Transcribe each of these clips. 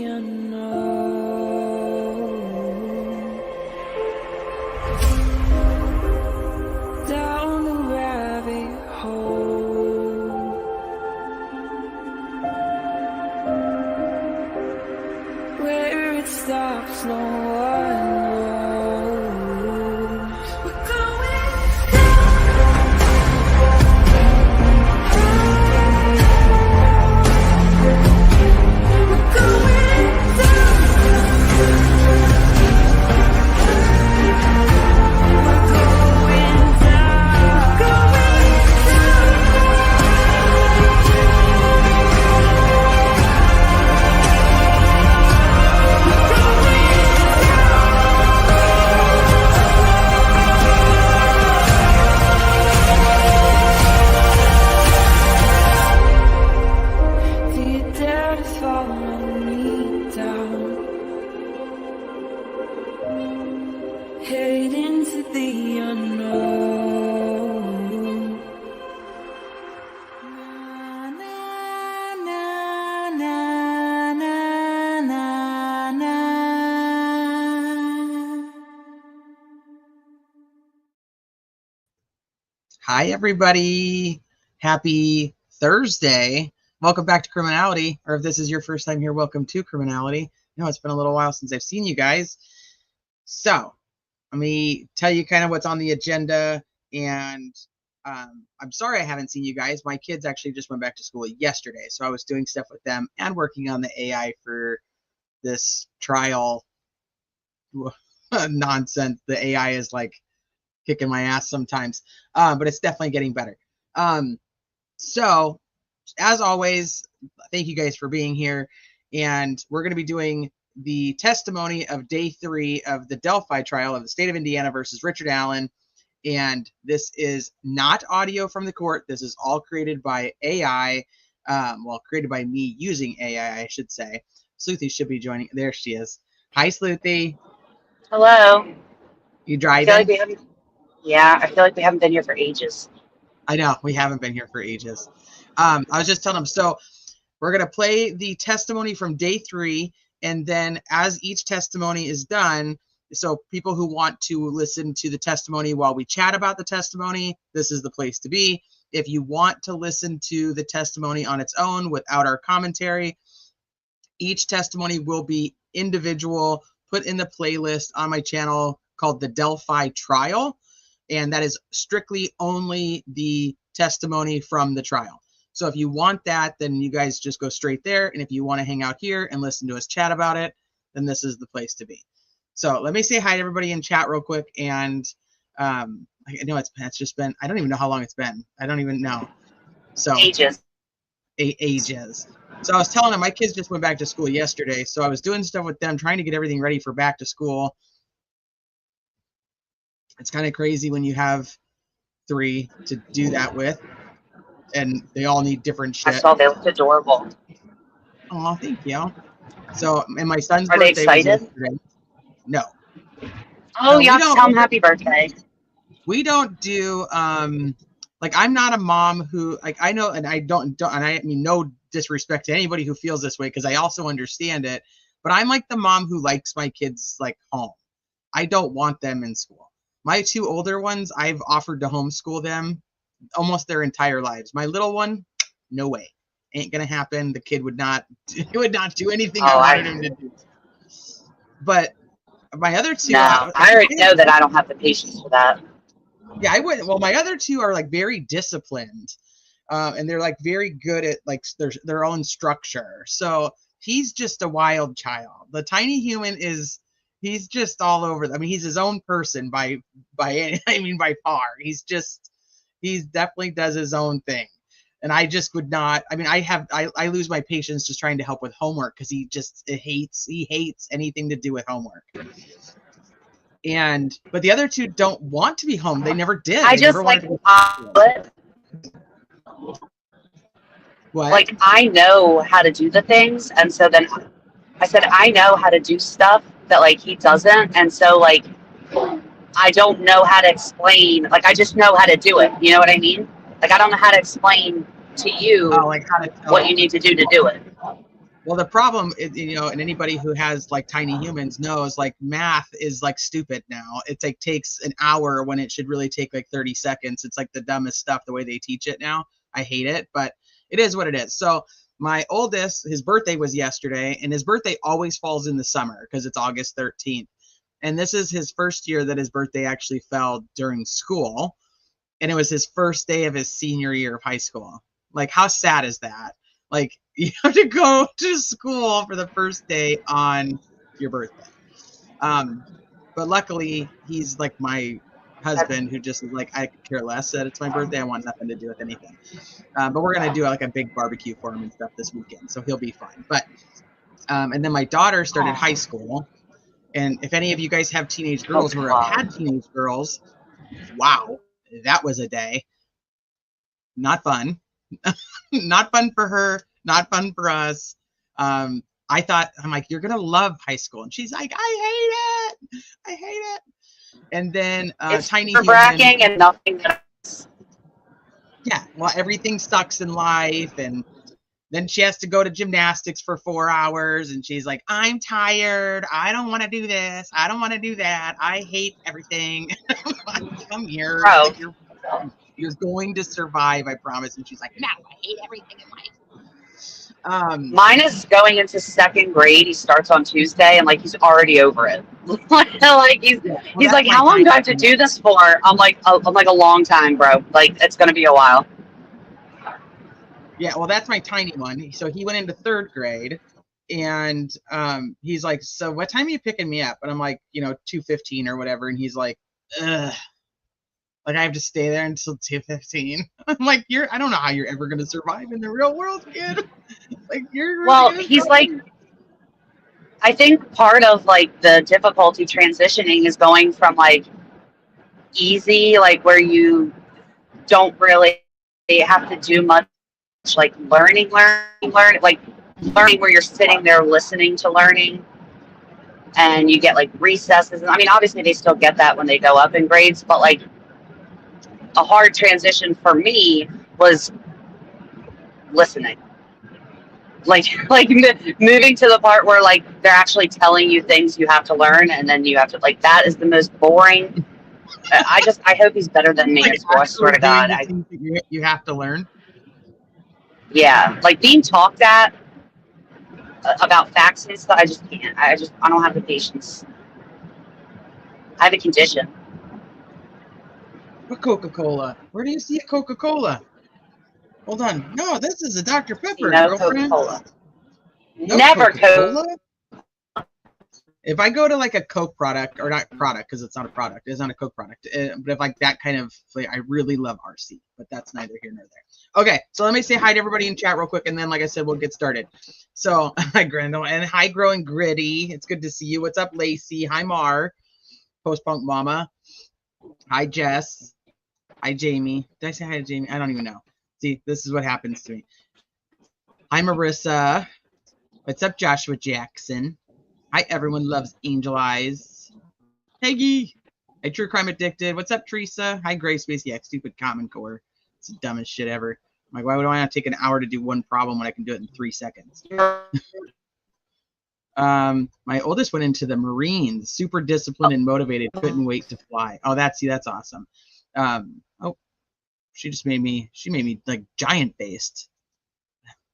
unknown, down the rabbit hole, where it stops no one knows. We're going head into the unknown. Na, na, na, na, na, na, na. Hi, everybody. Happy Thursday. Welcome back to Criminality, or if this is your first time here, welcome to Criminality. You know, it's been a little while since I've seen you guys. So, let me tell you kind of what's on the agenda, and I'm sorry I haven't seen you guys. My kids actually just went back to school yesterday, so I was doing stuff with them and working on the AI for this trial nonsense. The AI is like kicking my ass sometimes, but it's definitely getting better. So, as always, thank you guys for being here, and we're going to be doing the testimony of day 3 of the Delphi trial of the state of Indiana versus Richard Allen. And this is not audio from the court. This is all created by AI. Well, created by me using AI, I should say. Sleuthy should be joining. There she is. Hi, Sleuthy. Hello. You driving? I feel like we haven't been here for ages. I know, we haven't been here for ages. I was just telling them, so we're going to play the testimony from day 3. And then as each testimony is done, so people who want to listen to the testimony while we chat about the testimony, this is the place to be. If you want to listen to the testimony on its own without our commentary, each testimony will be individual, put in the playlist on my channel called the Delphi trial. And that is strictly only the testimony from the trial. So if you want that, then you guys just go straight there. And if you want to hang out here and listen to us chat about it, then this is the place to be. So let me say hi to everybody in chat real quick. And I know it's just been, I don't even know how long it's been. I don't even know. So ages. Ages. So I was telling them my kids just went back to school yesterday. So I was doing stuff with them, trying to get everything ready for back to school. It's kind of crazy when you have 3 to do that with. And they all need different shit. I saw they looked adorable. Oh, thank you. So, and my son's Are they birthday was excited? yesterday. No. Oh, No, you have to tell them happy birthday. We don't do like, I'm not a mom who, like, I know, and I don't and I mean no disrespect to anybody who feels this way, because I also understand it, but I'm like the mom who likes my kids like home. I don't want them in school. My 2 older ones, I've offered to homeschool them almost their entire lives. My little one, no way. Ain't gonna happen. The kid would not do anything I wanted him to do. But my other 2, no, I already know that I don't have the patience for that. Yeah, I wouldn't. Well, my other 2 are like very disciplined, and they're like very good at like their own structure. So he's just a wild child. The tiny human he's just all over. I mean, he's his own person by far. He definitely does his own thing. And I just would not, I mean, I lose my patience just trying to help with homework, because he hates anything to do with homework. But the other 2 don't want to be home. They never did. I just like, what? Like, I know how to do the things. And so then I said, I know how to do stuff that like he doesn't. And so like, I don't know how to explain, like, I just know how to do it. You know what I mean? Like, I don't know how to explain to you like how to what you need to do it. Well, the problem is, you know, and anybody who has like tiny humans knows, like math is like stupid now. It's like takes an hour when it should really take like 30 seconds. It's like the dumbest stuff the way they teach it now. I hate it, but it is what it is. So my oldest, his birthday was yesterday, and his birthday always falls in the summer because it's August 13th. And this is his first year that his birthday actually fell during school. And it was his first day of his senior year of high school. Like, how sad is that? Like, you have to go to school for the first day on your birthday. But luckily, he's like my husband who just is like, I could care less that it's my birthday. I want nothing to do with anything. But we're going to do like a big barbecue for him and stuff this weekend. So he'll be fine. But, and then my daughter started high school. And if any of you guys have teenage girls or have had teenage girls, wow, that was a day. Not fun. Not fun for her, not fun for us. I'm like, you're gonna love high school, and she's like, I hate it. And then It's tiny bragging and nothing else. Yeah, well, everything sucks in life, and then she has to go to gymnastics for 4 hours, and she's like, I'm tired. I don't want to do this. I don't want to do that. I hate everything. Come here. Bro. You're going to survive, I promise. And she's like, no, I hate everything in life. Mine is going into second grade. He starts on Tuesday, and like he's already over it. Like he's like, how long do I have to do this for? I'm like a long time, bro. Like it's gonna be a while. Yeah, well, that's my tiny one. So he went into third grade, and he's like, so what time are you picking me up? And I'm like, 2:15 or whatever. And he's like, ugh. Like, I have to stay there until 2:15. I'm like, I don't know how you're ever going to survive in the real world, kid. Like, you're really he's like, I think part of like the difficulty transitioning is going from like easy, like where you don't really have to do much, like learning, like learning where you're sitting there listening to learning, and you get like recesses. I mean, obviously they still get that when they go up in grades, but like a hard transition for me was listening. Like moving to the part where like they're actually telling you things you have to learn, and then you have to like, that is the most boring. I hope he's better than me. I swear to God. You have to learn. Yeah, like being talked at about facts and stuff. I just can't. I don't have the patience. I have a condition. What Coca-Cola? Where do you see a Coca-Cola? Hold on. No, this is a Dr. Pepper, No girlfriend. Coca-Cola. No Never Coca-Cola. If I go to like a Coke product, or not product because it's not a product, it's not a Coke product, but if like that kind of flavor, I really love RC, but that's neither here nor there. Okay, so let me say hi to everybody in chat real quick, and then like I said, we'll get started. So hi Grendel, and hi Growing Gritty. It's good to see you. What's up, Lacey? Hi Mar, Post Punk Mama. Hi Jess. Hi Jamie. Did I say hi to Jamie? I don't even know. See, this is what happens to me. Hi Marissa. What's up, Joshua Jackson? Hi, everyone loves Angel Eyes. Peggy. Hi, True Crime Addicted. What's up, Teresa? Hi, Gray Space. Yeah, stupid Common Core. It's the dumbest shit ever. I'm like, why would I have to take an hour to do one problem when I can do it in 3 seconds? My oldest went into the Marines. Super disciplined and motivated. Couldn't wait to fly. Oh, that's awesome. She made me like giant based.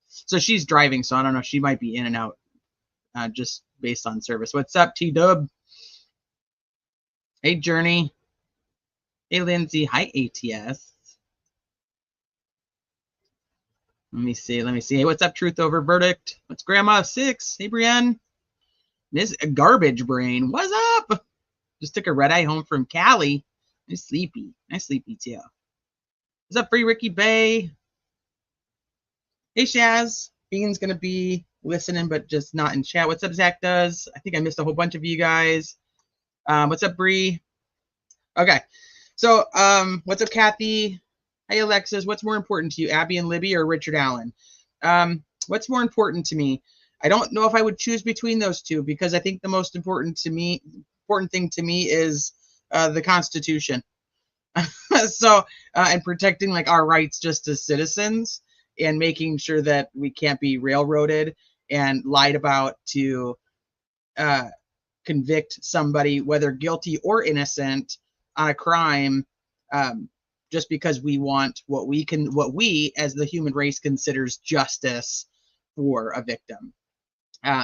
So she's driving, so I don't know. She might be in and out just based on service. What's up, T-Dub? Hey, Journey. Hey, Lindsay. Hi, ATS. Let me see. Hey, what's up, Truth Over Verdict? What's Grandma 6? Hey, Brienne. Miss Garbage Brain. What's up? Just took a red eye home from Cali. I'm sleepy. Too. What's up, Free Ricky Bay? Hey, Shaz. Bean's going to be listening, but just not in chat. What's up, Zach Does? I think I missed a whole bunch of you guys. What's up, Bree? Okay. So, what's up, Kathy? Hey, Alexis. What's more important to you, Abby and Libby or Richard Allen? What's more important to me? I don't know if I would choose between those two, because I think the most important thing to me is the Constitution. So, and protecting like our rights just as citizens, and making sure that we can't be railroaded, and lied about to convict somebody, whether guilty or innocent, on a crime, just because we want what we as the human race considers justice for a victim.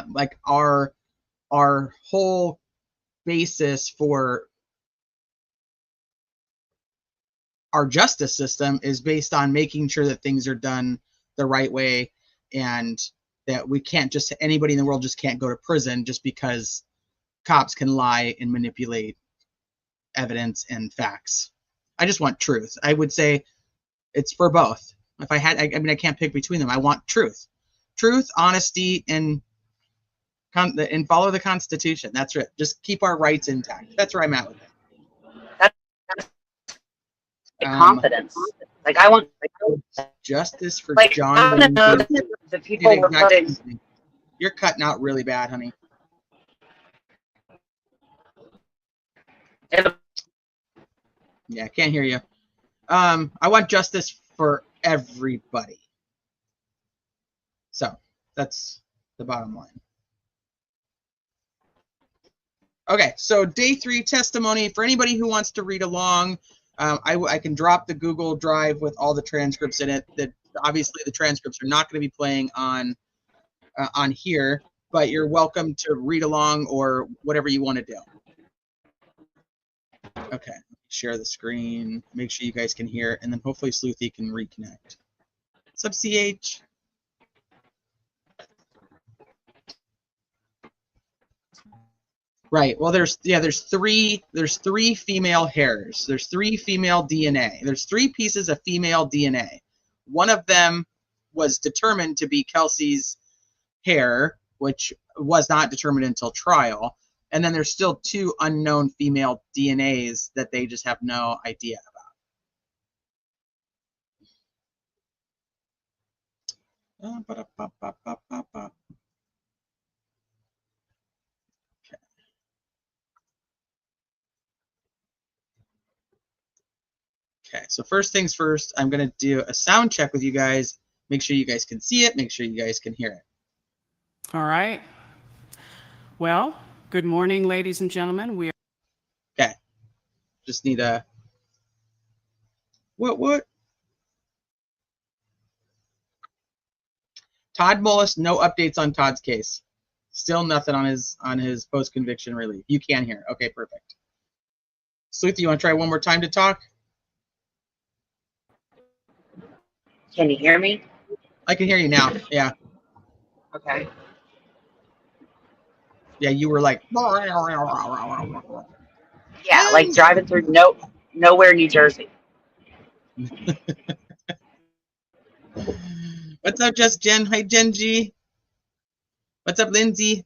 Like our whole basis for our justice system is based on making sure that things are done the right way, and that we can't just, anybody in the world just can't go to prison just because cops can lie and manipulate evidence and facts. I just want truth. I would say it's for both. If I had, I mean, I can't pick between them. I want truth, honesty, and follow the Constitution. That's it. Just keep our rights intact. That's where I'm at with it. Confidence. Like I want justice for like, John. I want to know that the people were putting. You're cutting out really bad, honey. Yeah, I can't hear you. I want justice for everybody. So that's the bottom line. Okay, so day 3 testimony. For anybody who wants to read along, I can drop the Google Drive with all the transcripts in it. That obviously the transcripts are not going to be playing on here, but you're welcome to read along or whatever you want to do. Okay, share the screen. Make sure you guys can hear, and then hopefully Sleuthy can reconnect. What's up, CH? Right. Well, there's three female hairs. There's 3 female DNA. There's 3 pieces of female DNA. One of them was determined to be Kelsey's hair, which was not determined until trial. And then there's still 2 unknown female DNAs that they just have no idea about. Okay, so first things first, I'm going to do a sound check with you guys. Make sure you guys can see it. Make sure you guys can hear it. All right. Well, good morning, ladies and gentlemen. Okay. Just need a... What? Todd Mullis, no updates on Todd's case. Still nothing on his post-conviction relief. You can hear. Okay, perfect. Sleuthy, you want to try one more time to talk? Can you hear me? I can hear you now. Yeah. Okay. Yeah, you were like. Yeah, like driving through nowhere, New Jersey. What's up, Just Jen? Hi, Jen G. What's up, Lindsay?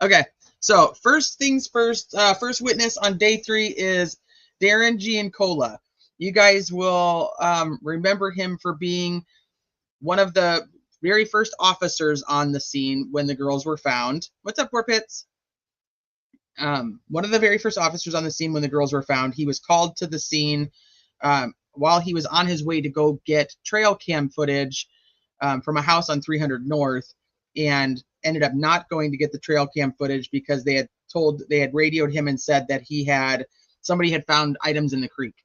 Okay, so first things first. First witness on day 3 is Darren Giancola. You guys will remember him for being one of the very first officers on the scene when the girls were found. What's up, Poor Pits? One of the very first officers on the scene when the girls were found. He was called to the scene while he was on his way to go get trail cam footage from a house on 300 North, and ended up not going to get the trail cam footage because they had radioed him and said that somebody had found items in the creek.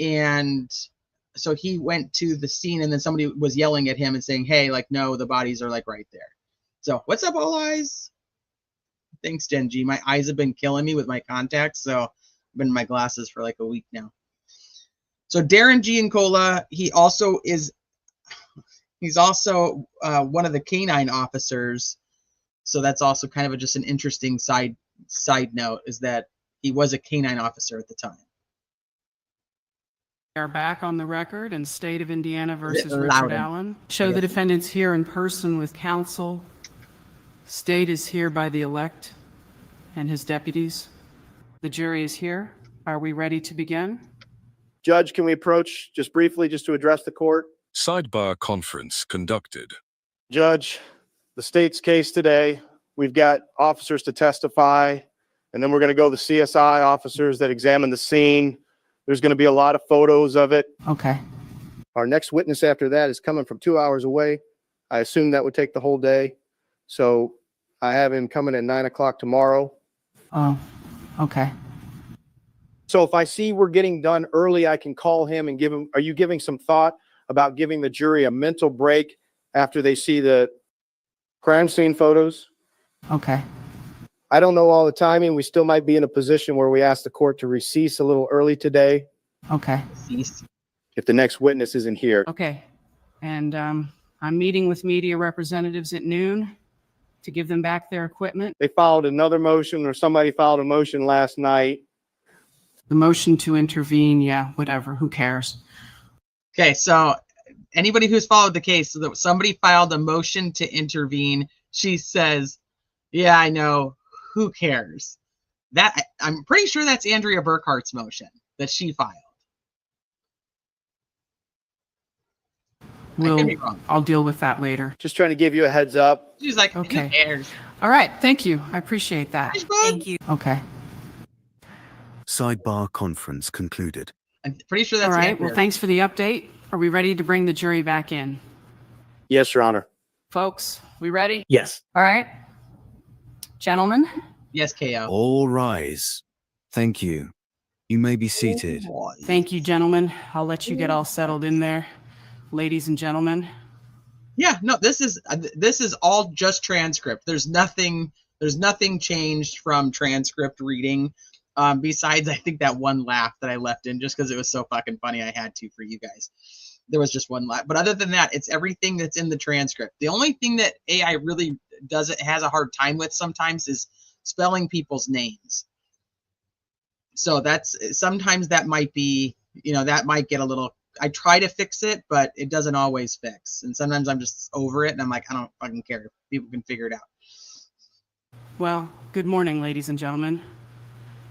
And so he went to the scene, and then somebody was yelling at him and saying, hey, like, no, the bodies are like right there. So what's up, All Eyes? Thanks, Gen G. My eyes have been killing me with my contacts, so I've been in my glasses for like a week now. So Darren Giancola, he's also one of the canine officers. So that's also kind of just an interesting side note, is that he was a canine officer at the time. We are back on the record in State of Indiana versus Louder. Richard Allen. Show the defendants here in person with counsel. State is here by the elect and his deputies. The jury is here. Are we ready to begin? Judge, can we approach just briefly just to address the court? Sidebar conference conducted. Judge, the state's case today, we've got officers to testify, and then we're going to go the CSI officers that examine the scene. There's going to be a lot of photos of it. Okay. Our next witness after that is coming from 2 hours away. I assume that would take the whole day. So I have him coming at 9 o'clock tomorrow. Oh, okay. So if I see we're getting done early, I can call him and give him, are you giving some thought about giving the jury a mental break after they see the crime scene photos? Okay. I don't know all the timing. We still might be in a position where we ask the court to recess a little early today Okay. Cease. if the next witness isn't here. Okay. And I'm meeting with media representatives at noon to give them back their equipment. They filed another motion, or somebody filed a motion last night. The motion to intervene, yeah, whatever, who cares? Okay, so anybody who's followed the case, so that somebody filed a motion to intervene. She says, "Yeah, I know. Who cares?" That I'm pretty sure that's Andrea Burkhart's motion that she filed. I could be wrong. I'll deal with that later. Just trying to give you a heads up. She's like, Okay. "Who cares?" All right, thank you. I appreciate that. Thank you. Okay. Sidebar conference concluded. I'm pretty sure that's All right, Andrea. well, thanks for the update. Are we ready to bring the jury back in? Yes, Your Honor. Folks, we ready? Yes. All right. Gentlemen, Yes, KO. All rise. Thank you. You may be seated. thank you, gentlemen. I'll let you get all settled in there. Ladies and gentlemen, Yeah, no, this is all just transcript. There's nothing changed from transcript reading. Besides, I think that one laugh that I left in just because it was so fucking funny. I had to for you guys. There was just one laugh, but other than that, it's everything that's in the transcript. The only thing that AI really has a hard time with sometimes is spelling people's names. So sometimes that might be, that might get a little. I try to fix it, but it doesn't always fix. And sometimes I'm just over it, and I'm like, I don't fucking care. People can figure it out. well, good morning, ladies and gentlemen.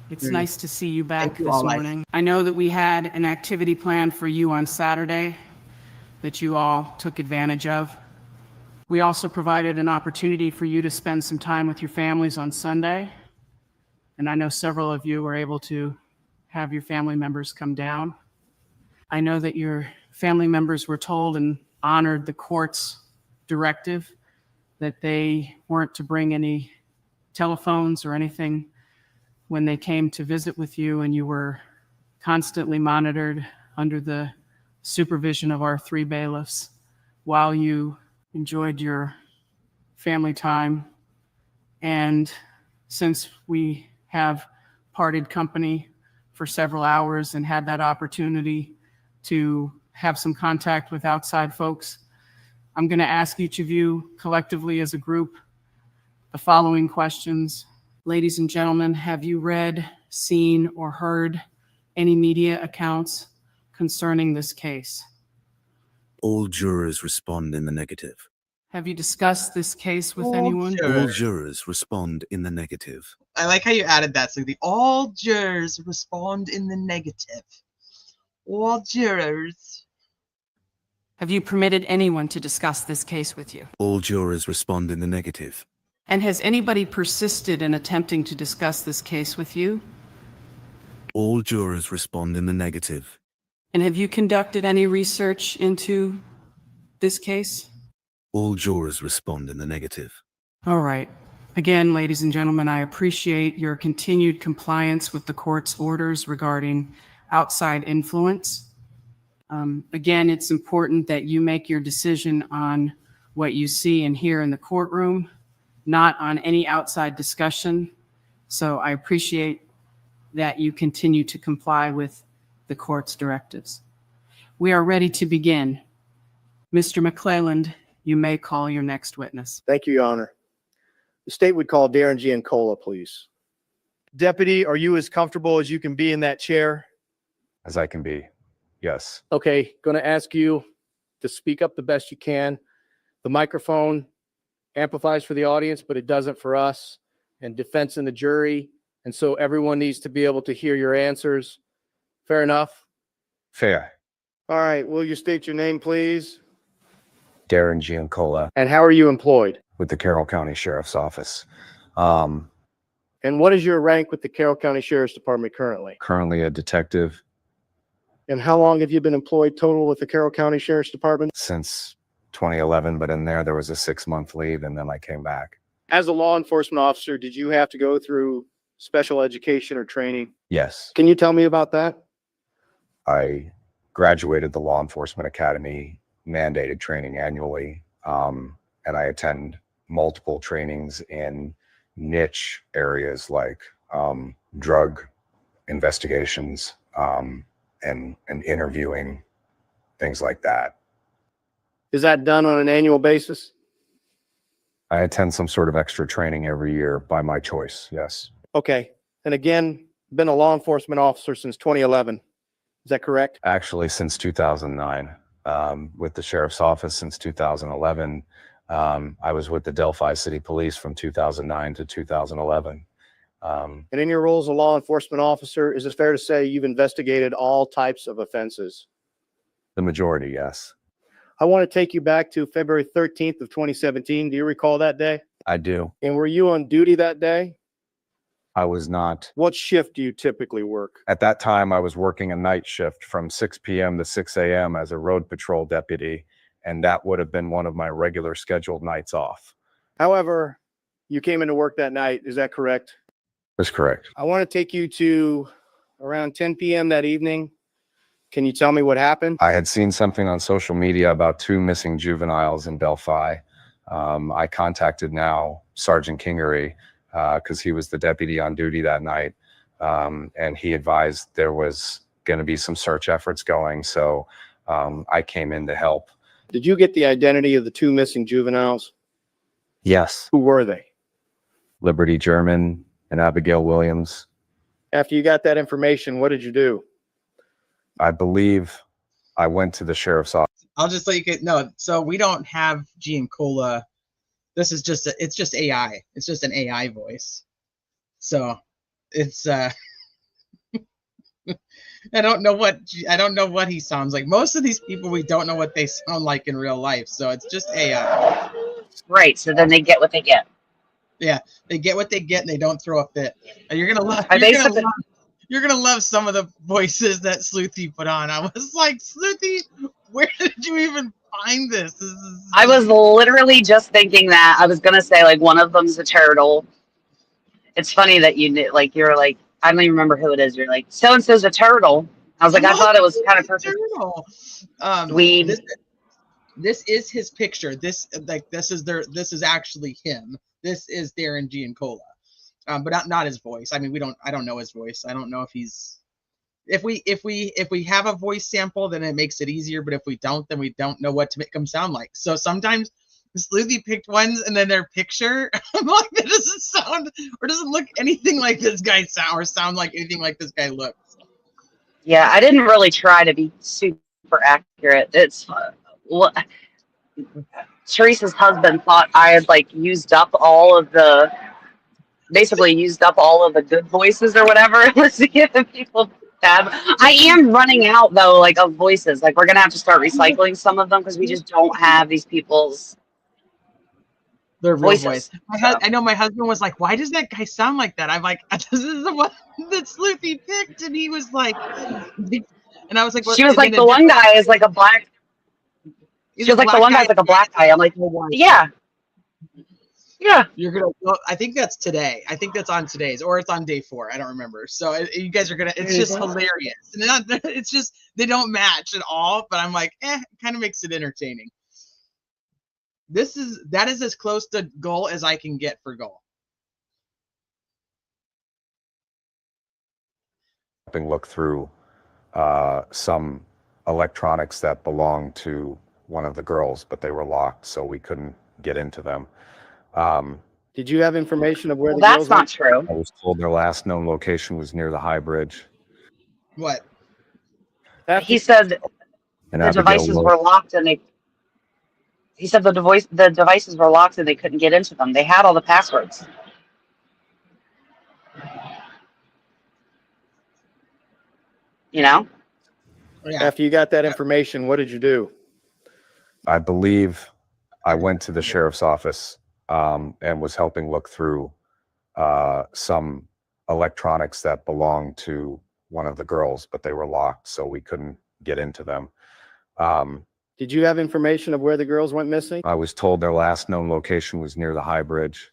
It's nice to see you back Thank you this all, morning. I know that we had an activity planned for you on Saturday that you all took advantage of. We also provided an opportunity for you to spend some time with your families on Sunday. And I know several of you were able to have your family members come down. I know that your family members were told and honored the court's directive that they weren't to bring any telephones or anything when they came to visit with you, and you were constantly monitored under the supervision of our 3 bailiffs while you enjoyed your family time. And since we have parted company for several hours and had that opportunity to have some contact with outside folks, I'm going to ask each of you collectively as a group the following questions. Ladies and gentlemen, have you read, seen, or heard any media accounts concerning this case? All jurors respond in the negative. Have you discussed this case with All anyone? jurors. All jurors respond in the negative. I like how you added that. So all jurors respond in the negative. All jurors. Have you permitted anyone to discuss this case with you? All jurors respond in the negative. And has anybody persisted in attempting to discuss this case with you? All jurors respond in the negative. And have you conducted any research into this case? All jurors respond in the negative. All right. Again, ladies and gentlemen, I appreciate your continued compliance with the court's orders regarding outside influence. Again, it's important that you make your decision on what you see and hear in the courtroom, not on any outside discussion. So I appreciate that you continue to comply with the court's directives. We are ready to begin. Mr. McClelland, you may call your next witness. Thank you, Your Honor. The state would call Darren Giancola, please. Deputy, are you as comfortable as you can be in that chair? As I can be, yes. Okay, going to ask you to speak up the best you can. The microphone amplifies for the audience, but it doesn't for us, and defense and the jury. And so everyone needs to be able to hear your answers. Fair enough? Fair. All right, will you state your name, please? Darren Giancola And how are you employed? with the Carroll County Sheriff's Office. And what is your rank with the Carroll County Sheriff's Department currently? Currently a detective And how long have you been employed total with the Carroll County Sheriff's Department? since 2011, but in there was a 6-month leave, and then I came back. As a law enforcement officer, did you have to go through special education or training? Yes, Can you tell me about that? I graduated the Law Enforcement Academy mandated training annually, and I attend multiple trainings in niche areas like drug investigations and interviewing, things like that. Is that done on an annual basis? I attend some sort of extra training every year by my choice. Yes. Okay. And again, been a law enforcement officer since 2011. Is that correct? Actually, since 2009, with the sheriff's office since 2011. I was with the Delphi City Police from 2009 to 2011. And in your role as a law enforcement officer, is it fair to say you've investigated all types of offenses? The majority, yes. I want to take you back to February 13th of 2017. Do you recall that day? I do. And were you on duty that day? I was not. What shift do you typically work? At that time, I was working a night shift from 6 p.m. to 6 a.m. as a road patrol deputy, and that would have been one of my regular scheduled nights off. However, you came into work that night. Is that correct? That's correct. I want to take you to around 10 p.m. that evening. Can you tell me what happened? I had seen something on social media about 2 missing juveniles in Delphi. I contacted now Sergeant Kingery because he was the deputy on duty that night, and he advised there was going to be some search efforts going, so I came in to help. Did you get the identity of the 2 missing juveniles? Yes. Who were they? Liberty German and Abigail Williams. After you got that information, what did you do? I believe I went to the sheriff's office. I'll just let you get no. So we don't have Giancola. This is just it's just AI. It's just an AI voice. So it's I don't know what he sounds like. Most of these people, we don't know what they sound like in real life. So it's just AI. Right. So then they get what they get. Yeah, they get what they get, and they don't throw a fit. And you're gonna love. You're gonna love some of the voices that Sleuthy put on. I was like, Sleuthy, where did you even find this? I was literally just thinking that. I was gonna say like one of them's a turtle. It's funny that you knew, like you're like, I don't even remember who it is. You're like, so and so's a turtle. I was like, I thought it was kind of perfect. Turtle. This is his picture. This is actually him. This is Darren Giancola. But not his voice. I mean, I don't know his voice. I don't know if he's, if we have a voice sample, then it makes it easier. But if we don't, then we don't know what to make them sound like. So sometimes Sleuthy picked ones, and then their picture, I'm like, that doesn't sound or doesn't look anything like this guy sound like anything like this guy looks. Yeah, I didn't really try to be super accurate. It's what Teresa's husband thought I had basically used up all of the good voices or whatever. Let's see if people have. I am running out though, like of voices. Like we're gonna have to start recycling some of them because we just don't have these people's their real voices. Voice. I know my husband was like, "Why does that guy sound like that?" I'm like, "This is the one that Sleuthy picked," and he was like, and I was like, well, she was like, the one guy is like a black. She was like, the one guy's like a black guy. I'm like, yeah. Yeah. You're gonna. Well, I think that's today. I think that's on today's, or it's on day 4. I don't remember. So you guys are gonna. It's just hilarious. And it's just they don't match at all. But I'm like, it kind of makes it entertaining. That is as close to goal as I can get for goal. Look through some electronics that belonged to one of the girls, but they were locked, so we couldn't get into them. Did you have information of where the that's girls not went? true. I was told their last known location was near the High Bridge. What? He said And the devices were locked and he said the devices were locked and they couldn't get into them. They had all the passwords. You know? Yeah. After you got that information, what did you do? I believe I went to the sheriff's office and was helping look through some electronics that belonged to one of the girls, but they were locked, so we couldn't get into them. Did you have information of where the girls went missing? I was told their last known location was near the High Bridge.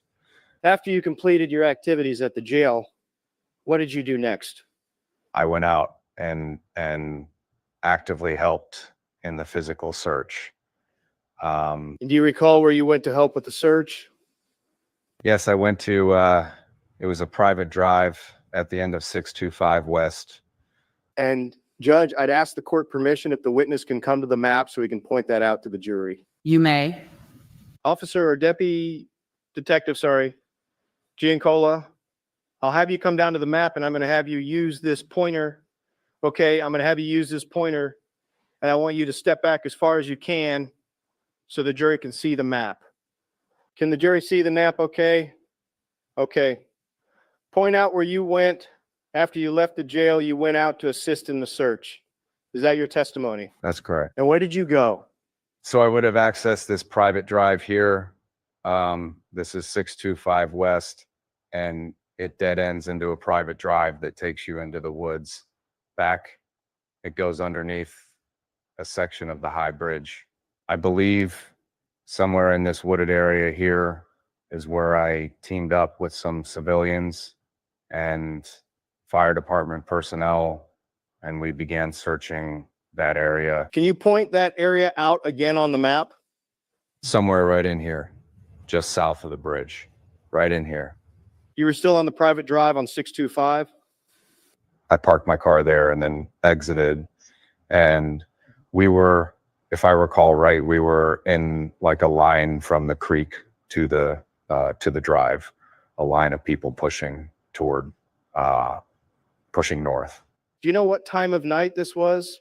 After you completed your activities at the jail, what did you do next? I went out and actively helped in the physical search. And do you recall where you went to help with the search? Yes, I went to, it was a private drive at the end of 625 West. And Judge, I'd ask the court permission if the witness can come to the map so we can point that out to the jury. You may. Officer or Deputy Detective, sorry, Giancola, I'll have you come down to the map and I'm going to have you use this pointer. Okay, I'm going to have you use this pointer and I want you to step back as far as you can so the jury can see the map. Can the jury see the map okay? Okay. Point out where you went after you left the jail, you went out to assist in the search. Is that your testimony? That's correct. And where did you go? So I would have accessed this private drive here. This is 625 West, and it dead ends into a private drive that takes you into the woods. Back, it goes underneath a section of the High Bridge. I believe somewhere in this wooded area here is where I teamed up with some civilians and fire department personnel, and we began searching that area. Can you point that area out again on the map? Somewhere right in here, just south of the bridge, right in here. You were still on the private drive on 625? I parked my car there and then exited, and we were, if I recall right, we were in like a line from the creek to the drive, a line of people pushing toward, pushing north. Do you know what time of night this was?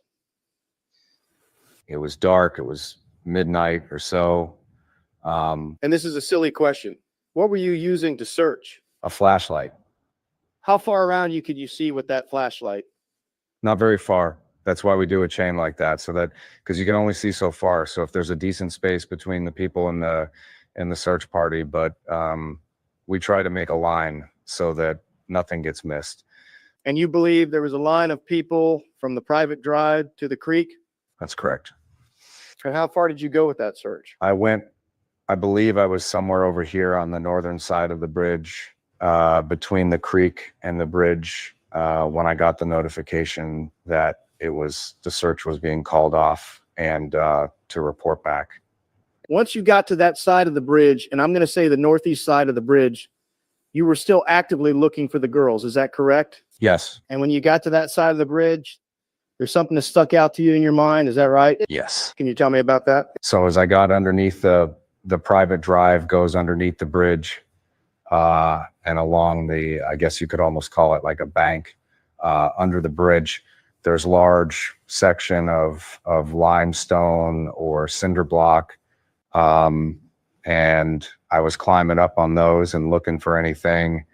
It was dark. It was midnight or so. And this is a silly question. What were you using to search? A flashlight. How far around you could you see with that flashlight? Not very far. That's why we do a chain like that, so that, because you can only see so far. So if there's a decent space between the people in the search party, but we try to make a line so that nothing gets missed. And you believe there was a line of people from the private drive to the creek? That's correct. And how far did you go with that search? I believe I was somewhere over here on the northern side of the bridge, between the creek and the bridge, when I got the notification that the search was being called off, and to report back. Once you got to that side of the bridge, and I'm going to say the northeast side of the bridge, you were still actively looking for the girls. Is that correct? Yes. And when you got to that side of the bridge, there's something that stuck out to you in your mind. Is that right? Yes. Can you tell me about that? So as I got underneath the private drive goes underneath the bridge, and along the, I guess you could almost call it like a bank, under the bridge, there's large section of limestone or cinder block. And I was climbing up on those and looking for anything.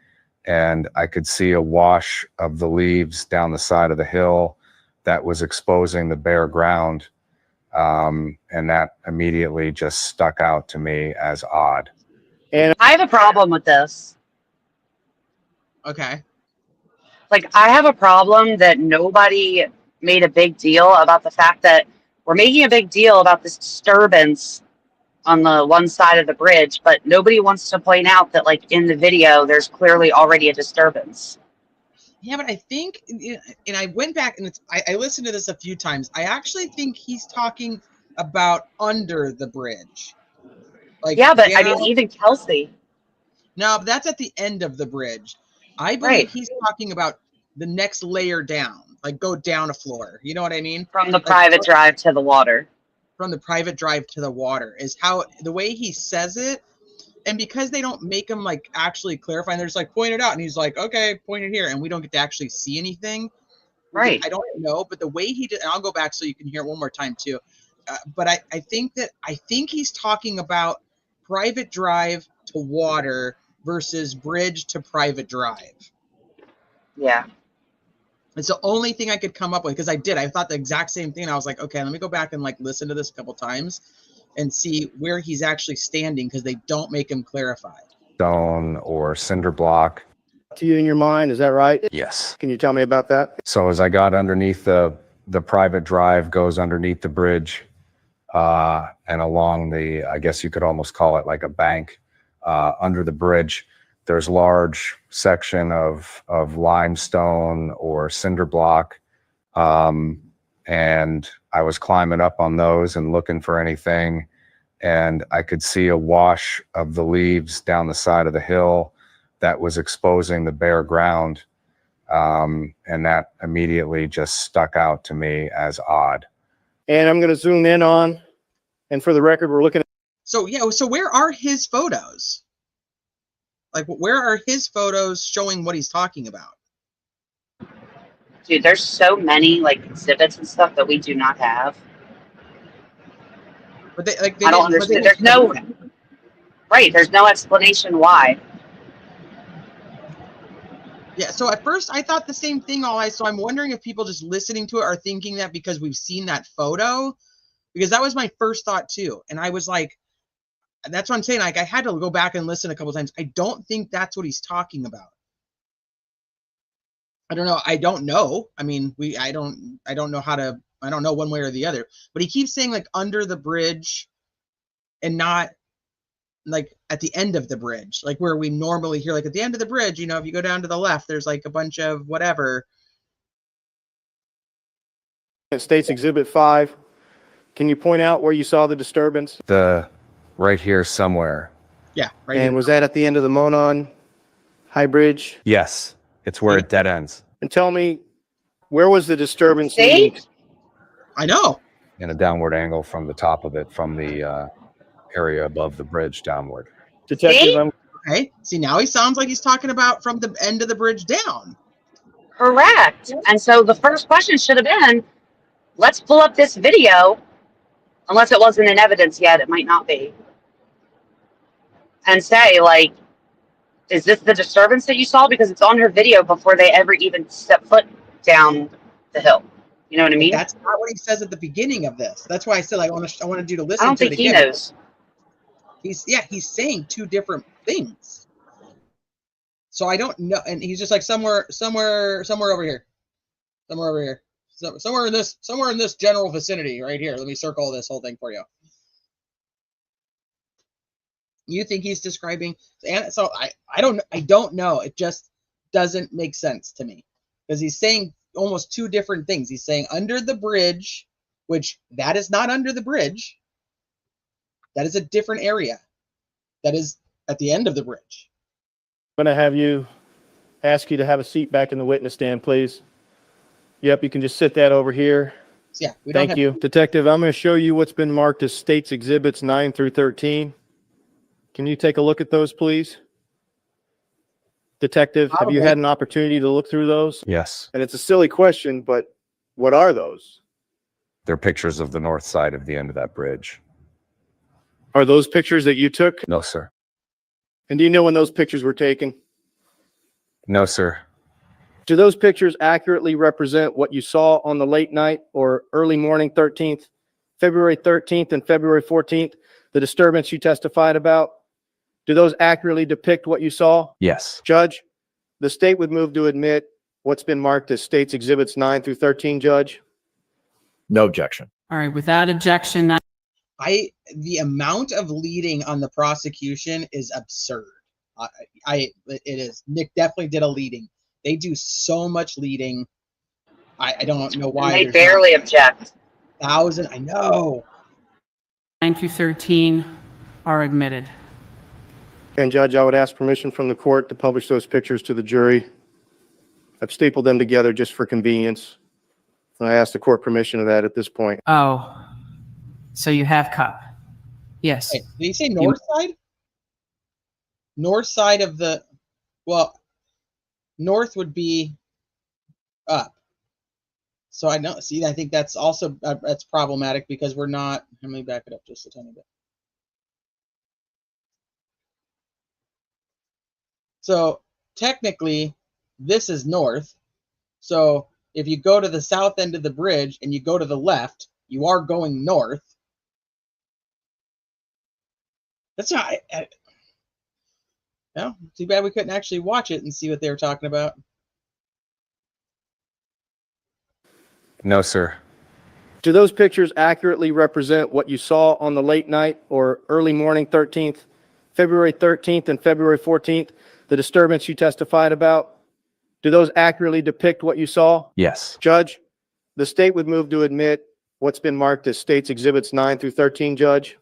And I could see a wash of the leaves down the side of the hill that was exposing the bare ground. And that immediately just stuck out to me as odd. And I have a problem with this. Okay. Like, I have a problem that nobody made a big deal about the fact that we're making a big deal about this disturbance on the one side of the bridge, but nobody wants to point out that, like, in the video, there's clearly already a disturbance. Yeah, but I think, and I went back and I listened to this a few times. I actually think he's talking about under the bridge. Like, Yeah, but I mean, even Kelsey. No, but that's at the end of the bridge. I believe Right. he's talking about the next layer down, like go down a floor. You know what I mean? From the Like, private drive to the water. From the private drive to the water is how the way he says it. And because they don't make him like actually clarify, and they're just like point it out, and he's like, okay, point it here, and we don't get to actually see anything. Right. I don't know, but the way he did, and I'll go back so you can hear it one more time too. But I think he's talking about private drive to water versus bridge to private drive. Yeah. It's the only thing I could come up with, because I thought the exact same thing. I was like, okay, let me go back and like listen to this a couple times and see where he's actually standing, because they don't make him clarify. Stone or cinder block. to you in your mind, is that right? Yes. Can you tell me about that? So as I got underneath the private drive goes underneath the bridge, and along the, I guess you could almost call it like a bank under the bridge. There's large section of limestone or cinder block, and I was climbing up on those and looking for anything, and I could see a wash of the leaves down the side of the hill that was exposing the bare ground, and that immediately just stuck out to me as odd. And I'm going to zoom in on, and for the record, we're looking at. So yeah, so where are his photos? Like, where are his photos showing what he's talking about? Dude, there's so many like exhibits and stuff that we do not have. But they like they I don't didn't- but they understand. There's didn't- no right. There's no explanation why. Yeah, so at first I thought the same thing. So I'm wondering if people just listening to it are thinking that because we've seen that photo, because that was my first thought too. And I was like, that's what I'm saying. Like, I had to go back and listen a couple times. I don't think that's what he's talking about. I don't know. I don't know. I mean, I don't know I don't know one way or the other, but he keeps saying like under the bridge and not like at the end of the bridge, like where we normally hear, like at the end of the bridge, you know, if you go down to the left, there's like a bunch of whatever. States Exhibit 5. Can you point out where you saw the disturbance? Right here somewhere. Yeah. Right. And here. was that at the end of the Monon High Bridge? Yes, it's where it dead ends. And tell me, where was the disturbance? See? I know. In a downward angle from the top of it, from the area above the bridge downward. Detective, See? Okay. See, now he sounds like he's talking about from the end of the bridge down. Correct. And so the first question should have been, let's pull up this video. Unless it wasn't in evidence yet, it might not be. And say, like, is this the disturbance that you saw? Because it's on her video before they ever even step foot down the hill. You know what I mean? That's not what he says at the beginning of this. That's why I said I wanted you to listen. I don't to think it he again. knows. He's saying two different things. So I don't know, and he's just like somewhere over here, somewhere over here, somewhere in this general vicinity right here. Let me circle this whole thing for you. You think he's describing? And so I don't know. It just doesn't make sense to me because he's saying almost two different things. He's saying under the bridge, which that is not under the bridge. That is a different area. That is at the end of the bridge. I'm going to ask you to have a seat back in the witness stand, please. Yep, you can just sit that over here. So yeah, Thank you. Detective, I'm going to show you what's been marked as States Exhibits 9 through 13. Can you take a look at those, please? Detective, have you had an opportunity to look through those? Yes. And it's a silly question, but what are those? They're pictures of the north side of the end of that bridge. Are those pictures that you took? No, sir. And do you know when those pictures were taken? No, sir. Do those pictures accurately represent what you saw on the late night or early morning 13th, February 13th and February 14th, the disturbance you testified about? Do those accurately depict what you saw? Yes. Judge, the state would move to admit what's been marked as States Exhibits 9 through 13, Judge? No objection. All right, without objection, The amount of leading on the prosecution is absurd. It is. Nick definitely did a leading. They do so much leading. I don't know why. And they barely object. I know. 9 through 13 are admitted. And Judge, I would ask permission from the court to publish those pictures to the jury. I've stapled them together just for convenience. And I ask the court permission of that at this point. Oh, so you have cup. Yes. Wait, did he say north side? North side of the, well, north would be up. So I know, see, I think that's also, that's problematic because we're not, let me back it up just a tiny bit. So technically, this is north. So if you go to the south end of the bridge and you go to the left, you are going north. That's not, no, too bad we couldn't actually watch it and see what they were talking about. No, sir. Do those pictures accurately represent what you saw on the late night or early morning 13th, February 13th and February 14th, the disturbance you testified about? Do those accurately depict what you saw? Yes. Judge, the state would move to admit what's been marked as State's Exhibits 9 through 13, Judge.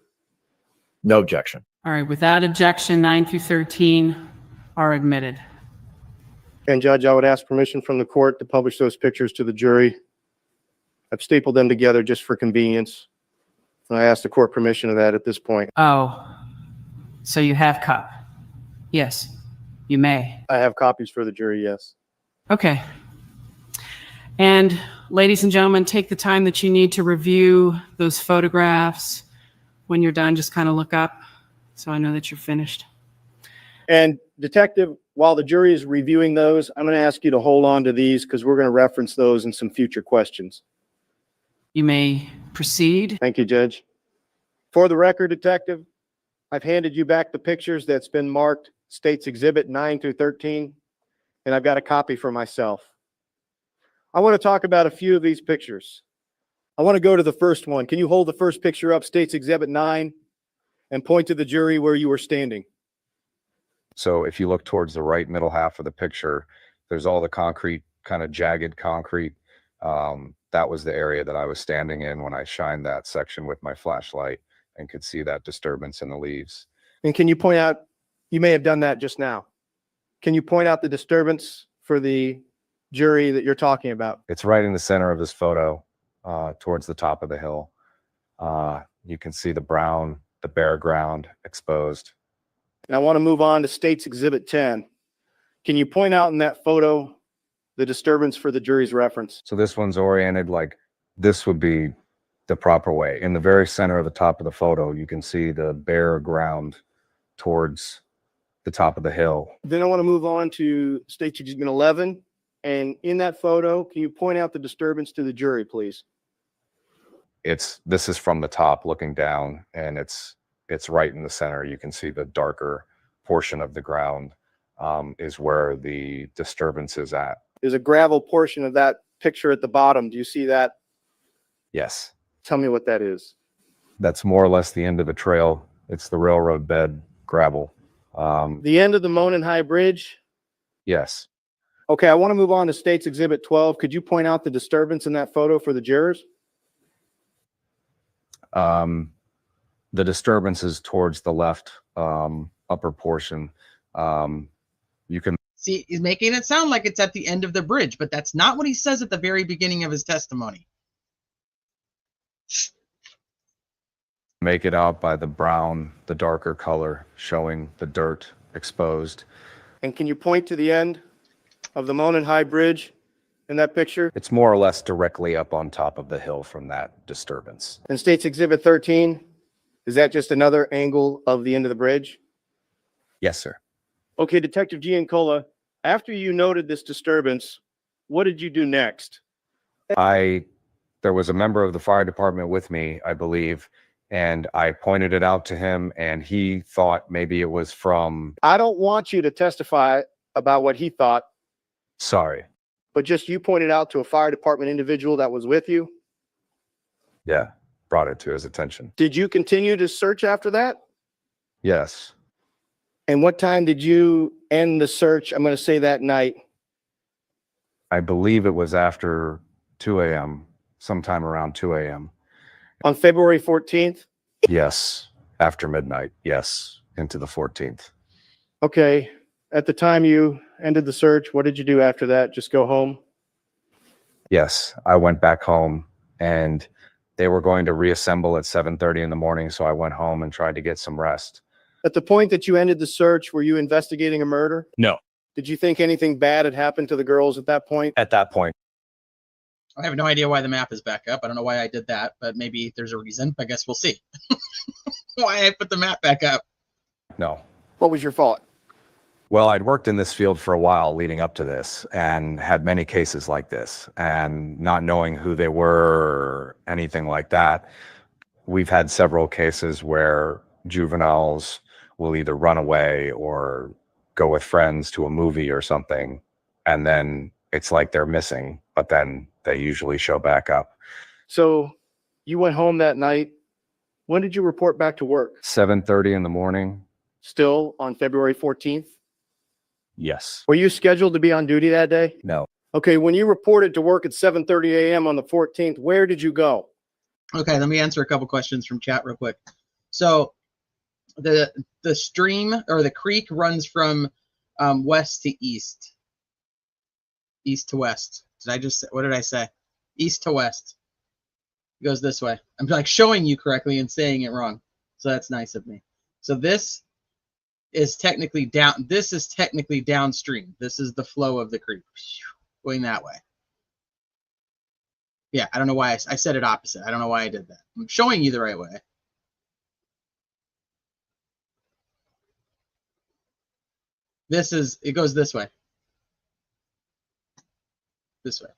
No objection. All right, without objection, 9 through 13 are admitted. And Judge, I would ask permission from the court to publish those pictures to the jury. I've stapled them together just for convenience. And I ask the court permission of that at this point. Oh, so you have cup? Yes, you may. I have copies for the jury, yes. Okay. And ladies and gentlemen, take the time that you need to review those photographs. When you're done, just kind of look up so I know that you're finished. And Detective, while the jury is reviewing those, I'm going to ask you to hold on to these because we're going to reference those in some future questions. You may proceed. Thank you, Judge. For the record, Detective, I've handed you back the pictures that's been marked State's Exhibit 9 through 13, and I've got a copy for myself. I want to talk about a few of these pictures. I want to go to the first one. Can you hold the first picture up, State's Exhibit 9, and point to the jury where you were standing? So if you look towards the right middle half of the picture, there's all the concrete, kind of jagged concrete. That was the area that I was standing in when I shined that section with my flashlight and could see that disturbance in the leaves. And can you point out, you may have done that just now. Can you point out the disturbance for the jury that you're talking about? It's right in the center of this photo, towards the top of the hill. You can see the brown, the bare ground exposed. And I want to move on to State's Exhibit 10. Can you point out in that photo the disturbance for the jury's reference? So this one's oriented like this would be the proper way. In the very center of the top of the photo, you can see the bare ground towards the top of the hill. Then I want to move on to State's Exhibit 11. And in that photo, can you point out the disturbance to the jury, please? This is from the top looking down, and it's right in the center. You can see the darker portion of the ground is where the disturbance is at. There's a gravel portion of that picture at the bottom. Do you see that? Yes. Tell me what that is. That's more or less the end of the trail. It's the railroad bed gravel. The end of the Monon High Bridge? Yes. Okay, I want to move on to State's Exhibit 12. Could you point out the disturbance in that photo for the jurors? The disturbance is towards the left upper portion. You can See, he's making it sound like it's at the end of the bridge, but that's not what he says at the very beginning of his testimony. make it out by the brown, the darker color, showing the dirt exposed. And can you point to the end of the Monon High Bridge in that picture? It's more or less directly up on top of the hill from that disturbance. And State's Exhibit 13, is that just another angle of the end of the bridge? Yes, sir. Okay, Detective Giancola, after you noted this disturbance, what did you do next? There was a member of the fire department with me, I believe, and I pointed it out to him, and he thought maybe it was from... I don't want you to testify about what he thought. Sorry. But just you pointed out to a fire department individual that was with you? Yeah, brought it to his attention. Did you continue to search after that? Yes. And what time did you end the search? I'm going to say that night. I believe it was after 2 a.m., sometime around 2 a.m. On February 14th? Yes, after midnight. Yes, into the 14th. Okay. At the time you ended the search, what did you do after that? Just go home? Yes, I went back home, and they were going to reassemble at 7:30 in the morning, so I went home and tried to get some rest. At the point that you ended the search, were you investigating a murder? No. Did you think anything bad had happened to the girls at that point? At that point. I have no idea why the map is back up. I don't know why I did that, but maybe there's a reason. I guess we'll see. Why I put the map back up. No. What was your thought? Well, I'd worked in this field for a while leading up to this and had many cases like this, and not knowing who they were or anything like that, we've had several cases where juveniles will either run away or go with friends to a movie or something, and then it's like they're missing, but then they usually show back up. So You went home that night. When did you report back to work? 7:30 in the morning. Still on February 14th? Yes. Were you scheduled to be on duty that day? No. Okay, when you reported to work at 7:30 a.m. on the 14th, where did you go? Okay, let me answer a couple questions from chat real quick. So the stream or the creek runs from west to east. East to west. What did I say? East to west. It goes this way. I'm like showing you correctly and saying it wrong. So that's nice of me. So this is technically down. This is technically downstream. This is the flow of the creek going that way. Yeah, I don't know why I said it opposite. I don't know why I did that. I'm showing you the right way. It goes this way. This way.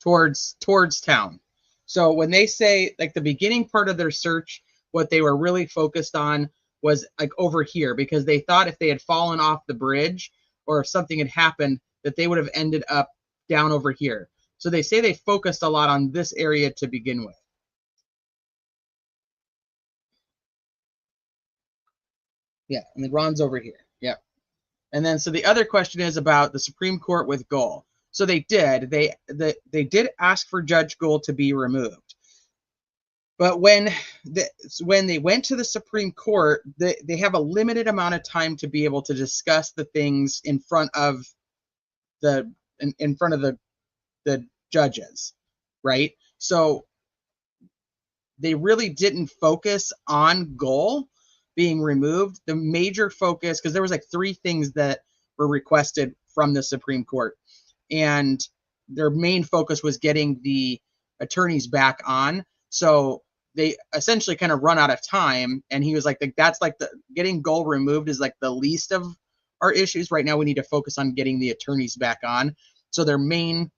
Towards town. So when they say like the beginning part of their search, what they were really focused on was like over here, because they thought if they had fallen off the bridge or if something had happened that they would have ended up down over here. So they say they focused a lot on this area to begin with. Yeah, and then Ron's over here. Yep. And then so the other question is about the Supreme Court with Gold. So they did. They did ask for Judge Gold to be removed. But when they went to the Supreme Court, they have a limited amount of time to be able to discuss the things in front of the judges, right? So they really didn't focus on goal being removed. The major focus, because there was like 3 things that were requested from the Supreme Court, and their main focus was getting the attorneys back on. So they essentially kind of run out of time, and he was like, that's like the getting goal removed is like the least of our issues right now. We need to focus on getting the attorneys back on. So their main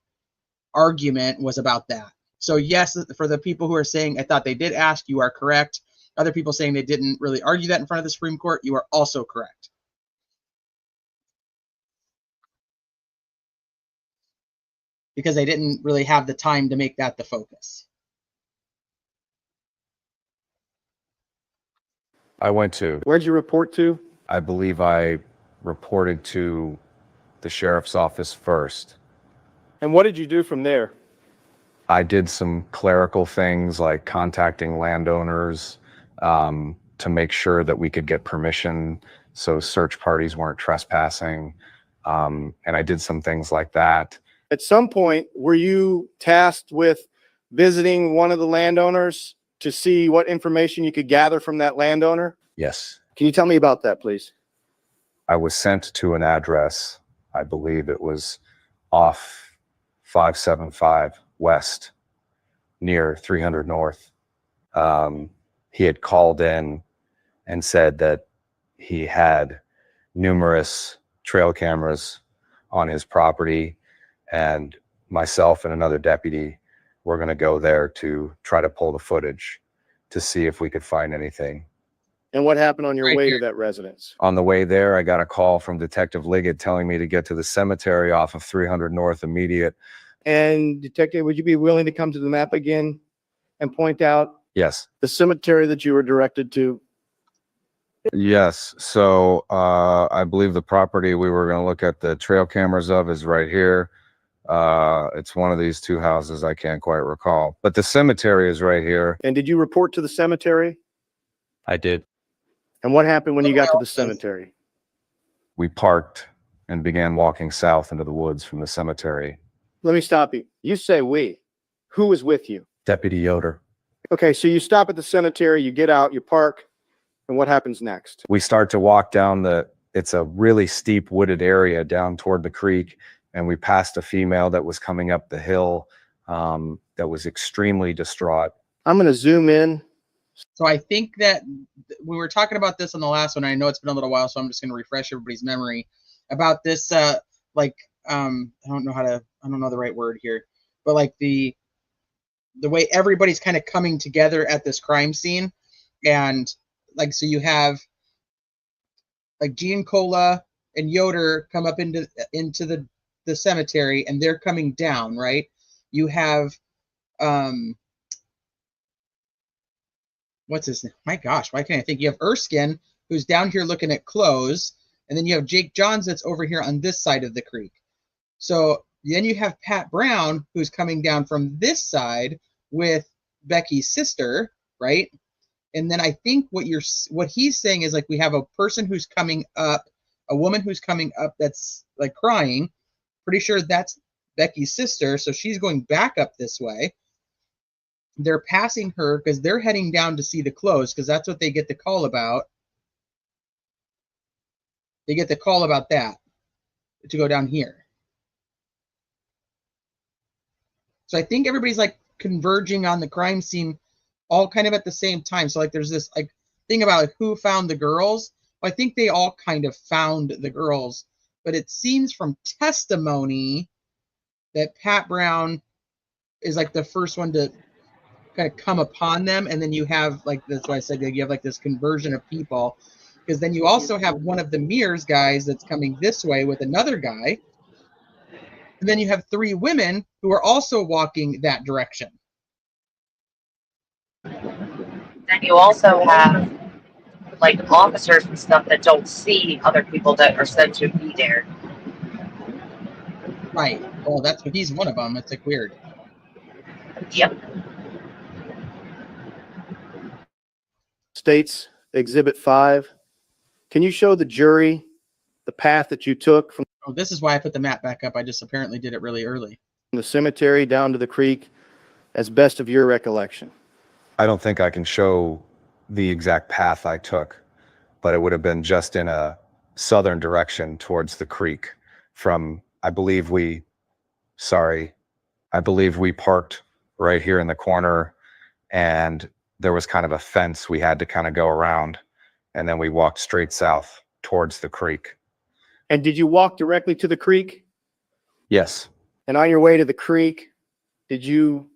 argument was about that. So yes, for the people who are saying I thought they did ask, you are correct. Other people saying they didn't really argue that in front of the Supreme Court, you are also correct. Because they didn't really have the time to make that the focus. I went to, Where'd you report to? I believe I reported to the sheriff's office first. And what did you do from there? I did some clerical things like contacting landowners to make sure that we could get permission so search parties weren't trespassing. And I did some things like that. At some point, were you tasked with visiting one of the landowners to see what information you could gather from that landowner? Yes. Can you tell me about that, please? I was sent to an address. I believe it was off 575 West near 300 North. He had called in and said that he had numerous trail cameras on his property, and myself and another deputy were going to go there to try to pull the footage to see if we could find anything. And what happened on your Right way here. to that residence? On the way there, I got a call from Detective Liggett telling me to get to the cemetery off of 300 North immediate. And Detective, would you be willing to come to the map again and point out Yes. the cemetery that you were directed to? Yes. So I believe the property we were going to look at the trail cameras of is right here. It's one of these 2 houses. I can't quite recall, but the cemetery is right here. And did you report to the cemetery? I did. And what happened when you got to the cemetery? We parked and began walking south into the woods from the cemetery. Let me stop you. You say we. Who was with you? Deputy Yoder. Okay, so you stop at the cemetery, you get out, you park, and what happens next? We start to walk down it's a really steep wooded area down toward the creek, and we passed a female that was coming up the hill that was extremely distraught. I'm going to zoom in. So I think that we were talking about this on the last one. I know it's been a little while, so I'm just going to refresh everybody's memory about this. I don't know the right word here, but like the way everybody's kind of coming together at this crime scene, and like so you have like Giancola and Yoder come up into the cemetery, and they're coming down, right? You have what's his name? My gosh, why can't I think? You have Erskine, who's down here looking at clothes, and then you have Jake Johns that's over here on this side of the creek. So then you have Pat Brown, who's coming down from this side with Becky's sister, right? And then I think what he's saying is like we have a person who's coming up, a woman who's coming up that's like crying. Pretty sure that's Becky's sister, so she's going back up this way. They're passing her because they're heading down to see the clothes because that's what they get the call about. They get the call about that to go down here. So I think everybody's like converging on the crime scene all kind of at the same time. So like there's this like thing about like, who found the girls. Well, I think they all kind of found the girls, but it seems from testimony that Pat Brown is like the first one to kind of come upon them, and then you have like, that's why I said you have like this conversion of people, because then you also have one of the Mears guys that's coming this way with another guy, and then you have 3 women who are also walking that direction. Then you also have like officers and stuff that don't see other people that are said to be there. Right. Oh, that's what he's one of them. It's like weird. Yep. States Exhibit 5. Can you show the jury the path that you took from Oh, this is why I put the map back up. I just apparently did it really early. the cemetery down to the creek as best of your recollection? I don't think I can show the exact path I took, but it would have been just in a southern direction towards the creek from, I believe we parked right here in the corner, and there was kind of a fence we had to kind of go around, and then we walked straight south towards the creek. And did you walk directly to the creek? Yes. And on your way to the creek, did you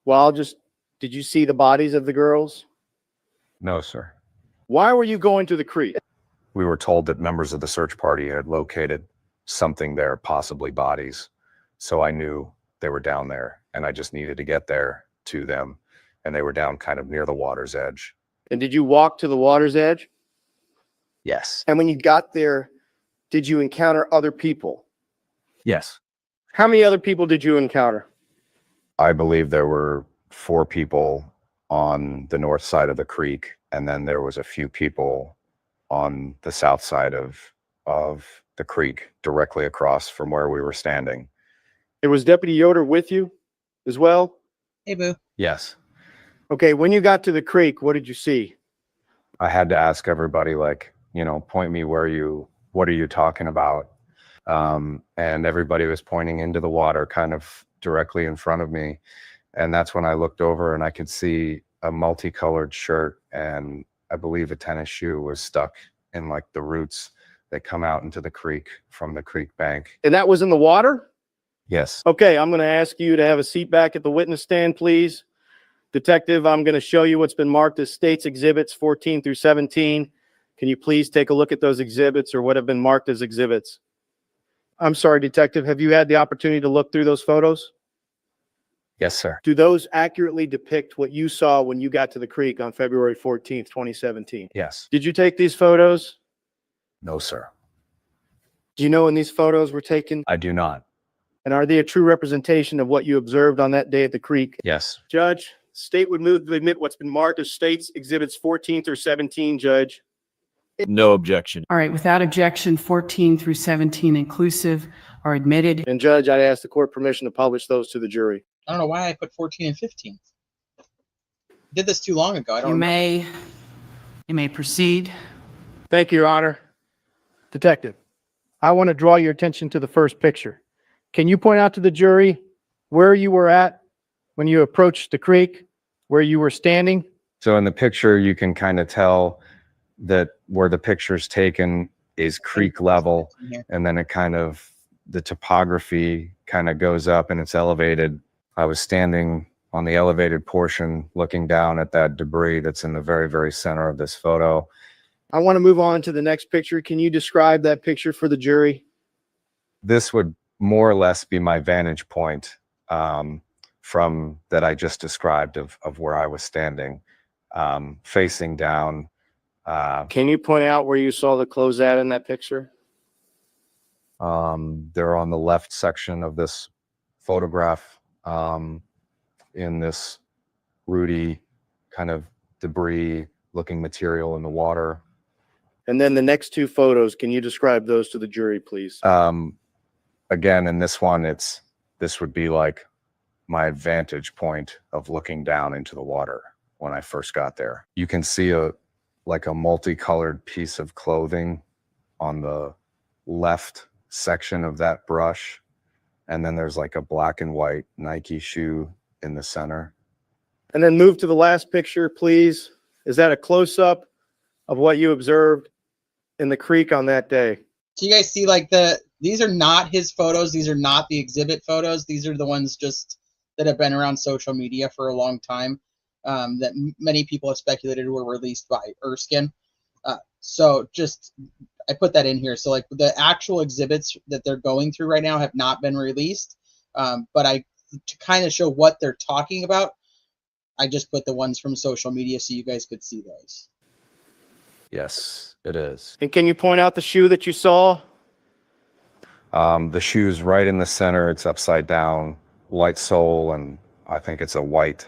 see the bodies of the girls? No, sir. Why were you going to the creek? We were told that members of the search party had located something there, possibly bodies. So I knew they were down there, and I just needed to get there to them. And they were down kind of near the water's edge. And did you walk to the water's edge? Yes. And when you got there, did you encounter other people? Yes. How many other people did you encounter? I believe there were 4 people on the north side of the creek, and then there was a few people on the south side of the creek directly across from where we were standing. It was Deputy Yoder with you as well? Hey, boo. Yes. Okay, when you got to the creek, what did you see? I had to ask everybody, like, point me what are you talking about? And everybody was pointing into the water kind of directly in front of me. And that's when I looked over and I could see a multicolored shirt, and I believe a tennis shoe was stuck in like the roots that come out into the creek from the creek bank. And that was in the water? Yes. Okay, I'm going to ask you to have a seat back at the witness stand, please. Detective, I'm going to show you what's been marked as States Exhibits 14 through 17. Can you please take a look at those exhibits or what have been marked as exhibits? I'm sorry, Detective, have you had the opportunity to look through those photos? Yes, sir. Do those accurately depict what you saw when you got to the creek on February 14th, 2017? Yes. Did you take these photos? No, sir. Do you know when these photos were taken? I do not. And are they a true representation of what you observed on that day at the creek? Yes. Judge, state would move to admit what's been marked as States Exhibits 14 through 17, Judge. No objection. All right, without objection, 14 through 17 inclusive are admitted. And Judge, I'd ask the court permission to publish those to the jury. I don't know why I put 14 and 15. Did this too long ago. I don't remember. You may proceed. Thank you, Your Honor. Detective, I want to draw your attention to the first picture. Can you point out to the jury where you were at when you approached the creek, where you were standing? So in the picture, you can kind of tell that where the picture's taken is creek level, and then the topography kind of goes up and it's elevated. I was standing on the elevated portion looking down at that debris that's in the very, very center of this photo. I want to move on to the next picture. Can you describe that picture for the jury? This would more or less be my vantage point from that I just described of where I was standing. facing down. Can you point out where you saw the clothes at in that picture? They're on the left section of this photograph, in this rooty kind of debris looking material in the water. And then the next two photos, can you describe those to the jury, please? Again, in this one, this would be like my vantage point of looking down into the water when I first got there. You can see like a multicolored piece of clothing on the left section of that brush. And then there's like a black and white Nike shoe in the center. And then move to the last picture, please. Is that a close-up of what you observed in the creek on that day? So you guys see, like, these are not his photos. These are not the exhibit photos. These are the ones just that have been around social media for a long time, that many people have speculated were released by Erskine. So just, I put that in here. So like the actual exhibits that they're going through right now have not been released. But to kind of show what they're talking about, I just put the ones from social media so you guys could see those. Yes, it is. And can you point out the shoe that you saw? The shoe's right in the center. It's upside down, white sole, and I think it's a white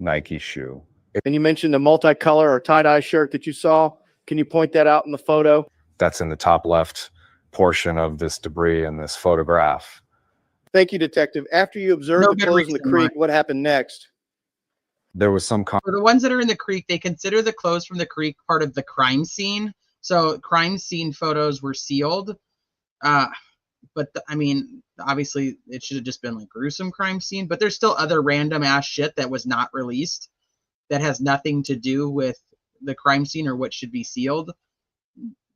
Nike shoe. And you mentioned a multicolor or tie-dye shirt that you saw. Can you point that out in the photo? That's in the top left portion of this debris in this photograph. Thank you, Detective. After you observed the clothes in the creek, what happened next? There was some For the ones that are in the creek, they consider the clothes from the creek part of the crime scene. So crime scene photos were sealed. But I mean, obviously it should have just been like gruesome crime scene, but there's still other random ass shit that was not released that has nothing to do with the crime scene or what should be sealed.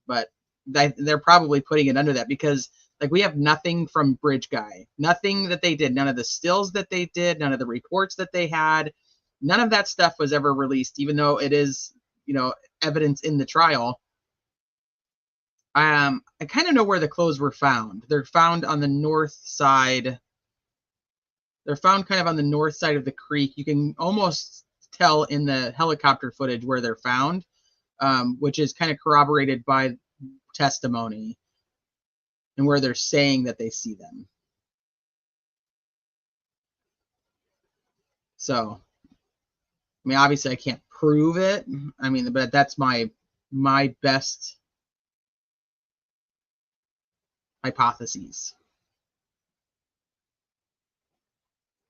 But they're probably putting it under that because like we have nothing from Bridge Guy, nothing that they did, none of the stills that they did, none of the reports that they had, none of that stuff was ever released, even though it is, you know, evidence in the trial. I kind of know where the clothes were found. They're found on the north side. They're found kind of on the north side of the creek. You can almost tell in the helicopter footage where they're found, which is kind of corroborated by testimony and where they're saying that they see them. So, I mean, obviously I can't prove it. I mean, but that's my best hypotheses.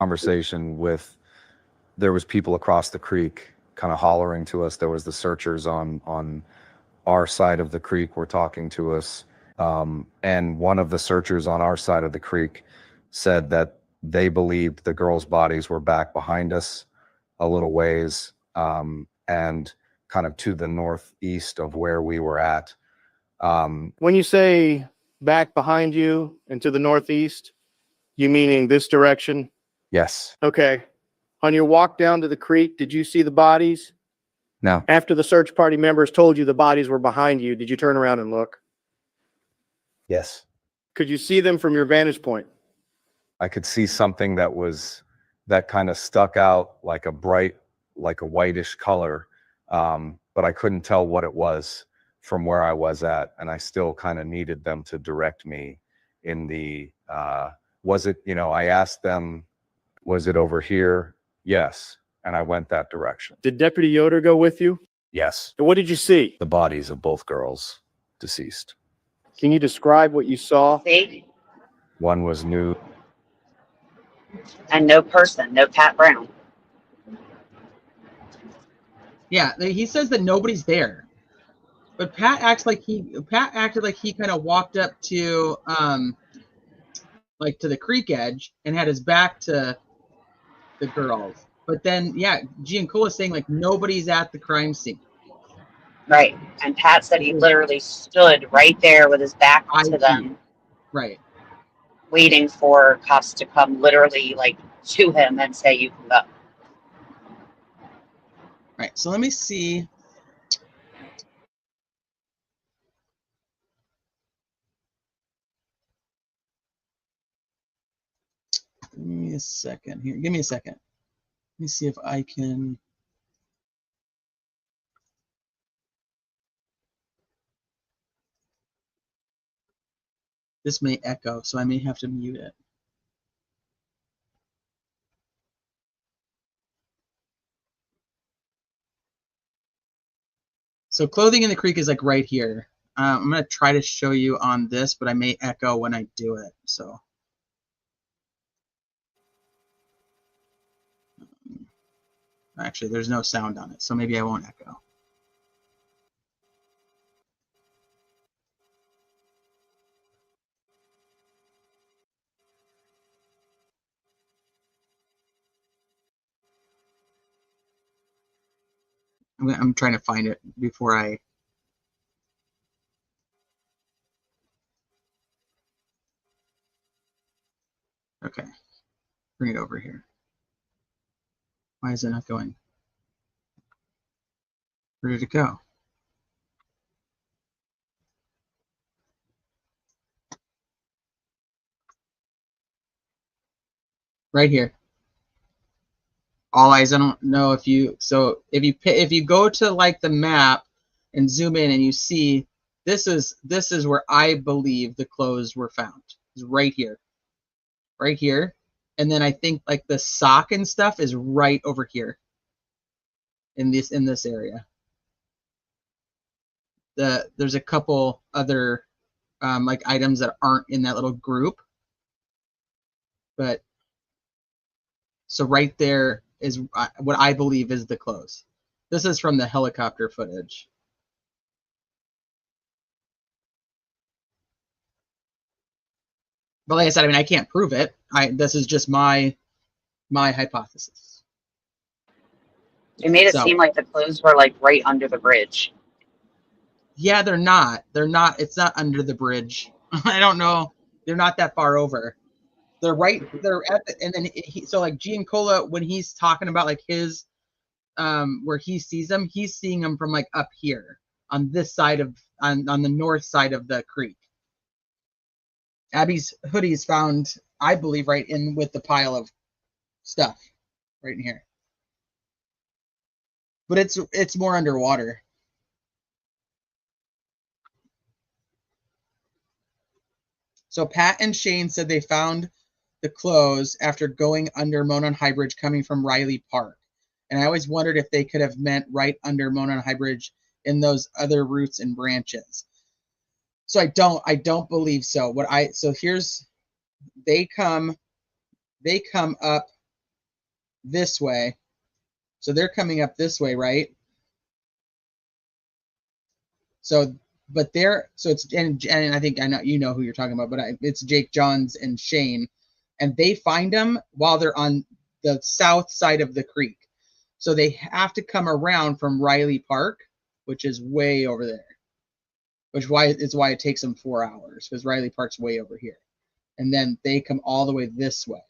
conversation with, there was people across the creek kind of hollering to us. There was the searchers on our side of the creek were talking to us. And one of the searchers on our side of the creek said that they believed the girls' bodies were back behind us a little ways, and kind of to the northeast of where we were at. When you say back behind you and to the northeast, you meaning this direction? Yes. Okay. On your walk down to the creek, did you see the bodies? No. After the search party members told you the bodies were behind you, did you turn around and look? Yes. Could you see them from your vantage point? I could see something that kind of stuck out like a bright, like a whitish color, but I couldn't tell what it was from where I was at, and I still kind of needed them to direct me in the, was it, you know, I asked them, was it over here? Yes, and I went that direction. Did Deputy Yoder go with you? Yes. And what did you see? The bodies of both girls, deceased. Can you describe what you saw? See? One was nude. And no person, no Pat Brown. Yeah, he says that nobody's there, but Pat acted like he kind of walked up to like to the creek edge and had his back to the girls. But then, yeah, Giancola is saying like nobody's at the crime scene. Right. And Pat said he literally stood right there with his back to them, Right. waiting for cops to come literally like to him and say, you can go. Right. So let me see. Give me a second here. Give me a second. Let me see if I can. This may echo, so I may have to mute it. So clothing in the creek is like right here. I'm going to try to show you on this, but I may echo when I do it. So actually, there's no sound on it, so maybe I won't echo. I'm trying to find it before I. Okay, bring it over here. Why is it not going? Where did it go? Right here. All eyes. I don't know if you. So if you go to like the map and zoom in and you see this is where I believe the clothes were found. It's right here. Right here. And then I think like the sock and stuff is right over here in this area. There's a couple other like items that aren't in that little group, but so right there is what I believe is the clothes. This is from the helicopter footage. But like I said, I mean, I can't prove it. This is just my hypothesis. It made it seem like the clothes were like right under the bridge. Yeah, they're not. They're not. It's not under the bridge. I don't know. They're not that far over. They're right. They're at the, and then so like Giancola, when he's talking about like his where he sees them, he's seeing them from like up here on this side of on the north side of the creek. Abby's hoodie is found, I believe, right in with the pile of stuff right in here. But it's more underwater. So Pat and Shane said they found the clothes after going under Monon High Bridge coming from Riley Park. And I always wondered if they could have meant right under Monon High Bridge in those other roots and branches. So I don't believe so. So here's they come up this way. So they're coming up this way, right? So but it's and I think I know you know who you're talking about, but it's Jake Johns and Shane, and they find them while they're on the south side of the creek. So they have to come around from Riley Park, which is way over there. Which is why it takes them 4 hours, because Riley Park's way over here. And then they come all the way this way.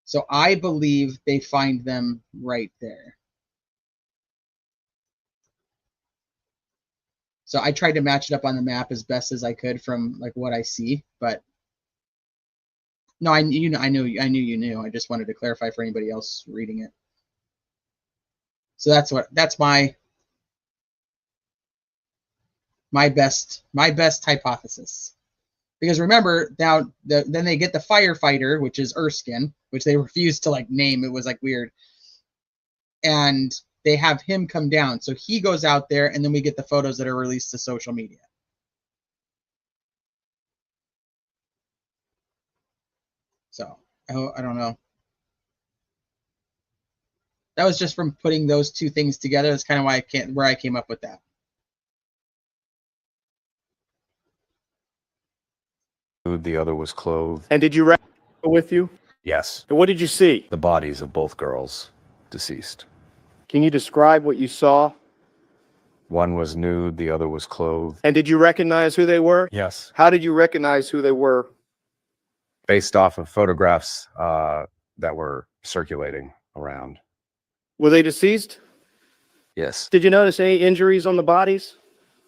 So I believe they find them right there. So I tried to match it up on the map as best as I could from like what I see, but no, I knew you knew. I just wanted to clarify for anybody else reading it. So that's my best hypothesis. Because remember, now then they get the firefighter, which is Erskine, which they refused to like name. It was like weird. And they have him come down. So he goes out there, and then we get the photos that are released to social media. So I don't know. That was just from putting those two things together. That's kind of where I came up with that. The other was clothed. And did you wrap with you? Yes. And what did you see? The bodies of both girls deceased. Can you describe what you saw? One was nude, the other was clothed. And did you recognize who they were? Yes. How did you recognize who they were? Based off of photographs that were circulating around. Were they deceased? Yes. Did you notice any injuries on the bodies?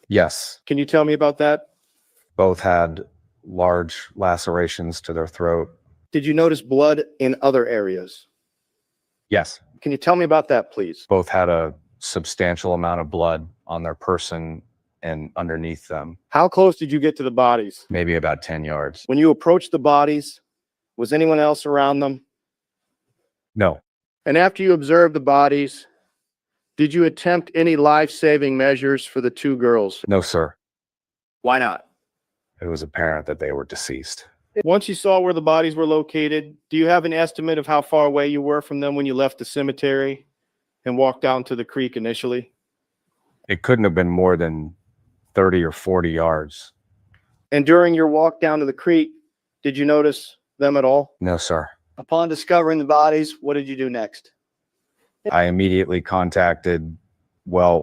Yes. Can you tell me about that? Both had large lacerations to their throat. Did you notice blood in other areas? Yes. Can you tell me about that, please? Both had a substantial amount of blood on their person and underneath them, How close did you get to the bodies? maybe about 10 yards. When you approached the bodies, was anyone else around them? No, And after you observed the bodies, did you attempt any life-saving measures for the two girls? no, sir. Why not? It was apparent that they were deceased. Once you saw where the bodies were located, do you have an estimate of how far away you were from them when you left the cemetery and walked down to the creek initially? It couldn't have been more than 30 or 40 yards. And during your walk down to the creek, did you notice them at all? No, sir. Upon discovering the bodies, what did you do next? I immediately contacted,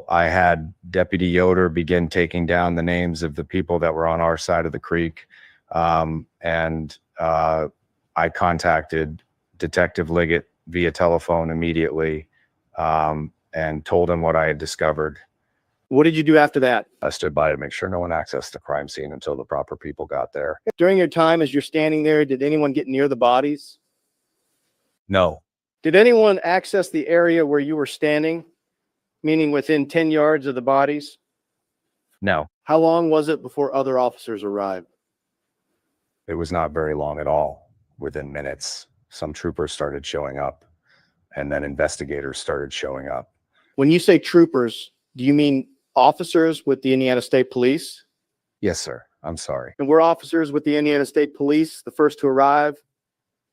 I had Deputy Yoder begin taking down the names of the people that were on our side of the creek. I contacted Detective Liggett via telephone immediately and told him what I had discovered. What did you do after that? I stood by to make sure no one accessed the crime scene until the proper people got there. During your time as you're standing there, did anyone get near the bodies? No, Did anyone access the area where you were standing, meaning within 10 yards of the bodies? no, How long was it before other officers arrived? it was not very long at all. Within minutes, some troopers started showing up, and then investigators started showing up. When you say troopers, do you mean officers with the Indiana State Police? Yes, sir. I'm sorry. And were officers with the Indiana State Police the first to arrive?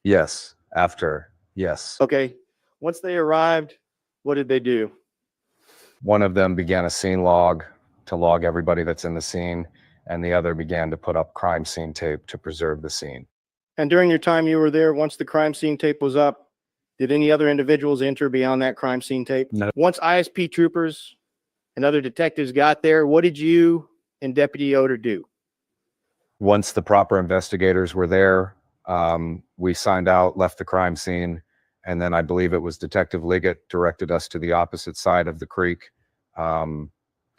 Yes, after, yes. Okay. Once they arrived, what did they do? One of them began a scene log to log everybody that's in the scene, and the other began to put up crime scene tape to preserve the scene. And during your time you were there, once the crime scene tape was up, did any other individuals enter beyond that crime scene tape? No. Once ISP troopers and other detectives got there, what did you and Deputy Yoder do? Once the proper investigators were there, we signed out, left the crime scene, and then I believe it was Detective Liggett directed us to the opposite side of the creek, kind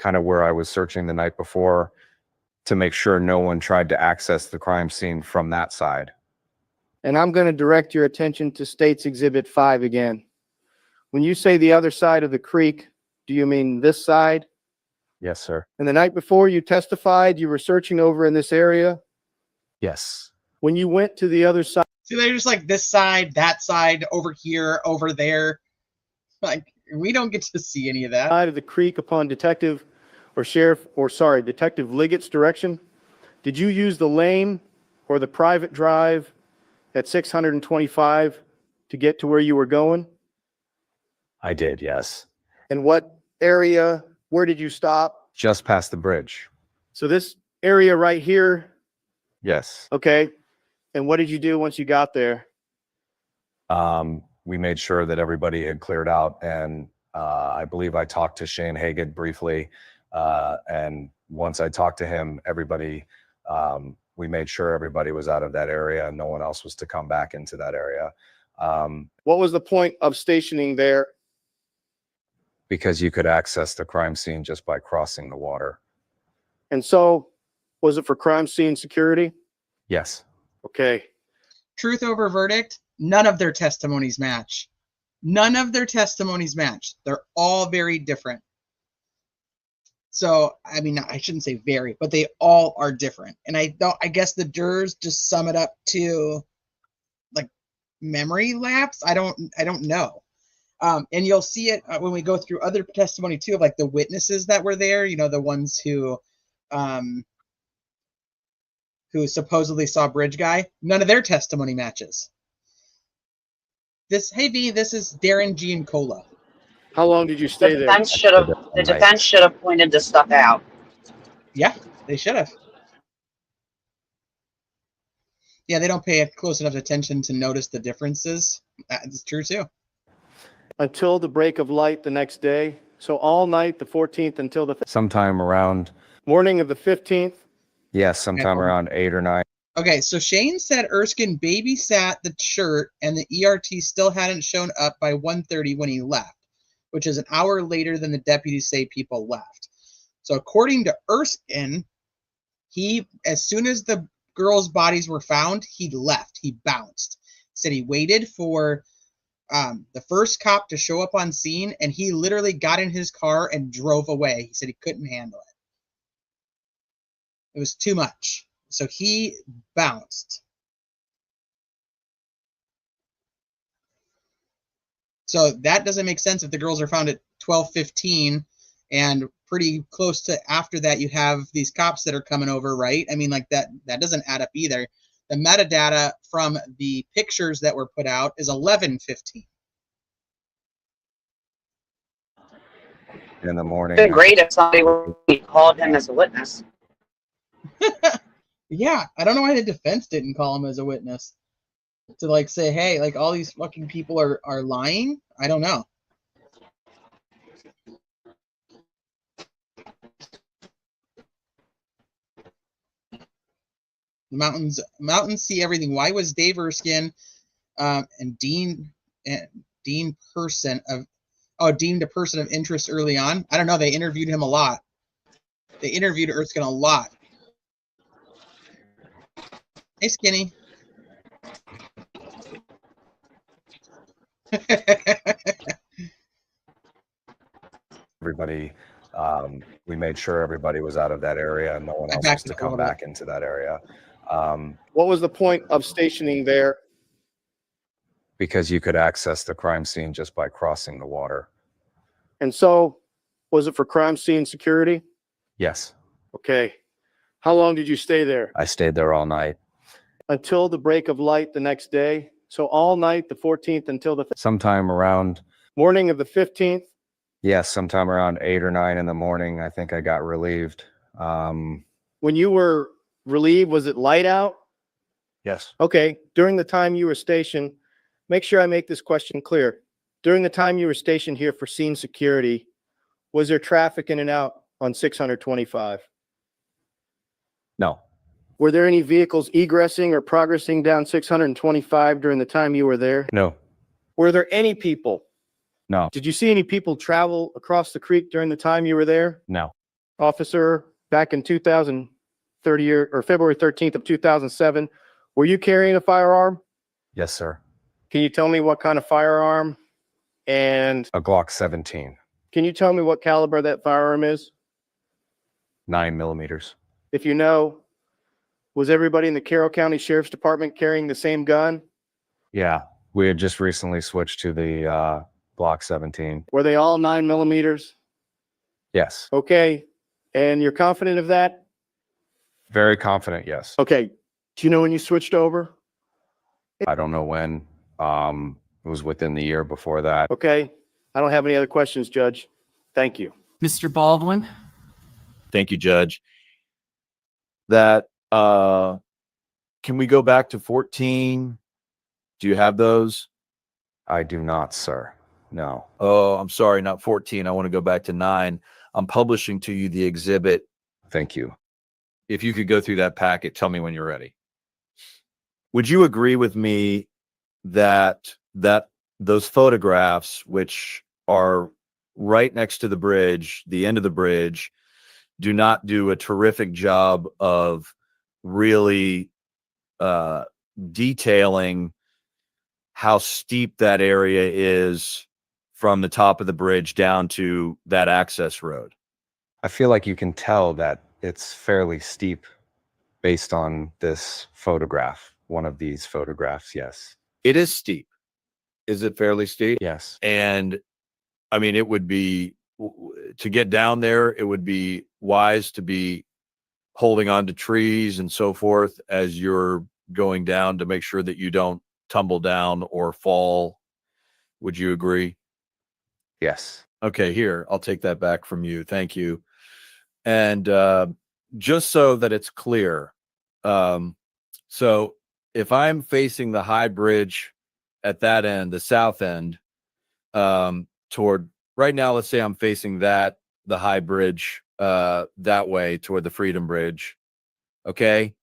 of where I was searching the night before, to make sure no one tried to access the crime scene from that side. And I'm going to direct your attention to State's Exhibit 5 again. When you say the other side of the creek, do you mean this side? Yes, sir. And the night before you testified, you were searching over in this area. Yes. When you went to the other side, See, they're just like this side, that side, over here, over there. Like, we don't get to see any of that. side of the creek upon Detective Liggett's direction, did you use the lane or the private drive at 625 to get to where you were going? I did, yes. And what area, where did you stop? Just past the bridge. So this area right here, Yes. okay. And what did you do once you got there? We made sure that everybody had cleared out, and I believe I talked to Shane Hagan briefly. And once I talked to him, we made sure everybody was out of that area and no one else was to come back into that area. What was the point of stationing there? Because you could access the crime scene just by crossing the water. And so, was it for crime scene security? Yes. Okay. Truth over verdict, none of their testimonies match. None of their testimonies match. They're all very different. So, I mean, I shouldn't say very, but they all are different. And I guess the jurors just sum it up to like memory lapse. I don't know. And you'll see it when we go through other testimony too, of like the witnesses that were there, you know, the ones who supposedly saw Bridge Guy. None of their testimony matches. Hey V, this is Darren Giancola. How long did you stay there? The defense should have pointed this stuff out. Yeah, they should have. Yeah, they don't pay close enough attention to notice the differences. That's true too. Until the break of light the next day. So all night, the 14th until the Sometime around, morning of the 15th. yes, sometime around 8 or 9. Okay, so Shane said Erskine babysat the shirt and the ERT still hadn't shown up by 1:30 when he left, which is an hour later than the deputies say people left. So according to Erskine, as soon as the girls' bodies were found, he left. He bounced. Said he waited for the first cop to show up on scene, and he literally got in his car and drove away. He said he couldn't handle it. It was too much. So he bounced. So that doesn't make sense if the girls are found at 12:15 and pretty close to after that you have these cops that are coming over, right? I mean, like that doesn't add up either. The metadata from the pictures that were put out is 11:15. In the morning. It'd been great if somebody called him as a witness. Yeah, I don't know why the defense didn't call him as a witness to like say, hey, like all these fucking people are lying. I don't know. The mountains see everything. Why was Dave Erskine and Dean person of deemed a person of interest early on? I don't know. They interviewed him a lot. They interviewed Erskine a lot. Hey, Skinny. Everybody, we made sure everybody was out of that area and no one else was to come back into that area. What was the point of stationing there? Because you could access the crime scene just by crossing the water. And so, was it for crime scene security? Yes, Okay. How long did you stay there? I stayed there all night. Until the break of light the next day? So all night, the 14th until the Sometime around, morning of the 15th? yes, sometime around 8 or 9 in the morning, I think I got relieved. When you were relieved, was it light out? Yes. Okay. During the time you were stationed, make sure I make this question clear. During the time you were stationed here for scene security, was there traffic in and out on 625? No, Were there any vehicles egressing or progressing down 625 during the time you were there? no, Were there any people? no, Did you see any people travel across the creek during the time you were there? no, Officer, back in 2030 or February 13th of 2007, were you carrying a firearm? yes, sir. Can you tell me what kind of firearm? And A Glock 17, can you tell me what caliber that firearm is? 9mm. If you know, was everybody in the Carroll County Sheriff's Department carrying the same gun? Yeah, we had just recently switched to the Glock 17. Were they all 9mm? Yes, Okay. And you're confident of that? very confident, yes. Okay. Do you know when you switched over? I don't know when. It was within the year before that. Okay. I don't have any other questions, Judge. Thank you. Mr. Baldwin? Thank you, Judge. That, can we go back to 14? Do you have those? I do not, sir. No. Oh, I'm sorry, not 14. I want to go back to 9. I'm publishing to you the exhibit. Thank you. If you could go through that packet, tell me when you're ready. Would you agree with me that those photographs, which are right next to the bridge, the end of the bridge, do not do a terrific job of really detailing how steep that area is from the top of the bridge down to that access road? I feel like you can tell that it's fairly steep based on this photograph, one of these photographs, yes. It is steep. Is it fairly steep? Yes. And I mean, it would be, to get down there, it would be wise to be holding on to trees and so forth as you're going down to make sure that you don't tumble down or fall. Would you agree? Yes. Okay, here, I'll take that back from you. Thank you. And just so that it's clear, so if I'm facing the high bridge at that end, the south end, toward right now, let's say I'm facing the high bridge that way toward the Freedom Bridge. Okay.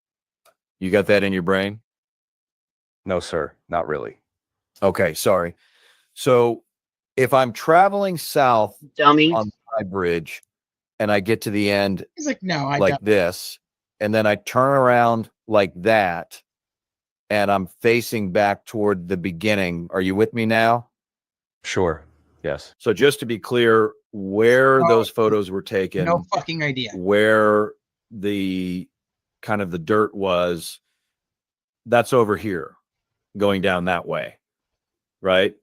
You got that in your brain? No, sir, not really. Okay, sorry. So if I'm traveling south Dummy. on the high bridge and I get to the end He's like, no, I like don't. this, and then I turn around like that, and I'm facing back toward the beginning. Are you with me now? Sure. Yes. So just to be clear, where No. those photos were taken, No fucking idea. where the kind of the dirt was, that's over here, going down that way, right?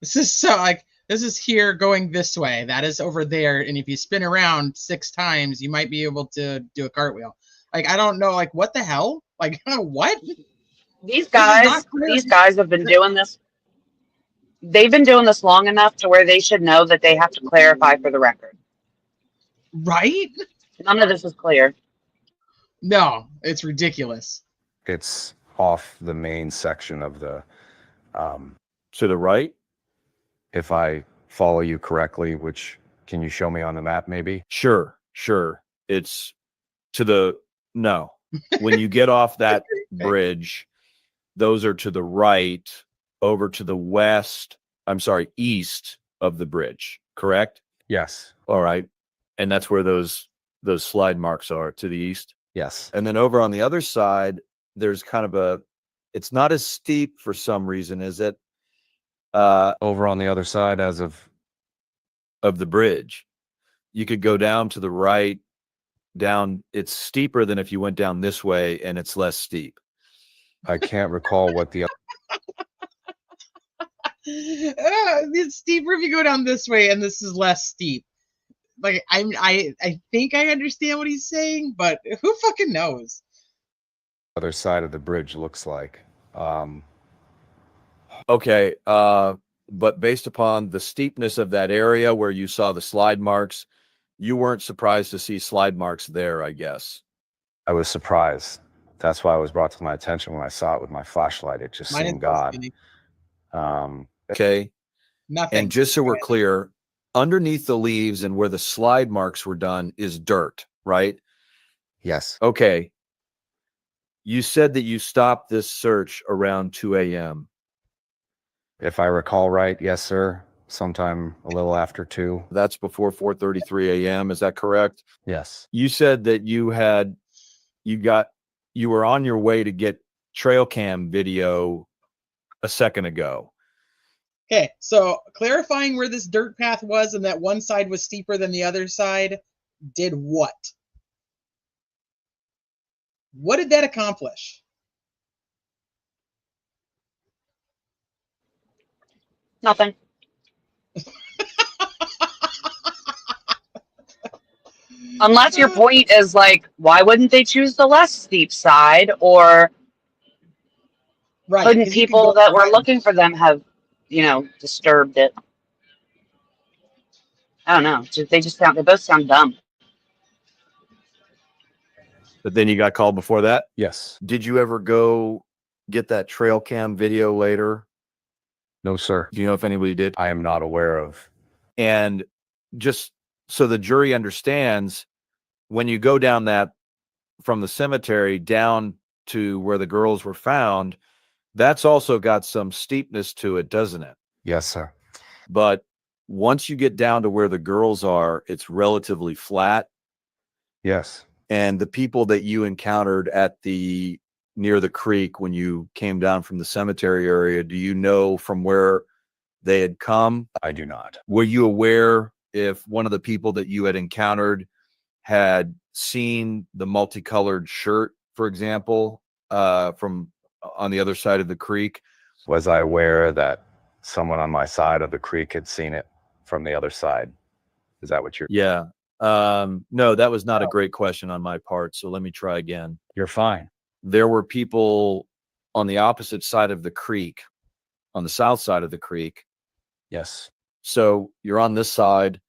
This is so like this is here going this way. That is over there. And if you spin around 6 times, you might be able to do a cartwheel. Like, I don't know, like, what the hell? Like, what? These This is not guys, clear. these guys have been doing this. They've been doing this long enough to where they should know that they have to clarify for the record. Right? None of this is clear. No, it's ridiculous. It's off the main section of the, To the right? if I follow you correctly, which can you show me on the map maybe? Sure. It's to the, no. When you get off that bridge, those are to the right, over to the west, I'm sorry, east of the bridge, correct? Yes. All right. And that's where those slide marks are, to the east. Yes. And then over on the other side, there's kind of a, it's not as steep for some reason, is it? Over on the other side as of Of the bridge. You could go down to the right, down, it's steeper than if you went down this way, and it's less steep. I can't recall what the It's steeper if you go down this way, and this is less steep. Like, I think I understand what he's saying, but who fucking knows? other side of the bridge looks like. Okay, but based upon the steepness of that area where you saw the slide marks, you weren't surprised to see slide marks there, I guess. I was surprised. That's why it was brought to my attention when I saw it with my flashlight. It just Mine seemed is God. kidding. Okay. Nothing. And just so we're clear, underneath the leaves and where the slide marks were done is dirt, right? Yes. Okay. You said that you stopped this search around 2 a.m. If I recall right, yes, sir. Sometime a little after 2. That's before 4:33 a.m. Is that correct? Yes. You said that you were on your way to get trail cam video a second ago. Okay, so clarifying where this dirt path was and that one side was steeper than the other side did what? What did that accomplish? Nothing. Unless your point is like, why wouldn't they choose the less steep side? Or Right. couldn't 'cause you could people go that were right- looking for them have, disturbed it? I don't know. They both sound dumb. But then you got called before that. Yes. Did you ever go get that trail cam video later? No, sir. Do you know if anybody did? I am not aware of. And just so the jury understands, when you go down that from the cemetery down to where the girls were found, that's also got some steepness to it, doesn't it? Yes, sir. But once you get down to where the girls are, it's relatively flat. Yes. And the people that you encountered near the creek when you came down from the cemetery area, do you know from where they had come? I do not. Were you aware if one of the people that you had encountered had seen the multicolored shirt, for example, from on the other side of the creek? Was I aware that someone on my side of the creek had seen it from the other side? Is that what you're? Yeah. No, that was not a great question on my part. So let me try again. You're fine. There were people on the opposite side of the creek, on the south side of the creek. Yes. So you're on this side,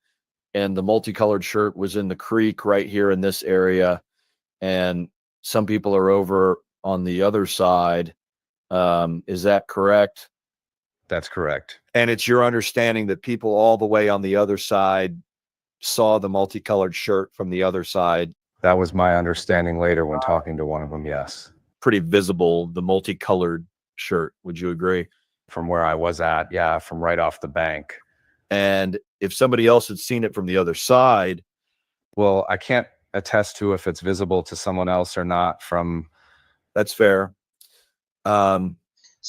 and the multicolored shirt was in the creek right here in this area. And some people are over on the other side. Is that correct? That's correct. And it's your understanding that people all the way on the other side saw the multicolored shirt from the other side. That was my understanding later when talking to one of them. Yes. Pretty visible, the multicolored shirt. Would you agree? From where I was at. Yeah. From right off the bank. And if somebody else had seen it from the other side. Well, I can't attest to if it's visible to someone else or not from. That's fair. So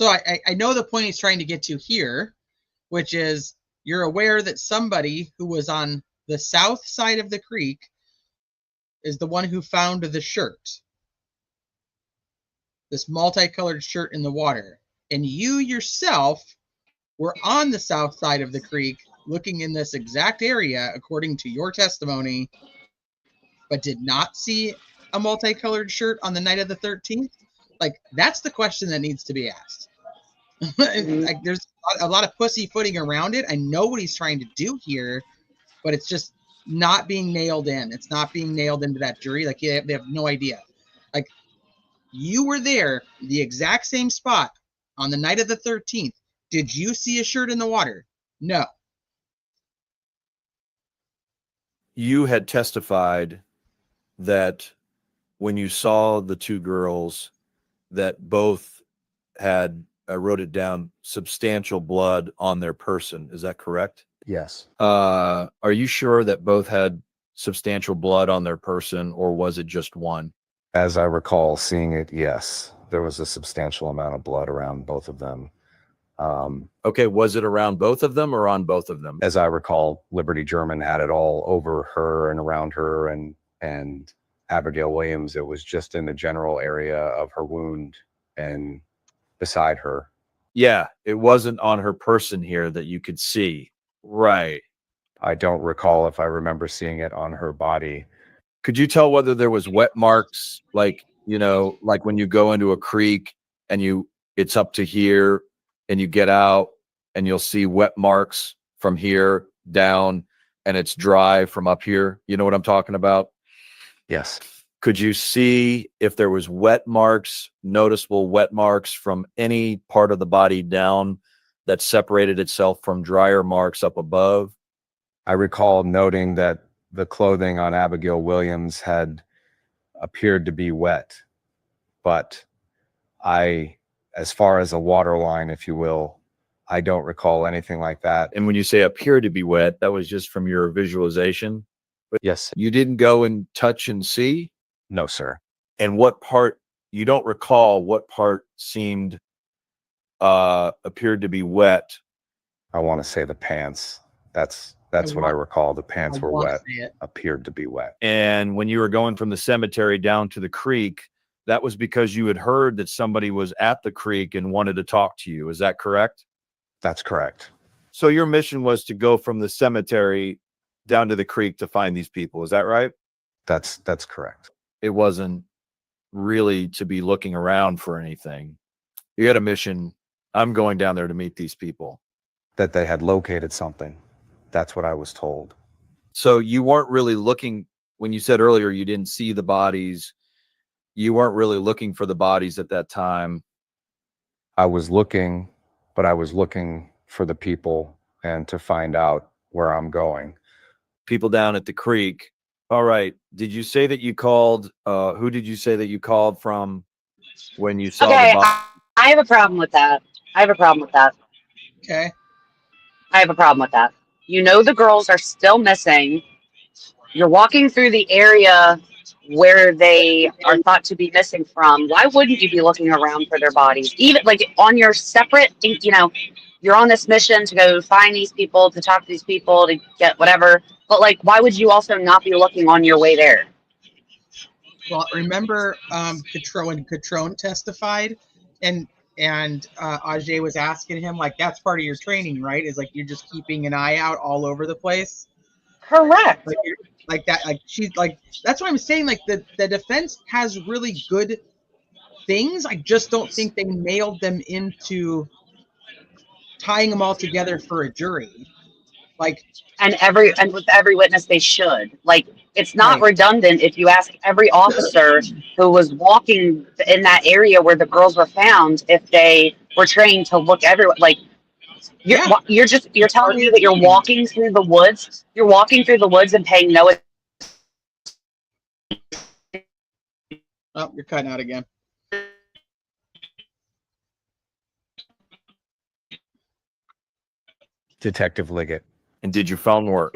I know the point he's trying to get to here, which is you're aware that somebody who was on the south side of the creek is the one who found the shirt. this multicolored shirt in the water, and you yourself were on the south side of the creek looking in this exact area, according to your testimony, but did not see a multicolored shirt on the night of the 13th? Like, that's the question that needs to be asked. Like, there's a lot of pussyfooting around it. I know what he's trying to do here, but it's just not being nailed in. It's not being nailed into that jury. Like, they have no idea. Like, you were there, the exact same spot on the night of the 13th. Did you see a shirt in the water? No. You had testified that when you saw the two girls, that both had, I wrote it down, substantial blood on their person. Is that correct? Yes. Are you sure that both had substantial blood on their person, or was it just one? As I recall seeing it, yes, there was a substantial amount of blood around both of them. Okay, was it around both of them or on both of them? As I recall, Liberty German had it all over her and around her, and Abigail Williams, it was just in the general area of her wound and beside her. Yeah, it wasn't on her person here that you could see. Right. I don't recall if I remember seeing it on her body. Could you tell whether there was wet marks, like, you know, like when you go into a creek and it's up to here and you get out and you'll see wet marks from here down and it's dry from up here? You know what I'm talking about? Yes. Could you see if there was wet marks, noticeable wet marks from any part of the body down that separated itself from drier marks up above? I recall noting that the clothing on Abigail Williams had appeared to be wet, but as far as a water line, if you will, I don't recall anything like that. And when you say appeared to be wet, that was just from your visualization? But yes. You didn't go and touch and see? No, sir. And what part, you don't recall what part seemed, appeared to be wet? I want to say the pants. That's what I recall. The pants were wet, appeared to be wet. And when you were going from the cemetery down to the creek, that was because you had heard that somebody was at the creek and wanted to talk to you. Is that correct? That's correct. So your mission was to go from the cemetery down to the creek to find these people. Is that right? That's correct. It wasn't really to be looking around for anything. You had a mission. I'm going down there to meet these people. That they had located something. That's what I was told. So you weren't really looking, when you said earlier you didn't see the bodies, you weren't really looking for the bodies at that time. I was looking, but I was looking for the people and to find out where I'm going. People down at the creek. All right. Did you say that you called, who did you say that you called from when you saw the body? I have a problem with that. Okay. I have a problem with that. You know the girls are still missing. You're walking through the area where they are thought to be missing from. Why wouldn't you be looking around for their bodies? Even like on your separate, you know, you're on this mission to go find these people, to talk to these people, to get whatever. But like, why would you also not be looking on your way there? Well, remember, Catrone testified, and Ajay was asking him, like, that's part of your training, right? Is like you're just keeping an eye out all over the place. Correct. Like that, like she's like, that's what I'm saying. Like the defense has really good things. I just don't think they nailed them into tying them all together for a jury. Like, And with every witness they should. Like, it's not Right. redundant if you ask every officer who was walking in that area where the girls were found if they were trained to look everywhere. Like, you're telling me that you're walking through the woods. You're walking through the woods and paying no. oh, you're cutting out again. Detective Liggett. And did your phone work?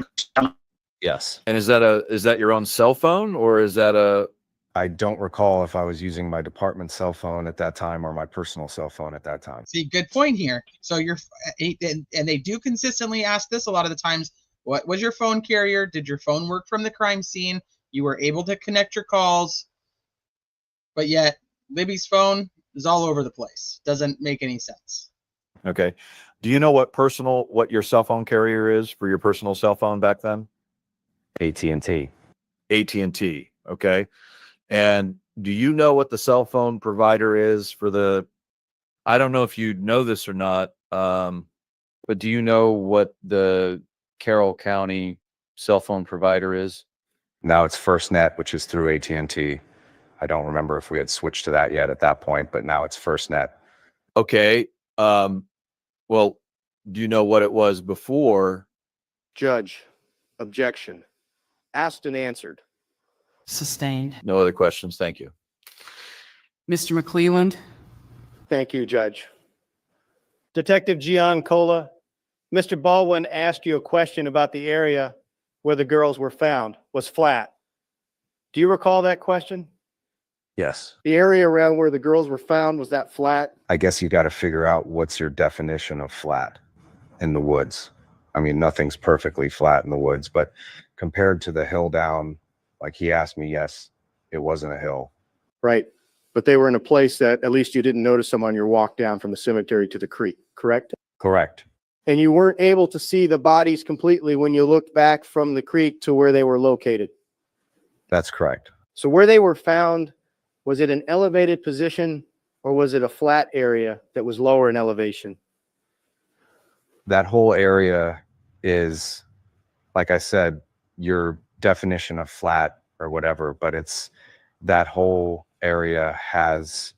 Yes. And is that your own cell phone, or is that a? I don't recall if I was using my department cell phone at that time or my personal cell phone at that time. See, good point here. So and they do consistently ask this a lot of the times. What was your phone carrier? Did your phone work from the crime scene? You were able to connect your calls, but yet Libby's phone It's all over the place. Doesn't make any sense. Okay. Do you know what your cell phone carrier is for your personal cell phone back then? AT&T. AT&T. Okay. And do you know what the cell phone provider is for the, I don't know if you know this or not, but do you know what the Carroll County cell phone provider is? Now it's FirstNet, which is through AT&T. I don't remember if we had switched to that yet at that point, but now it's FirstNet. Okay. Well, do you know what it was before? Judge, objection. Asked and answered. Sustained. No other questions. Thank you. Mr. McClelland, Thank you, Judge. Detective Giancola, Mr. Baldwin asked you a question about the area where the girls were found was flat. Do you recall that question? Yes. The area around where the girls were found, was that flat? I guess you got to figure out what's your definition of flat in the woods. I mean, nothing's perfectly flat in the woods, but compared to the hill down, like he asked me, yes, it wasn't a hill. Right. But they were in a place that at least you didn't notice them on your walk down from the cemetery to the creek, correct? Correct. And you weren't able to see the bodies completely when you looked back from the creek to where they were located. That's correct. So where they were found, was it an elevated position or was it a flat area that was lower in elevation? That whole area is, like I said, your definition of flat or whatever, but it's that whole area has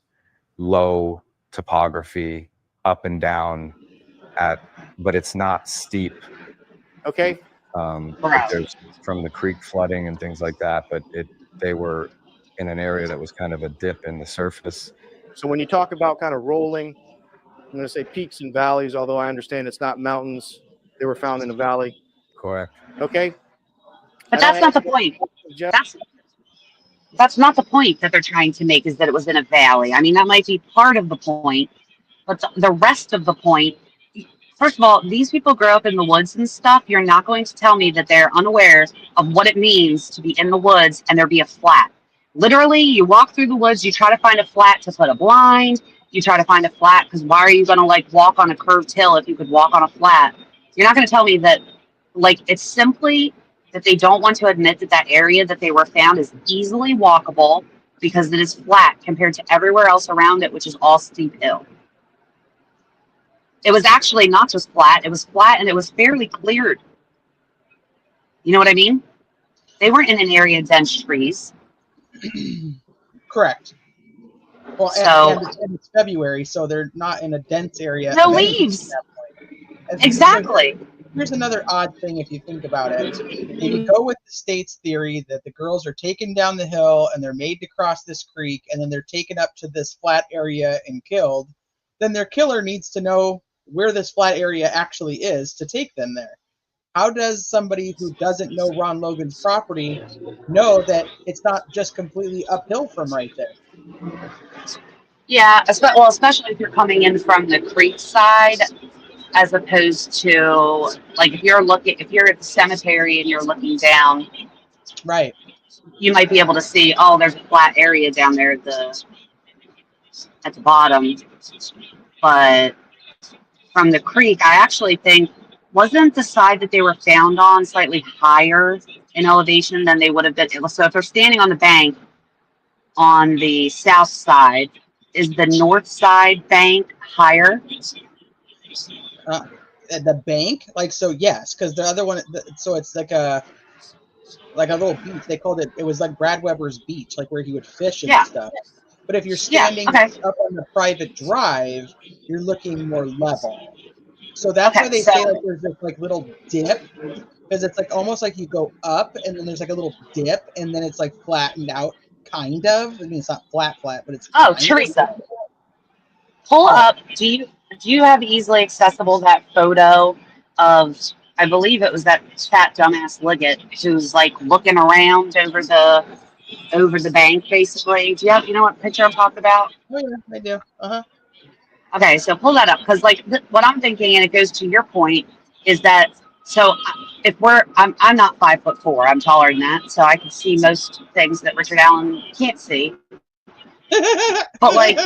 low topography up and down but it's not steep. Okay. There's from the creek flooding and things like that, but they were in an area that was kind of a dip in the surface. So when you talk about kind of rolling, I'm going to say peaks and valleys, although I understand it's not mountains. They were found in a valley. Correct. Okay. But that's not the point. That's not the point that they're trying to make, is that it was in a valley. I mean, that might be part of the point, but the rest of the point, first of all, these people grow up in the woods and stuff. You're not going to tell me that they're unaware of what it means to be in the woods and there be a flat. Literally, you walk through the woods, you try to find a flat to put a blind, you try to find a flat, because why are you going to like walk on a curved hill if you could walk on a flat? You're not going to tell me that, like, it's simply that they don't want to admit that that area that they were found is easily walkable because it is flat compared to everywhere else around it, which is all steep hill. It was actually not just flat, it was flat and it was fairly cleared. You know what I mean? They weren't in an area of dense trees. Correct. Well, So- and it's February, so they're not in a dense area. No of anything leaves. at that point. And Exactly. Here's another odd thing if you think about it. If you go with the state's theory that the girls are taken down the hill and they're made to cross this creek and then they're taken up to this flat area and killed, then their killer needs to know where this flat area actually is to take them there. How does somebody who doesn't know Ron Logan's property know that it's not just completely uphill from right there? Yeah, well, especially if you're coming in from the creek side, as opposed to, like, if you're at the cemetery and you're looking down, Right. you might be able to see, oh, there's a flat area down there at the bottom. But from the creek, I actually think, wasn't the side that they were found on slightly higher in elevation than they would have been? So if they're standing on the bank on the south side, is the north side bank higher? The bank, like, so yes, because the other one, so it's like a little beach. They called it. It was like Brad Weber's beach, like where he would fish and stuff. But if you're standing up on the private drive, you're looking more level. So that's why they say like there's this like little dip, because it's like almost like you go up and then there's like a little dip and then it's like flattened out, kind of. I mean, it's not flat, but it's. Oh, Teresa, pull up. Do you have easily accessible that photo of? I believe it was that fat dumbass Liggett who's like looking around over the bank, basically. Do you know what picture I'm talking about? Oh yeah, I do. Okay, so pull that up, because like what I'm thinking, and it goes to your point, is that so if I'm not 5'4", I'm taller than that, so I can see most things that Richard Allen can't see. But like,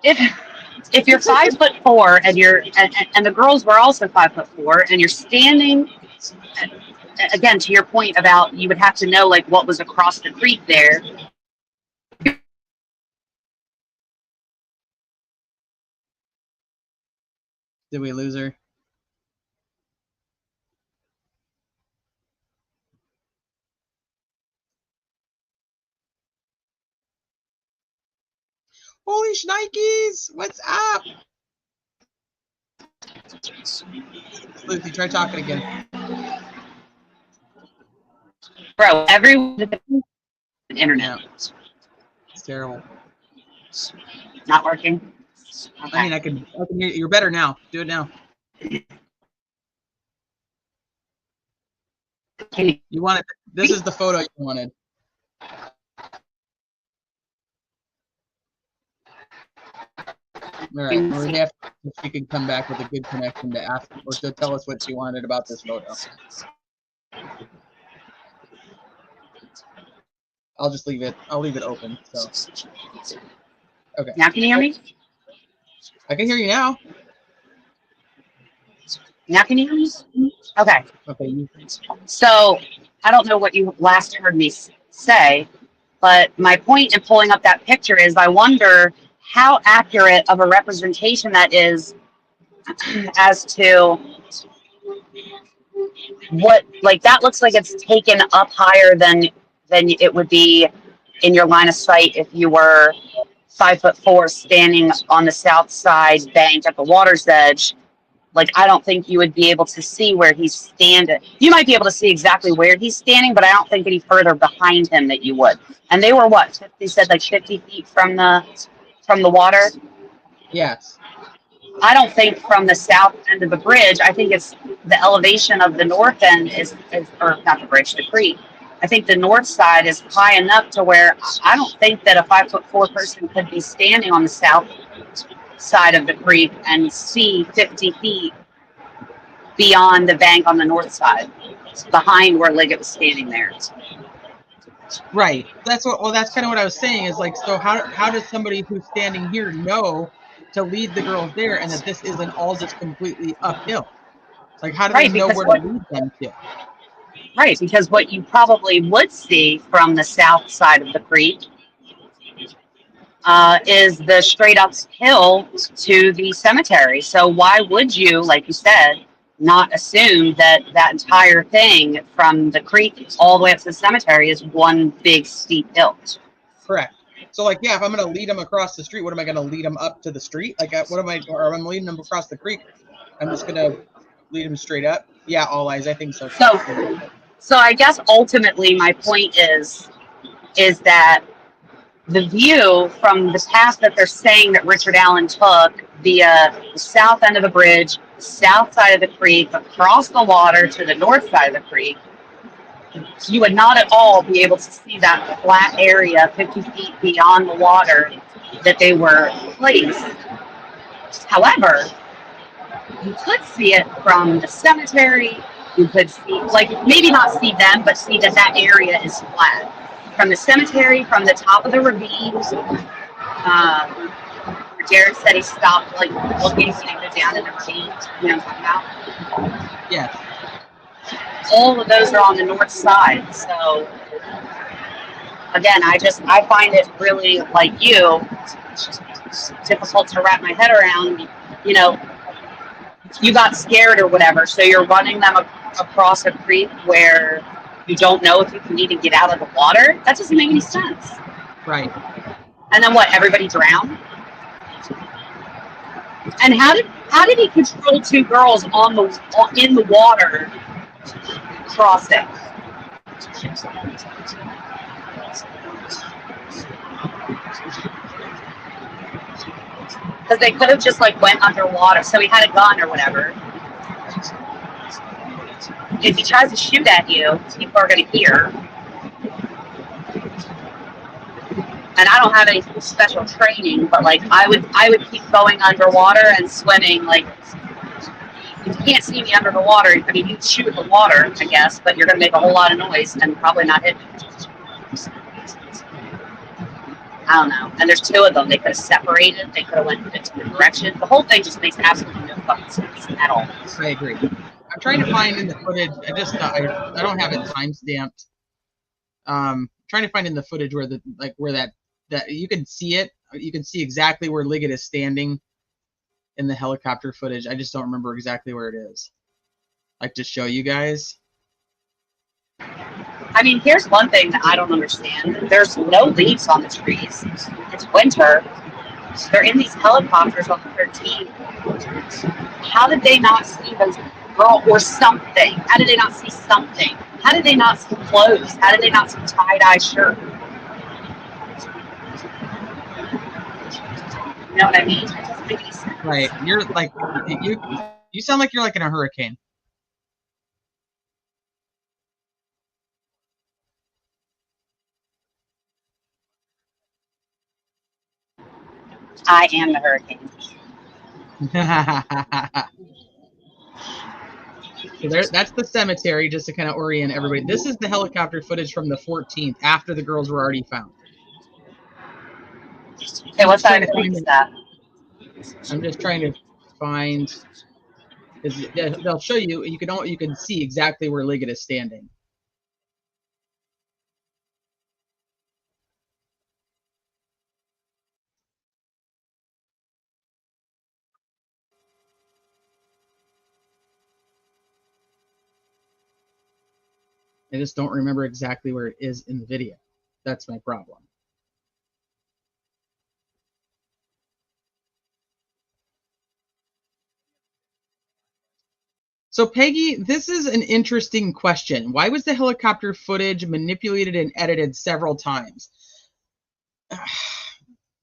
if you're 5'4" and and the girls were also 5'4" and you're standing, again, to your point about you would have to know like what was across the creek there. Did we lose her? Holy shnikes! What's up? Lucy, try talking again. Bro, everyone at the internet. Yeah. It's terrible. Not working. Okay. I mean, I can hear you. You're better now. Do it now. You wanted. This is the photo you wanted. All right. Well, we have to, if she can come back with a good connection to ask or to tell us what she wanted about this photo. I'll just leave it. I'll leave it open. So. Okay. Now can you hear me? I can hear you now. Now can you hear me? Okay. Okay. So I don't know what you last heard me say, but my point in pulling up that picture is I wonder how accurate of a representation that is as to what, like, that looks like it's taken up higher than it would be in your line of sight if you were 5'4" standing on the south side bank at the water's edge. Like, I don't think you would be able to see where he's standing. You might be able to see exactly where he's standing, but I don't think any further behind him that you would. And they were what? They said like 50 feet from the water? Yes. I don't think from the south end of the bridge. I think it's the elevation of the north end is or not the bridge, the creek. I think the north side is high enough to where I don't think that a 5'4" person could be standing on the south side of the creek and see 50 feet beyond the bank on the north side, behind where Liggett was standing there. Right. That's what. Well, that's kind of what I was saying. Is like, so how does somebody who's standing here know to lead the girls there, and that this isn't all just completely uphill? Like, how do they know where to lead them to? Right, because what you probably would see from the south side of the creek is the straight up hill to the cemetery. So why would you, like you said, not assume that that entire thing from the creek all the way up to the cemetery is one big steep hill? Correct. So, like, yeah, if I'm going to lead them across the street, what am I going to lead them up to the street? Like, what am I, or I'm leading them across the creek? I'm just going to lead them straight up? Yeah, all eyes. I think so. So I guess ultimately my point is that the view from the path that they're saying that Richard Allen took via the south end of the bridge, south side of the creek, across the water to the north side of the creek, you would not at all be able to see that flat area 50 feet beyond the water that they were placed. However, you could see it from the cemetery. You could see, like, maybe not see them, but see that that area is flat. From the cemetery, from the top of the ravines, Jared said he stopped, like, looking so he could go down in the ravine. You know what I'm talking about? Yeah. All of those are on the north side. So, again, I find it really, like you, difficult to wrap my head around. You know, you got scared or whatever, so you're running them across a creek where you don't know if you can even get out of the water. That doesn't make any sense. Right. And then what? Everybody drowned? And how did he control two girls in the water crossing? Because they could have just like went underwater. So he had a gun or whatever. If he tries to shoot at you, people are going to hear. And I don't have any special training, but like I would keep going underwater and swimming. Like, you can't see me under the water. I mean, you can shoot at the water, I guess, but you're going to make a whole lot of noise and probably not hit me. I don't know. And there's two of them. They could have separated. They could have went in a different direction. The whole thing just makes absolutely no fucking sense at all. I agree. I'm trying to find in the footage. I don't have it time stamped. Trying to find in the footage where that you can see it. You can see exactly where Liggett is standing in the helicopter footage. I just don't remember exactly where it is. Like to show you guys. I mean, here's one thing that I don't understand. There's no leaves on the trees. It's winter. They're in these helicopters on the 13th. How did they not see those girl or something? How did they not see something? How did they not see clothes? How did they not see tie-dye shirt? You know what I mean? It doesn't make any sense. Right. You're like you sound like you're like in a hurricane. I am the hurricane. So that's the cemetery, just to kind of orient everybody. This is the helicopter footage from the 14th, after the girls were already found. Okay, what side of the is that? I'm just trying to find. They'll show you. You can see exactly where Liggett is standing. I just don't remember exactly where it is in the video. That's my problem. So Peggy, this is an interesting question. Why was the helicopter footage manipulated and edited several times?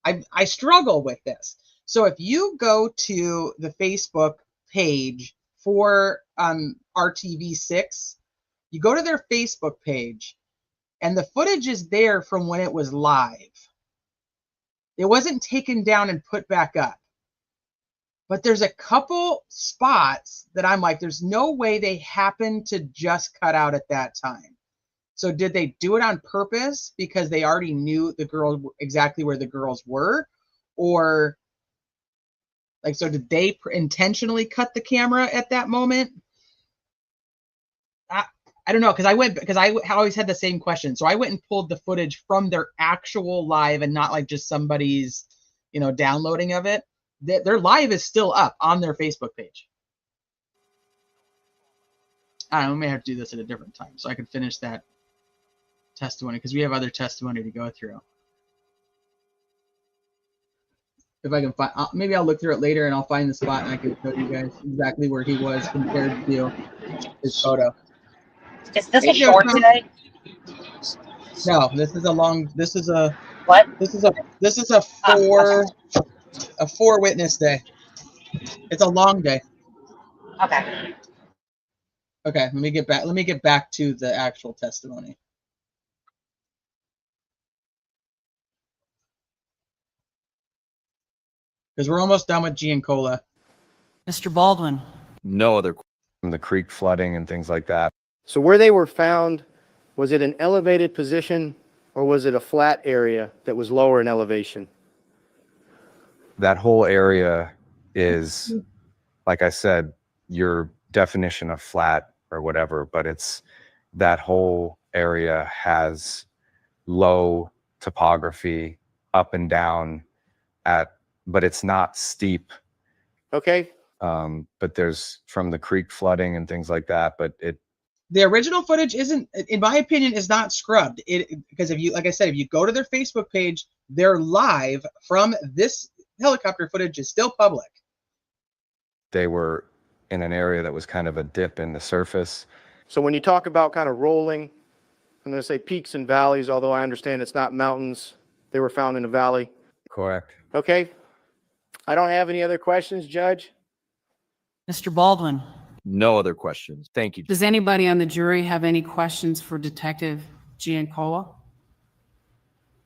I struggle with this. So if you go to the Facebook page for RTV6, you go to their Facebook page, and the footage is there from when it was live. It wasn't taken down and put back up. But there's a couple spots that I'm like, there's no way they happened to just cut out at that time. So did they do it on purpose because they already knew the girls exactly where the girls were? Or like, so did they intentionally cut the camera at that moment? I don't know, because I always had the same question. So I went and pulled the footage from their actual live and not like just somebody's, downloading of it. Their live is still up on their Facebook page. I don't know, we may have to do this at a different time so I can finish that testimony, because we have other testimony to go through. If I can find, maybe I'll look through it later and I'll find the spot and I can show you guys exactly where he was compared to his photo. Is this a short today? No, this is a long. This is a what? This is a four witness day. It's a long day. Okay. Okay, let me get back to the actual testimony. Because we're almost done with Giancola. Mr. Baldwin. No other. From the creek flooding and things like that. So where they were found, was it an elevated position or was it a flat area that was lower in elevation? That whole area is, like I said, your definition of flat or whatever, but it's that whole area has low topography, up and down but it's not steep. Okay. But there's from the creek flooding and things like that, but the original footage isn't, in my opinion, is not scrubbed. Because if you, like I said, if you go to their Facebook page, they're live from this helicopter footage is still public. They were in an area that was kind of a dip in the surface. So when you talk about kind of rolling, I'm going to say peaks and valleys, although I understand it's not mountains. They were found in a valley. Correct. Okay. I don't have any other questions, Judge. Mr. Baldwin. No other questions. Thank you. Does anybody on the jury have any questions for Detective Giancola?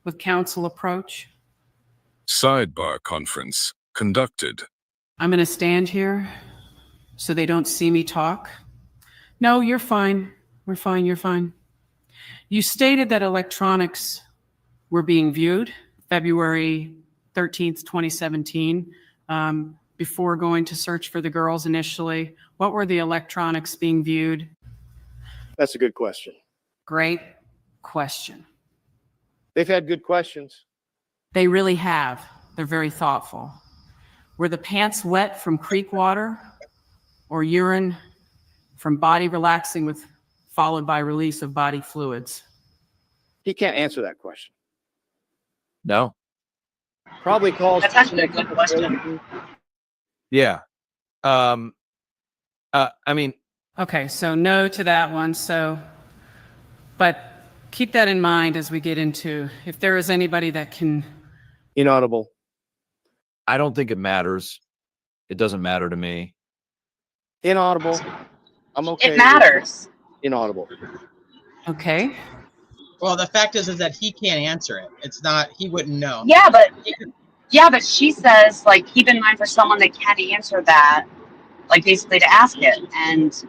With counsel approach? Sidebar conference conducted. I'm going to stand here so they don't see me talk. No, you're fine. We're fine. You're fine. You stated that electronics were being viewed. February 13th, 2017, before going to search for the girls initially? What were the electronics being viewed? That's a good question. Great question. They've had good questions. They really have. They're very thoughtful. Were the pants wet from creek water or urine from body relaxing with followed by release of body fluids? He can't answer that question. No. Probably calls. That's actually a good question. Yeah. I mean, Okay, so no to that one. So, but keep that in mind as we get into, if there is anybody that can, Inaudible. I don't think it matters. It doesn't matter to me. Inaudible. I'm okay. It with matters. Inaudible. okay, Well, the fact is that he can't answer it. It's not, he wouldn't know. Yeah, but she says, like, keep in mind for someone that can answer that, like, basically to ask it, and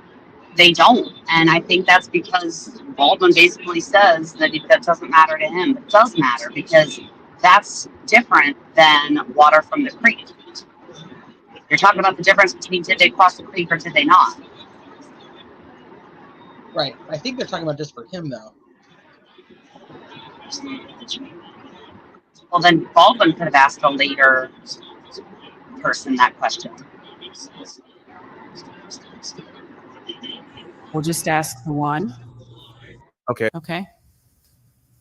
they don't. And I think that's because Baldwin basically says that that doesn't matter to him. It does matter because that's different than water from the creek. You're talking about the difference between did they cross the creek or did they not. Right. I think they're talking about just for him, though. Well, then Baldwin could have asked a later person that question. we'll just ask the one. Okay. Okay.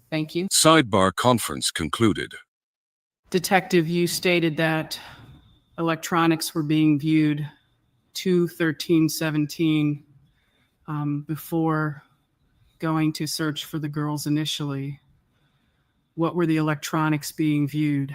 Thank you. Sidebar conference concluded. Detective, you stated that electronics were being viewed 2/13/17 before going to search for the girls initially. What were the electronics being viewed?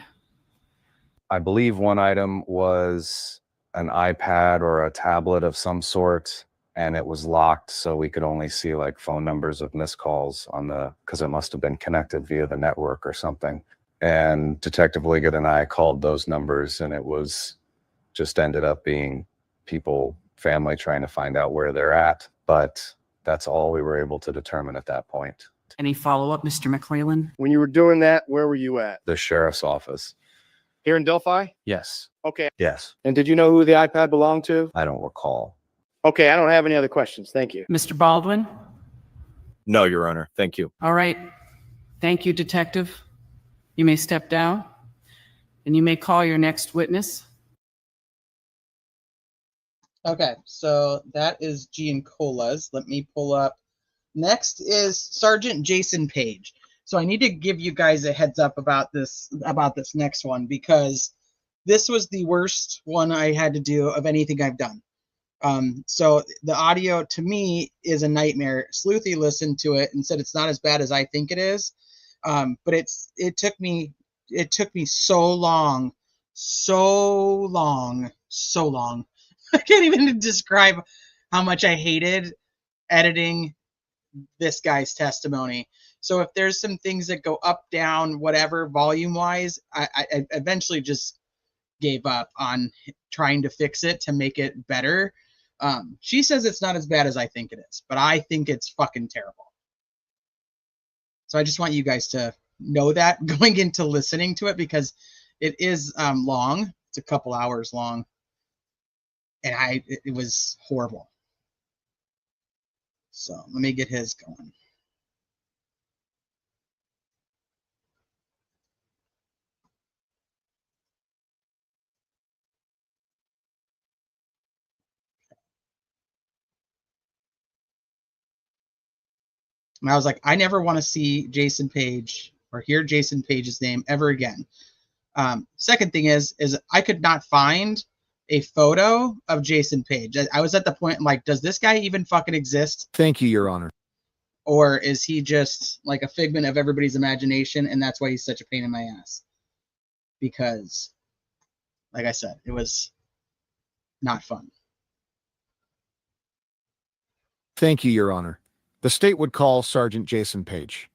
I believe one item was an iPad or a tablet of some sort, and it was locked, so we could only see like phone numbers of missed calls on the, because it must have been connected via the network or something. And Detective Liggett and I called those numbers, and it was just ended up being people, family trying to find out where they're at. But that's all we were able to determine at that point. Any follow-up, Mr. McClellan? When you were doing that, where were you at? The sheriff's office. Here in Delphi? Yes. Okay. Yes. And did you know who the iPad belonged to? I don't recall. Okay, I don't have any other questions. Thank you. Mr. Baldwin? No, Your Honor. Thank you. All right. Thank you, Detective. You may step down, and you may call your next witness. Okay, so that is Giancola's. Let me pull up. Next is Sergeant Jason Page. So I need to give you guys a heads up about this next one, because this was the worst one I had to do of anything I've done. So the audio to me is a nightmare. Sleuthy listened to it and said it's not as bad as I think it is. But it took me so long. I can't even describe how much I hated editing this guy's testimony. So if there's some things that go up, down, whatever, volume wise, I eventually just gave up on trying to fix it to make it better. She says it's not as bad as I think it is, but I think it's fucking terrible. So I just want you guys to know that going into listening to it, because it is long. It's a couple hours long. And it was horrible. So let me get his going. And I was like, I never want to see Jason Page or hear Jason Page's name ever again. Second thing is I could not find a photo of Jason Page. I was at the point, like, does this guy even fucking exist? Thank you, Your Honor. Or is he just like a figment of everybody's imagination, and that's why he's such a pain in my ass? Because, like I said, it was not fun. Thank you, Your Honor. The state would call Sergeant Jason Page.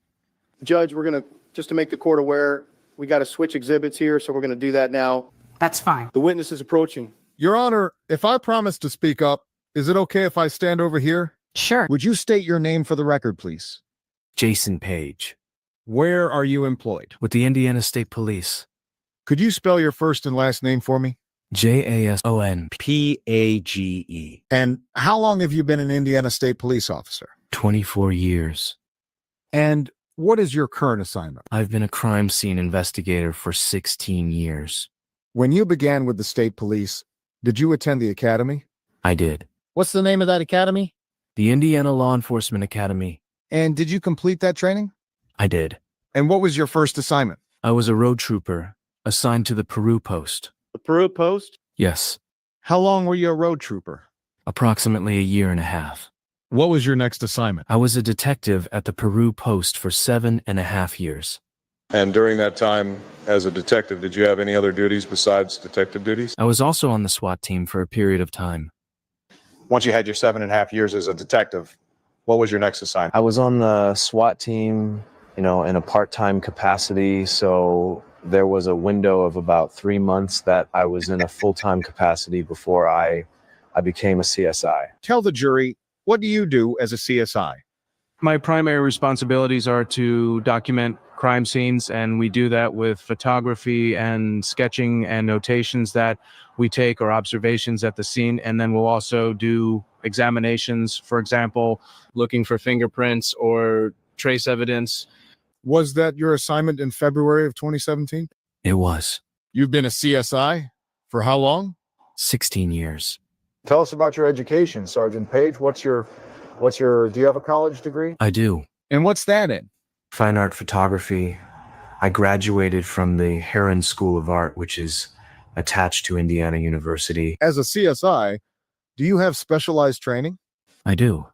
Judge, we're going to, just to make the court aware, we got to switch exhibits here, so we're going to do that now. That's fine. The witness is approaching. Your Honor, if I promise to speak up, is it okay if I stand over here? Sure. Would you state your name for the record, please? Jason Page. Where are you employed? With the Indiana State Police. Could you spell your first and last name for me? JASON PAGE. And how long have you been an Indiana State Police officer? 24 years. And what is your current assignment? I've been a crime scene investigator for 16 years. When you began with the state police, did you attend the academy? I did. What's the name of that academy? The Indiana Law Enforcement Academy. And did you complete that training? I did. And what was your first assignment? I was a road trooper, assigned to the Peru Post. The Peru Post? Yes, How long were you a road trooper? approximately a year and a half. What was your next assignment? I was a detective at the Peru Post for 7.5 years. And during that time as a detective, did you have any other duties besides detective duties? I was also on the SWAT team for a period of time. Once you had your 7.5 years as a detective, what was your next assignment? I was on the SWAT team, in a part-time capacity. So there was a window of about 3 months that I was in a full-time capacity before I became a CSI. Tell the jury, what do you do as a CSI? My primary responsibilities are to document crime scenes, and we do that with photography and sketching and notations that we take or observations at the scene. And then we'll also do examinations, for example, looking for fingerprints or trace evidence. Was that your assignment in February of 2017? It was. You've been a CSI for how long? 16 years. Tell us about your education, Sergeant Page. Do you have a college degree? I do. And what's that in? Fine art photography. I graduated from the Heron School of Art, which is attached to Indiana University. As a CSI, do you have specialized training? I do.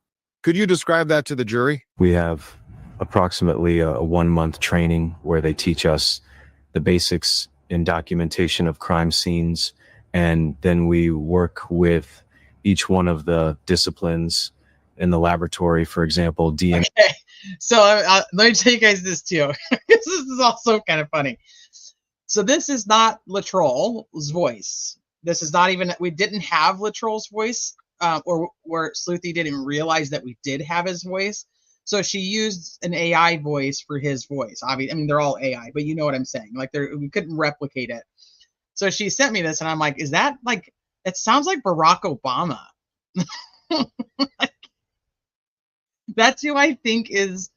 Could you describe that to the jury? We have approximately a 1-month training where they teach us the basics in documentation of crime scenes, and then we work with each one of the disciplines in the laboratory. For example, DNA. Okay, so let me tell you guys this too. This is also kind of funny. So this is not Latrell's voice. This is not even, we didn't have Latrell's voice, or where Sleuthy didn't realize that we did have his voice. So she used an AI voice for his voice. Obviously, I mean, they're all AI, but you know what I'm saying. Like, we couldn't replicate it. So she sent me this, and I'm like, is that like, it sounds like Barack Obama. That's who I think is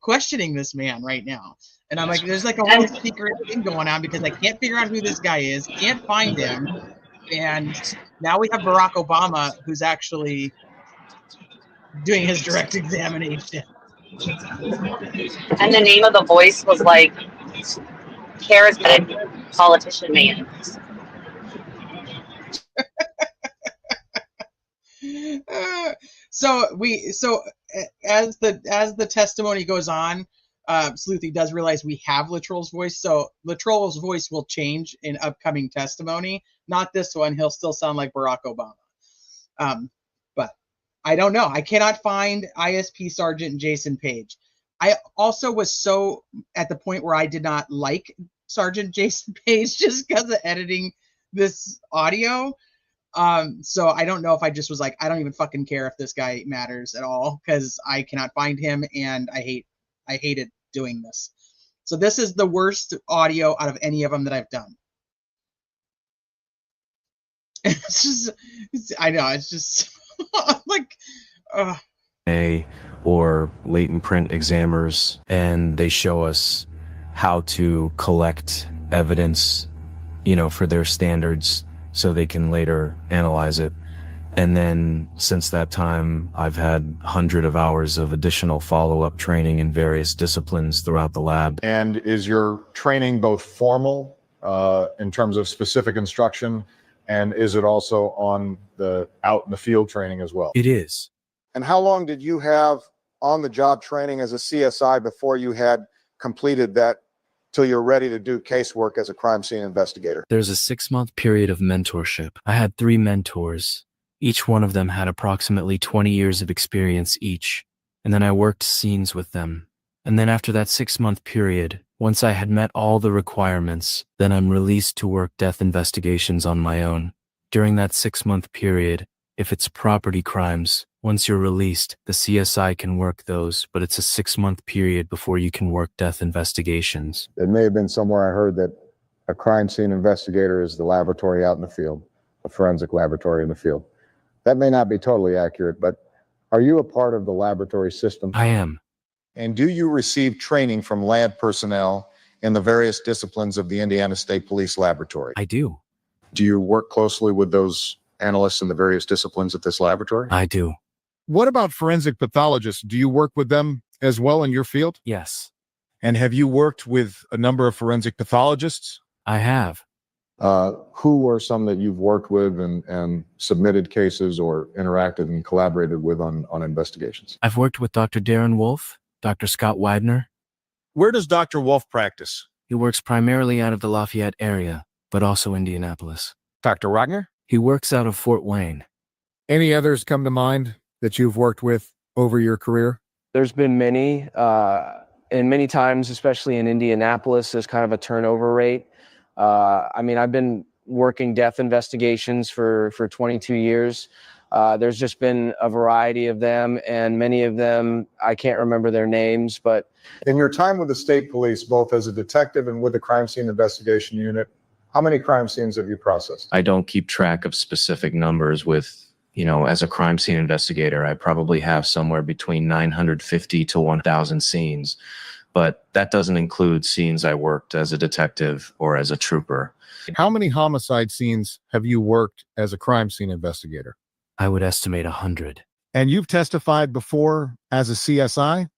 questioning this man right now. And I'm like, there's like a whole secret thing going on because I can't figure out who this guy is, can't find him. And now we have Barack Obama who's actually doing his direct examination. And the name of the voice was like charismatic politician man. So as the testimony goes on, Sleuthy does realize we have Latrell's voice. So Latrell's voice will change in upcoming testimony. Not this one. He'll still sound like Barack Obama. But I don't know. I cannot find ISP Sergeant Jason Page. I also was so at the point where I did not like Sergeant Jason Page just because of editing this audio. So I don't know if I just was like, I don't even fucking care if this guy matters at all because I cannot find him and I hated doing this. So this is the worst audio out of any of them that I've done. It's just, I know, it's just like, or latent print examiners, and they show us how to collect evidence, for their standards so they can later analyze it. And then since that time, I've had hundreds of hours of additional follow-up training in various disciplines throughout the lab. And is your training both formal in terms of specific instruction, and is it also on the out in the field training as well? It is. And how long did you have on the job training as a CSI before you had completed that till you're ready to do casework as a crime scene investigator? There's a 6-month period of mentorship. I had 3 mentors. Each one of them had approximately 20 years of experience each. And then I worked scenes with them. And then after that 6-month period, once I had met all the requirements, then I'm released to work death investigations on my own. During that 6-month period, if it's property crimes, Once you're released, the CSI can work those, but it's a 6-month period before you can work death investigations. It may have been somewhere I heard that a crime scene investigator is the laboratory out in the field, a forensic laboratory in the field. That may not be totally accurate, but are you a part of the laboratory system? I am. And do you receive training from lab personnel in the various disciplines of the Indiana State Police Laboratory? I do. Do you work closely with those analysts in the various disciplines at this laboratory? I do. What about forensic pathologists? Do you work with them as well in your field? Yes, And have you worked with a number of forensic pathologists? I have. Who are some that you've worked with and submitted cases or interacted and collaborated with on investigations? I've worked with Dr. Darren Wolf, Dr. Scott Widener. Where does Dr. Wolf practice? He works primarily out of the Lafayette area, but also Indianapolis. Dr. Wagner? He works out of Fort Wayne. Any others come to mind that you've worked with over your career? There's been many, and many times, especially in Indianapolis, there's kind of a turnover rate. I mean, I've been working death investigations for 22 years. There's just been a variety of them, and many of them, I can't remember their names, but... In your time with the state police, both as a detective and with the crime scene investigation unit, how many crime scenes have you processed? I don't keep track of specific numbers with, as a crime scene investigator, I probably have somewhere between 950 to 1,000 scenes. But that doesn't include scenes I worked as a detective or as a trooper. How many homicide scenes have you worked as a crime scene investigator? I would estimate 100. And you've testified before as a CSI?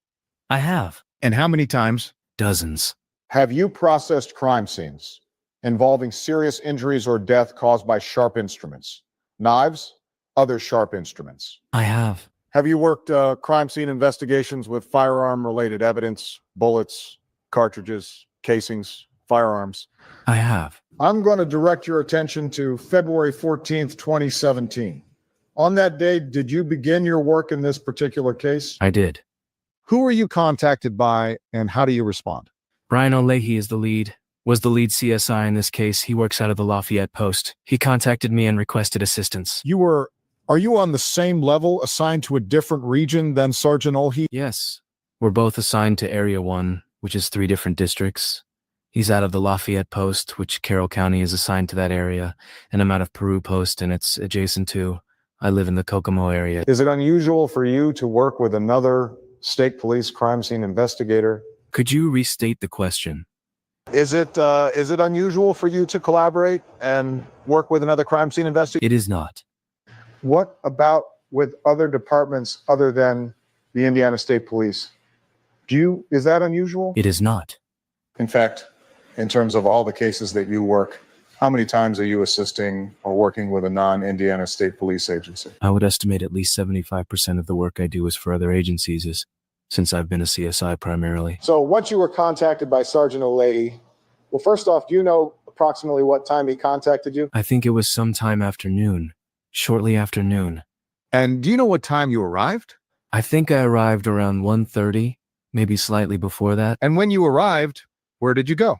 I have. And how many times? Dozens. Have you processed crime scenes involving serious injuries or death caused by sharp instruments? Knives, other sharp instruments? I have. Have you worked crime scene investigations with firearm-related evidence, bullets, cartridges, casings, firearms? I have. I'm going to direct your attention to February 14th, 2017. On that day, did you begin your work in this particular case? I did. Who were you contacted by, and how do you respond? Brian O'Leahy was the lead CSI in this case. He works out of the Lafayette Post. He contacted me and requested assistance. Are you on the same level, assigned to a different region than Sergeant O'Leahy? Yes. We're both assigned to Area 1, which is 3 different districts. He's out of the Lafayette Post, which Carroll County is assigned to that area, and I'm out of Peru Post, and it's adjacent to. I live in the Kokomo area. Is it unusual for you to work with another state police crime scene investigator? Could you restate the question? Is it unusual for you to collaborate and work with another crime scene investigator? It is not. What about with other departments other than the Indiana State Police? Is that unusual? It is not. In fact, in terms of all the cases that you work, how many times are you assisting or working with a non-Indiana State Police agency? I would estimate at least 75% of the work I do is for other agencies, since I've been a CSI primarily. So once you were contacted by Sergeant O'Leahy, well, first off, do you know approximately what time he contacted you? I think it was sometime afternoon, shortly after noon. And do you know what time you arrived? I think I arrived around 1:30, maybe slightly before that. And when you arrived, where did you go?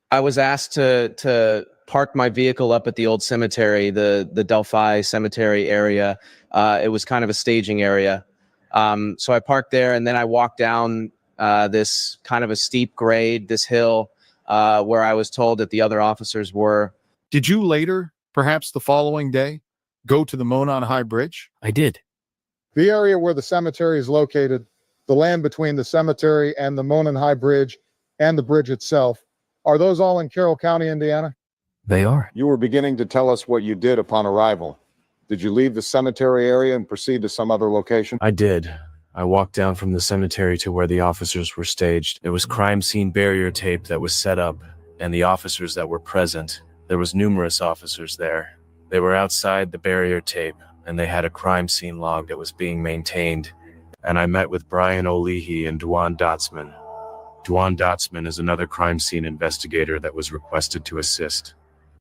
I was asked to park my vehicle up at the old cemetery, the Delphi cemetery area. It was kind of a staging area. So I parked there, and then I walked down this kind of a steep grade, this hill, where I was told that the other officers were. Did you later, perhaps the following day, go to the Monon High Bridge? I did. The area where the cemetery is located, the land between the cemetery and the Monon High Bridge and the bridge itself, are those all in Carroll County, Indiana? They are. You were beginning to tell us what you did upon arrival. Did you leave the cemetery area and proceed to some other location? I did. I walked down from the cemetery to where the officers were staged. There was crime scene barrier tape that was set up, and the officers that were present, there was numerous officers there. They were outside the barrier tape, and they had a crime scene log that was being maintained. And I met with Brian O'Leahy and Dwan Dotsman. Dwan Dotsman is another crime scene investigator that was requested to assist.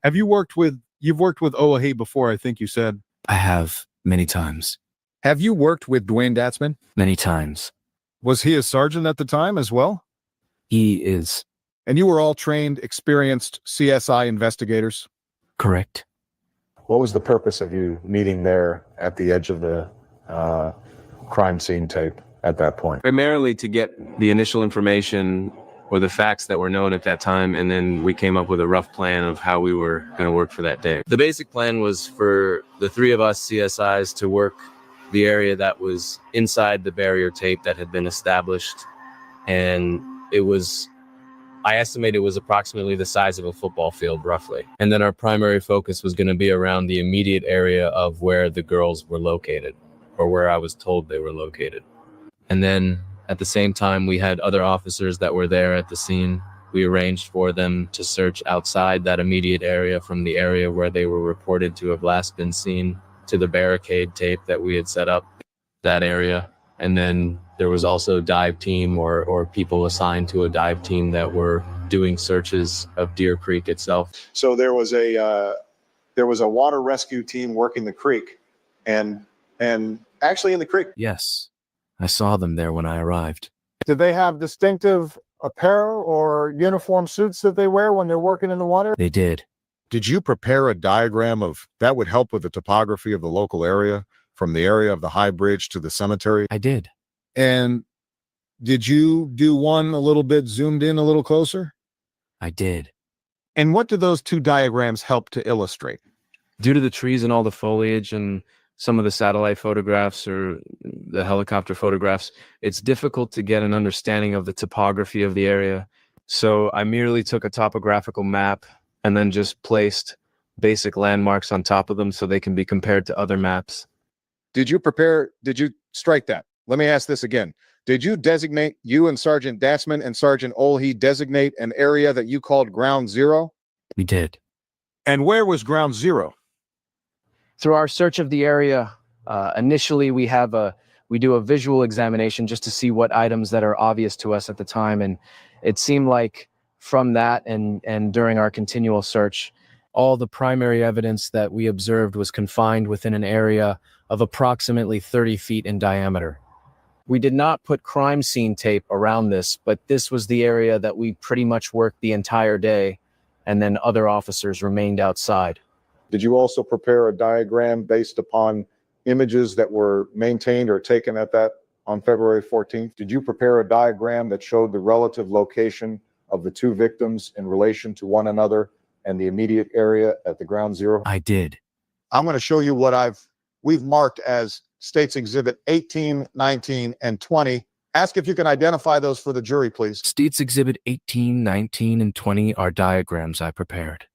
You've worked with O'Leahy before, I think you said. I have, many times. Have you worked with Dwayne Datsman? Many times. Was he a sergeant at the time as well? He is. And you were all trained, experienced CSI investigators? Correct. What was the purpose of you meeting there at the edge of the crime scene tape at that point? Primarily to get the initial information or the facts that were known at that time, and then we came up with a rough plan of how we were going to work for that day. The basic plan was for the three of us CSIs to work the area that was inside the barrier tape that had been established, and I estimate it was approximately the size of a football field, roughly. And then our primary focus was going to be around the immediate area of where the girls were located, or where I was told they were located. And then at the same time, we had other officers that were there at the scene. We arranged for them to search outside that immediate area from the area where they were reported to have last been seen to the barricade tape that we had set up that area. And then there was also dive team or people assigned to a dive team that were doing searches of Deer Creek itself. So there was a water rescue team working the creek and actually in the creek. Yes, I saw them there when I arrived. Did they have distinctive apparel or uniform suits that they wear when they're working in the water? They did. Did you prepare a diagram that would help with the topography of the local area, from the area of the high bridge to the cemetery? I did. And did you do one a little bit zoomed in a little closer? I did. And what do those two diagrams help to illustrate? Due to the trees and all the foliage and some of the satellite photographs or the helicopter photographs, it's difficult to get an understanding of the topography of the area. So I merely took a topographical map and then just placed basic landmarks on top of them so they can be compared to other maps. Did you strike that? Let me ask this again. Did you and Sergeant Datsman and Sergeant Olhe designate an area that you called Ground Zero? We did. And where was Ground Zero? Through our search of the area, initially we do a visual examination just to see what items that are obvious to us at the time. And it seemed like from that and during our continual search, all the primary evidence that we observed was confined within an area of approximately 30 feet in diameter. We did not put crime scene tape around this, but this was the area that we pretty much worked the entire day, and then other officers remained outside. Did you also prepare a diagram based upon images that were maintained or taken on February 14th? Did you prepare a diagram that showed the relative location of the two victims in relation to one another and the immediate area at the Ground Zero? I did. I'm going to show you what we've marked as States Exhibit 18, 19, and 20. Ask if you can identify those for the jury, please. States Exhibit 18, 19, and 20 are diagrams I prepared.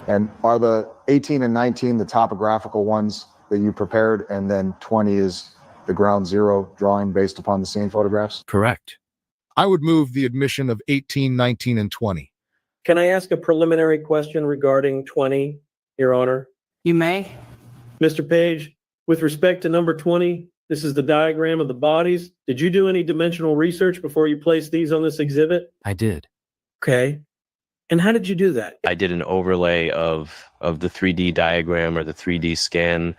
And are the 18 and 19 the topographical ones that you prepared, and then 20 is the Ground Zero drawing based upon the scene photographs? Correct. I would move the admission of 18, 19, and 20. Can I ask a preliminary question regarding 20, Your Honor? You may. Mr. Page, with respect to number 20, this is the diagram of the bodies. Did you do any dimensional research before you placed these on this exhibit? I did. Okay. And how did you do that? I did an overlay of the 3D diagram or the 3D scan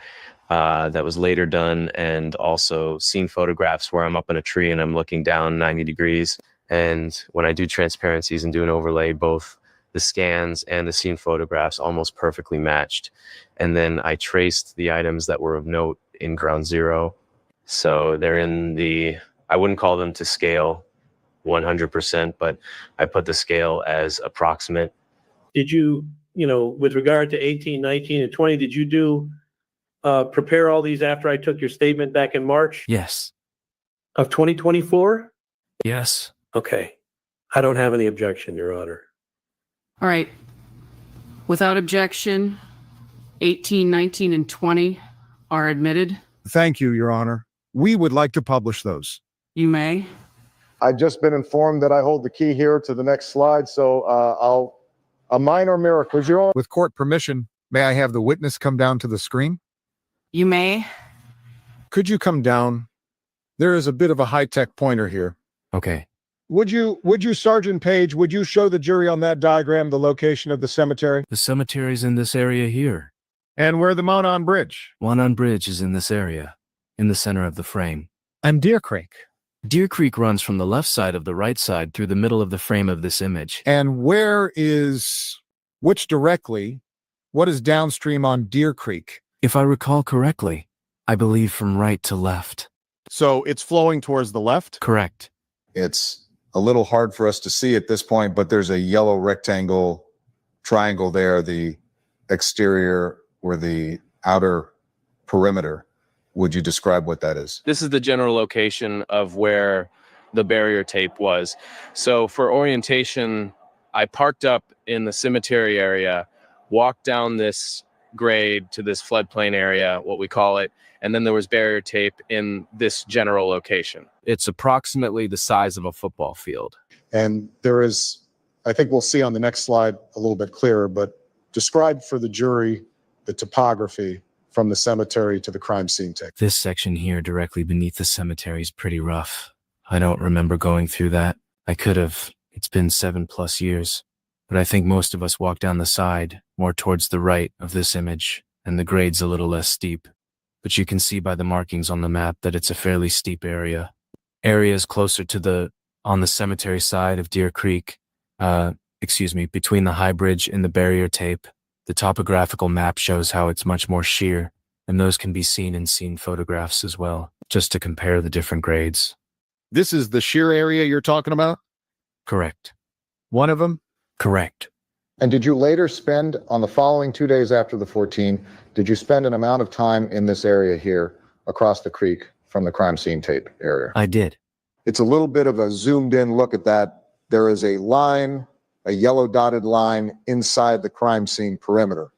that was later done, and also scene photographs where I'm up in a tree and I'm looking down 90 degrees. And when I do transparencies and do an overlay, both the scans and the scene photographs almost perfectly matched. And then I traced the items that were of note in Ground Zero. So they're I wouldn't call them to scale 100%, but I put the scale as approximate. Did you, with regard to 18, 19, and 20, did you prepare all these after I took your statement back in March Yes. of 2024? Yes. Okay. I don't have any objection, Your Honor. All right. Without objection, 18, 19, and 20 are admitted. Thank you, Your Honor. We would like to publish those. You may. I've just been informed that I hold the key here to the next slide, so a minor miracle, Your Honor. With court permission, may I have the witness come down to the screen? You may. Could you come down? There is a bit of a high-tech pointer here. Okay. Would you, Sergeant Page, would you show the jury on that diagram the location of the cemetery? The cemetery's in this area here. And where the Monon Bridge? Monon Bridge is in this area, in the center of the frame. And Deer Creek? Deer Creek runs from the left side of the right side through the middle of the frame of this image. And what is downstream on Deer Creek? If I recall correctly, I believe from right to left. So it's flowing towards the left? Correct. It's a little hard for us to see at this point, but there's a yellow rectangle triangle there, the exterior or the outer perimeter. Would you describe what that is? This is the general location of where the barrier tape was. So for orientation, I parked up in the cemetery area, walked down this grade to this floodplain area, what we call it, and then there was barrier tape in this general location. It's approximately the size of a football field. And there is, I think we'll see on the next slide a little bit clearer, but describe for the jury the topography from the cemetery to the crime scene tape. This section here directly beneath the cemetery is pretty rough. I don't remember going through that. I could have. It's been 7+ years. But I think most of us walk down the side, more towards the right of this image, and the grade's a little less steep. But you can see by the markings on the map that it's a fairly steep area. Areas closer to on the cemetery side of Deer Creek, between the high bridge and the barrier tape, the topographical map shows how it's much more sheer, and those can be seen in scene photographs as well, just to compare the different grades. This is the sheer area you're talking about? Correct. One of them? Correct. And did you later spend, on the following 2 days after the 14, did you spend an amount of time in this area here across the creek from the crime scene tape area? I did. It's a little bit of a zoomed in look at that. There is a line, a yellow dotted line inside the crime scene perimeter.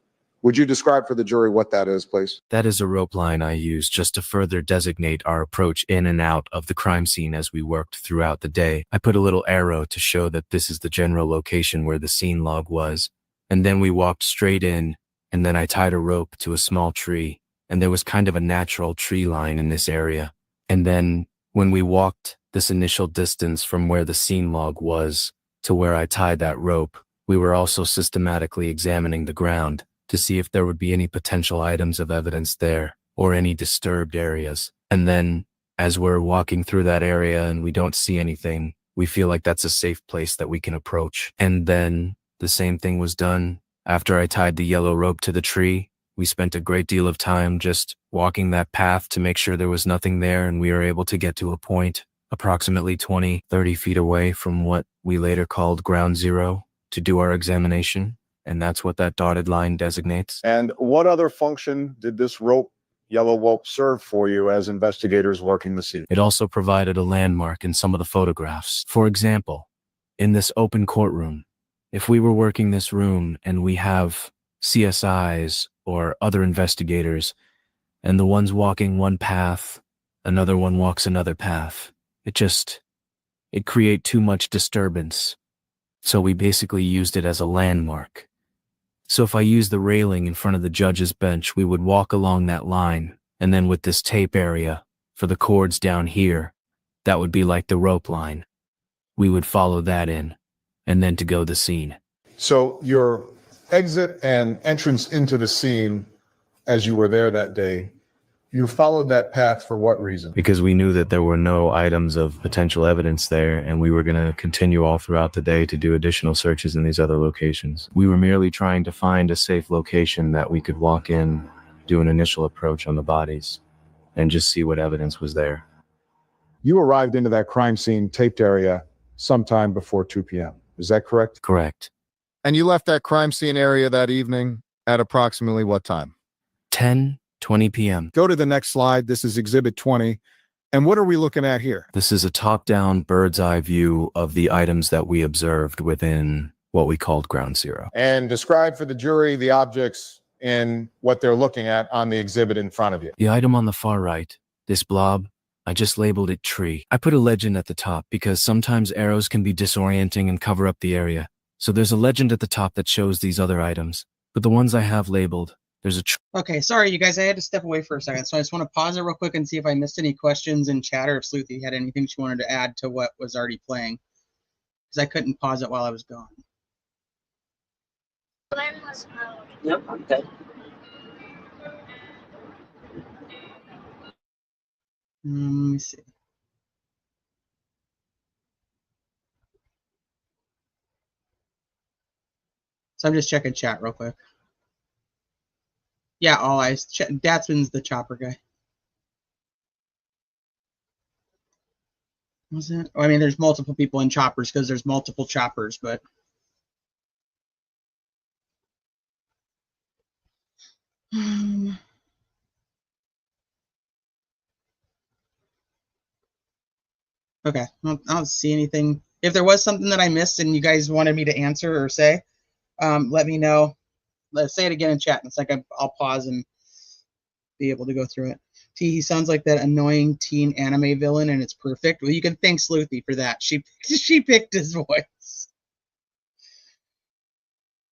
Would you describe for the jury what that is, please? That is a rope line I used just to further designate our approach in and out of the crime scene as we worked throughout the day. I put a little arrow to show that this is the general location where the scene log was. And then we walked straight in, and then I tied a rope to a small tree, and there was kind of a natural tree line in this area. And then when we walked this initial distance from where the scene log was to where I tied that rope, we were also systematically examining the ground to see if there would be any potential items of evidence there or any disturbed areas. And then as we're walking through that area and we don't see anything, we feel like that's a safe place that we can approach. And then the same thing was done after I tied the yellow rope to the tree. We spent a great deal of time just walking that path to make sure there was nothing there, and we were able to get to a point approximately 20-30 feet away from what we later called ground zero to do our examination. And that's what that dotted line designates. And what other function did this rope, yellow rope, serve for you as investigators working the scene? It also provided a landmark in some of the photographs. For example, in this open courtroom, if we were working this room and we have CSIs or other investigators, and the one's walking one path, another one walks another path, it create too much disturbance. So we basically used it as a landmark. So if I used the railing in front of the judge's bench, we would walk along that line, and then with this tape area for the cords down here, that would be like the rope line. We would follow that in, and then to go the scene. So your exit and entrance into the scene, as you were there that day, you followed that path for what reason? Because we knew that there were no items of potential evidence there, and we were going to continue all throughout the day to do additional searches in these other locations. We were merely trying to find a safe location that we could walk in, do an initial approach on the bodies, and just see what evidence was there. You arrived into that crime scene taped area sometime before 2 p.m. Is that correct? Correct. And you left that crime scene area that evening at approximately what time? 10:20 p.m. Go to the next slide. This is Exhibit 20. And what are we looking at here? This is a top-down bird's eye view of the items that we observed within what we called ground zero. And describe for the jury the objects and what they're looking at on the exhibit in front of you. The item on the far right, this blob, I just labeled it tree. I put a legend at the top because sometimes arrows can be disorienting and cover up the area. So there's a legend at the top that shows these other items. But the ones I have labeled, there's a Okay, sorry, you guys. I had to step away for a second. So I just want to pause it real quick and see if I missed any questions in chat or if Sleuthy had anything she wanted to add to what was already playing. Because I couldn't pause it while I was gone. Nope, I'm good. Let me see. So I'm just checking chat real quick. Yeah, all eyes. Datsman's the chopper guy. Was it? I mean, there's multiple people in choppers because there's multiple choppers, but okay. I don't see anything. If there was something that I missed and you guys wanted me to answer or say, let me know. Let's say it again in chat. It's like I'll pause and be able to go through it. He sounds like that annoying teen anime villain, and it's perfect. Well, you can thank Sleuthy for that. She picked his voice.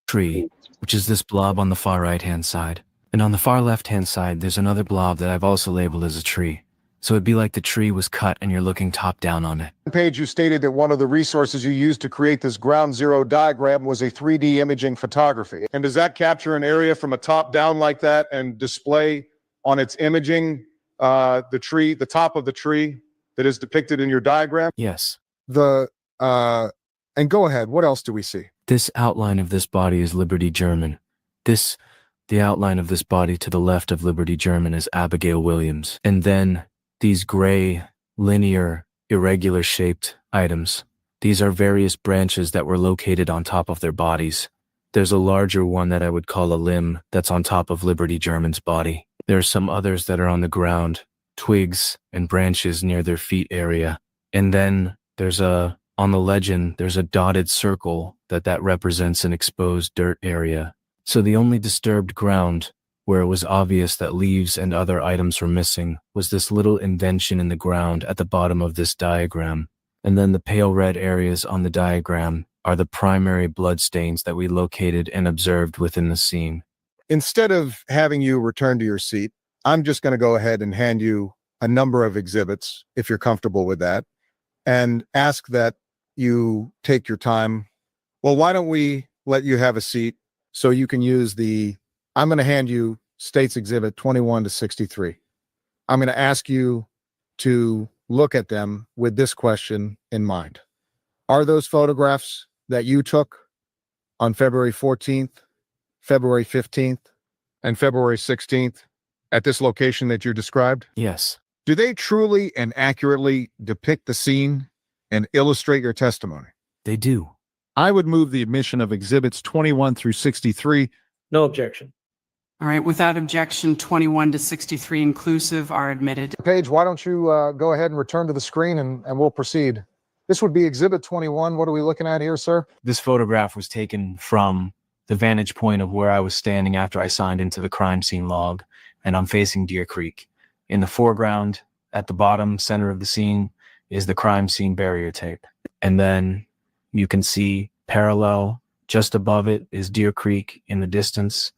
Tree, which is this blob on the far right-hand side. And on the far left-hand side, there's another blob that I've also labeled as a tree. So it'd be like the tree was cut and you're looking top down on it. Page, you stated that one of the resources you used to create this ground zero diagram was a 3D imaging photography. And does that capture an area from a top down like that and display on its imaging the tree, the top of the tree that is depicted in your diagram? Yes. And go ahead, what else do we see? This outline of this body is Liberty German. The outline of this body to the left of Liberty German is Abigail Williams. And then these gray, linear, irregular shaped items. These are various branches that were located on top of their bodies. There's a larger one that I would call a limb that's on top of Liberty German's body. There are some others that are on the ground, twigs and branches near their feet area. And then on the legend, there's a dotted circle that represents an exposed dirt area. So the only disturbed ground where it was obvious that leaves and other items were missing was this little indention in the ground at the bottom of this diagram. And then the pale red areas on the diagram are the primary blood stains that we located and observed within the scene. Instead of having you return to your seat, I'm just going to go ahead and hand you a number of exhibits, if you're comfortable with that, and ask that you take your time. Well, why don't we let you have a seat so you can use I'm going to hand you States Exhibit 21 to 63. I'm going to ask you to look at them with this question in mind. Are those photographs that you took on February 14th, February 15th, and February 16th at this location that you described? Yes. Do they truly and accurately depict the scene and illustrate your testimony? They do. I would move the admission of exhibits 21 through 63. No objection. All right, without objection, 21 to 63 inclusive are admitted. Paige, why don't you go ahead and return to the screen and we'll proceed. This would be exhibit 21. What are we looking at here, sir? This photograph was taken from the vantage point of where I was standing after I signed into the crime scene log, and I'm facing Deer Creek. In the foreground, at the bottom center of the scene, is the crime scene barrier tape. And then you can see parallel, just above it is Deer Creek in the distance.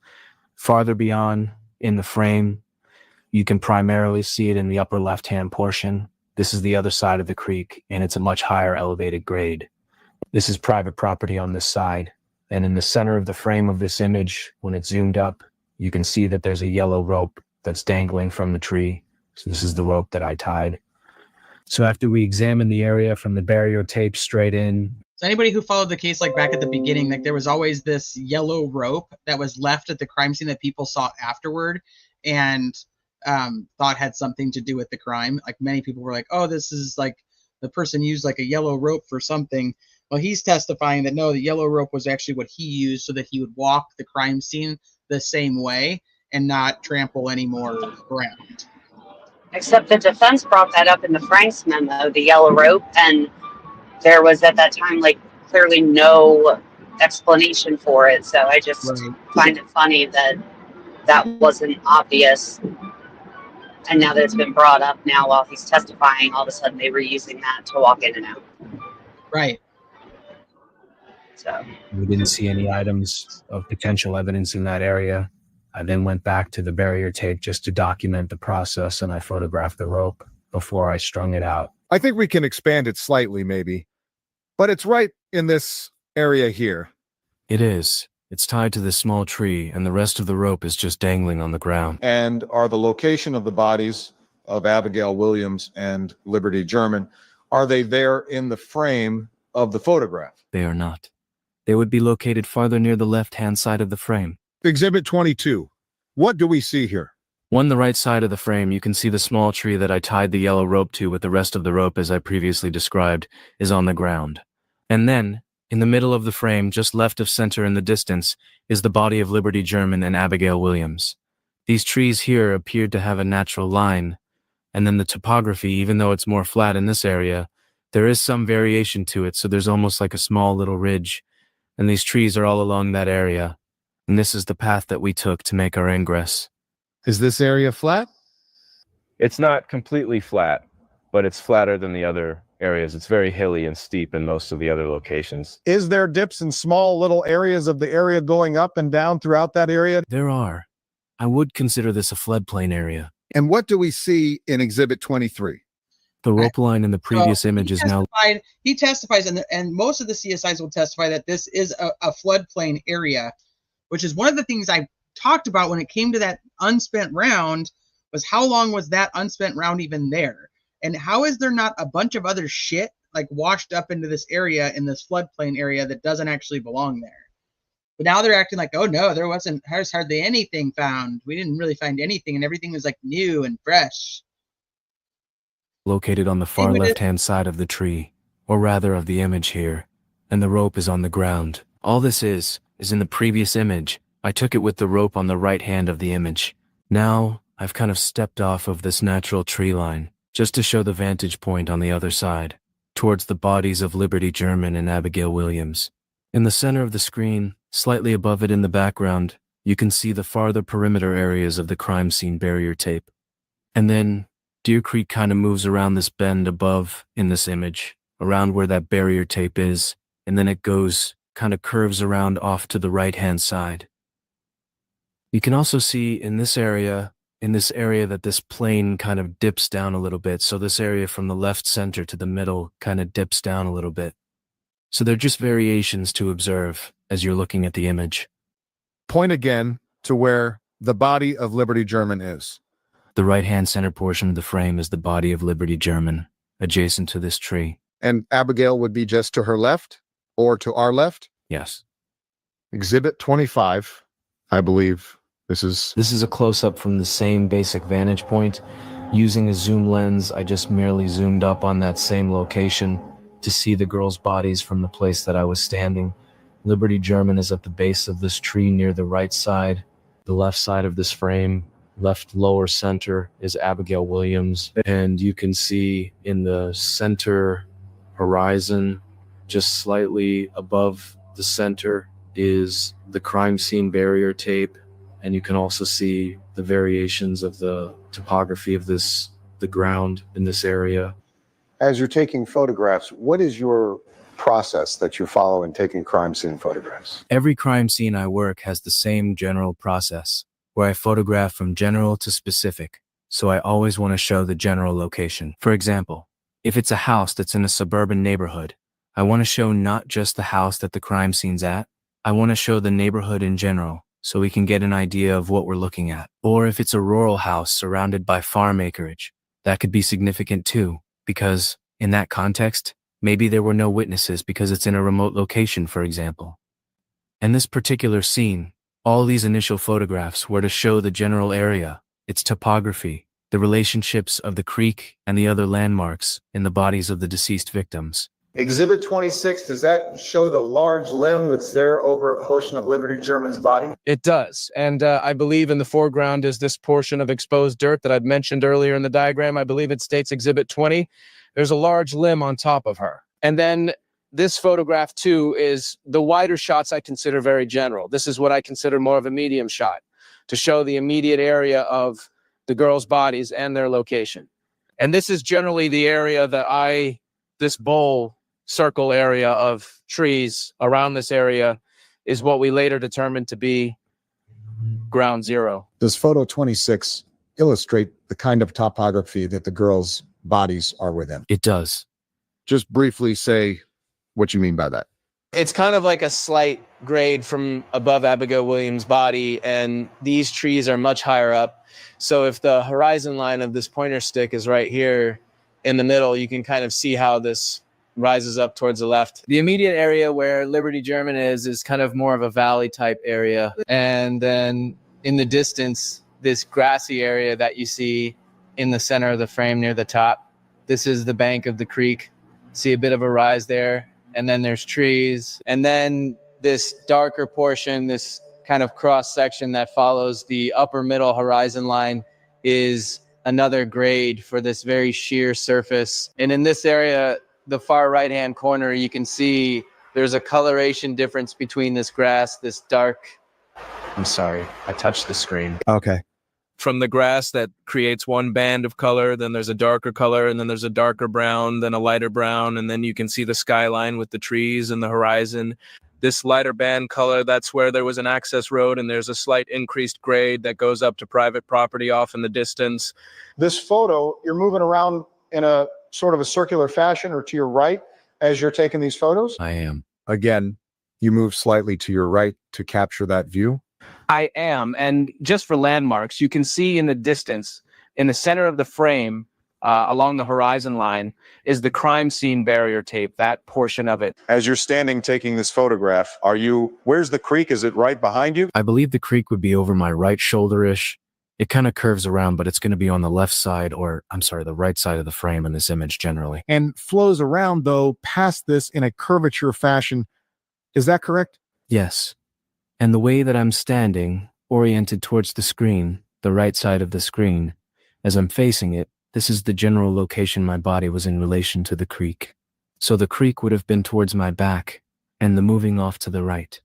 Farther beyond in the frame, you can primarily see it in the upper left-hand portion. This is the other side of the creek, and it's a much higher elevated grade. This is private property on this side. And in the center of the frame of this image, when it's zoomed up, you can see that there's a yellow rope that's dangling from the tree. So this is the rope that I tied. So after we examine the area from the barrier tape straight in. So anybody who followed the case like back at the beginning, like there was always this yellow rope that was left at the crime scene that people saw afterward and thought had something to do with the crime. Like many people were like, oh, this is like the person used like a yellow rope for something. Well, he's testifying that no, the yellow rope was actually what he used so that he would walk the crime scene the same way and not trample any more ground. Except the defense brought that up in the Franks memo, the yellow rope, and there was at that time like clearly no explanation for it. So I just find it funny that that wasn't obvious. And now that it's been brought up now while he's testifying, all of a sudden they were using that to walk in and out. Right. So we didn't see any items of potential evidence in that area. I then went back to the barrier tape just to document the process, and I photographed the rope before I strung it out. I think we can expand it slightly, maybe. But it's right in this area here. It is. It's tied to this small tree, and the rest of the rope is just dangling on the ground. And are the location of the bodies of Abigail Williams and Liberty German, are they there in the frame of the photograph? They are not. They would be located farther near the left-hand side of the frame. Exhibit 22. What do we see here? On the right side of the frame, you can see the small tree that I tied the yellow rope to with the rest of the rope as I previously described is on the ground. And then, in the middle of the frame, just left of center in the distance, is the body of Liberty German and Abigail Williams. These trees here appeared to have a natural line, and then the topography, even though it's more flat in this area, there is some variation to it, so there's almost like a small little ridge, and these trees are all along that area, and this is the path that we took to make our ingress. Is this area flat? It's not completely flat, but it's flatter than the other areas. It's very hilly and steep in most of the other locations. Is there dips in small little areas of the area going up and down throughout that area? There are. I would consider this a floodplain area. And what do we see in Exhibit 23? The rope line in the previous So image is now... He testifies, and most of the CSIs will testify that this is a floodplain area, which is one of the things I talked about when it came to that unspent round, was how long was that unspent round even there? And how is there not a bunch of other shit like washed up into this area, in this floodplain area, that doesn't actually belong there? But now they're acting like, oh no, there's hardly anything found. We didn't really find anything, and everything was like new and fresh. Located on the far left-hand side of the tree, or rather of the image here, and the rope is on the ground. All this is in the previous image. I took it with the rope on the right hand of the image. Now, I've kind of stepped off of this natural tree line, just to show the vantage point on the other side, towards the bodies of Liberty German and Abigail Williams. In the center of the screen, slightly above it in the background, you can see the farther perimeter areas of the crime scene barrier tape. And then, Deer Creek kind of moves around this bend above in this image, around where that barrier tape is, and then it kind of curves around off to the right-hand side. You can also see in this area that this plane kind of dips down a little bit. So this area from the left center to the middle kind of dips down a little bit. So they're just variations to observe as you're looking at the image. Point again to where the body of Liberty German is. The right-hand center portion of the frame is the body of Liberty German, adjacent to this tree. And Abigail would be just to her left or to our left? Yes. Exhibit 25, I believe. This is a close-up from the same basic vantage point. Using a zoom lens, I just merely zoomed up on that same location to see the girls' bodies from the place that I was standing. Liberty German is at the base of this tree near the right side. The left side of this frame, left lower center, is Abigail Williams. And you can see in the center horizon, just slightly above the center, is the crime scene barrier tape. And you can also see the variations of the topography of the ground in this area. As you're taking photographs, what is your process that you follow in taking crime scene photographs? Every crime scene I work has the same general process, where I photograph from general to specific, so I always want to show the general location. For example, if it's a house that's in a suburban neighborhood, I want to show not just the house that the crime scene's at, I want to show the neighborhood in general, so we can get an idea of what we're looking at. Or if it's a rural house surrounded by farm acreage, that could be significant too, because in that context, maybe there were no witnesses because it's in a remote location, for example. In this particular scene, all these initial photographs were to show the general area, its topography, the relationships of the creek and the other landmarks in the bodies of the deceased victims. Exhibit 26, does that show the large limb that's there over a portion of Liberty German's body? It does. And I believe in the foreground is this portion of exposed dirt that I'd mentioned earlier in the diagram. I believe it states Exhibit 20. There's a large limb on top of her. And then this photograph too is the wider shots I consider very general. This is what I consider more of a medium shot to show the immediate area of the girls' bodies and their location. And this is generally the area that this bowl circle area of trees around this area is what we later determined to be ground zero. Does photo 26 illustrate the kind of topography that the girls' bodies are within? It does. Just briefly say what you mean by that. It's kind of like a slight grade from above Abigail Williams' body, and these trees are much higher up. So if the horizon line of this pointer stick is right here in the middle, you can kind of see how this rises up towards the left. The immediate area where Liberty German is kind of more of a valley type area. And then in the distance, this grassy area that you see in the center of the frame near the top. This is the bank of the creek. See a bit of a rise there, and then there's trees. And then this darker portion, this kind of cross section that follows the upper middle horizon line is another grade for this very sheer surface. And in this area, the far right-hand corner, you can see there's a coloration difference between this grass, this dark. I'm sorry, I touched the screen. Okay. From the grass that creates one band of color, then there's a darker color, and then there's a darker brown, then a lighter brown, and then you can see the skyline with the trees and the horizon. This lighter band color, that's where there was an access road, and there's a slight increased grade that goes up to private property off in the distance. This photo, you're moving around in a sort of a circular fashion or to your right as you're taking these photos? I am. Again, you move slightly to your right to capture that view. I am. And just for landmarks, you can see in the distance, in the center of the frame, along the horizon line, is the crime scene barrier tape, that portion of it. As you're standing taking this photograph, where's the creek? Is it right behind you? I believe the creek would be over my right shoulder-ish. It kind of curves around, but it's going to be on the left side, or I'm sorry, the right side of the frame in this image generally. And flows around, though, past this in a curvature fashion. Is that correct? Yes. And the way that I'm standing, oriented towards the screen, the right side of the screen, as I'm facing it, this is the general location my body was in relation to the creek. So the creek would have been towards my back, and the moving off to the right.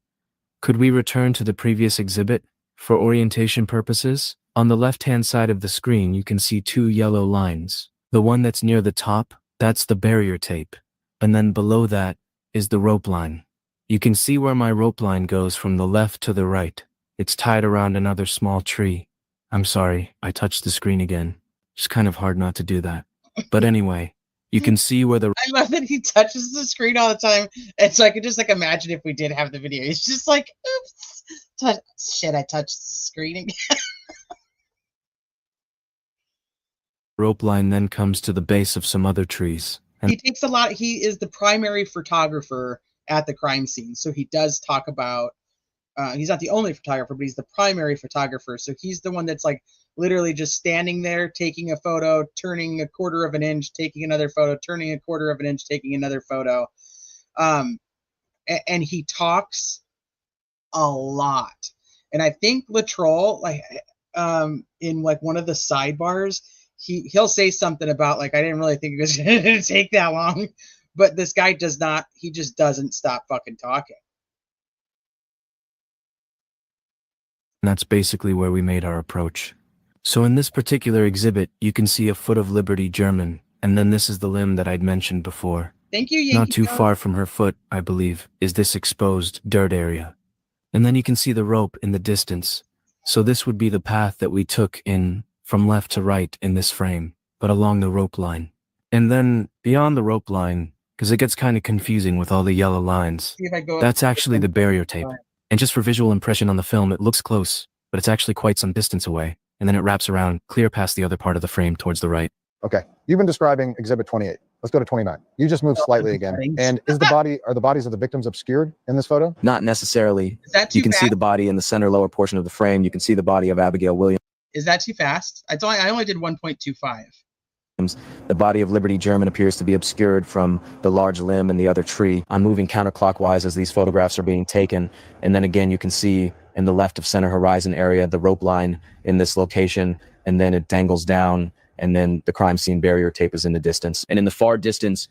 Could we return to the previous exhibit for orientation purposes? On the left-hand side of the screen, you can see two yellow lines. The one that's near the top, that's the barrier tape. And then below that is the rope line. You can see where my rope line goes from the left to the right. It's tied around another small tree. I'm sorry, I touched the screen again. It's kind of hard not to do that. But anyway, you can see where the... I love that he touches the screen all the time. And so I could just like imagine if we did have the video. He's just like, oops, shit, I touched the screen again. rope line then comes to the base of some other trees. And He takes a lot. He is the primary photographer at the crime scene. So he does talk about, he's not the only photographer, but he's the primary photographer. So he's the one that's like literally just standing there, taking a photo, turning a quarter of an inch, taking another photo, turning a quarter of an inch, taking another photo. And he talks a lot. And I think Latrell, like, in like one of the sidebars, he'll say something about like, I didn't really think it was going to take that long, but this guy does not, he just doesn't stop fucking talking. that's basically where we made our approach. So in this particular exhibit, you can see a foot of Liberty German, and then this is the limb that I'd mentioned before. Thank you, Yankee. Not too far from her foot, I believe, is this exposed dirt area. And then you can see the rope in the distance. So this would be the path that we took in from left to right in this frame, but along the rope line. And then beyond the rope line, because it gets kind of confusing with all the yellow lines, that's actually the barrier tape. And just for visual impression on the film, it looks close, but it's actually quite some distance away. And then it wraps around clear past the other part of the frame towards the right. Okay. You've been describing exhibit 28. Let's go to 29. You just moved slightly again. And are the bodies of the victims obscured in this photo? Not necessarily. Is that too You can see fast? the body in the center lower portion of the frame. You can see the body of Abigail Williams. Is that too fast? I only did 1.25. The body of Liberty German appears to be obscured from the large limb and the other tree. I'm moving counterclockwise as these photographs are being taken. And then again, you can see in the left of center horizon area, the rope line in this location, and then it dangles down, and then the crime scene barrier tape is in the distance. And in the far distance,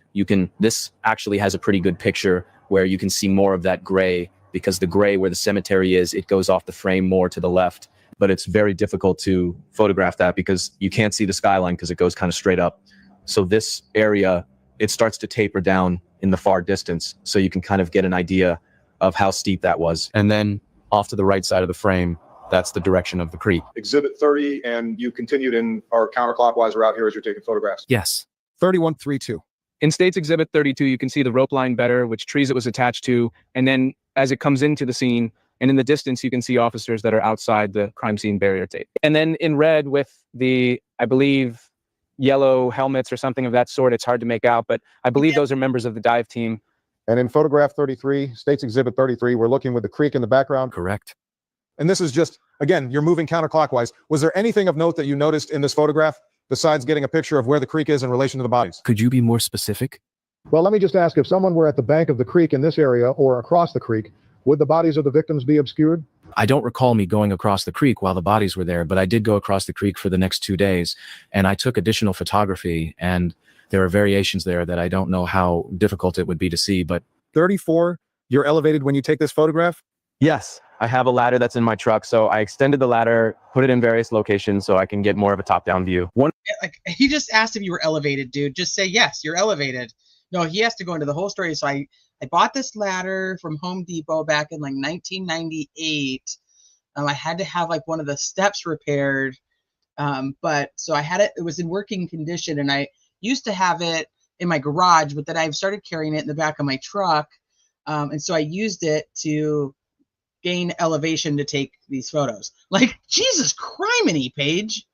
this actually has a pretty good picture where you can see more of that gray, because the gray where the cemetery is, it goes off the frame more to the left. But it's very difficult to photograph that because you can't see the skyline because it goes kind of straight up. So this area, it starts to taper down in the far distance. So you can kind of get an idea of how steep that was. And then off to the right side of the frame, that's the direction of the creek. Exhibit 30, and you continued in our counterclockwise route here as you're taking photographs. Yes. 3132. In States Exhibit 32, you can see the rope line better, which trees it was attached to. And then as it comes into the scene, and in the distance, you can see officers that are outside the crime scene barrier tape. And then in red with the, I believe, yellow helmets or something of that sort, it's hard to make out, but I believe those are members of the dive team. And in photograph 33, States Exhibit 33, we're looking with the creek in the background. Correct. and this is just, again, you're moving counterclockwise. Was there anything of note that you noticed in this photograph besides getting a picture of where the creek is in relation to the bodies? Could you be more specific? Well, let me just ask, if someone were at the bank of the creek in this area or across the creek, would the bodies of the victims be obscured? I don't recall me going across the creek while the bodies were there, but I did go across the creek for the next 2 days, and I took additional photography, and there are variations there that I don't know how difficult it would be to see, but 34, you're elevated when you take this photograph? Yes, I have a ladder that's in my truck, so I extended the ladder, put it in various locations so I can get more of a top-down view. Like, he just asked if you were elevated, dude. Just say, yes, you're elevated. No, he has to go into the whole story. So I bought this ladder from Home Depot back in like 1998. I had to have like one of the steps repaired. But so I had it, it was in working condition, and I used to have it in my garage, but then I've started carrying it in the back of my truck. And so I used it to gain elevation to take these photos. Like, Jesus criminy, Paige.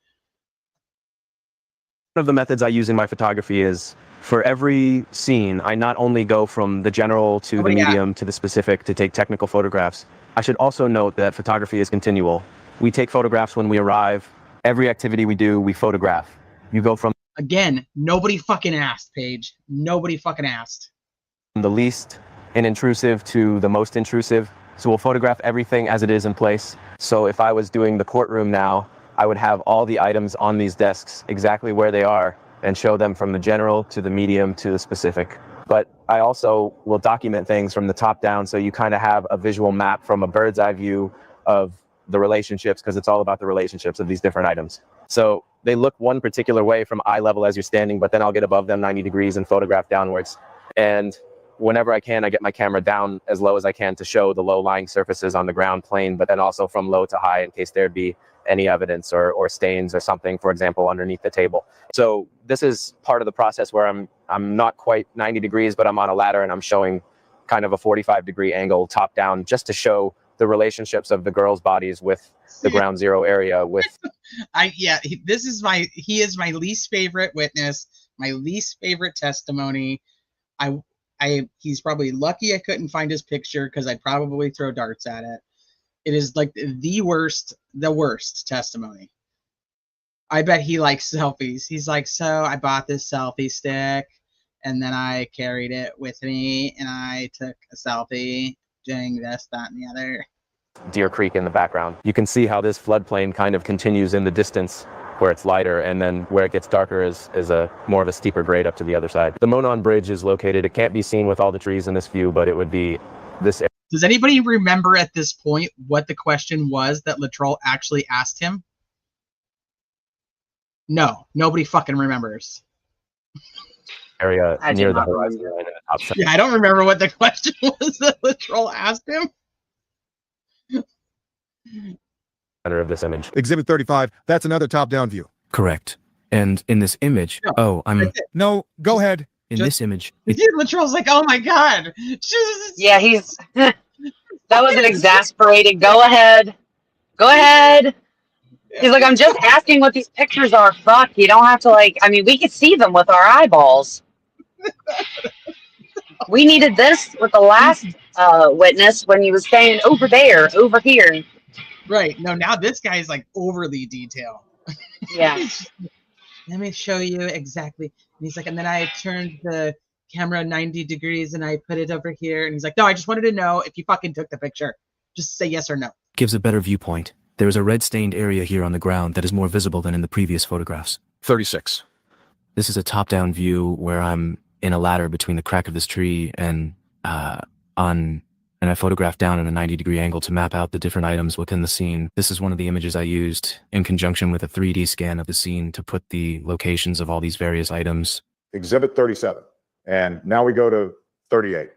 One of the methods I use in my photography is, for every scene, I not only go from the general to the medium to the specific to take technical photographs. I should also note that photography is continual. We take photographs when we arrive. Every activity we do, we photograph. You go from Again, nobody fucking asked, Paige. Nobody fucking asked. the least intrusive to the most intrusive. So we'll photograph everything as it is in place. So if I was doing the courtroom now, I would have all the items on these desks exactly where they are and show them from the general to the medium to the specific. But I also will document things from the top down, so you kind of have a visual map from a bird's eye view of the relationships, because it's all about the relationships of these different items. So they look one particular way from eye level as you're standing, but then I'll get above them 90 degrees and photograph downwards. And whenever I can, I get my camera down as low as I can to show the low-lying surfaces on the ground plane, but then also from low to high in case there'd be any evidence or stains or something, for example, underneath the table. So this is part of the process where I'm not quite 90 degrees, but I'm on a ladder and I'm showing kind of a 45-degree angle top down, just to show the relationships of the girls' bodies with the ground zero area. With he is my least favorite witness, my least favorite testimony. He's probably lucky I couldn't find his picture, because I'd probably throw darts at it. It is like the worst testimony. I bet he likes selfies. He's like, so I bought this selfie stick, and then I carried it with me, and I took a selfie doing this, that, and the other. Deer Creek in the background. You can see how this floodplain kind of continues in the distance where it's lighter, and then where it gets darker is a more of a steeper grade up to the other side. The Monon Bridge is located, it can't be seen with all the trees in this view, but it would be this area. Does anybody remember at this point what the question was that Latrell actually asked him? No, nobody fucking remembers. Area near the horizon line in the top center. Yeah, I don't remember what the question was that Latrell asked him. Center of this image. Exhibit 35, that's another top-down view. Correct. And in this image, No, go ahead. In this image, Latrell's like, oh my god. Yeah, he's that was an exasperating. Go ahead. He's like, I'm just asking what these pictures are. Fuck, you don't have to, like, I mean, we could see them with our eyeballs. We needed this with the last witness when he was saying over there, over here. Right. No, now this guy's like overly detailed. Yeah. Let me show you exactly. And he's like, and then I turned the camera 90 degrees and I put it over here. And he's like, no, I just wanted to know if you fucking took the picture. Just say yes or no. gives a better viewpoint. There is a red-stained area here on the ground that is more visible than in the previous photographs. 36. This is a top-down view where I'm in a ladder between the crack of this tree and I photographed down at a 90-degree angle to map out the different items within the scene. This is one of the images I used in conjunction with a 3D scan of the scene to put the locations of all these various items. Exhibit 37. And now we go to 38.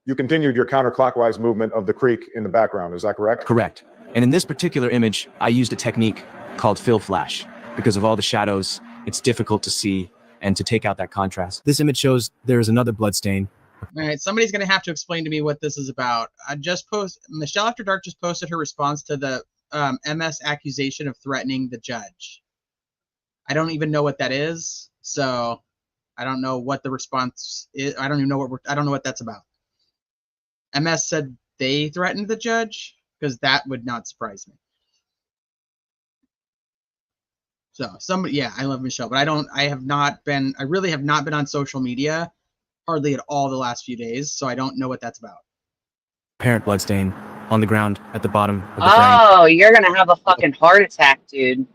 You continued your counterclockwise movement of the creek in the background, is that correct? Correct. And in this particular image, I used a technique called fill flash. Because of all the shadows, it's difficult to see and to take out that contrast. This image shows there is another blood stain. All right, somebody's going to have to explain to me what this is about. Michelle After Dark just posted her response to the MS accusation of threatening the judge. I don't even know what that is, so I don't know what the response is. I don't even know what that's about. MS said they threatened the judge, because that would not surprise me. So somebody, yeah, I love Michelle, but I really have not been on social media hardly at all the last few days, so I don't know what that's about. Apparent bloodstain on the ground at the bottom of the frame. Oh, you're gonna have a fucking heart attack, dude.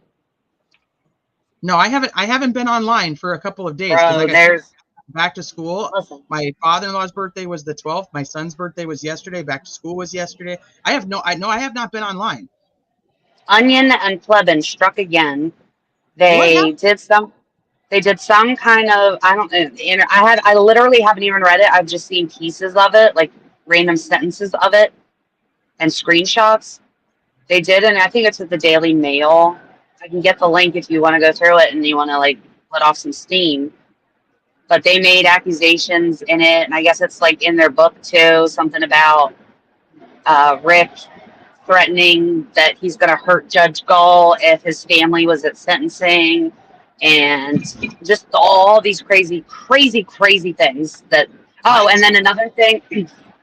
No, I haven't been online for a couple of days. 'Cause Bro, like I there's said, back to school. listen. My father-in-law's birthday was the 12th. My son's birthday was yesterday. Back to school was yesterday. I have not been online. Onion and Plebin struck again. They did some kind of, I don't know. I literally haven't even read it. I've just seen pieces of it, like random sentences of it and screenshots. They did, and I think it's at the Daily Mail. I can get the link if you want to go through it and you want to like let off some steam. But they made accusations in it, and I guess it's like in their book too, something about Rick threatening that he's going to hurt Judge Gull if his family was at sentencing, and just all these crazy things that. Oh, and then another thing,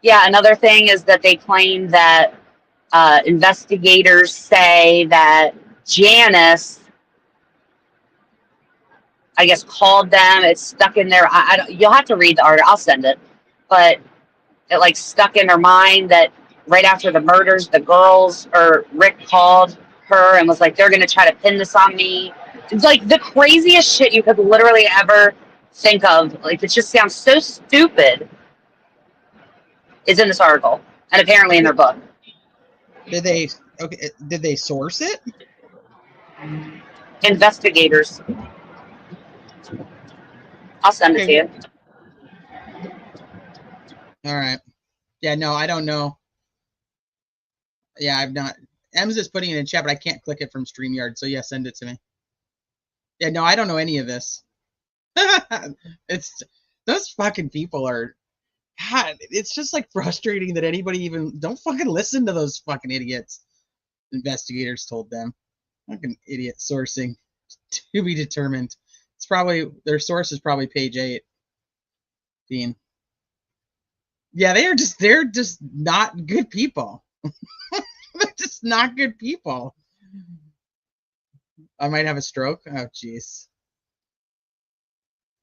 another thing is that they claim that investigators say that Janice, I guess, called them. It's stuck in their. I don't. You'll have to read the article. I'll send it, but it like stuck in their mind that right after the murders, the girls or Rick called her and was like, "They're gonna try to pin this on me." It's like the craziest shit you could literally ever think of. Like it just sounds so stupid. Is in this article and apparently in their book. Did they source it? Investigators. I'll send it to you. All right. Yeah, no, I don't know. Yeah, I've not. Em's just putting it in chat, but I can't click it from StreamYard. So yeah, send it to me. Yeah, no, I don't know any of this. It's those fucking people are. God, it's just like frustrating that anybody even don't fucking listen to those fucking idiots. Investigators told them. Fucking idiot sourcing to be determined. It's probably their source is probably page 8. Dean. Yeah, they're just not good people. They're just not good people. I might have a stroke. Oh, jeez.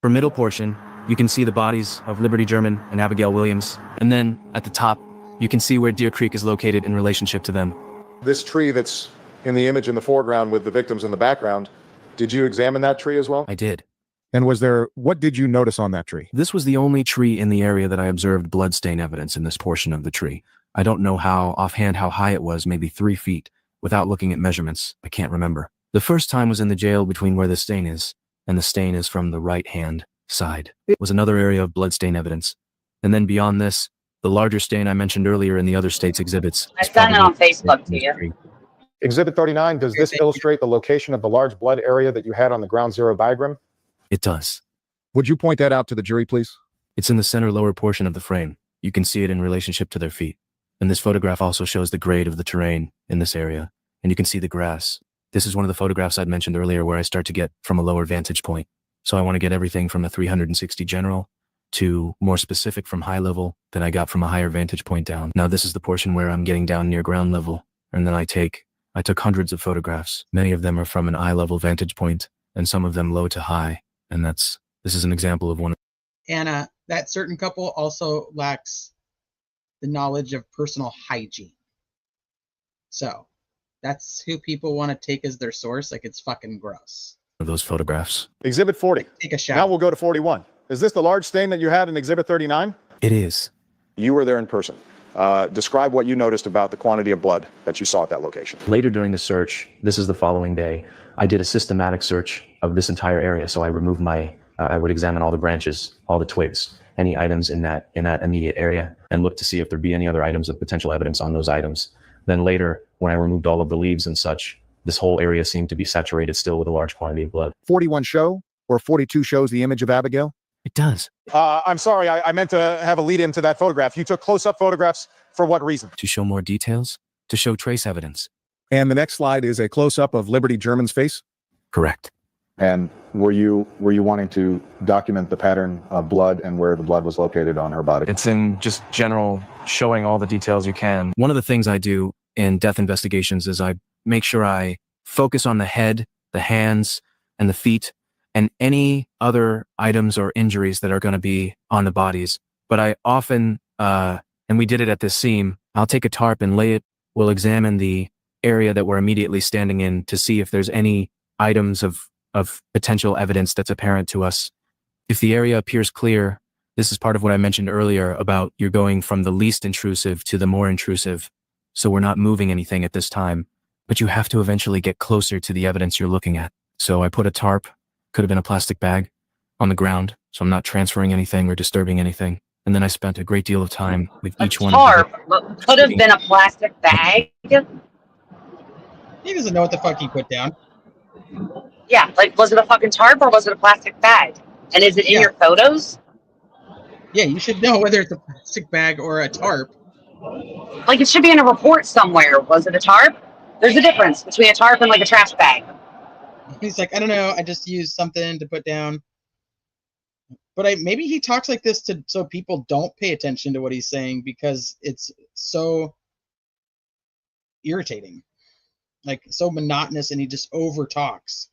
For middle portion, you can see the bodies of Liberty German and Abigail Williams. And then at the top, you can see where Deer Creek is located in relationship to them. This tree that's in the image in the foreground with the victims in the background, did you examine that tree as well? I did. And what did you notice on that tree? This was the only tree in the area that I observed bloodstain evidence in this portion of the tree. I don't know offhand how high it was, maybe 3 feet. Without looking at measurements, I can't remember. The first time was in the jail between where the stain is, and the stain is from the right-hand side. It was another area of bloodstain evidence. And then beyond this, the larger stain I mentioned earlier in the other state's exhibits. I sent it on Facebook to you. Exhibit 39, does this illustrate the location of the large blood area that you had on the ground zero diagram? It does. Would you point that out to the jury, please? It's in the center lower portion of the frame. You can see it in relationship to their feet. And this photograph also shows the grade of the terrain in this area. And you can see the grass. This is one of the photographs I'd mentioned earlier where I start to get from a lower vantage point. So I want to get everything from a 360 general to more specific from high level that I got from a higher vantage point down. Now this is the portion where I'm getting down near ground level. And then I took hundreds of photographs. Many of them are from an eye level vantage point and some of them low to high. And this is an example of one. Anna, that certain couple also lacks the knowledge of personal hygiene. So that's who people want to take as their source. Like it's fucking gross. Of those photographs. Exhibit 40. Take a shot. Now we'll go to 41. Is this the large stain that you had in Exhibit 39? It is. You were there in person. Describe what you noticed about the quantity of blood that you saw at that location. Later during the search, this is the following day, I did a systematic search of this entire area. So I removed I would examine all the branches, all the twigs, any items in that immediate area, and look to see if there'd be any other items of potential evidence on those items. Then later, when I removed all of the leaves and such, this whole area seemed to be saturated still with a large quantity of blood. 41 show or 42 shows the image of Abigail? It does. I'm sorry, I meant to have a lead into that photograph. You took close-up photographs for what reason? To show more details, to show trace evidence. And the next slide is a close-up of Liberty German's face? Correct. And were you wanting to document the pattern of blood and where the blood was located on her body? It's in just general showing all the details you can. One of the things I do in death investigations is I make sure I focus on the head, the hands, and the feet, and any other items or injuries that are going to be on the bodies. But I often, and we did it at this scene, I'll take a tarp and lay it. We'll examine the area that we're immediately standing in to see if there's any items of potential evidence that's apparent to us. If the area appears clear, this is part of what I mentioned earlier about you're going from the least intrusive to the more intrusive. So we're not moving anything at this time, but you have to eventually get closer to the evidence you're looking at. So I put a tarp, could have been a plastic bag, on the ground, so I'm not transferring anything or disturbing anything. And then I spent a great deal of time with each one. Tarp could have been a plastic bag. He doesn't know what the fuck he put down. Yeah, like, was it a fucking tarp or was it a plastic bag? And is it in your photos? Yeah, you should know whether it's a plastic bag or a tarp. Like, it should be in a report somewhere. Was it a tarp? There's a difference between a tarp and like a trash bag. He's like, I don't know, I just used something to put down. But maybe he talks like this so people don't pay attention to what he's saying because it's so irritating. Like, so monotonous, and he just over talks.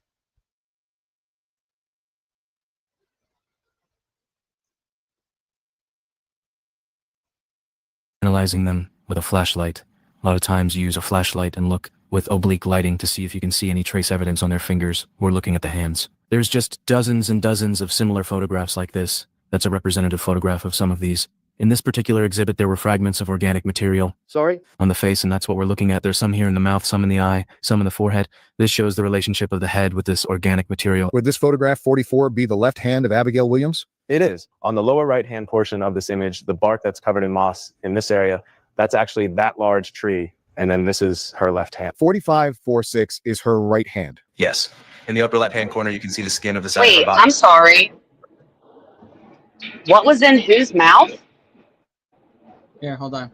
Analyzing them with a flashlight. A lot of times you use a flashlight and look with oblique lighting to see if you can see any trace evidence on their fingers. We're looking at the hands. There's just dozens and dozens of similar photographs like this. That's a representative photograph of some of these. In this particular exhibit, there were fragments of organic material on the face, and that's what we're looking at. There's some here in the mouth, some in the eye, some in the forehead. This shows the relationship of the head with this organic material. Would this photograph 44 be the left hand of Abigail Williams? It is. On the lower right-hand portion of this image, the bark that's covered in moss in this area, that's actually that large tree. And then this is her left hand. 4546 is her right hand. Yes. In the upper left-hand corner, you can see the skin of the side of Wait, her body. I'm sorry. What was in whose mouth? Here, hold on.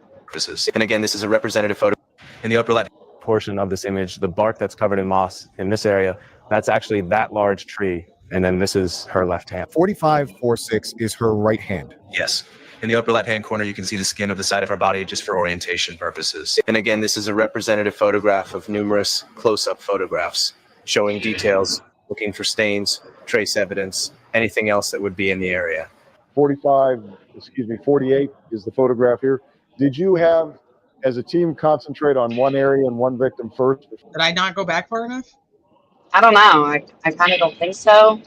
And again, this is a representative photo. In the upper left portion of this image, the bark that's covered in moss in this area, that's actually that large tree. And then this is her left hand. 4546 is her right hand. Yes. In the upper left-hand corner, you can see the skin of the side of her body just for orientation purposes. And again, this is a representative photograph of numerous close-up photographs showing details, looking for stains, trace evidence, anything else that would be in the area. 48 is the photograph here. Did you have, as a team, concentrate on one area and one victim first? Did I not go back far enough? I don't know. I kind of don't think so.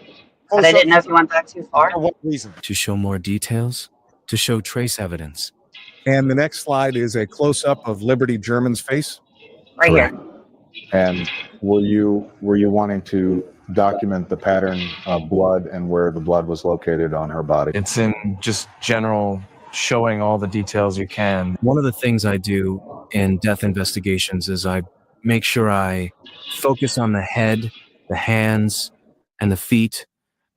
But I didn't know if you went back too far. For what reason? To show more details, to show trace evidence. And the next slide is a close-up of Liberty German's face. Right here. And were you wanting to document the pattern of blood and where the blood was located on her body? It's in just general showing all the details you can. One of the things I do in death investigations is I make sure I focus on the head, the hands, and the feet,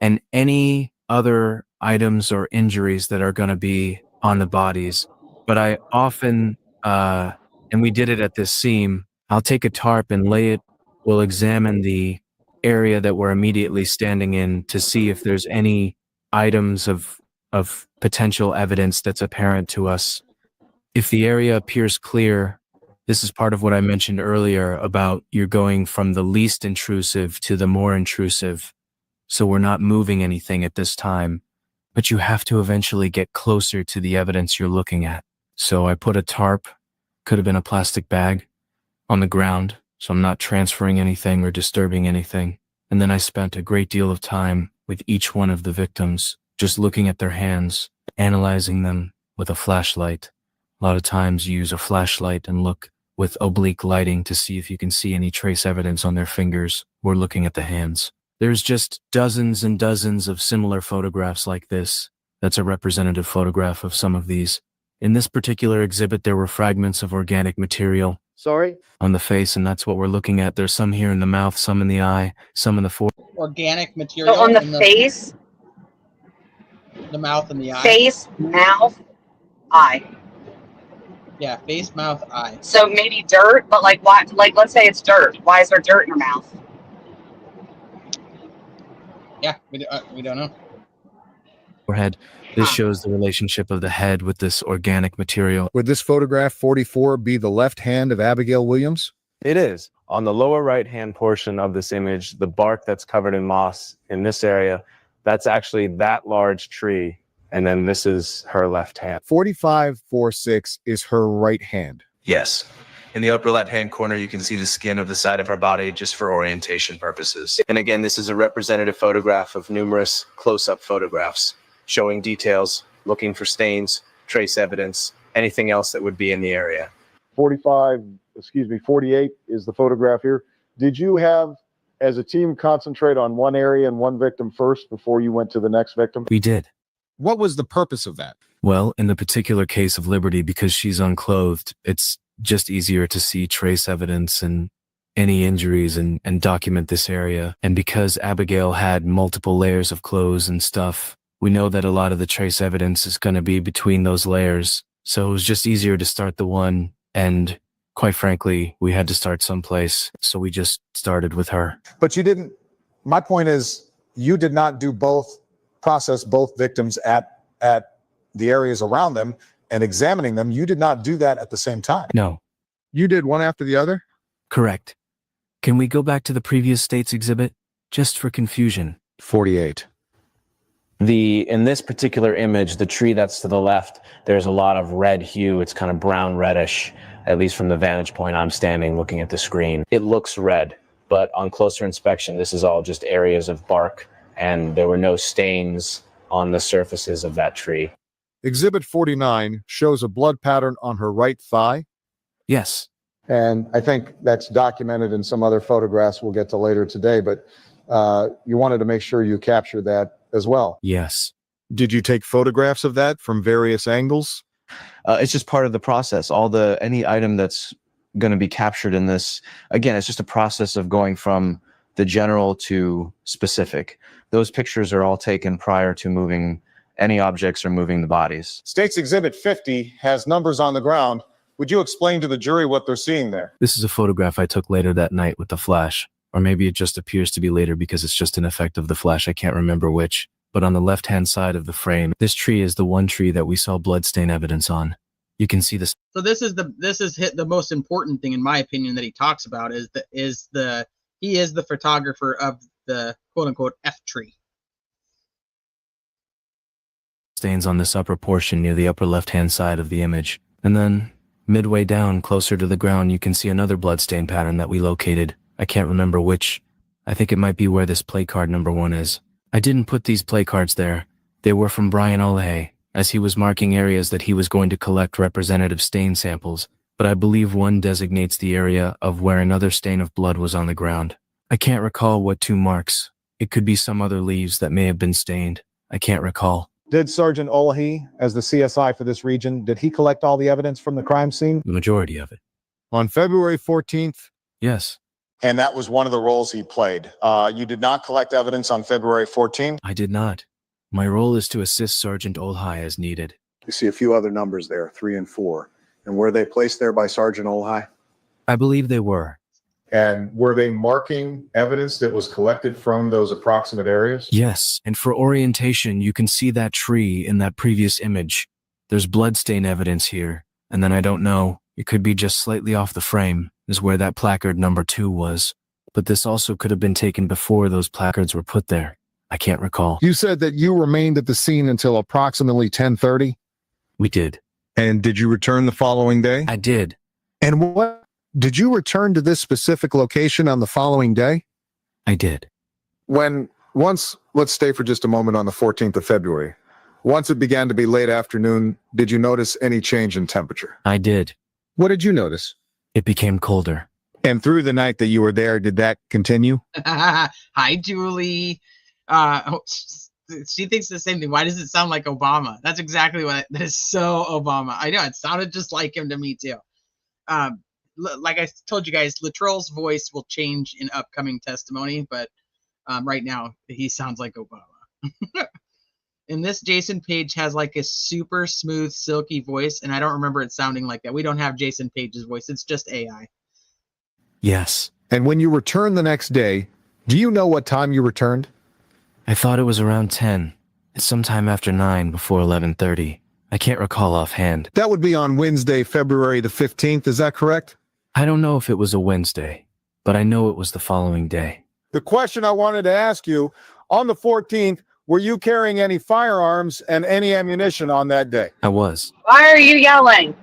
and any other items or injuries that are going to be on the bodies. But I often, and we did it at this scene, I'll take a tarp and lay it. We'll examine the area that we're immediately standing in to see if there's any items of potential evidence that's apparent to us. If the area appears clear, this is part of what I mentioned earlier about you're going from the least intrusive to the more intrusive. So we're not moving anything at this time, but you have to eventually get closer to the evidence you're looking at. So I put a tarp, could have been a plastic bag, on the ground, so I'm not transferring anything or disturbing anything. And then I spent a great deal of time with each one of the victims, just looking at their hands, analyzing them with a flashlight. A lot of times you use a flashlight and look with oblique lighting to see if you can see any trace evidence on their fingers. We're looking at the hands. There's just dozens and dozens of similar photographs like this. That's a representative photograph of some of these. In this particular exhibit, there were fragments of organic material on the face, and that's what we're looking at. There's some here in the mouth, some in the eye, some in the forehead. Organic material. So on the face, the mouth, and the eye. face, mouth, eye. Yeah, face, mouth, eye. So maybe dirt, but like why? Like let's say it's dirt. Why is there dirt in her mouth? Yeah, we don't know. Forehead. This shows the relationship of the head with this organic material. Would this photograph 44 be the left hand of Abigail Williams? It is. On the lower right-hand portion of this image, the bark that's covered in moss in this area, that's actually that large tree. And then this is her left hand. 4546 is her right hand. Yes. In the upper left-hand corner, you can see the skin of the side of her body just for orientation purposes. And again, this is a representative photograph of numerous close-up photographs showing details, looking for stains, trace evidence, anything else that would be in the area. 48 is the photograph here. Did you have, as a team, concentrate on one area and one victim first before you went to the next victim? We did. What was the purpose of that? Well, in the particular case of Liberty, because she's unclothed, it's just easier to see trace evidence and any injuries and document this area. And because Abigail had multiple layers of clothes and stuff, we know that a lot of the trace evidence is going to be between those layers. So it was just easier to start the one. And quite frankly, we had to start someplace. So we just started with her. But you didn't, my point is, you did not do both, process both victims at the areas around them and examining them. You did not do that at the same time. No. You did one after the other? Correct. Can we go back to the previous state's exhibit? Just for confusion. 48. In this particular image, the tree that's to the left, there's a lot of red hue. It's kind of brown reddish, at least from the vantage point I'm standing looking at the screen. It looks red, but on closer inspection, this is all just areas of bark, and there were no stains on the surfaces of that tree. Exhibit 49 shows a blood pattern on her right thigh. Yes. And I think that's documented in some other photographs we'll get to later today, but you wanted to make sure you captured that as well. Yes. Did you take photographs of that from various angles? It's just part of the process. Any item that's going to be captured in this, again, it's just a process of going from the general to specific. Those pictures are all taken prior to moving any objects or moving the bodies. State's Exhibit 50 has numbers on the ground. Would you explain to the jury what they're seeing there? This is a photograph I took later that night with the flash. Or maybe it just appears to be later because it's just an effect of the flash. I can't remember which. But on the left-hand side of the frame, this tree is the one tree that we saw bloodstain evidence on. You can see this. So this is the most important thing, in my opinion, that he talks about he is the photographer of the quote unquote F tree. Stains on this upper portion near the upper left-hand side of the image. And then midway down, closer to the ground, you can see another bloodstain pattern that we located. I can't remember which. I think it might be where this play card number 1 is. I didn't put these play cards there. They were from Brian Olay, as he was marking areas that he was going to collect representative stain samples, but I believe one designates the area of where another stain of blood was on the ground. I can't recall what 2 marks. It could be some other leaves that may have been stained. I can't recall. Did Sergeant Olahi, as the CSI for this region, did he collect all the evidence from the crime scene? The majority of it. On February 14th? Yes. And that was one of the roles he played. You did not collect evidence on February 14th? I did not. My role is to assist Sergeant Olhai as needed. You see a few other numbers there, 3 and 4. And were they placed there by Sergeant Olhai? I believe they were. And were they marking evidence that was collected from those approximate areas? Yes, and for orientation, you can see that tree in that previous image. There's bloodstain evidence here, and then I don't know, it could be just slightly off the frame, is where that placard number 2 was. But this also could have been taken before those placards were put there. I can't recall. You said that you remained at the scene until approximately 10:30? We did. And did you return the following day? I did. And did you return to this specific location on the following day? I did. Let's stay for just a moment on the 14th of February. Once it began to be late afternoon, did you notice any change in temperature? I did. What did you notice? It became colder. And through the night that you were there, did that continue? Hi, Julie. She thinks the same thing. Why does it sound like Obama? That's exactly that is so Obama. I know, it sounded just like him to me too. Like I told you guys, Latrell's voice will change in upcoming testimony, but right now he sounds like Obama. And this Jason Page has like a super smooth, silky voice, and I don't remember it sounding like that. We don't have Jason Page's voice. It's just AI. Yes. And when you returned the next day, do you know what time you returned? I thought it was around 10. It's sometime after 9 before 11:30. I can't recall offhand. That would be on Wednesday, February the 15th. Is that correct? I don't know if it was a Wednesday, but I know it was the following day. The question I wanted to ask you, on the 14th, were you carrying any firearms and any ammunition on that day? I was. Why are you yelling?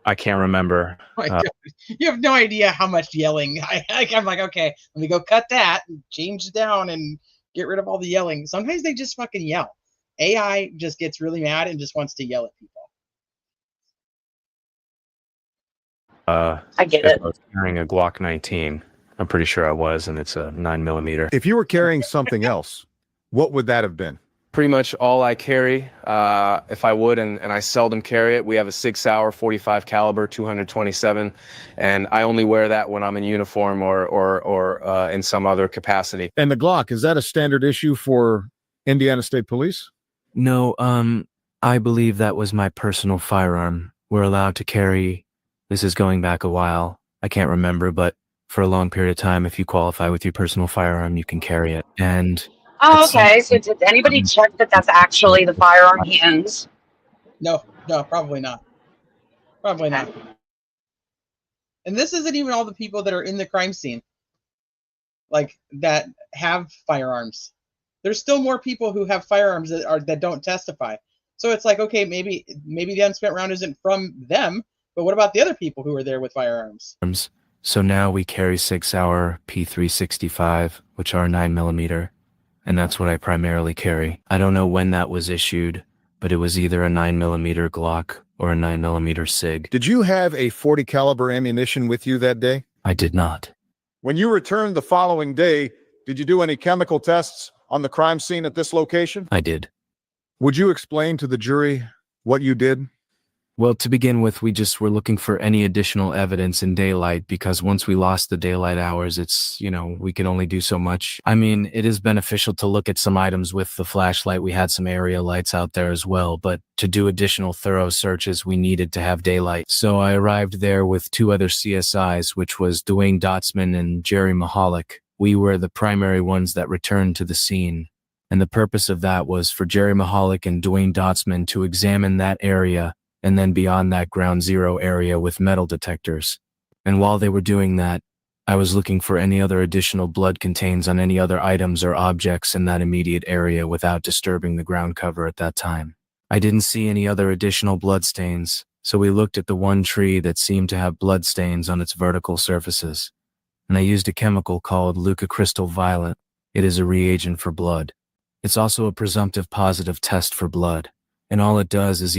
I can't remember. Oh my God. You have no idea how much yelling. I'm like, okay, let me go cut that and change it down and get rid of all the yelling. Sometimes they just fucking yell. AI just gets really mad and just wants to yell at people. I get if it. I was carrying a Glock 19. I'm pretty sure I was, and it's a 9mm. If you were carrying something else, what would that have been? Pretty much all I carry, if I would, and I seldom carry it. We have a 6-hour 45 caliber 227, and I only wear that when I'm in uniform or in some other capacity. And the Glock, is that a standard issue for Indiana State Police? No, I believe that was my personal firearm. We're allowed to carry, this is going back a while, I can't remember, but for a long period of time, if you qualify with your personal firearm, you can carry it. And Oh, okay. So did anybody check that that's actually the firearm he owns? No, probably not. Probably not. And this isn't even all the people that are in the crime scene, like that have firearms. There's still more people who have firearms that don't testify. So it's like, okay, maybe the unspent round isn't from them, but what about the other people who are there with firearms? so now we carry 6-hour P365, which are 9mm, and that's what I primarily carry. I don't know when that was issued, but it was either a 9mm Glock or a 9mm SIG. Did you have a 40 caliber ammunition with you that day? I did not. When you returned the following day, did you do any chemical tests on the crime scene at this location? I did. Would you explain to the jury what you did? Well, to begin with, we just were looking for any additional evidence in daylight, because once we lost the daylight hours, it's, we can only do so much. I mean, it is beneficial to look at some items with the flashlight. We had some area lights out there as well, but to do additional thorough searches, we needed to have daylight. So I arrived there with 2 other CSIs, which was Dwayne Dotsman and Jerry Mahalik. We were the primary ones that returned to the scene. And the purpose of that was for Jerry Mahalik and Dwayne Dotsman to examine that area and then beyond that ground zero area with metal detectors. And while they were doing that, I was looking for any other additional blood contains on any other items or objects in that immediate area without disturbing the ground cover at that time. I didn't see any other additional blood stains, so we looked at the one tree that seemed to have blood stains on its vertical surfaces. And I used a chemical called leucocrystal violet. It is a reagent for blood. It's also a presumptive positive test for blood. And all it does is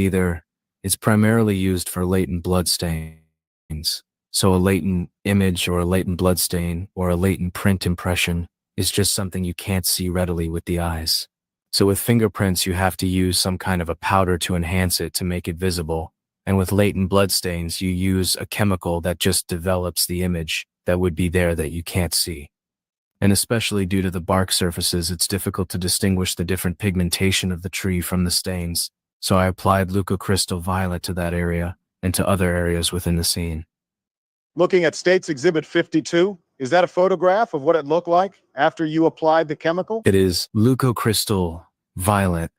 it's primarily used for latent blood stains. So a latent image or a latent blood stain or a latent print impression is just something you can't see readily with the eyes. So with fingerprints, you have to use some kind of a powder to enhance it to make it visible. And with latent blood stains, you use a chemical that just develops the image that would be there that you can't see. And especially due to the bark surfaces, it's difficult to distinguish the different pigmentation of the tree from the stains. So I applied leucocrystal violet to that area and to other areas within the scene. Looking at State's Exhibit 52, is that a photograph of what it looked like after you applied the chemical? It is leucocrystal violet,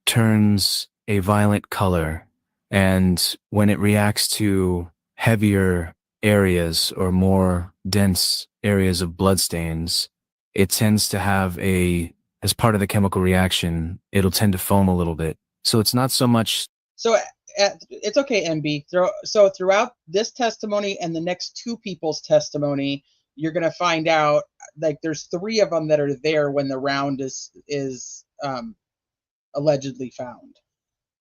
turns a violet color, and when it reacts to heavier areas or more dense areas of bloodstains, it tends to have as part of the chemical reaction, it'll tend to foam a little bit. So it's not so much. So it's okay, MB. So throughout this testimony and the next 2 people's testimony, you're going to find out, like, there's 3 of them that are there when the round is allegedly found.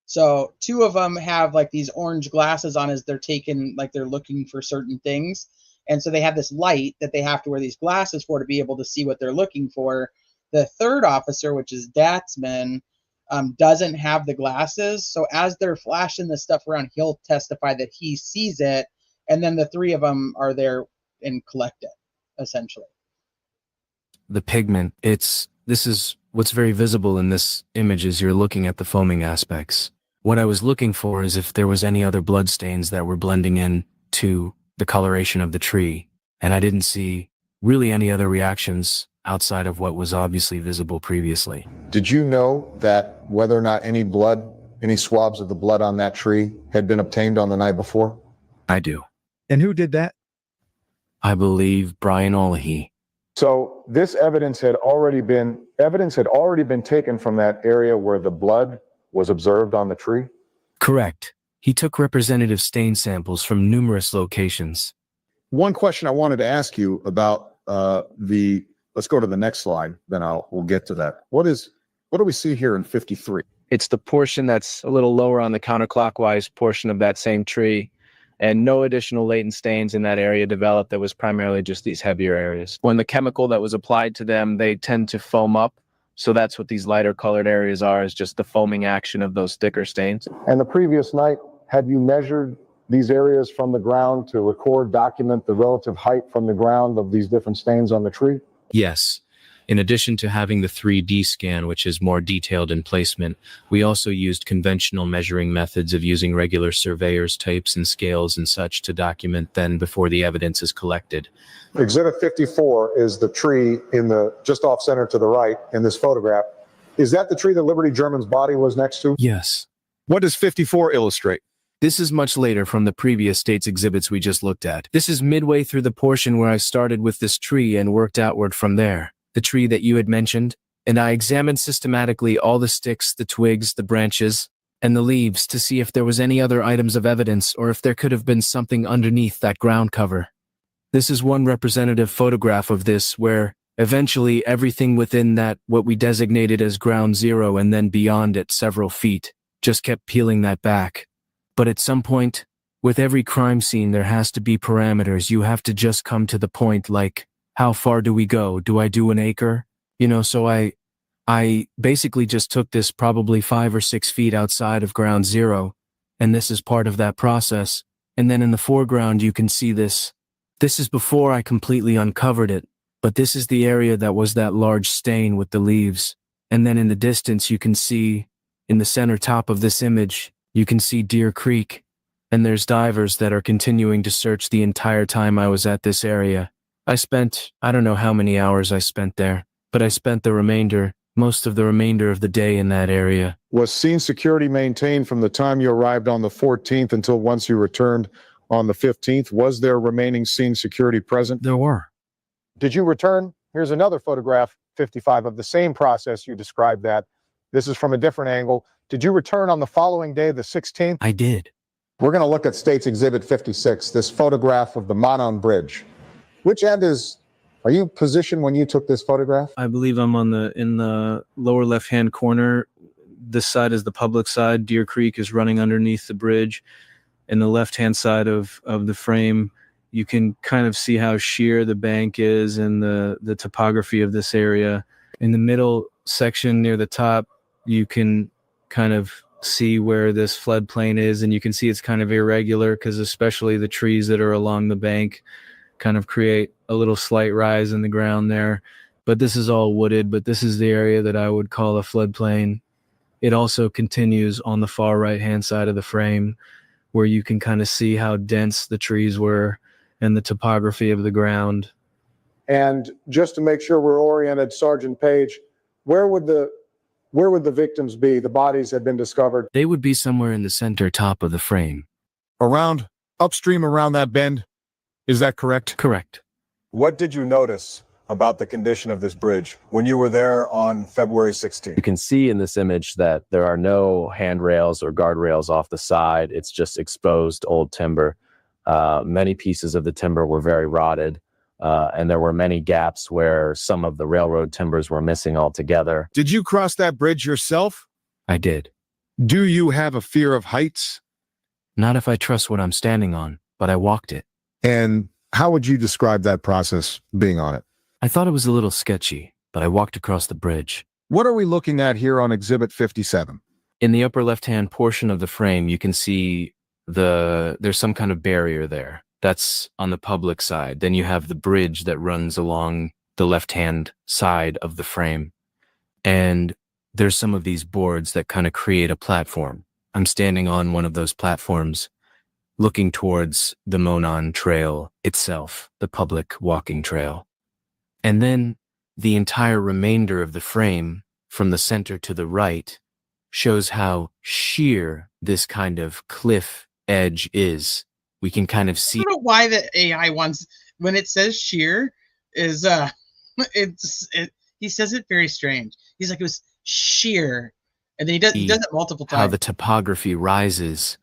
So 2 of them have like these orange glasses on as they're taken, like they're looking for certain things. And so they have this light that they have to wear these glasses for to be able to see what they're looking for. The 3rd officer, which is Datsman, doesn't have the glasses. So as they're flashing this stuff around, he'll testify that he sees it. And then the 3 of them are there and collect it, essentially. The pigment, this is what's very visible in this image is you're looking at the foaming aspects. What I was looking for is if there was any other blood stains that were blending in to the coloration of the tree. And I didn't see really any other reactions outside of what was obviously visible previously. Did you know that whether or not any blood, any swabs of the blood on that tree had been obtained on the night before? I do. And who did that? I believe Brian Olahy. So this evidence had already been taken from that area where the blood was observed on the tree? Correct. He took representative stain samples from numerous locations. One question I wanted to ask you about let's go to the next slide, then we'll get to that. What do we see here in 53? It's the portion that's a little lower on the counterclockwise portion of that same tree, and no additional latent stains in that area developed. That was primarily just these heavier areas. When the chemical that was applied to them, they tend to foam up. So that's what these lighter colored areas are, is just the foaming action of those thicker stains. And the previous night, had you measured these areas from the ground to record, document the relative height from the ground of these different stains on the tree? Yes. In addition to having the 3D scan, which is more detailed in placement, we also used conventional measuring methods of using regular surveyor's tapes and scales and such to document then before the evidence is collected. Exhibit 54 is the tree just off center to the right in this photograph. Is that the tree that Liberty German's body was next to? Yes. What does 54 illustrate? This is much later from the previous state's exhibits we just looked at. This is midway through the portion where I started with this tree and worked outward from there. The tree that you had mentioned, and I examined systematically all the sticks, the twigs, the branches, and the leaves to see if there was any other items of evidence or if there could have been something underneath that ground cover. This is one representative photograph of this where eventually everything within that what we designated as ground zero and then beyond it several feet just kept peeling that back. But at some point, with every crime scene there has to be parameters. You have to just come to the point like, how far do we go? Do I do an acre? So I basically just took this probably 5 or 6 feet outside of ground zero, and this is part of that process. And then in the foreground, you can see this. This is before I completely uncovered it, but this is the area that was that large stain with the leaves. And then in the distance, you can see in the center top of this image, you can see Deer Creek, and there's divers that are continuing to search the entire time I was at this area. I don't know how many hours I spent there, but I spent most of the remainder of the day in that area. Was scene security maintained from the time you arrived on the 14th until once you returned on the 15th? Was there remaining scene security present? There were. Did you return? Here's another photograph, 55, of the same process you described that. This is from a different angle. Did you return on the following day, the 16th? I did. We're going to look at State's Exhibit 56, this photograph of the Monon Bridge. Which end are you positioned when you took this photograph? I believe I'm in the lower left-hand corner. This side is the public side. Deer Creek is running underneath the bridge. In the left-hand side of the frame, you can kind of see how sheer the bank is and the topography of this area. In the middle section near the top, you can kind of see where this floodplain is, and you can see it's kind of irregular because especially the trees that are along the bank kind of create a little slight rise in the ground there. But this is all wooded, but this is the area that I would call a floodplain. It also continues on the far right-hand side of the frame where you can kind of see how dense the trees were and the topography of the ground. And just to make sure we're oriented, Sergeant Page, where would the victims be? The bodies had been discovered. They would be somewhere in the center top of the frame. Upstream around that bend? Is that correct? Correct. What did you notice about the condition of this bridge when you were there on February 16th? You can see in this image that there are no handrails or guardrails off the side. It's just exposed old timber. Many pieces of the timber were very rotted, and there were many gaps where some of the railroad timbers were missing altogether. Did you cross that bridge yourself? I did. Do you have a fear of heights? Not if I trust what I'm standing on, but I walked it. And how would you describe that process being on it? I thought it was a little sketchy, but I walked across the bridge. What are we looking at here on Exhibit 57? In the upper left-hand portion of the frame, you can see there's some kind of barrier there. That's on the public side. Then you have the bridge that runs along the left-hand side of the frame. And there's some of these boards that kind of create a platform. I'm standing on one of those platforms, looking towards the Monon Trail itself, the public walking trail. And then the entire remainder of the frame from the center to the right shows how sheer this kind of cliff edge is. We can kind of I see. don't know why the AI wants, when it says sheer, is he says it very strange. He's like, it was sheer, and then he does it multiple times. How the topography rises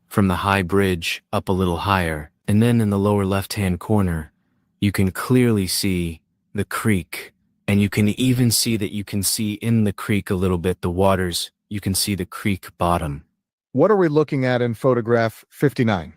from the high bridge up a little higher. And then in the lower left-hand corner, you can clearly see the creek. And you can even see that you can see in the creek a little bit, the waters, you can see the creek bottom. What are we looking at in photograph 59?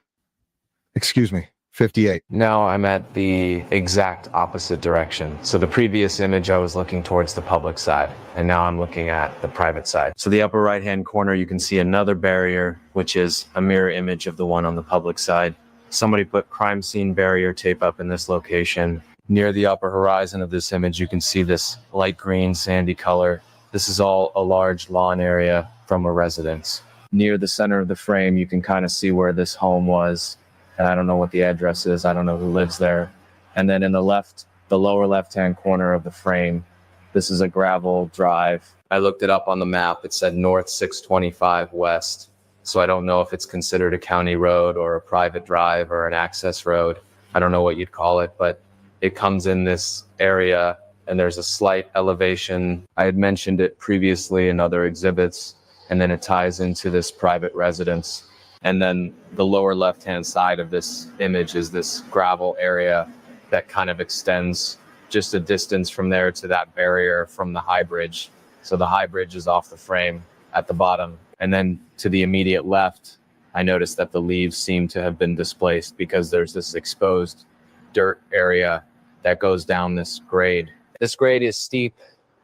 Excuse me, 58. Now I'm at the exact opposite direction. So the previous image, I was looking towards the public side, and now I'm looking at the private side. So the upper right-hand corner, you can see another barrier, which is a mirror image of the one on the public side. Somebody put crime scene barrier tape up in this location. Near the upper horizon of this image, you can see this light green sandy color. This is all a large lawn area from a residence. Near the center of the frame, you can kind of see where this home was. And I don't know what the address is. I don't know who lives there. And then in the lower left-hand corner of the frame, this is a gravel drive. I looked it up on the map. It said North 625 West. So I don't know if it's considered a county road or a private drive or an access road. I don't know what you'd call it, but it comes in this area and there's a slight elevation. I had mentioned it previously in other exhibits, and then it ties into this private residence. And then the lower left-hand side of this image is this gravel area that kind of extends just a distance from there to that barrier from the high bridge. So the high bridge is off the frame at the bottom. And then to the immediate left, I noticed that the leaves seem to have been displaced because there's this exposed dirt area that goes down this grade. This grade is steep,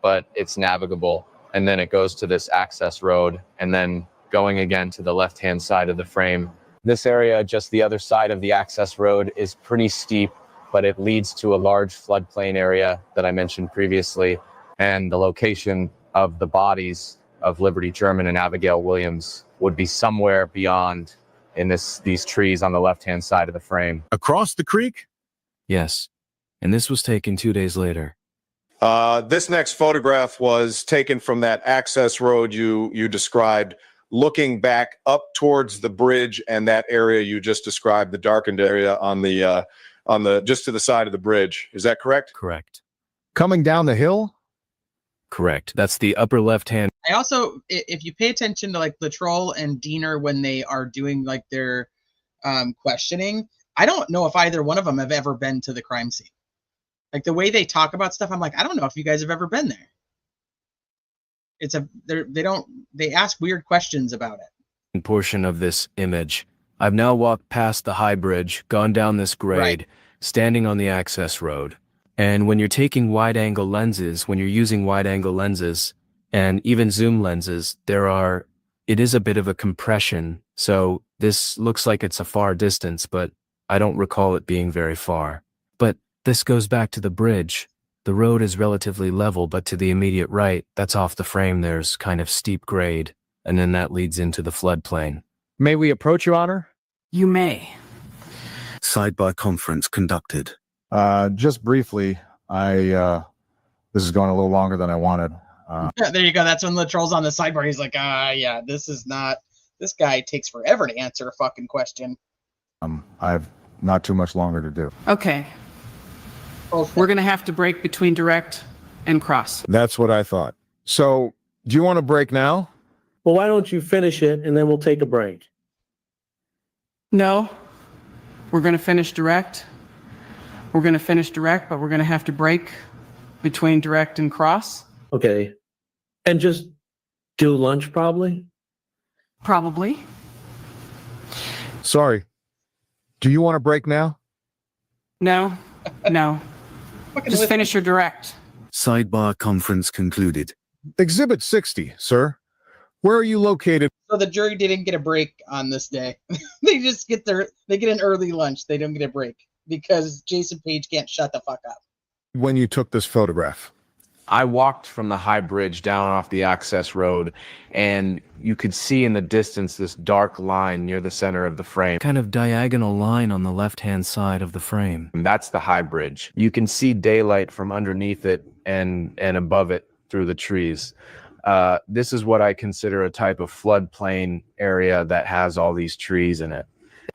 but it's navigable. And then it goes to this access road, and then going again to the left-hand side of the frame. This area, just the other side of the access road, is pretty steep, but it leads to a large floodplain area that I mentioned previously. And the location of the bodies of Liberty German and Abigail Williams would be somewhere beyond in these trees on the left-hand side of the frame. Across the creek? Yes. And this was taken 2 days later. This next photograph was taken from that access road you described, looking back up towards the bridge and that area you just described, the darkened area on the just to the side of the bridge. Is that correct? Correct. Coming down the hill? Correct. That's the upper left-hand. I also, if you pay attention to like Latrell and Diener when they are doing like their questioning, I don't know if either one of them have ever been to the crime scene. Like the way they talk about stuff, I'm like, I don't know if you guys have ever been there. They ask weird questions about it. Portion of this image. I've now walked past the high bridge, gone down this grade, standing on the access road. And when you're taking wide-angle lenses, when you're using wide-angle lenses and even zoom lenses, it is a bit of a compression. So this looks like it's a far distance, but I don't recall it being very far. But this goes back to the bridge. The road is relatively level, but to the immediate right, that's off the frame, there's kind of steep grade, and then that leads into the floodplain. May we approach, Your Honor? You may. Sidebar conference conducted. Just briefly, this is going a little longer than I wanted. There you go. That's when Latrell's on the sidebar. He's like, yeah, this guy takes forever to answer a fucking question. I've not too much longer to do. Okay. We're going to have to break between direct and cross. That's what I thought. So, do you want to break now? Well, why don't you finish it and then we'll take a break? No. We're going to finish direct. We're going to finish direct, but we're going to have to break between direct and cross. Okay. And just do lunch probably? Probably. Sorry. Do you want to break now? No. No. Just finish your direct. Sidebar conference concluded. Exhibit 60, sir. Where are you located? So the jury didn't get a break on this day. They just get an early lunch. They don't get a break because Jason Page can't shut the fuck up. When you took this photograph? I walked from the high bridge down off the access road, and you could see in the distance this dark line near the center of the frame. Kind of diagonal line on the left-hand side of the frame. And that's the high bridge. You can see daylight from underneath it and above it through the trees. This is what I consider a type of floodplain area that has all these trees in it.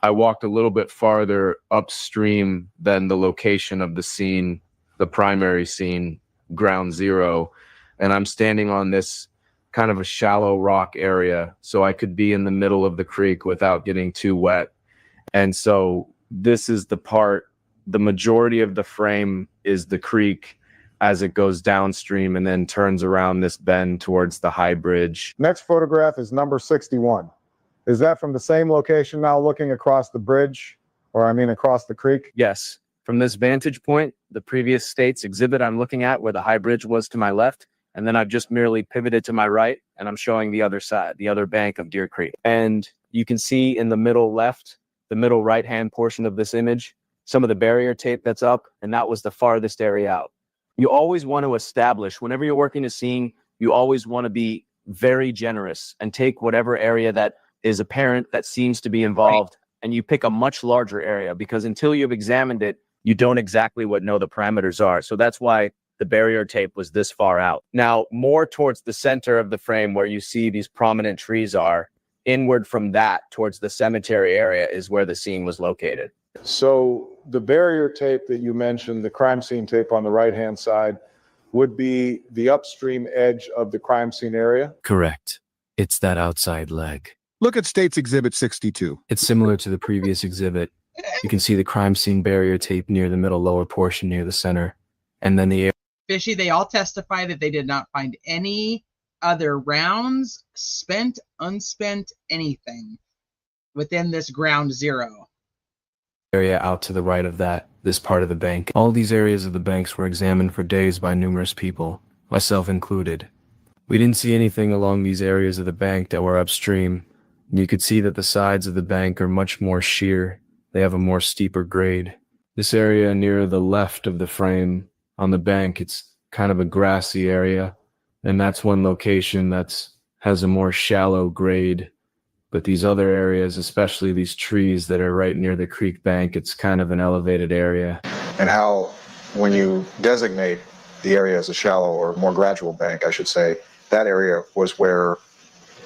I walked a little bit farther upstream than the location of the scene, the primary scene, ground zero, and I'm standing on this kind of a shallow rock area, so I could be in the middle of the creek without getting too wet. And so this is the part, the majority of the frame is the creek as it goes downstream and then turns around this bend towards the high bridge. Next photograph is number 61. Is that from the same location now looking across the bridge, or I mean across the creek? Yes. From this vantage point, the previous state's exhibit I'm looking at where the high bridge was to my left, and then I've just merely pivoted to my right and I'm showing the other side, the other bank of Deer Creek. And you can see in the middle left, the middle right-hand portion of this image, some of the barrier tape that's up, and that was the farthest area out. You always want to establish, whenever you're working a scene, you always want to be very generous and take whatever area that is apparent that seems to be involved, and you pick a much larger area, because until you've examined it, you don't exactly know the parameters are. So that's why the barrier tape was this far out. Now, more towards the center of the frame where you see these prominent trees are, inward from that towards the cemetery area is where the scene was located. So the barrier tape that you mentioned, the crime scene tape on the right-hand side, would be the upstream edge of the crime scene area? Correct. It's that outside leg. Look at State's Exhibit 62. It's similar to the previous exhibit. You can see the crime scene barrier tape near the middle lower portion near the center. And then the Fishy, they all testify that they did not find any other rounds, spent, unspent, anything within this ground zero. area out to the right of this part of the bank. All these areas of the banks were examined for days by numerous people, myself included. We didn't see anything along these areas of the bank that were upstream. You could see that the sides of the bank are much more sheer. They have a more steeper grade. This area near the left of the frame on the bank, it's kind of a grassy area, and that's one location has a more shallow grade. But these other areas, especially these trees that are right near the creek bank, it's kind of an elevated area. And how, when you designate the area as a shallow or more gradual bank, I should say, that area was where,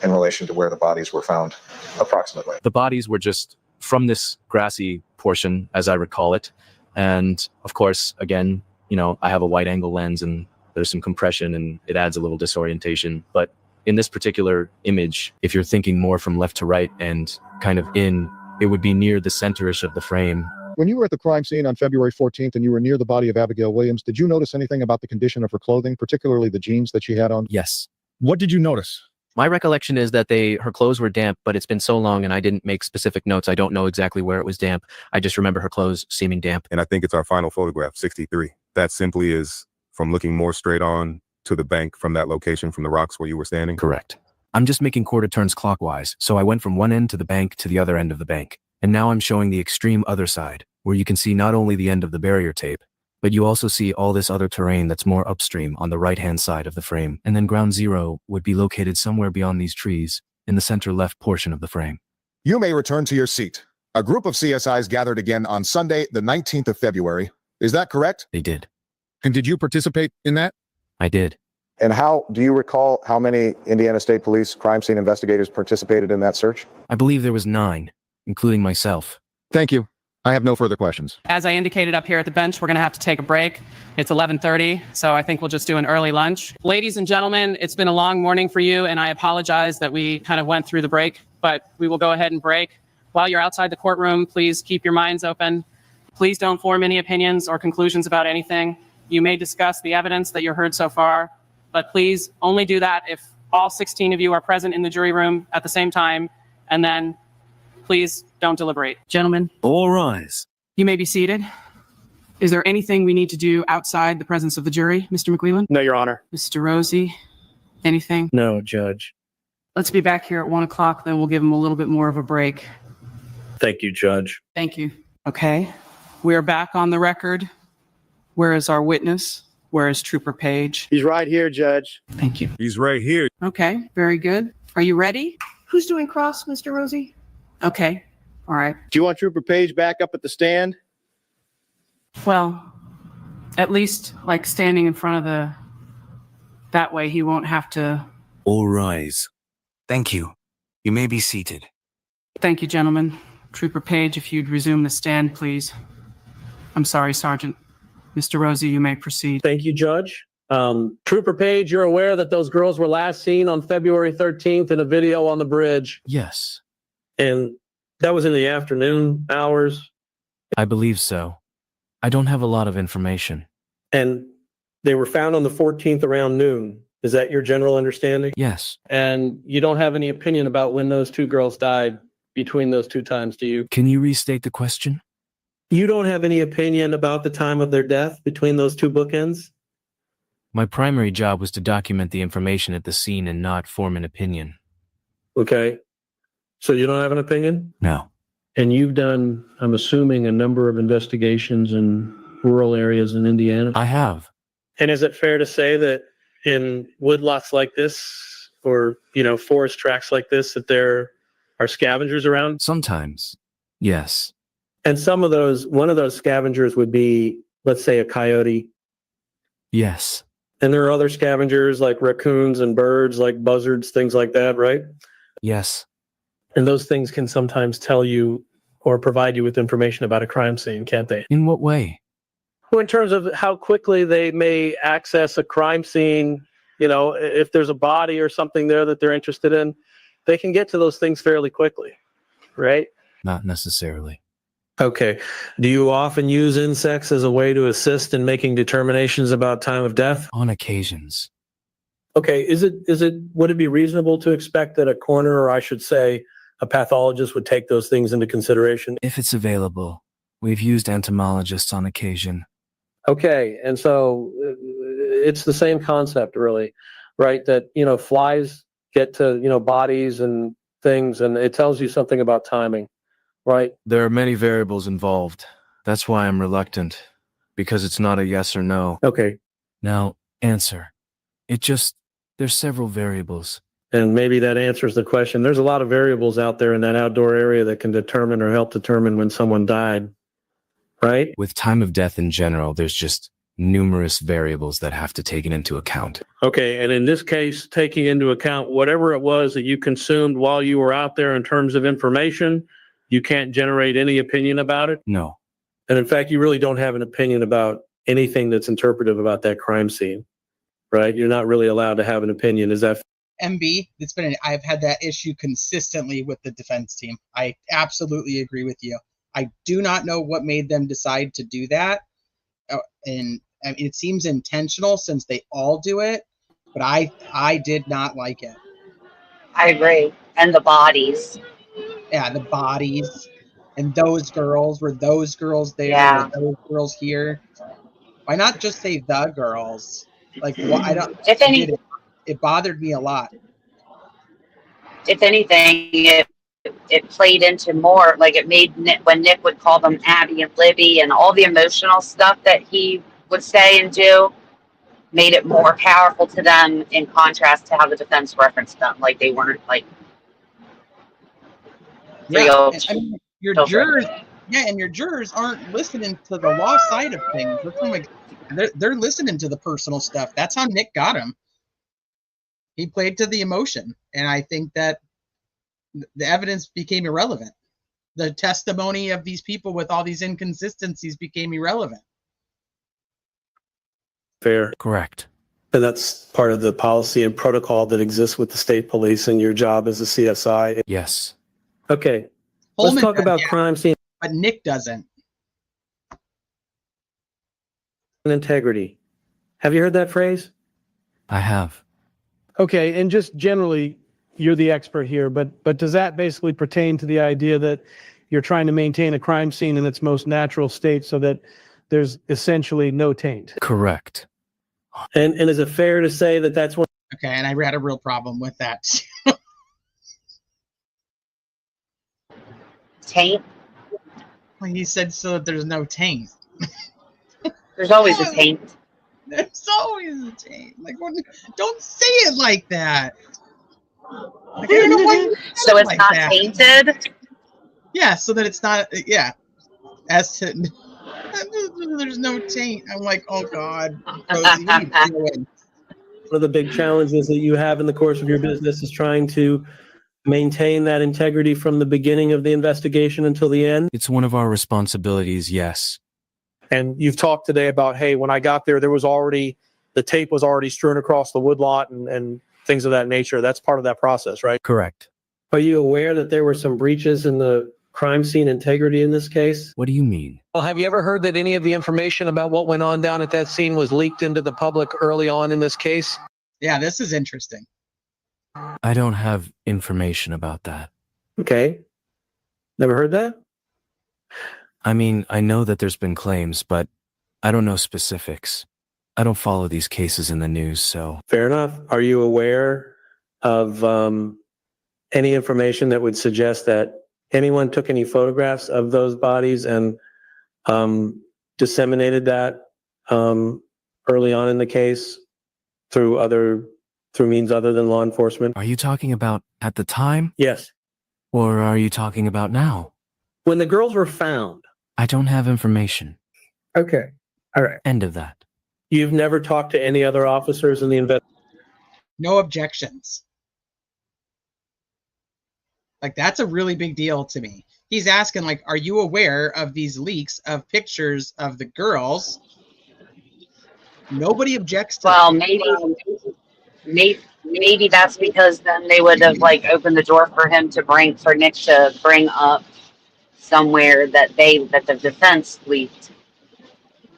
in relation to where the bodies were found, approximately? The bodies were just from this grassy portion, as I recall it. And of course, again, I have a wide angle lens and there's some compression and it adds a little disorientation. But in this particular image, if you're thinking more from left to right and kind of it would be near the center-ish of the frame. When you were at the crime scene on February 14th and you were near the body of Abigail Williams, did you notice anything about the condition of her clothing, particularly the jeans that she had on? Yes. What did you notice? My recollection is that her clothes were damp, but it's been so long and I didn't make specific notes. I don't know exactly where it was damp. I just remember her clothes seeming damp. And I think it's our final photograph, 63. That simply is from looking more straight on to the bank from that location, from the rocks where you were standing. Correct. I'm just making quarter turns clockwise, so I went from one end to the bank to the other end of the bank. And now I'm showing the extreme other side, where you can see not only the end of the barrier tape, but you also see all this other terrain that's more upstream on the right-hand side of the frame. And then ground zero would be located somewhere beyond these trees in the center left portion of the frame. You may return to your seat. A group of CSIs gathered again on Sunday, the 19th of February. Is that correct? They did. And did you participate in that? I did. And do you recall how many Indiana State Police crime scene investigators participated in that search? I believe there was 9, including myself. Thank you. I have no further questions. As I indicated up here at the bench, we're going to have to take a break. It's 11:30, so I think we'll just do an early lunch. Ladies and gentlemen, it's been a long morning for you, and I apologize that we kind of went through the break, but we will go ahead and break. While you're outside the courtroom, please keep your minds open. Please don't form any opinions or conclusions about anything. You may discuss the evidence that you heard so far, but please only do that if all 16 of you are present in the jury room at the same time, and then please don't deliberate. Gentlemen. All rise. You may be seated. Is there anything we need to do outside the presence of the jury, Mr. McClellan? No, Your Honor. Mr. Rosie, anything? No, Judge. Let's be back here at 1 o'clock, then we'll give him a little bit more of a break. Thank you, Judge. Thank you. Okay, we are back on the record. Where is our witness? Where is Trooper Page? He's right here, Judge. Thank you. He's right here. Okay, very good. Are you ready? Who's doing cross, Mr. Rosie? Okay, all right. Do you want Trooper Page back up at the stand? Well, at least like standing in front of That way he won't have to. All rise. Thank you. You may be seated. Thank you, gentlemen. Trooper Page, if you'd resume the stand, please. I'm sorry, Sergeant. Mr. Rosie, you may proceed. Thank you, Judge. Trooper Page, you're aware that those girls were last seen on February 13th in a video on the bridge, Yes, and that was in the afternoon hours, I believe so. I don't have a lot of information. and they were found on the 14th around noon. Is that your general understanding? Yes. And you don't have any opinion about when those two girls died between those two times, do you? Can you restate the question? You don't have any opinion about the time of their death between those two bookends? My primary job was to document the information at the scene and not form an opinion. Okay. So you don't have an opinion? No. And you've done, I'm assuming, a number of investigations in rural areas in Indiana? I have. And is it fair to say that in woodlots like this, or, forest tracts like this, that there are scavengers around? Sometimes. Yes. And one of those scavengers would be, let's say, a coyote. Yes. And there are other scavengers like raccoons and birds, like buzzards, things like that, right? Yes. And those things can sometimes tell you or provide you with information about a crime scene, can't they? In what way? Well, in terms of how quickly they may access a crime scene, if there's a body or something there that they're interested in, they can get to those things fairly quickly, right? Not necessarily. Okay. Do you often use insects as a way to assist in making determinations about time of death? On occasions. Okay. Would it be reasonable to expect that a coroner, or I should say a pathologist, would take those things into consideration? If it's available. We've used entomologists on occasion. Okay. And so it's the same concept, really, right? That, flies get to, bodies and things, and it tells you something about timing, right? There are many variables involved. That's why I'm reluctant. Because it's not a yes or no. Okay. Now, answer. There's several variables. And maybe that answers the question. There's a lot of variables out there in that outdoor area that can determine or help determine when someone died, right? With time of death in general, there's just numerous variables that have to be taken into account. Okay, and in this case, taking into account whatever it was that you consumed while you were out there in terms of information, you can't generate any opinion about it? No. And in fact, you really don't have an opinion about anything that's interpretive about that crime scene, right? You're not really allowed to have an opinion. Is that MB, I've had that issue consistently with the defense team. I absolutely agree with you. I do not know what made them decide to do that. And I mean, it seems intentional since they all do it, but I did not like it. I agree. And the bodies. Yeah, the bodies. And those girls, were those girls there? Yeah. Were those girls here? Why not just say the girls? Like, well, I don't. If any, it bothered me a lot. if anything, it played into more, like it made when Nick would call them Abby and Libby and all the emotional stuff that he would say and do, made it more powerful to them in contrast to how the defense referenced them. Like they weren't like real. I mean, your jurors, and your jurors aren't listening to the law side of things. They're listening to the personal stuff. That's how Nick got him. He played to the emotion, and I think that the evidence became irrelevant. The testimony of these people with all these inconsistencies became irrelevant. fair? Correct. And that's part of the policy and protocol that exists with the state police and your job as a CSI? Yes. Okay. Holman Let's talk does, about yeah, crime scene but Nick doesn't. integrity. Have you heard that phrase? I have. Okay, and just generally, you're the expert here, but does that basically pertain to the idea that you're trying to maintain a crime scene in its most natural state so that there's essentially no taint? Correct. And is it fair to say that that's what? Okay, and I had a real problem with that. Taint? Well, he said so that there's no taint. There's always a taint. There's always a taint. Like, don't say it like that. Like, I don't know why you said So it it's like not that. tainted? Yeah, so that it's not. Yeah, as to there's no taint. I'm like, oh God, Rosie, what are you doing? one of the big challenges that you have in the course of your business is trying to maintain that integrity from the beginning of the investigation until the end? It's one of our responsibilities, yes. And you've talked today about, hey, when I got there, the tape was already strewn across the woodlot and things of that nature. That's part of that process, right? Correct. Are you aware that there were some breaches in the crime scene integrity in this case? What do you mean? Well, have you ever heard that any of the information about what went on down at that scene was leaked into the public early on in this case? Yeah, this is interesting. I don't have information about that. Okay. Never heard that? I mean, I know that there's been claims, but I don't know specifics. I don't follow these cases in the news, so. Fair enough. Are you aware of any information that would suggest that anyone took any photographs of those bodies and disseminated that early on in the case through means other than law enforcement? Are you talking about at the time? Yes. Or are you talking about now? When the girls were found. I don't have information. Okay. All right. End of that. You've never talked to any other officers in the investigation? No objections. Like, that's a really big deal to me. He's asking, like, are you aware of these leaks of pictures of the girls? Nobody objects to Well, that. maybe that's because then they would have like opened the door for him to Nick to bring up somewhere that the defense leaked.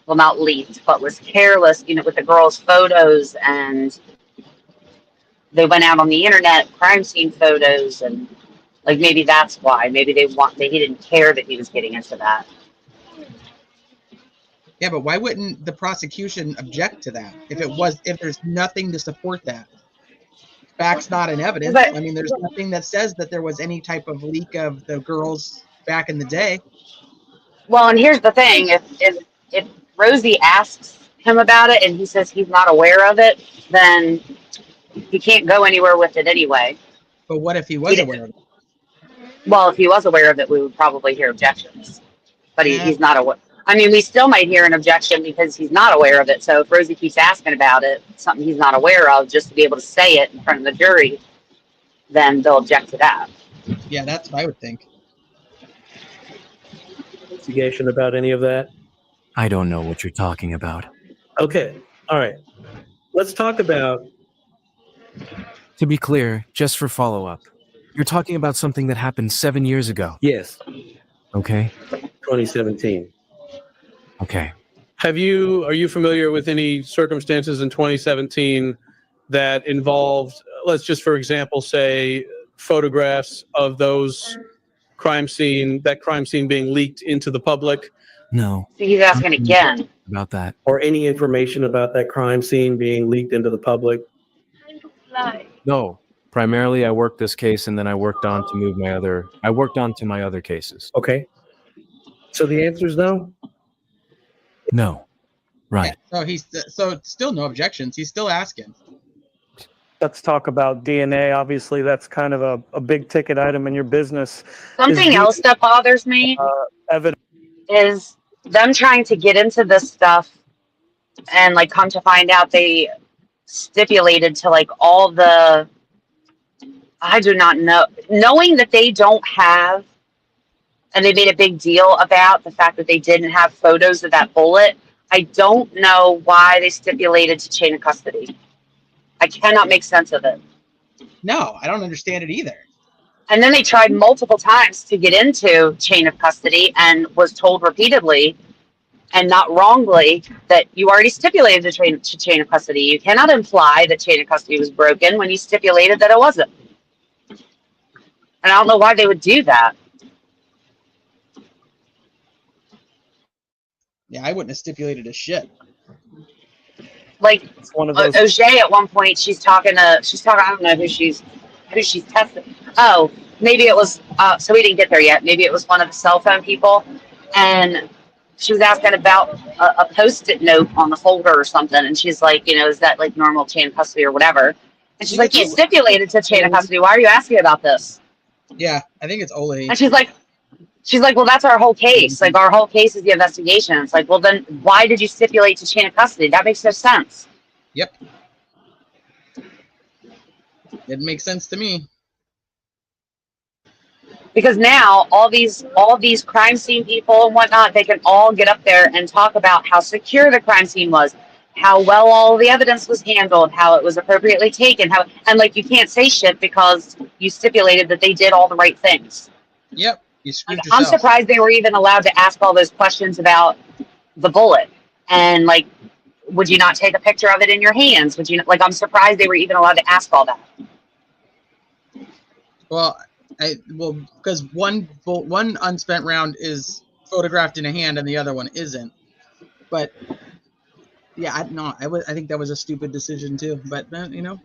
Well, not leaked, but was careless, with the girls' photos, and they went out on the internet, crime scene photos, and like maybe that's why. Maybe he didn't care that he was getting into that. Yeah, but why wouldn't the prosecution object to that if there's nothing to support that? Facts not in evidence. I mean, there's nothing that says that there was any type of leak of the girls back in the day. Well, and here's the thing: if Rosie asks him about it and he says he's not aware of it, then he can't go anywhere with it anyway. But what if he was aware of it? Well, if he was aware of it, we would probably hear objections. But he's not aware. I mean, we still might hear an objection because he's not aware of it. So if Rosie keeps asking about it, something he's not aware of, just to be able to say it in front of the jury, then they'll object to that. Yeah, that's what I would think. Investigation about any of that? I don't know what you're talking about. Okay. All right. Let's talk about. To be clear, just for follow-up, you're talking about something that happened 7 years ago. Yes. Okay. 2017. Okay. Are you familiar with any circumstances in 2017 that involved, let's just for example say, photographs of that crime scene being leaked into the public? No. So he's asking again. About that. Or any information about that crime scene being leaked into the public? No. Primarily, I worked this case, and then I worked on to my other cases. Okay. So the answer is no? No. Right. Yeah, so still no objections. He's still asking. Let's talk about DNA. Obviously, that's kind of a big ticket item in your business. Something else that bothers me is them trying to get into this stuff and like come to find out they stipulated to like all the, I do not know, knowing that they don't have, and they made a big deal about the fact that they didn't have photos of that bullet. I don't know why they stipulated to chain of custody. I cannot make sense of it. No, I don't understand it either. And then they tried multiple times to get into chain of custody and was told repeatedly, and not wrongly, that you already stipulated to chain of custody. You cannot imply that chain of custody was broken when you stipulated that it wasn't. And I don't know why they would do that. Yeah, I wouldn't have stipulated a shit. Like one of those. O'Shea at one point, she's talking. I don't know who she's testing. Oh, maybe it was. So we didn't get there yet. Maybe it was one of the cell phone people, and she was asking about a Post-it note on the folder or something, and she's like, is that like normal chain of custody or whatever? And she's like, you stipulated to chain of custody. Why are you asking about this? Yeah, I think it's Ole. And she's like, well, that's our whole case. Like, our whole case is the investigation. It's like, well, then why did you stipulate to chain of custody? That makes no sense. Yep. It makes sense to me. Because now all these crime scene people and whatnot, they can all get up there and talk about how secure the crime scene was, how well all the evidence was handled, how it was appropriately taken, and like you can't say shit because you stipulated that they did all the right things. Yep, you screwed Like, yourself. I'm surprised they were even allowed to ask all those questions about the bullet and like, would you not take a picture of it in your hands? Would you like? I'm surprised they were even allowed to ask all that. Well, because one unspent round is photographed in a hand and the other one isn't. But yeah, I think that was a stupid decision too. But you know,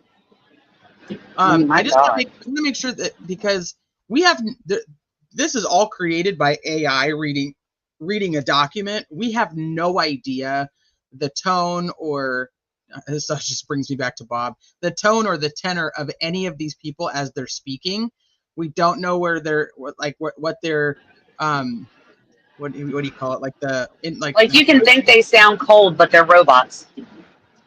I just want to make sure that because we have this is all created by AI reading a document. We have no idea the tone or this just brings me back to Bob. The tone or the tenor of any of these people as they're speaking. We don't know where they're what they're what do you call it, like You can think they sound cold, but they're robots.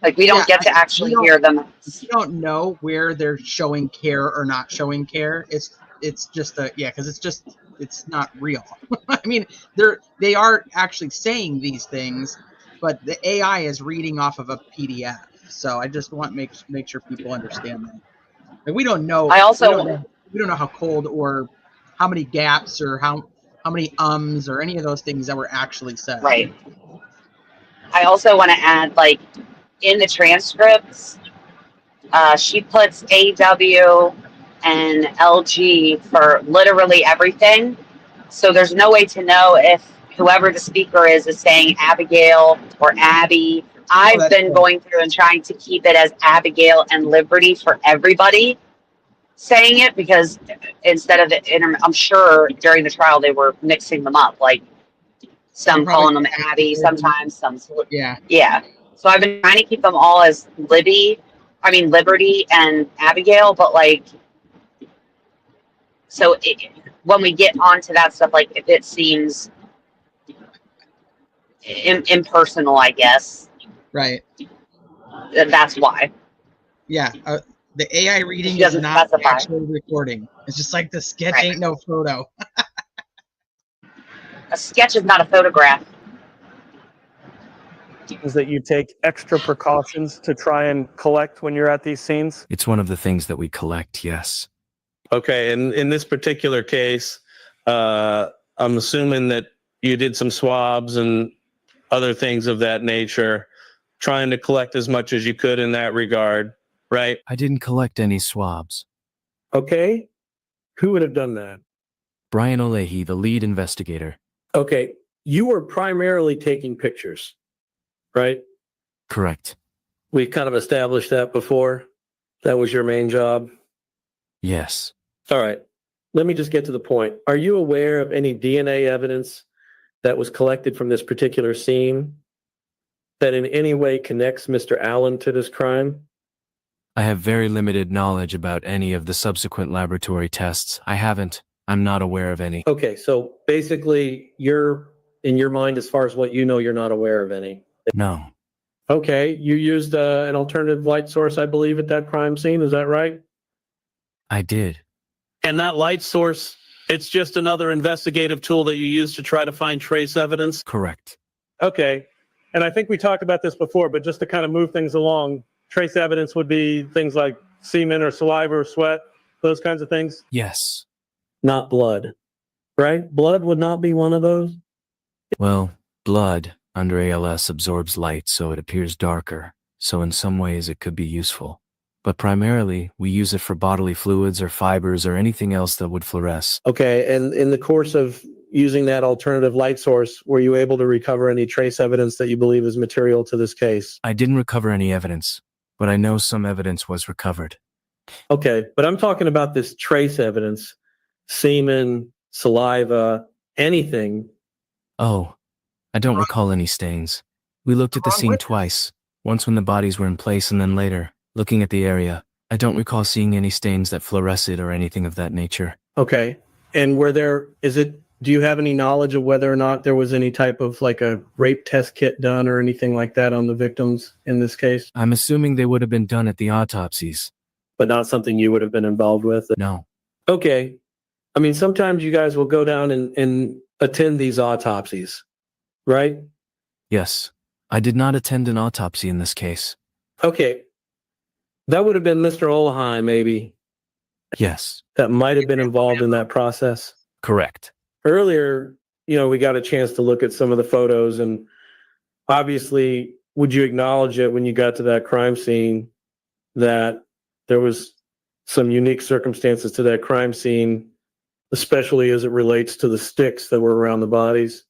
Like we don't get to actually hear them. We don't know where they're showing care or not showing care. It's just because it's not real. I mean, they are actually saying these things, but the AI is reading off of a PDF. So I just want to make sure people understand that. Like, we don't know. We don't know how cold or how many gaps or how many ums or any of those things that were actually said. Right. I also want to add, like, in the transcripts, she puts AW and LG for literally everything. So there's no way to know if whoever the speaker is saying Abigail or Abby. I've been going through and trying to keep it as Abigail and Liberty for everybody saying it, because instead of I'm sure during the trial they were mixing them up, like some calling them Abby, sometimes some. Yeah. So I've been trying to keep them all as Liberty and Abigail, but like, so when we get onto that stuff, like if it seems impersonal, I guess. Right. That's why. Yeah. The AI reading is not actually recording. It's just like the sketch ain't no photo. A sketch is not a photograph. Is that you take extra precautions to try and collect when you're at these scenes? It's one of the things that we collect, yes. Okay, and in this particular case, I'm assuming that you did some swabs and other things of that nature, trying to collect as much as you could in that regard, right? I didn't collect any swabs. Okay. Who would have done that? Brian Olehi, the lead investigator. Okay, you were primarily taking pictures, right? Correct. We kind of established that before. That was your main job. Yes. All right. Let me just get to the point. Are you aware of any DNA evidence that was collected from this particular scene that in any way connects Mr. Allen to this crime? I have very limited knowledge about any of the subsequent laboratory tests. I'm not aware of any. Okay, so basically you're, in your mind, as far as what you know, you're not aware of any. No. Okay, you used an alternative light source, I believe, at that crime scene. Is that right? I did. And that light source, it's just another investigative tool that you use to try to find trace evidence? Correct. Okay. And I think we talked about this before, but just to kind of move things along, trace evidence would be things like semen or saliva or sweat, those kinds of things? Yes. Not blood, right? Blood would not be one of those? Well, blood under ALS absorbs light, so it appears darker. So in some ways it could be useful. But primarily, we use it for bodily fluids or fibers or anything else that would fluoresce. Okay, and in the course of using that alternative light source, were you able to recover any trace evidence that you believe is material to this case? I didn't recover any evidence, but I know some evidence was recovered. Okay, but I'm talking about this trace evidence, semen, saliva, anything. Oh, I don't recall any stains. We looked at the scene twice, once when the bodies were in place and then later, looking at the area. I don't recall seeing any stains that fluoresced or anything of that nature. Okay, and do you have any knowledge of whether or not there was any type of like a rape test kit done or anything like that on the victims in this case? I'm assuming they would have been done at the autopsies. but not something you would have been involved with? No. Okay. I mean, sometimes you guys will go down and attend these autopsies, right? Yes. I did not attend an autopsy in this case. Okay. That would have been Mr. Olheim, maybe, Yes. that might have been involved in that process. Correct. Earlier, we got a chance to look at some of the photos, and obviously, would you acknowledge it when you got to that crime scene that there was some unique circumstances to that crime scene, especially as it relates to the sticks that were around the bodies?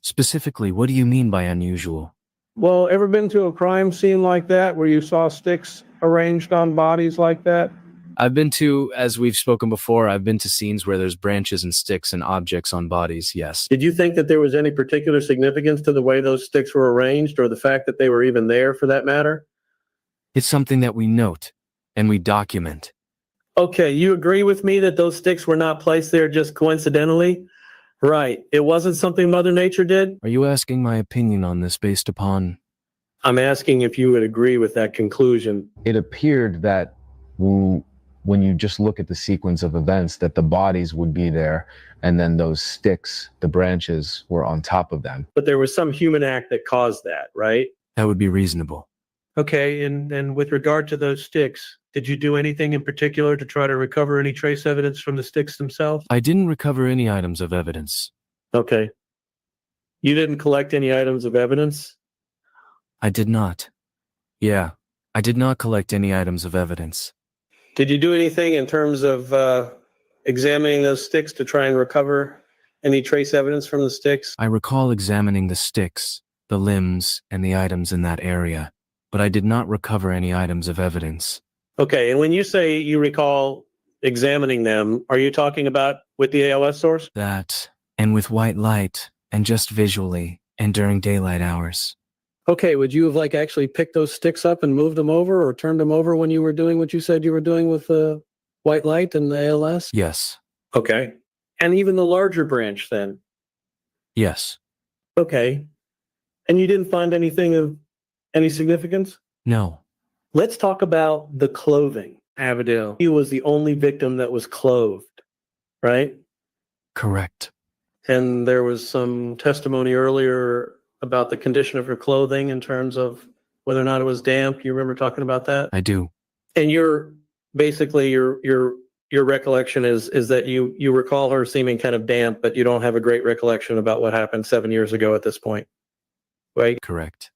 Specifically, what do you mean by unusual? Well, ever been to a crime scene like that where you saw sticks arranged on bodies like that? I've been to, as we've spoken before, I've been to scenes where there's branches and sticks and objects on bodies, yes. Did you think that there was any particular significance to the way those sticks were arranged, or the fact that they were even there for that matter? It's something that we note and we document. Okay, you agree with me that those sticks were not placed there just coincidentally? Right. It wasn't something Mother Nature did? Are you asking my opinion on this based upon? I'm asking if you would agree with that conclusion. It appeared that when you just look at the sequence of events, that the bodies would be there, and then those sticks, the branches, were on top of them. But there was some human act that caused that, right? That would be reasonable. Okay, and with regard to those sticks, did you do anything in particular to try to recover any trace evidence from the sticks themselves? I didn't recover any items of evidence. Okay. You didn't collect any items of evidence? I did not. Yeah, I did not collect any items of evidence. Did you do anything in terms of examining those sticks to try and recover any trace evidence from the sticks? I recall examining the sticks, the limbs, and the items in that area, but I did not recover any items of evidence. Okay, and when you say you recall examining them, are you talking about with the ALS source? That, and with white light, and just visually, and during daylight hours. Okay, would you have actually picked those sticks up and moved them over or turned them over when you were doing what you said you were doing with the white light and the ALS? Yes. Okay. And even the larger branch then? Yes. Okay. And you didn't find anything of any significance? No. Let's talk about the clothing, Avadil. He was the only victim that was clothed, right? Correct. And there was some testimony earlier about the condition of her clothing in terms of whether or not it was damp. You remember talking about that? I do. And your recollection is that you recall her seeming kind of damp, but you don't have a great recollection about what happened 7 years ago at this point, right? Correct.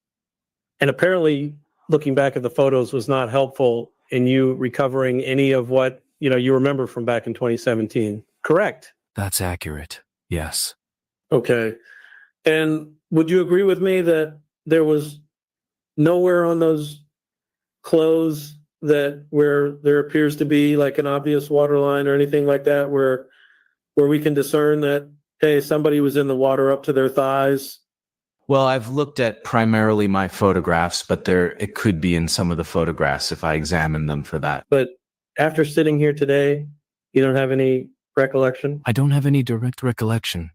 And apparently, looking back at the photos was not helpful in you recovering any of what you remember from back in 2017. Correct? That's accurate. Yes. Okay. And would you agree with me that there was nowhere on those clothes where there appears to be like an obvious water line or anything like that where we can discern that, hey, somebody was in the water up to their thighs? Well, I've looked at primarily my photographs, but it could be in some of the photographs if I examine them for that. But after sitting here today, you don't have any recollection? I don't have any direct recollection.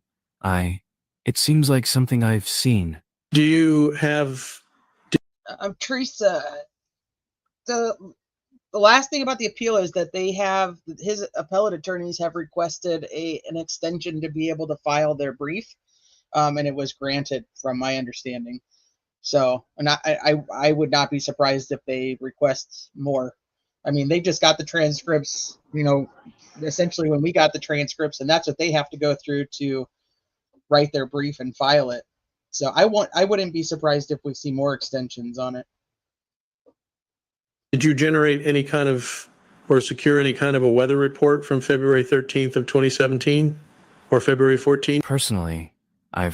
It seems like something I've seen. Do you have... Teresa, the last thing about the appeal is that his appellate attorneys have requested an extension to be able to file their brief, and it was granted from my understanding. So, and I would not be surprised if they request more. I mean, they just got the transcripts, essentially when we got the transcripts, and that's what they have to go through to write their brief and file it. So I wouldn't be surprised if we see more extensions on it. Did you generate any kind of, or secure any kind of a weather report from February 13th of 2017 or February 14th? Personally, I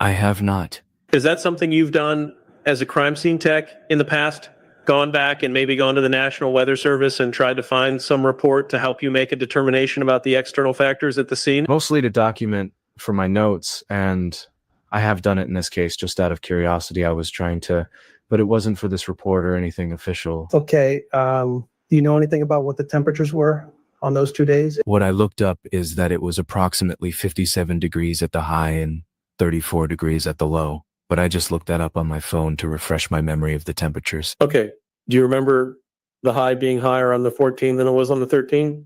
have not. Is that something you've done as a crime scene tech in the past? Gone back and maybe gone to the National Weather Service and tried to find some report to help you make a determination about the external factors at the scene? Mostly to document for my notes, and I have done it in this case just out of curiosity. I was trying to, but it wasn't for this report or anything official. Okay. Do you know anything about what the temperatures were on those 2 days? What I looked up is that it was approximately 57 degrees at the high and 34 degrees at the low. But I just looked that up on my phone to refresh my memory of the temperatures. Okay. Do you remember The high being higher on the 14 than it was on the 13?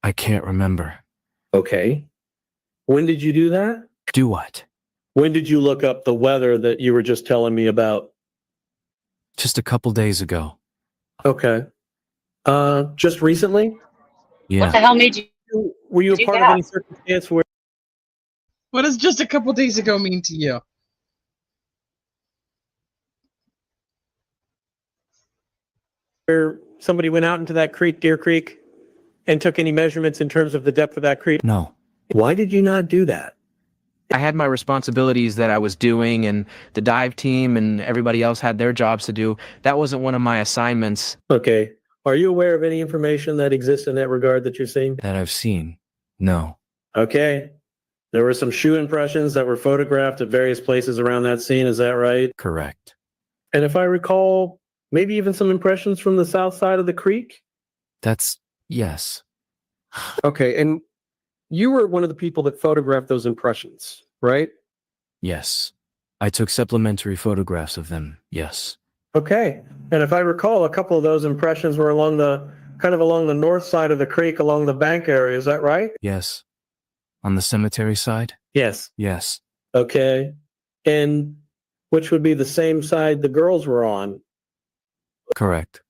I can't remember. Okay. When did you do that? Do what? When did you look up the weather that you were just telling me about? Just a couple days ago. Okay. Just recently? Yeah. What the hell made you? Were you a do part of that? any circumstance where What does just a couple days ago mean to you? somebody went out into that creek, Deer Creek, and took any measurements in terms of the depth of that creek? No. Why did you not do that? I had my responsibilities that I was doing, and the dive team and everybody else had their jobs to do. That wasn't one of my assignments. Okay. Are you aware of any information that exists in that regard that you're seeing? That I've seen. No. Okay. There were some shoe impressions that were photographed at various places around that scene. Is that right? Correct. And if I recall, maybe even some impressions from the south side of the creek? That's yes. Okay. And you were one of the people that photographed those impressions, right? Yes. I took supplementary photographs of them. Yes. Okay. And if I recall, a couple of those impressions were along the north side of the creek, along the bank area. Is that right? Yes. On the cemetery side? Yes. Yes. Okay. And which would be the same side the girls were on? Correct.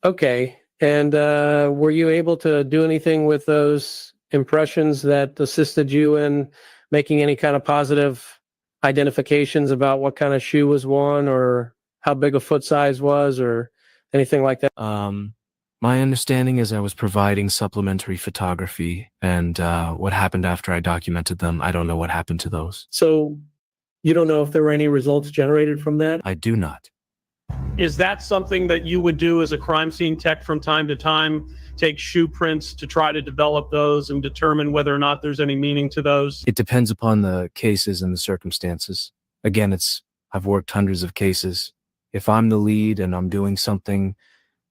Okay. And were you able to do anything with those impressions that assisted you in making any kind of positive identifications about what kind of shoe was worn or how big a foot size was or anything like that? My understanding is I was providing supplementary photography, and what happened after I documented them, I don't know what happened to those. So you don't know if there were any results generated from that? I do not. Is that something that you would do as a crime scene tech from time to time? Take shoe prints to try to develop those and determine whether or not there's any meaning to those? It depends upon the cases and the circumstances. Again, I've worked hundreds of cases. If I'm the lead and I'm doing something,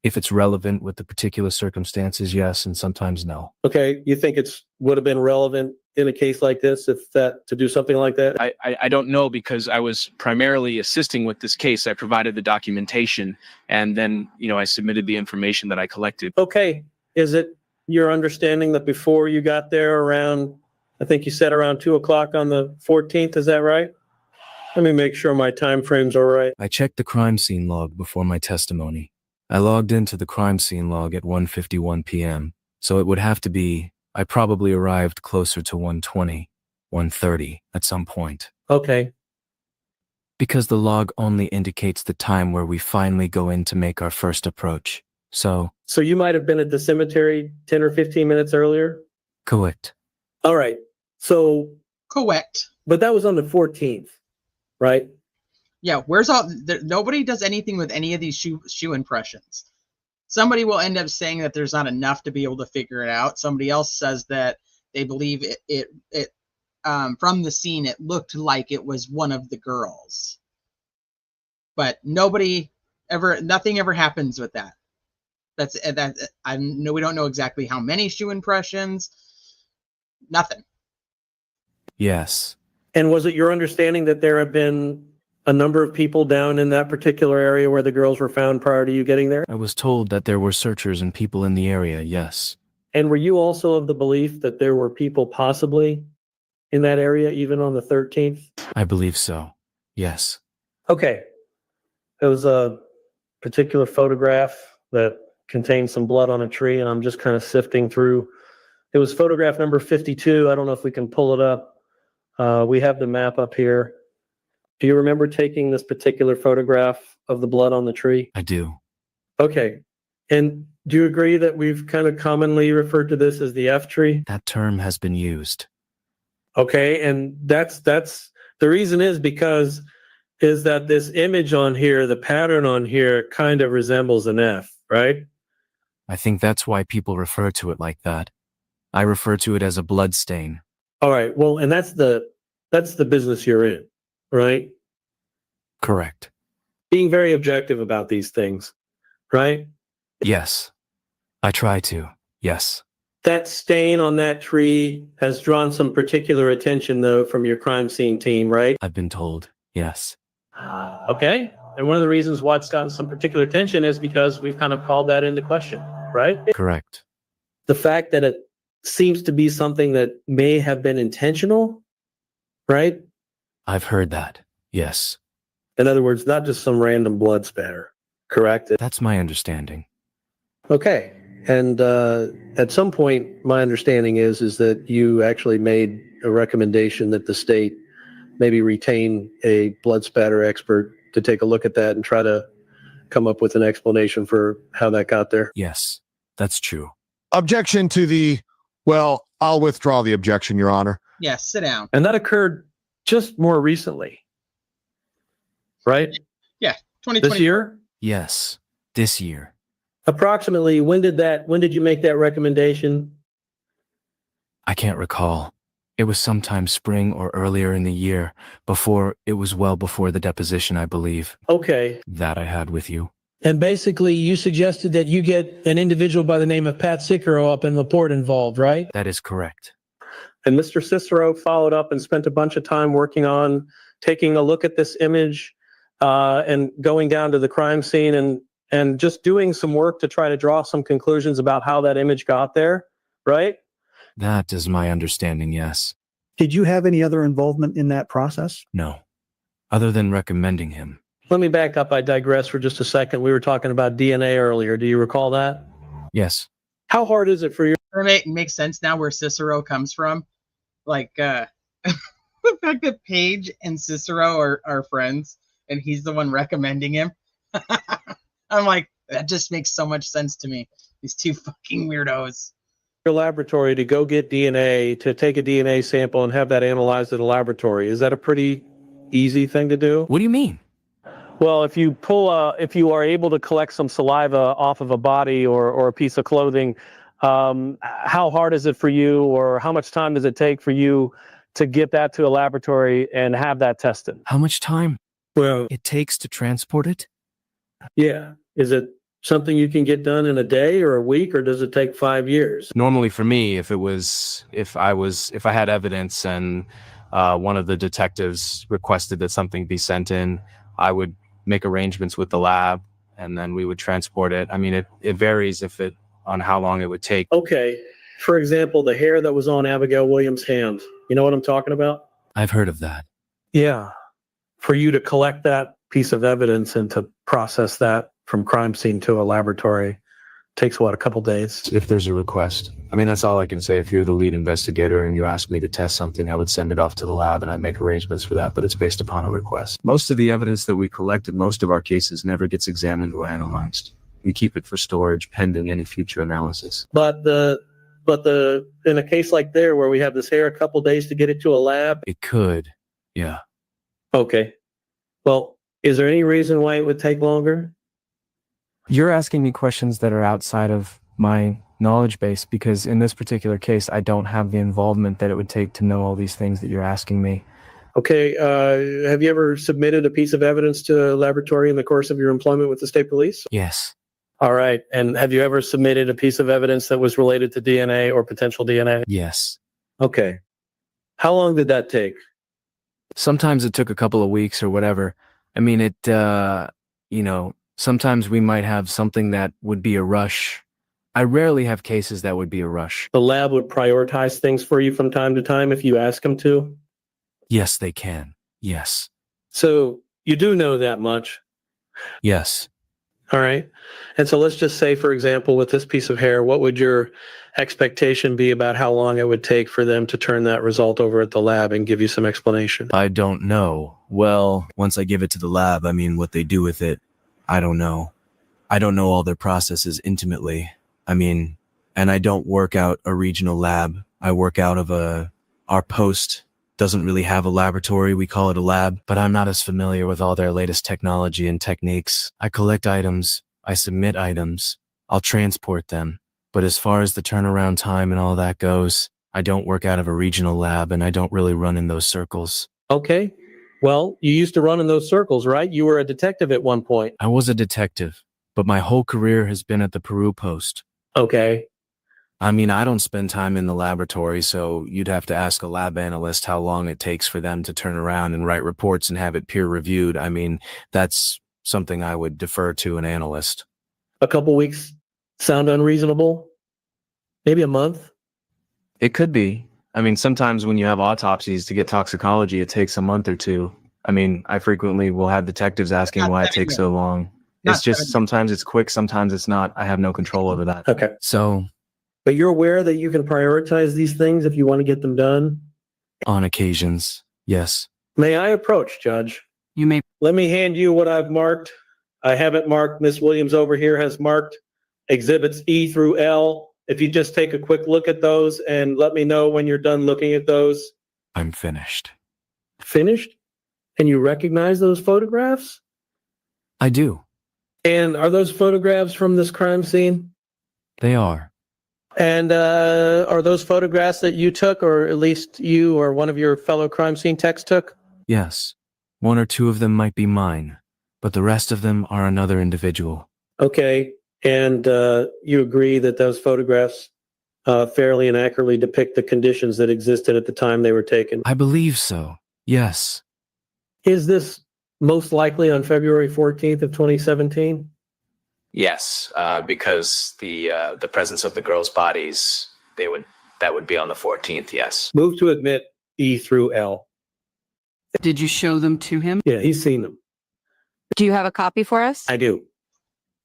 if it's relevant with the particular circumstances, yes, and sometimes no. Okay, you think would have been relevant in a case like this to do something like that? I don't know, because I was primarily assisting with this case. I provided the documentation, and then, I submitted the information that I collected. Okay, is it your understanding that before you got there around, I think you said around 2:00 on the 14th, is that right? Let me make sure my time frames are right. I checked the crime scene log before my testimony. I logged into the crime scene log at 1:51 p.m., so it would have to be, I probably arrived closer to 1:20, 1:30 at some point. Okay. Because the log only indicates the time where we finally go in to make our first approach. So you might have been at the cemetery 10 or 15 minutes earlier? correct. All right. So, Correct. but that was on the 14th, right? Yeah, nobody does anything with any of these shoe impressions. Somebody will end up saying that there's not enough to be able to figure it out. Somebody else says that they believe it from the scene, it looked like it was one of the girls. But nothing ever happens with that. I know we don't know exactly how many shoe impressions. Nothing. Yes. And was it your understanding that there have been a number of people down in that particular area where the girls were found prior to you getting there? I was told that there were searchers and people in the area, yes. And were you also of the belief that there were people possibly in that area even on the 13th? I believe so. Yes. Okay. There was a particular photograph that contained some blood on a tree, and I'm just kind of sifting through. It was photograph number 52. I don't know if we can pull it up. We have the map up here. Do you remember taking this particular photograph of the blood on the tree? I do. Okay. And do you agree that we've kind of commonly referred to this as the F tree? That term has been used. Okay. And that's the reason is that this image on here, the pattern on here kind of resembles an F, right? I think that's why people refer to it like that. I refer to it as a blood stain. All right. Well, and that's the business you're in, right? Correct. Being very objective about these things, right? Yes. I try to. Yes. That stain on that tree has drawn some particular attention, though, from your crime scene team, right? I've been told. Yes. Okay. And one of the reasons why it's gotten some particular attention is because we've kind of called that into question, right? Correct. The fact that it seems to be something that may have been intentional, right? I've heard that. Yes. In other words, not just some random blood spatter, correct? That's my understanding. Okay. And at some point, my understanding is that you actually made a recommendation that the state maybe retain a blood spatter expert to take a look at that and try to come up with an explanation for how that got there. Yes, that's true. Objection to the, well, I'll withdraw the objection, Your Honor. Yes, sit down. And that occurred just more recently, right? Yeah, 2020. This year? Yes, this year. Approximately, when did you make that recommendation? I can't recall. It was sometime spring or earlier in the year. It was well before the deposition, I believe. Okay. That I had with you. And basically, you suggested that you get an individual by the name of Pat Cicero up in the port involved, right? That is correct. And Mr. Cicero followed up and spent a bunch of time working on taking a look at this image and going down to the crime scene and just doing some work to try to draw some conclusions about how that image got there, right? That is my understanding, yes. Did you have any other involvement in that process? No. Other than recommending him. Let me back up. I digress for just a second. We were talking about DNA earlier. Do you recall that? Yes. How hard is it for you? It makes sense now where Cicero comes from. Like, the fact that Paige and Cicero are friends and he's the one recommending him. I'm like, that just makes so much sense to me. These two fucking weirdos. Your laboratory to go get DNA, to take a DNA sample and have that analyzed at a laboratory. Is that a pretty easy thing to do? What do you mean? Well, if you are able to collect some saliva off of a body or a piece of clothing, how hard is it for you, or how much time does it take for you to get that to a laboratory and have that tested? How much time Well, it takes to transport it? yeah. Is it something you can get done in a day or a week, or does it take 5 years? Normally for me, if I had evidence and one of the detectives requested that something be sent in, I would make arrangements with the lab and then we would transport it. I mean, it varies on how long it would take. Okay. For example, the hair that was on Abigail Williams' hand. You know what I'm talking about? I've heard of that. Yeah. For you to collect that piece of evidence and to process that from crime scene to a laboratory takes what, a couple days? If there's a request. I mean, that's all I can say. If you're the lead investigator and you ask me to test something, I would send it off to the lab and I'd make arrangements for that, but it's based upon a request. Most of the evidence that we collect in most of our cases never gets examined or analyzed. We keep it for storage pending any future analysis. But in a case like there where we have this hair a couple days to get it to a lab. It could. Yeah. Okay. Well, is there any reason why it would take longer? You're asking me questions that are outside of my knowledge base because in this particular case, I don't have the involvement that it would take to know all these things that you're asking me. Okay. Have you ever submitted a piece of evidence to a laboratory in the course of your employment with the state police? Yes. All right. And have you ever submitted a piece of evidence that was related to DNA or potential DNA? Yes. Okay. How long did that take? Sometimes it took a couple of weeks or whatever. I mean, sometimes we might have something that would be a rush. I rarely have cases that would be a rush. The lab would prioritize things for you from time to time if you ask them to? Yes, they can. Yes. So you do know that much? Yes. All right. And so let's just say, for example, with this piece of hair, what would your expectation be about how long it would take for them to turn that result over at the lab and give you some explanation? I don't know. Well, once I give it to the lab, I mean, what they do with it, I don't know. I don't know all their processes intimately. I mean, and I don't work out a regional lab. I work out of our post doesn't really have a laboratory. We call it a lab, but I'm not as familiar with all their latest technology and techniques. I collect items. I submit items. I'll transport them. But as far as the turnaround time and all that goes, I don't work out of a regional lab and I don't really run in those circles. Okay. Well, you used to run in those circles, right? You were a detective at one point. I was a detective, but my whole career has been at the Peru post. Okay. I mean, I don't spend time in the laboratory, so you'd have to ask a lab analyst how long it takes for them to turn around and write reports and have it peer reviewed. I mean, that's something I would defer to an analyst. A couple weeks sound unreasonable? Maybe a month? It could be. I mean, sometimes when you have autopsies to get toxicology, it takes a month or two. I mean, I frequently will have detectives asking Not why it 7 takes years. so long. Not It's just 7 years. sometimes it's quick, sometimes it's not. I have no control over that. Okay. So, But you're aware that you can prioritize these things if you want to get them done? on occasions, yes. May I approach, Judge? You may. Let me hand you what I've marked. I have it marked. Miss Williams over here has marked exhibits E through L. If you just take a quick look at those and let me know when you're done looking at those. I'm finished. Finished? And you recognize those photographs? I do. And are those photographs from this crime scene? They are. And are those photographs that you took, or at least you or one of your fellow crime scene techs took? Yes. One or two of them might be mine, but the rest of them are another individual. Okay. And you agree that those photographs fairly and accurately depict the conditions that existed at the time they were taken? I believe so. Yes. Is this most likely on February 14th of 2017? Yes, because the presence of the girls' bodies, that would be on the 14th. Yes. Move to admit E through L. Did you show them to him? Yeah, he's seen them. Do you have a copy for us? I do.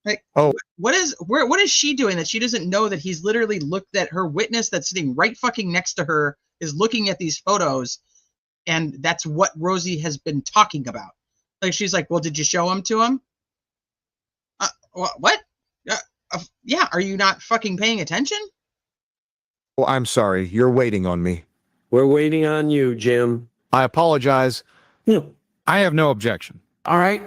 Like, what is she doing that she doesn't know that he's literally looked at her witness that's sitting right fucking next to her is looking at these photos, and that's what Rosie has been talking about. Like, she's like, well, did you show them to him? What? Yeah, are you not fucking paying attention? Well, I'm sorry. You're waiting on me. We're waiting on you, Jim. I apologize. Yeah. I have no objection. All right.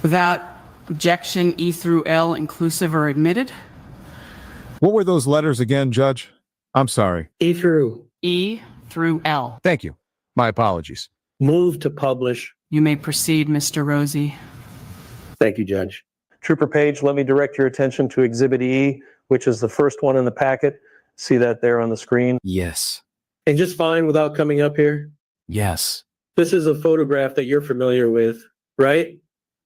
Without objection, E through L inclusive are admitted. What were those letters again, Judge? I'm sorry. E through. E through L. Thank you. My apologies. Move to publish. You may proceed, Mr. Rosie. Thank you, Judge. Trooper Page, let me direct your attention to Exhibit E, which is the first one in the packet. See that there on the screen? Yes. And just fine without coming up here? Yes. This is a photograph that you're familiar with, right?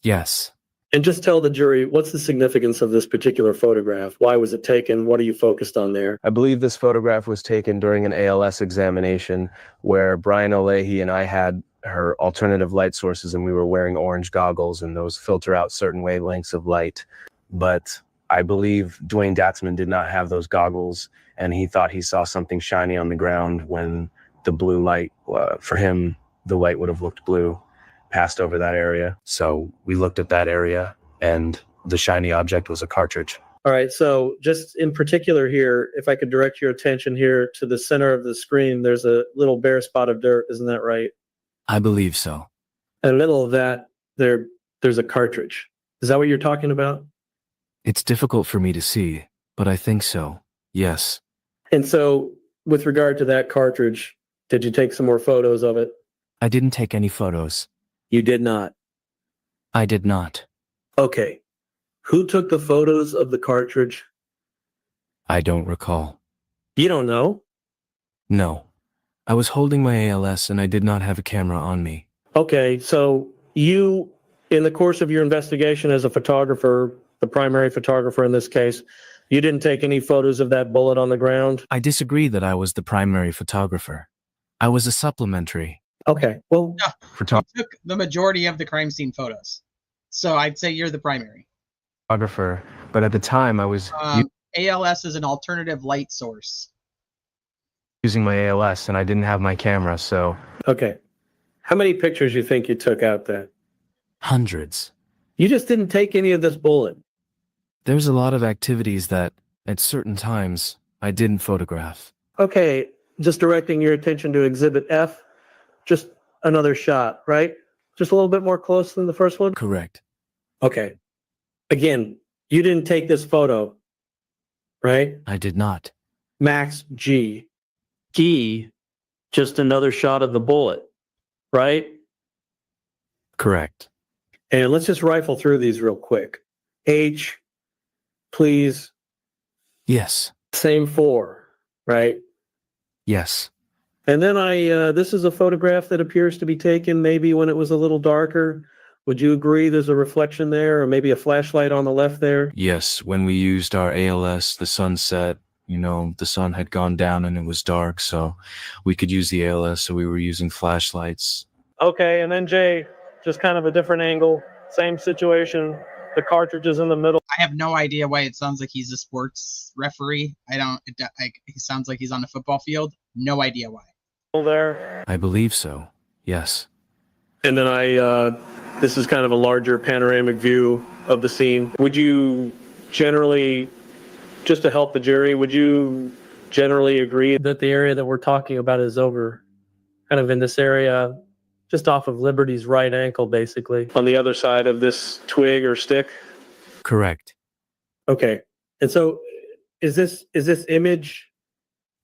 Yes. And just tell the jury, what's the significance of this particular photograph? Why was it taken? What are you focused on there? I believe this photograph was taken during an ALS examination where Brian O'Leahy and I had her alternative light sources and we were wearing orange goggles, and those filter out certain wavelengths of light. But I believe Dwayne Datzman did not have those goggles, and he thought he saw something shiny on the ground when the blue light, for him, the light would have looked blue, passed over that area. So we looked at that area, and the shiny object was a cartridge. All right, so just in particular here, if I could direct your attention here to the center of the screen, there's a little bare spot of dirt, isn't that right? I believe so. A little of that, there's a cartridge. Is that what you're talking about? It's difficult for me to see, but I think so. Yes. And so with regard to that cartridge, did you take some more photos of it? I didn't take any photos. You did not. I did not. Okay. Who took the photos of the cartridge? I don't recall. You don't know? No. I was holding my ALS and I did not have a camera on me. Okay, so you, in the course of your investigation as a photographer, the primary photographer in this case, you didn't take any photos of that bullet on the ground? I disagree that I was the primary photographer. I was a supplementary. Okay, well, You took the majority of the crime scene photos. So I'd say you're the primary. Photographer, but at the time I was ALS is an alternative light source. using my ALS and I didn't have my camera, so. Okay. How many pictures you think you took out there? Hundreds. You just didn't take any of this bullet. There's a lot of activities that, at certain times, I didn't photograph. Okay, just directing your attention to Exhibit F. Just another shot, right? Just a little bit more close than the first one? Correct. Okay. Again, you didn't take this photo, right? I did not. Max G. G, just another shot of the bullet, right? Correct. And let's just rifle through these real quick. H, please. Yes. Same 4, right? Yes. And then this is a photograph that appears to be taken maybe when it was a little darker. Would you agree there's a reflection there, or maybe a flashlight on the left there? Yes, when we used our ALS, the sunset, the sun had gone down and it was dark, so we could use the ALS, so we were using flashlights. Okay, and then Jay, just kind of a different angle, same situation. The cartridge is in the middle. I have no idea why it sounds like he's a sports referee. He sounds like he's on a football field. No idea why. There. I believe so, yes. And then this is kind of a larger panoramic view of the scene. Would you generally, just to help the jury, would you generally agree that the area that we're talking about is over, kind of in this area, just off of Liberty's right ankle, basically? On the other side of this twig or stick? Correct. Okay. And so is this image,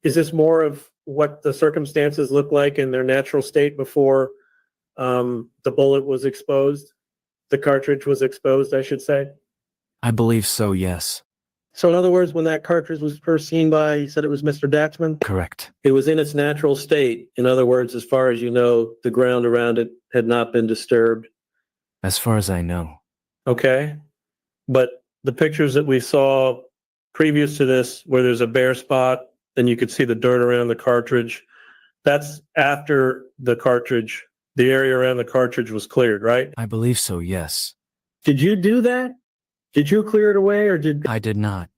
is this more of what the circumstances look like in their natural state before the bullet was exposed? The cartridge was exposed, I should say. I believe so, yes. So in other words, when that cartridge was first seen by, you said it was Mr. Daxman? Correct. It was in its natural state. In other words, as far as you know, the ground around it had not been disturbed. As far as I know. Okay. But the pictures that we saw previous to this, where there's a bare spot, and you could see the dirt around the cartridge, that's after the cartridge, the area around the cartridge was cleared, right? I believe so, yes. Did you do that? Did you clear it away, or did... I did not.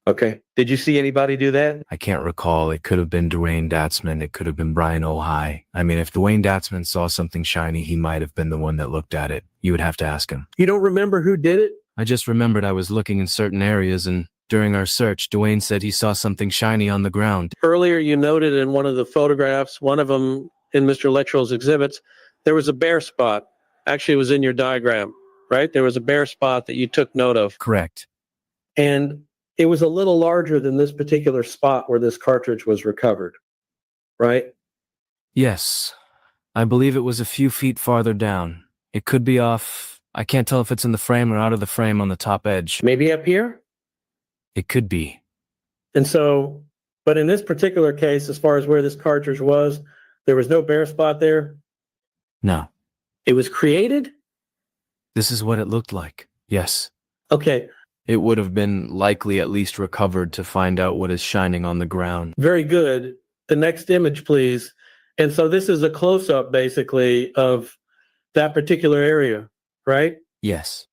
Okay. Did you see anybody do that? I can't recall. It could have been Dwayne Datsman. It could have been Brian Ohai. I mean, if Dwayne Datsman saw something shiny, he might have been the one that looked at it. You would have to ask him. You don't remember who did it? I just remembered I was looking in certain areas, and during our search, Dwayne said he saw something shiny on the ground. Earlier, you noted in one of the photographs, one of them in Mr. Luttrell's exhibits, there was a bare spot. Actually, it was in your diagram, right? There was a bare spot that you took note of. Correct. And it was a little larger than this particular spot where this cartridge was recovered, right? Yes. I believe it was a few feet farther down. It could be off. I can't tell if it's in the frame or out of the frame on the top edge. Maybe up here? It could be. And so, but in this particular case, as far as where this cartridge was, there was no bare spot there? No. It was created? This is what it looked like. Yes. Okay. It would have been likely at least recovered to find out what is shining on the ground. Very good. The next image, please. And so this is a close-up, basically, of that particular area, right? Yes.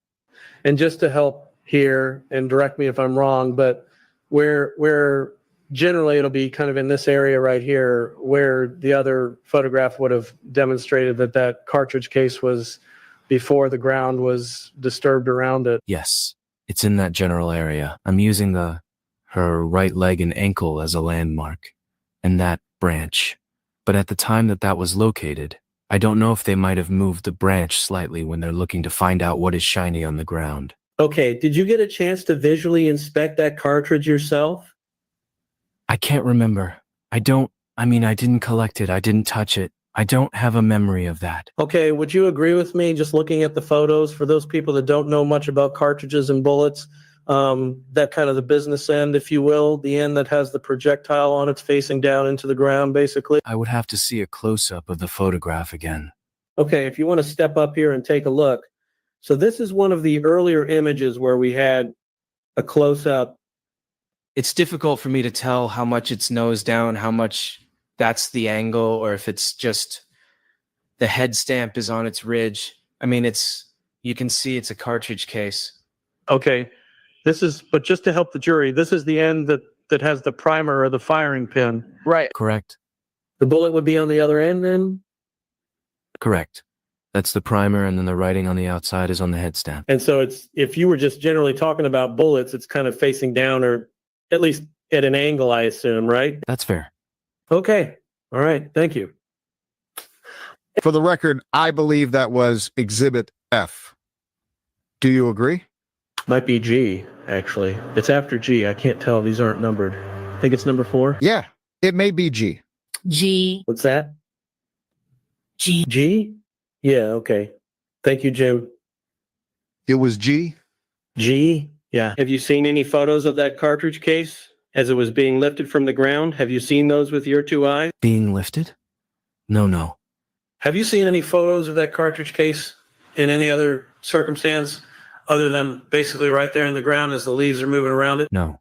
And just to help here, and direct me if I'm wrong, but where generally it'll be kind of in this area right here, where the other photograph would have demonstrated that that cartridge case was before the ground was disturbed around it. Yes. It's in that general area. I'm using her right leg and ankle as a landmark, and that branch. But at the time that was located, I don't know if they might have moved the branch slightly when they're looking to find out what is shiny on the ground. Okay, did you get a chance to visually inspect that cartridge yourself? I can't remember. I didn't collect it. I didn't touch it. I don't have a memory of that. Okay, would you agree with me, just looking at the photos, for those people that don't know much about cartridges and bullets, that kind of the business end, if you will, the end that has the projectile on it's facing down into the ground, basically? I would have to see a close-up of the photograph again. Okay, if you want to step up here and take a look. So this is one of the earlier images where we had a close-up. It's difficult for me to tell how much it's nose down, how much that's the angle, or if it's just the head stamp is on its ridge. I mean, you can see it's a cartridge case. Okay, but just to help the jury, this is the end that has the primer or the firing pin. Right. Correct. The bullet would be on the other end then? Correct. That's the primer, and then the writing on the outside is on the head stamp. And so if you were just generally talking about bullets, it's kind of facing down, or at least at an angle, I assume, right? That's fair. Okay. All right. Thank you. For the record, I believe that was Exhibit F. Do you agree? Might be G, actually. It's after G. I can't tell. These aren't numbered. I think it's number 4. Yeah, it may be G. G. What's that? G. G? Yeah, okay. Thank you, Jim. It was G? G? Yeah. Have you seen any photos of that cartridge case as it was being lifted from the ground? Have you seen those with your 2 eyes? Being lifted? No. Have you seen any photos of that cartridge case in any other circumstance other than basically right there in the ground as the leaves are moving around it? No.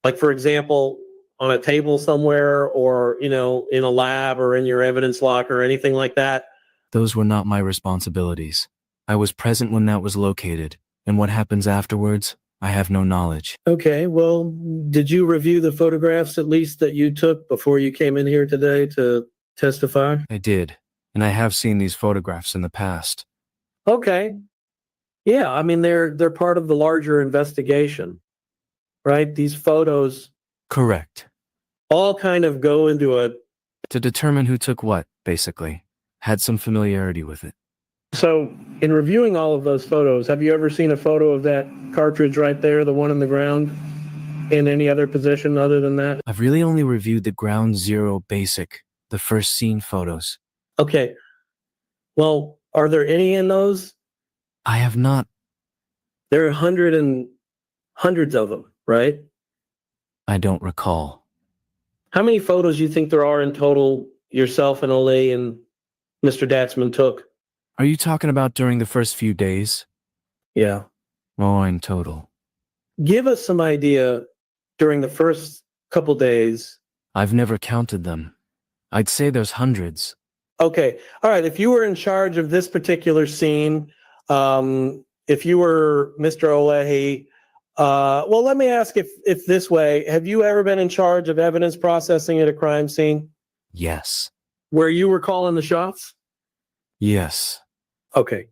Like, for example, on a table somewhere, or, in a lab or in your evidence locker or anything like that? Those were not my responsibilities. I was present when that was located, and what happens afterwards, I have no knowledge. Okay, well, did you review the photographs at least that you took before you came in here today to testify? I did, and I have seen these photographs in the past. Okay. Yeah, I mean, they're part of the larger investigation, right? These photos Correct. all kind of go into To determine who took what, basically. Had some familiarity with it. So, in reviewing all of those photos, have you ever seen a photo of that cartridge right there, the one in the ground, in any other position other than that? I've really only reviewed the ground zero basic, the first scene photos. Okay. Well, are there any in those? I have not. There are hundreds of them, right? I don't recall. How many photos do you think there are in total, yourself and Ole and Mr. Datzman took? Are you talking about during the first few days? Yeah. Oh, in total. Give us some idea during the first couple days. I've never counted them. I'd say there's hundreds. Okay. All right. If you were in charge of this particular scene, if you were Mr. Olehi, well, let me ask if this way, have you ever been in charge of evidence processing at a crime scene? Yes. Where you were calling the shots? Yes. Okay.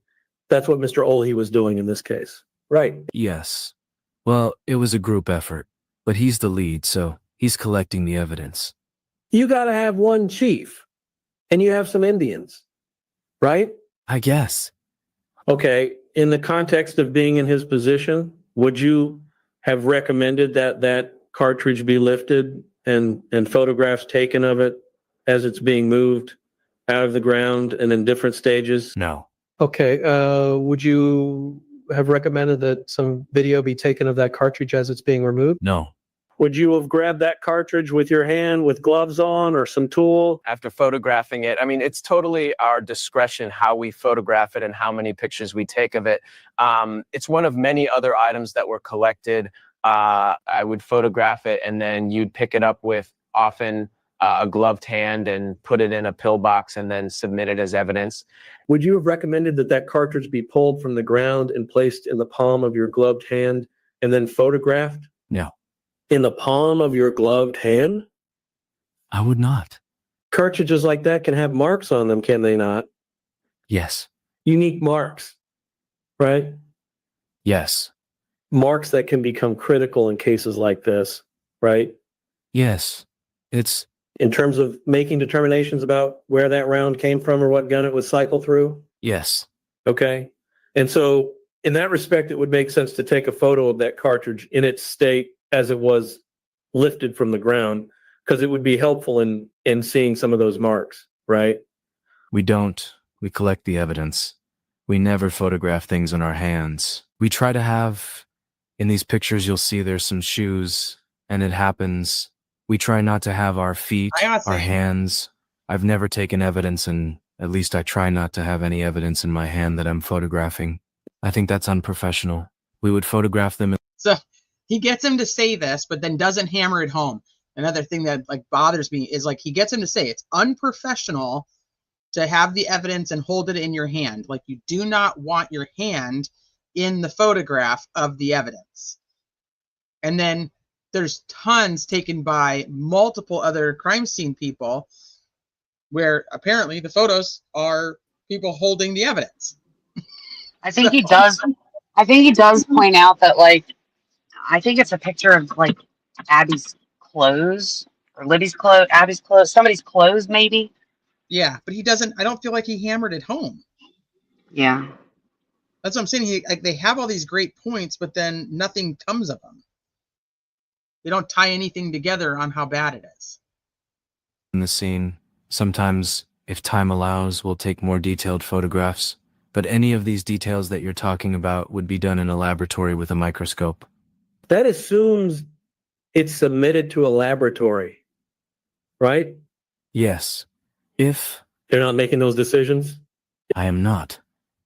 That's what Mr. Olehi was doing in this case. Right. Yes. Well, it was a group effort, but he's the lead, so he's collecting the evidence. You got to have one chief, and you have some Indians, right? I guess. Okay. In the context of being in his position, would you have recommended that that cartridge be lifted and photographs taken of it as it's being moved out of the ground and in different stages? No. Okay. Would you have recommended that some video be taken of that cartridge as it's being removed? No. Would you have grabbed that cartridge with your hand with gloves on or some tool? After photographing it, I mean, it's totally our discretion how we photograph it and how many pictures we take of it. It's one of many other items that were collected. I would photograph it, and then you'd pick it up with often a gloved hand and put it in a pill box and then submit it as evidence. Would you have recommended that that cartridge be pulled from the ground and placed in the palm of your gloved hand and then photographed? No. In the palm of your gloved hand? I would not. Cartridges like that can have marks on them, can they not? Yes. Unique marks, right? Yes. Marks that can become critical in cases like this, right? Yes. It's... In terms of making determinations about where that round came from or what gun it was cycled through? Yes. Okay. And so in that respect, it would make sense to take a photo of that cartridge in its state as it was lifted from the ground, because it would be helpful in seeing some of those marks, right? We don't. We collect the evidence. We never photograph things on our hands. We try to have, in these pictures, you'll see there's some shoes, and it happens. We try not to have our feet, our hands. I've never taken evidence, and at least I try not to have any evidence in my hand that I'm photographing. I think that's unprofessional. We would photograph them. So he gets him to say this, but then doesn't hammer it home. Another thing that bothers me is he gets him to say it's unprofessional to have the evidence and hold it in your hand. Like, you do not want your hand in the photograph of the evidence. And then there's tons taken by multiple other crime scene people where apparently the photos are people holding the evidence. I think he does. I think he does point out that, I think it's a picture of Abby's clothes or Libby's clothes, Abby's clothes, somebody's clothes, maybe. Yeah, but he doesn't. I don't feel like he hammered it home. Yeah, that's what I'm saying. They have all these great points, but then nothing comes of them. They don't tie anything together on how bad it is. In the scene, sometimes, if time allows, we'll take more detailed photographs. But any of these details that you're talking about would be done in a laboratory with a microscope. That assumes it's submitted to a laboratory, right? Yes. If they're not making those decisions? I am not.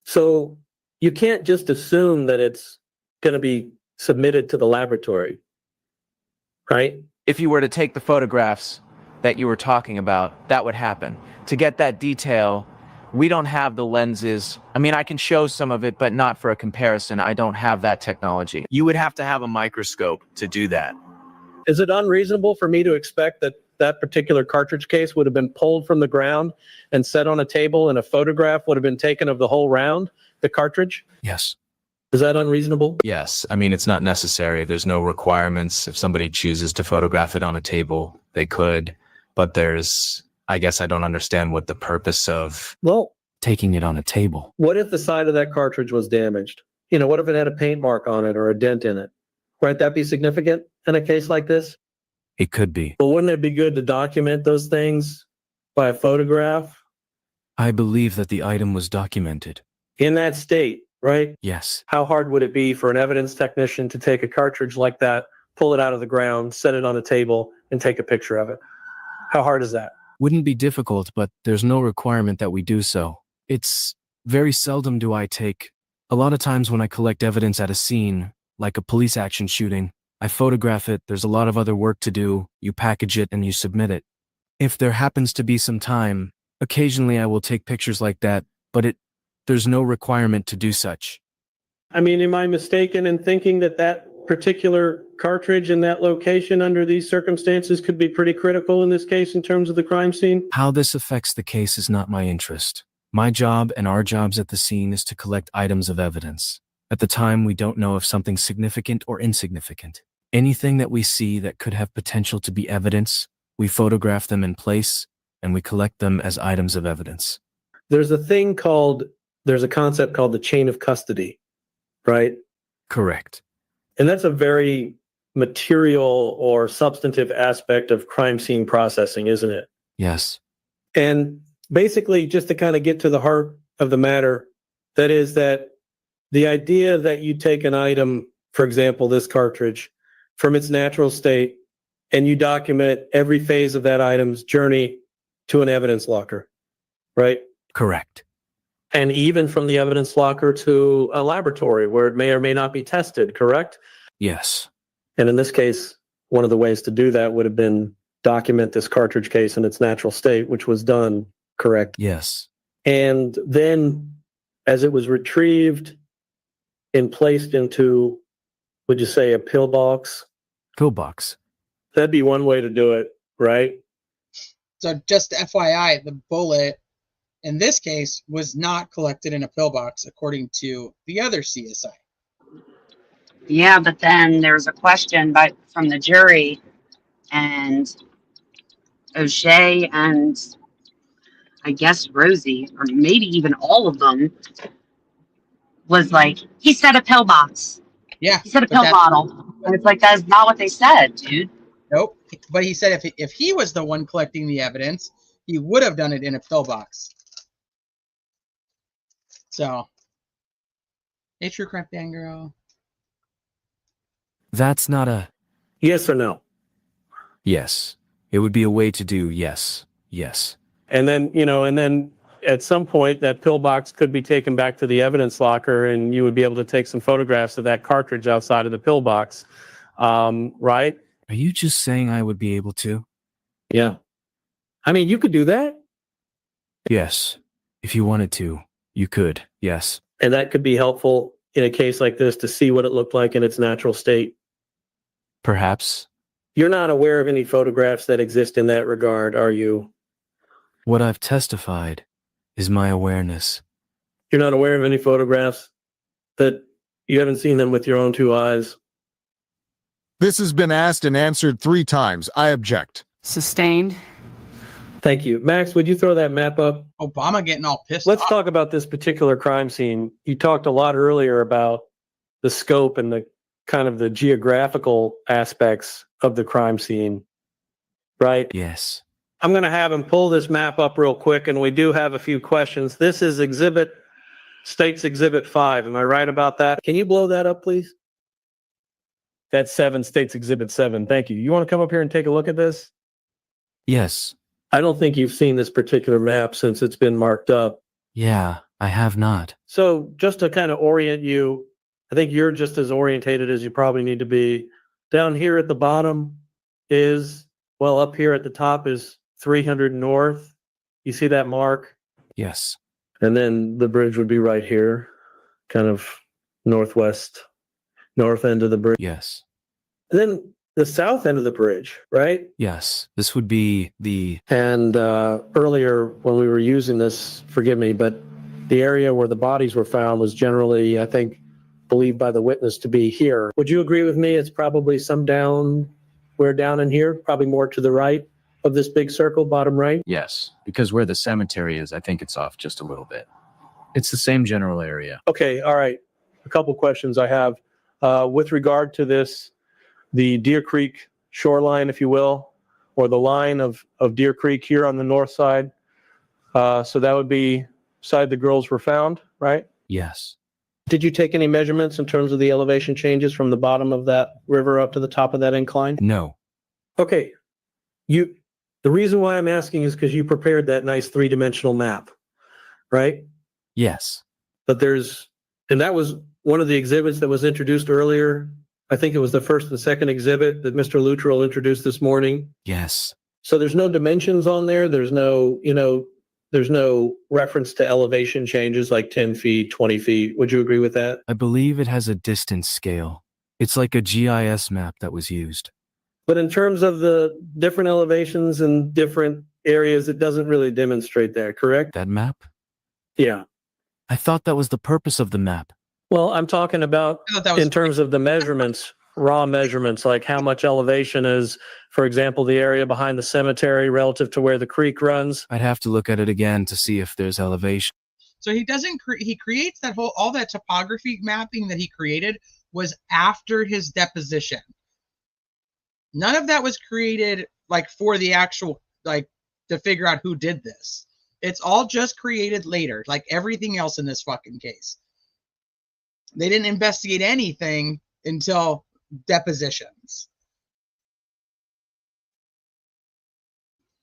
So you can't just assume that it's going to be submitted to the laboratory, right? If you were to take the photographs that you were talking about, that would happen. To get that detail, we don't have the lenses. I mean, I can show some of it, but not for a comparison. I don't have that technology. You would have to have a microscope to do that. Is it unreasonable for me to expect that that particular cartridge case would have been pulled from the ground and set on a table and a photograph would have been taken of the whole round, the cartridge? Yes. Is that unreasonable? Yes. I mean, it's not necessary. There's no requirements. If somebody chooses to photograph it on a table, they could. But I guess I don't understand what the purpose of taking it on a table. What if the side of that cartridge was damaged? What if it had a paint mark on it or a dent in it? Might that be significant in a case like this? It could be. Well, wouldn't it be good to document those things by a photograph? I believe that the item was documented. In that state, right? Yes. How hard would it be for an evidence technician to take a cartridge like that, pull it out of the ground, set it on a table, and take a picture of it? How hard is that? Wouldn't be difficult, but there's no requirement that we do so. It's very seldom do I take. A lot of times when I collect evidence at a scene, like a police action shooting, I photograph it, there's a lot of other work to do, you package it and you submit it. If there happens to be some time, occasionally I will take pictures like that, but there's no requirement to do such. I mean, am I mistaken in thinking that that particular cartridge in that location under these circumstances could be pretty critical in this case in terms of the crime scene? How this affects the case is not my interest. My job and our jobs at the scene is to collect items of evidence. At the time, we don't know if something's significant or insignificant. Anything that we see that could have potential to be evidence, we photograph them in place and we collect them as items of evidence. There's a concept called the chain of custody, right? Correct. And that's a very material or substantive aspect of crime scene processing, isn't it? Yes. And basically, just to kind of get to the heart of the matter, that is that the idea that you take an item, for example, this cartridge, from its natural state, and you document every phase of that item's journey to an evidence locker, right? Correct. And even from the evidence locker to a laboratory where it may or may not be tested, correct? Yes. And in this case, one of the ways to do that would have been document this cartridge case in its natural state, which was done, correct? Yes. And then as it was retrieved and placed into, would you say, a pillbox? Pillbox. That'd be one way to do it, right? So just FYI, the bullet in this case was not collected in a pillbox, according to the other CSI. Yeah, but then there's a question from the jury, and O'Shea and I guess Rosie, or maybe even all of them, was like, he said a pillbox. Yeah. He said a pill bottle. And it's like, that's not what they said, dude. Nope. But he said if he was the one collecting the evidence, he would have done it in a pillbox. So, hey, true crime fan girl. That's not a... Yes or no? Yes. It would be a way to do yes. Yes. And then, at some point that pillbox could be taken back to the evidence locker and you would be able to take some photographs of that cartridge outside of the pillbox. Right? Are you just saying I would be able to? Yeah. I mean, you could do that. Yes. If you wanted to, you could. Yes. And that could be helpful in a case like this to see what it looked like in its natural state. Perhaps. You're not aware of any photographs that exist in that regard, are you? What I've testified is my awareness. You're not aware of any photographs that you haven't seen them with your own two eyes? This has been asked and answered 3 times. I object. Sustained. Thank you. Max, would you throw that map up? Obama getting all pissed Let's off. talk about this particular crime scene. You talked a lot earlier about the scope and the kind of the geographical aspects of the crime scene, right? Yes. I'm going to have him pull this map up real quick, and we do have a few questions. This is State's Exhibit 5. Am I right about that? Can you blow that up, please? That's 7, State's Exhibit 7. Thank you. You want to come up here and take a look at this? Yes. I don't think you've seen this particular map since it's been marked up. Yeah. I have not. So just to kind of orient you, I think you're just as orientated as you probably need to be. Down here at the bottom is, well, up here at the top is 300 north. You see that mark? Yes. And then the bridge would be right here, kind of northwest, north end of the bridge. Yes. And then the south end of the bridge, right? Yes. This would be the. And earlier when we were using this, forgive me, but the area where the bodies were found was generally, I think, believed by the witness to be here. Would you agree with me? It's probably some down in here, probably more to the right of this big circle, bottom right? Yes. Because where the cemetery is, I think it's off just a little bit. It's the same general area. Okay, all right. A couple questions I have. With regard to this, the Deer Creek shoreline, if you will, or the line of Deer Creek here on the north side. So that would be side the girls were found, right? Yes. Did you take any measurements in terms of the elevation changes from the bottom of that river up to the top of that incline? No. Okay. The reason why I'm asking is because you prepared that nice three-dimensional map, right? Yes. But and that was one of the exhibits that was introduced earlier. I think it was the first and second exhibit that Mr. Luttrell introduced this morning. Yes. So there's no dimensions on there. There's no reference to elevation changes like 10 feet, 20 feet. Would you agree with that? I believe it has a distance scale. It's like a GIS map that was used. But in terms of the different elevations and different areas, it doesn't really demonstrate that, correct? That map? Yeah. I thought that was the purpose of the map. Well, I'm talking about in terms of the measurements, raw measurements, like how much elevation is, for example, the area behind the cemetery relative to where the creek runs. I'd have to look at it again to see if there's elevation. So he doesn't. He creates all that topography mapping that he created was after his deposition. None of that was created like for the actual to figure out who did this. It's all just created later, like everything else in this fucking case. They didn't investigate anything until depositions.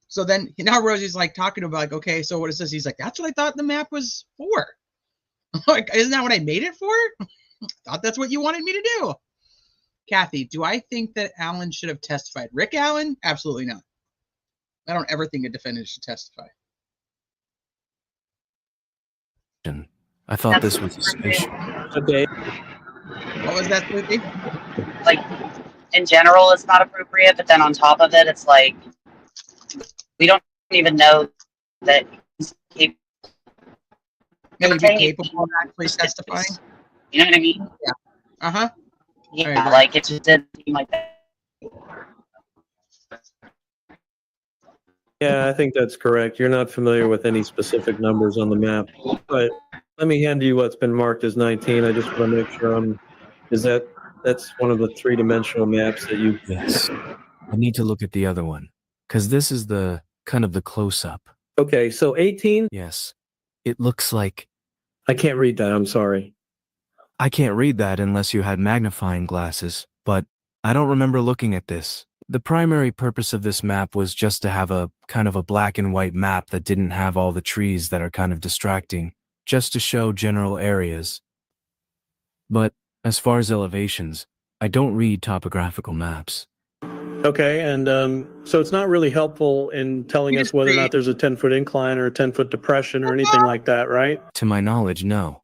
So then now Rosie's like talking about like, okay, so what is this? He's like, that's what I thought the map was for. Like, isn't that what I made it for? I thought that's what you wanted me to do. Kathy, do I think that Allen should have testified? Rick Allen? Absolutely not. I don't ever think a defendant should testify. I thought this was suspicious. Okay. What was that, Smoothie? Like, in general, it's not appropriate, but then on top of it, it's like, we don't even know that he's capable. Maybe capable of actually testifying? You know what I mean? Yeah. Uh-huh. Yeah, like it just didn't seem like that. Yeah, I think that's correct. You're not familiar with any specific numbers on the map, but let me hand you what's been marked as 19. I just want to make sure that's one of the three-dimensional maps that you. Yes. I need to look at the other one because this is the kind of the close-up. Okay, so 18? Yes. It looks like. I can't read that. I'm sorry. I can't read that unless you had magnifying glasses, but I don't remember looking at this. The primary purpose of this map was just to have a kind of a black and white map that didn't have all the trees that are kind of distracting, just to show general areas. But as far as elevations, I don't read topographical maps. Okay, and so it's not really helpful in telling us whether or not there's a 10-foot incline or a 10-foot depression or anything like that, right? To my knowledge, no.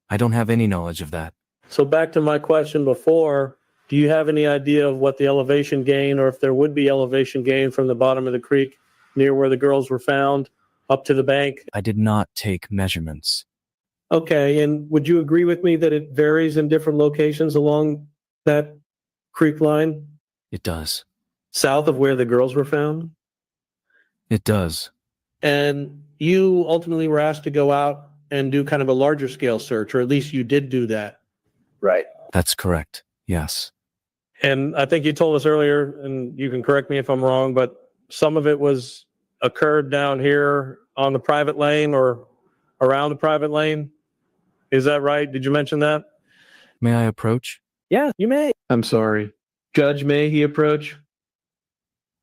I don't have any knowledge of that. So back to my question before, do you have any idea of what the elevation gain, or if there would be elevation gain from the bottom of the creek near where the girls were found up to the bank? I did not take measurements. Okay, and would you agree with me that it varies in different locations along that creek line? It does. South of where the girls were found? It does. And you ultimately were asked to go out and do kind of a larger scale search, or at least you did do that. Right. That's correct. Yes. And I think you told us earlier, and you can correct me if I'm wrong, but some of it was occurred down here on the private lane or around the private lane. Is that right? Did you mention that? May I approach? Yeah, you may. I'm sorry. Judge, may he approach?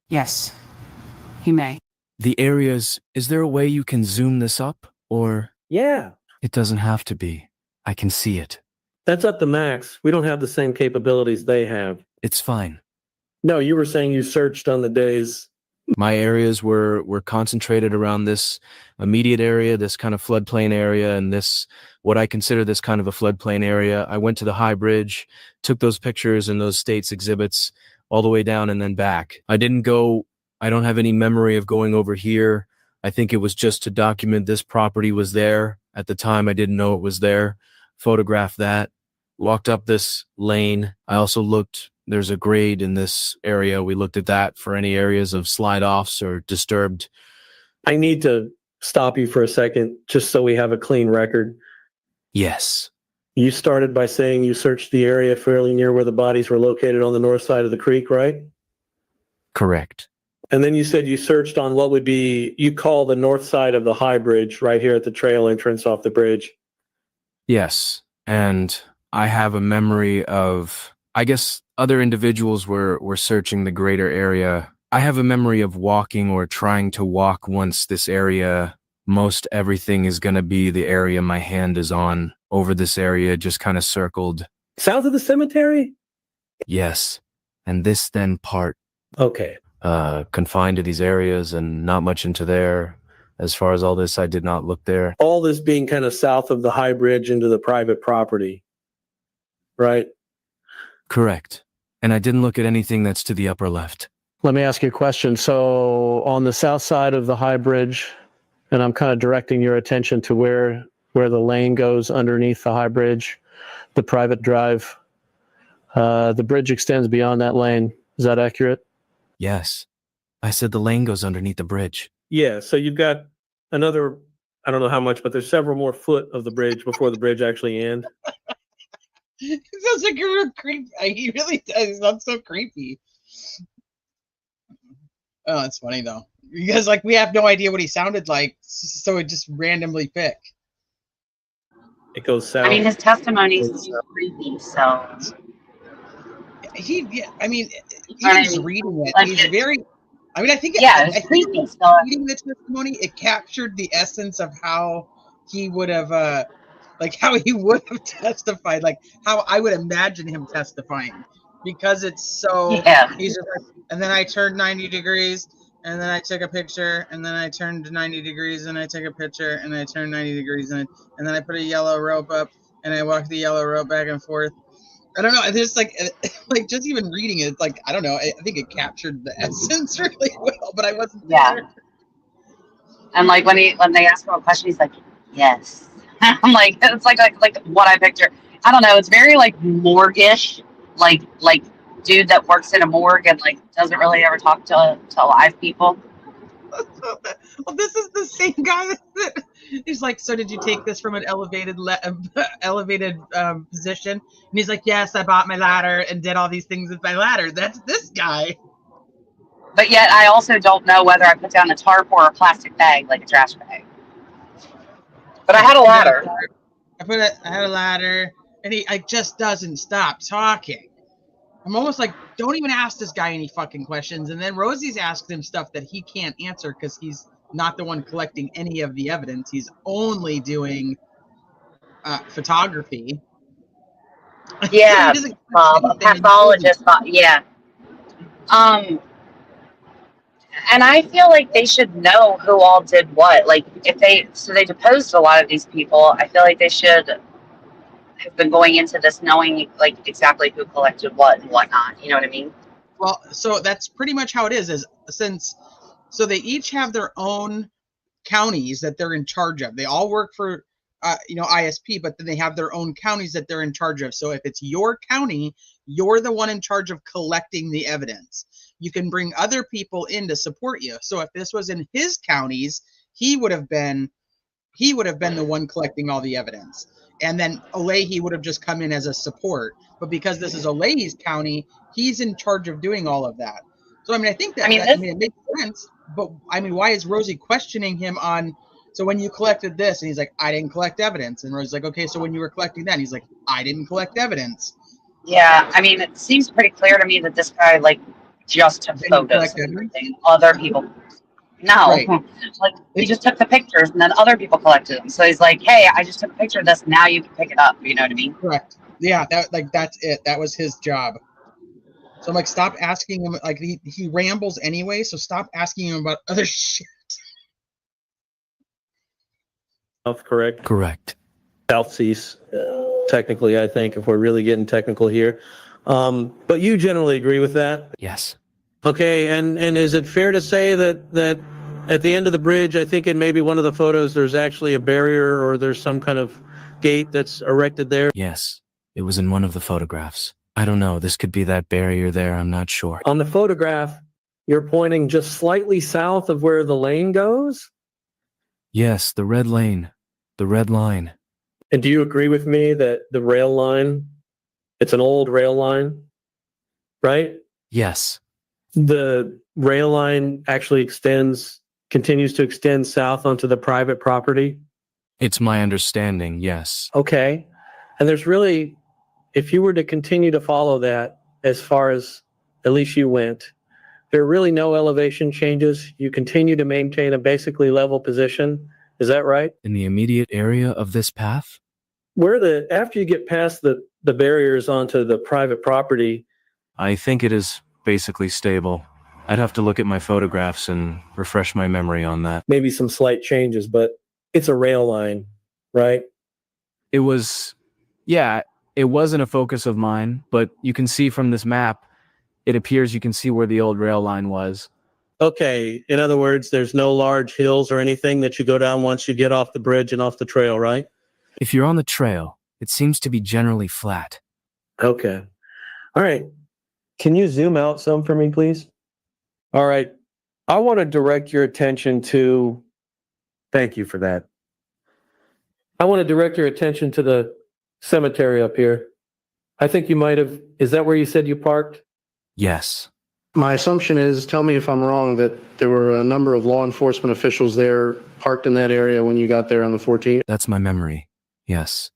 Yes, he may. The areas, is there a way you can zoom this up or? Yeah. It doesn't have to be. I can see it. That's up to Max. We don't have the same capabilities they have. It's fine. No, you were saying you searched on the days. My areas were concentrated around this immediate area, this kind of floodplain area, and this, what I consider this kind of a floodplain area. I went to the high bridge, took those pictures and those states exhibits all the way down and then back. I don't have any memory of going over here. I think it was just to document this property was there. At the time, I didn't know it was there. Photographed that, walked up this lane. I also looked, there's a grade in this area. We looked at that for any areas of slide offs or disturbed. I need to stop you for a second, just so we have a clean record. Yes. You started by saying you searched the area fairly near where the bodies were located on the north side of the creek, right? Correct. And then you said you searched on what would be, you call the north side of the high bridge, right here at the trail entrance off the bridge. Yes. And I have a memory of, I guess other individuals were searching the greater area. I have a memory of walking or trying to walk once this area, most everything is going to be the area my hand is on over this area, just kind of circled. South of the cemetery? Yes. And this then part. Okay. Confined to these areas and not much into there. As far as all this, I did not look there. All this being kind of south of the high bridge into the private property, right? Correct. And I didn't look at anything that's to the upper left. Let me ask you a question. So on the south side of the high bridge, and I'm kind of directing your attention to where the lane goes underneath the high bridge, the private drive, the bridge extends beyond that lane. Is that accurate? Yes. I said the lane goes underneath the bridge. Yeah. So you've got another, I don't know how much, but there's several more foot of the bridge before the bridge actually ends. It sounds like a real creep. He really does. That's so creepy. Oh, that's funny though. Because like we have no idea what he sounded like, so it just randomly pick. It goes south. I mean, his testimony is creepy, so. I mean, he's reading it. Like He's very. I mean, I think. Yeah, I it's creepy. think So. reading the testimony, it captured the essence of how he would have, like how he would have testified, like how I would imagine him testifying, because it's so. Yeah. He's just like, and then I turned 90 degrees, and then I took a picture, and then I turned 90 degrees, and I took a picture, and I turned 90 degrees, and then I put a yellow rope up, and I walked the yellow rope back and forth. I don't know. It's just like just even reading it, like I don't know. I think it captured the essence really well, but I wasn't there. And like when they ask him a question, he's like, "Yes." I'm like, it's like what I picture. I don't know. It's very like morgue-ish, like dude that works in a morgue and like doesn't really ever talk to live people. Well, this is the same guy that he's like, so did you take this from an elevated position? And he's like, yes, I bought my ladder and did all these things with my ladder. That's this guy. But yet I also don't know whether I put down a tarp or a plastic bag, like a trash bag. But I had a ladder. I had a ladder, and he just doesn't stop talking. I'm almost like, don't even ask this guy any fucking questions. And then Rosie's asked him stuff that he can't answer because he's not the one collecting any of the evidence. He's only doing photography. Yeah, a pathologist. Yeah. And I feel like they should know who all did what. Like if they deposed a lot of these people, I feel like they should have been going into this knowing like exactly who collected what and whatnot. You know what I mean? Well, so that's pretty much how it is so they each have their own counties that they're in charge of. They all work for ISP, but then they have their own counties that they're in charge of. So if it's your county, you're the one in charge of collecting the evidence. You can bring other people in to support you. So if this was in his counties, he would have been the one collecting all the evidence. And then Olehi would have just come in as a support. But because this is Olehi's county, he's in charge of doing all of that. So, I mean, I think that it makes sense. But, I mean, why is Rosie questioning him on, so when you collected this? And he's like, I didn't collect evidence. And Rosie's like, okay, so when you were collecting that? And he's like, I didn't collect evidence. Yeah, I mean, it seems pretty clear to me that this guy, like, just took photos of everything. Other people. No, Right. like he just took the pictures and then other people collected them. So he's like, "Hey, I just took a picture of this. Now you can pick it up." You know what I mean? Correct. Yeah, that's it. That was his job. So I'm like, stop asking him. Like he rambles anyway, so stop asking him about other shit. Correct. Correct. South Seas, technically, I think, if we're really getting technical here. But you generally agree with that? Yes. Okay, and is it fair to say that at the end of the bridge, I think in maybe one of the photos, there's actually a barrier or there's some kind of gate that's erected there? Yes. It was in one of the photographs. I don't know. This could be that barrier there. I'm not sure. On the photograph, you're pointing just slightly south of where the lane goes? Yes, the red lane. The red line. And do you agree with me that the rail line, it's an old rail line, right? Yes. The rail line actually continues to extend south onto the private property? It's my understanding, yes. Okay. And there's really, if you were to continue to follow that as far as at least you went, there are really no elevation changes. You continue to maintain a basically level position. Is that right? In the immediate area of this path? After you get past the barriers onto the private property, I think it is basically stable. I'd have to look at my photographs and refresh my memory on that. maybe some slight changes, but it's a rail line, right? It wasn't a focus of mine, but you can see from this map, it appears you can see where the old rail line was. Okay. In other words, there's no large hills or anything that you go down once you get off the bridge and off the trail, right? If you're on the trail, it seems to be generally flat. Okay. All right. Can you zoom out some for me, please? All right. I want to direct your attention to, thank you for that. I want to direct your attention to the cemetery up here. I think you might have, is that where you said you parked? Yes. My assumption is, tell me if I'm wrong, that there were a number of law enforcement officials there parked in that area when you got there on the 14th. That's my memory. Yes.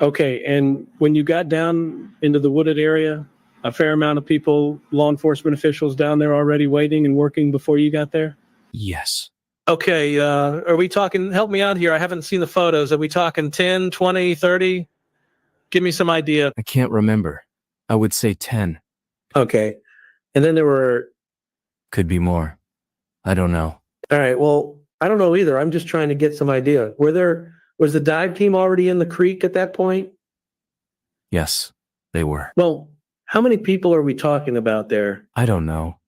Okay, and when you got down into the wooded area, a fair amount of people, law enforcement officials down there already waiting and working before you got there? Yes. Okay. Are we talking, help me out here. I haven't seen the photos. Are we talking 10, 20, 30? Give me some idea. I can't remember. I would say 10. Okay. And then there were, Could be more. I don't know. all right, well, I don't know either. I'm just trying to get some idea. Was the dive team already in the creek at that point? Yes, they were. Well, how many people are we talking about there? I don't know.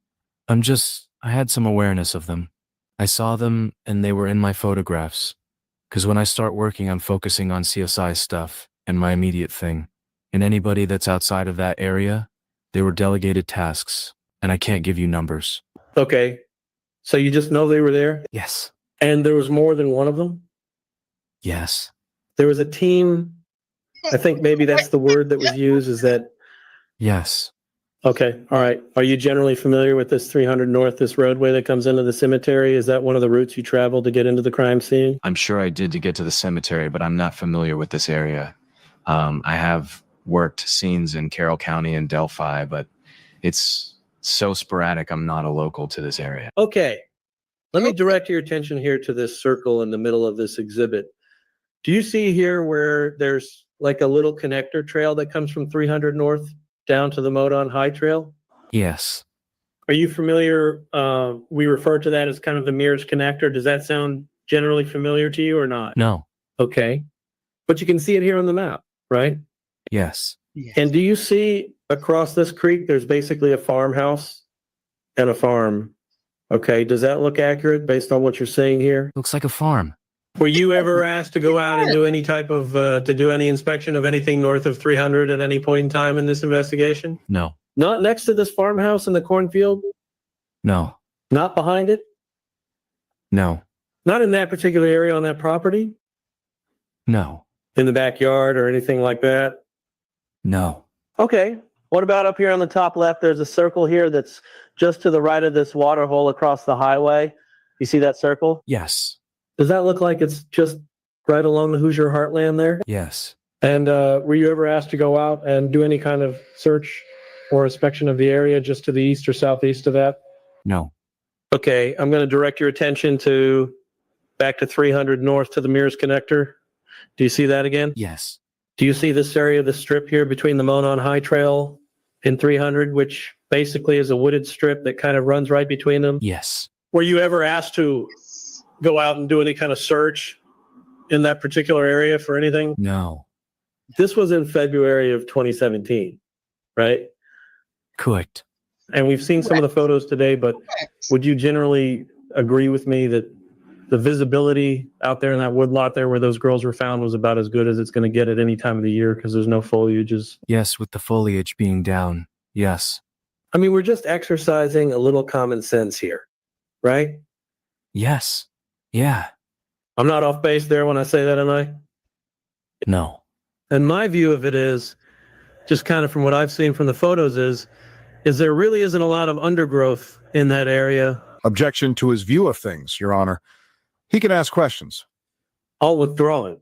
I had some awareness of them. I saw them and they were in my photographs. Because when I start working, I'm focusing on CSI stuff and my immediate thing. And anybody that's outside of that area, they were delegated tasks. And I can't give you numbers. Okay. So you just know they were there? Yes. And there was more than one of them? Yes. There was a team. I think maybe that's the word that was used, is that, Yes. okay, all right. Are you generally familiar with this 300 North, this roadway that comes into the cemetery? Is that one of the routes you traveled to get into the crime scene? I'm sure I did to get to the cemetery, but I'm not familiar with this area. I have worked scenes in Carroll County and Delphi, but it's so sporadic. I'm not a local to this area. Okay. Let me direct your attention here to this circle in the middle of this exhibit. Do you see here where there's like a little connector trail that comes from 300 North down to the Modon High Trail? Yes. Are you familiar? We refer to that as kind of the Mears connector. Does that sound generally familiar to you or not? No. Okay. But you can see it here on the map, right? Yes. And do you see across this creek, there's basically a farmhouse and a farm. Okay. Does that look accurate based on what you're saying here? Looks like a farm. Were you ever asked to go out and do any type of, to do any inspection of anything north of 300 at any point in time in this investigation? No. Not next to this farmhouse in the cornfield? No. Not behind it? No. Not in that particular area on that property? No. In the backyard or anything like that? No. Okay. What about up here on the top left? There's a circle here that's just to the right of this water hole across the highway. You see that circle? Yes. Does that look like it's just right along the Hoosier Heartland there? Yes. And were you ever asked to go out and do any kind of search or inspection of the area just to the east or southeast of that? No. Okay, I'm going to direct your attention to back to 300 north to the Mears connector. Do you see that again? Yes. Do you see this area, the strip here between the Monon High Trail and 300, which basically is a wooded strip that kind of runs right between them? Yes. Were you ever asked to go out and do any kind of search in that particular area for anything? No. This was in February of 2017, right? Correct. And we've seen some of the photos today, but would you generally agree with me that the visibility out there in that woodlot there where those girls were found was about as good as it's going to get at any time of the year because there's no foliages? Yes, with the foliage being down. Yes. I mean, we're just exercising a little common sense here, right? Yes. Yeah. I'm not off base there when I say that, am I? No. And my view of it is, just kind of from what I've seen from the photos, is there really isn't a lot of undergrowth in that area. Objection to his view of things, Your Honor. He can ask questions. I'll withdraw it.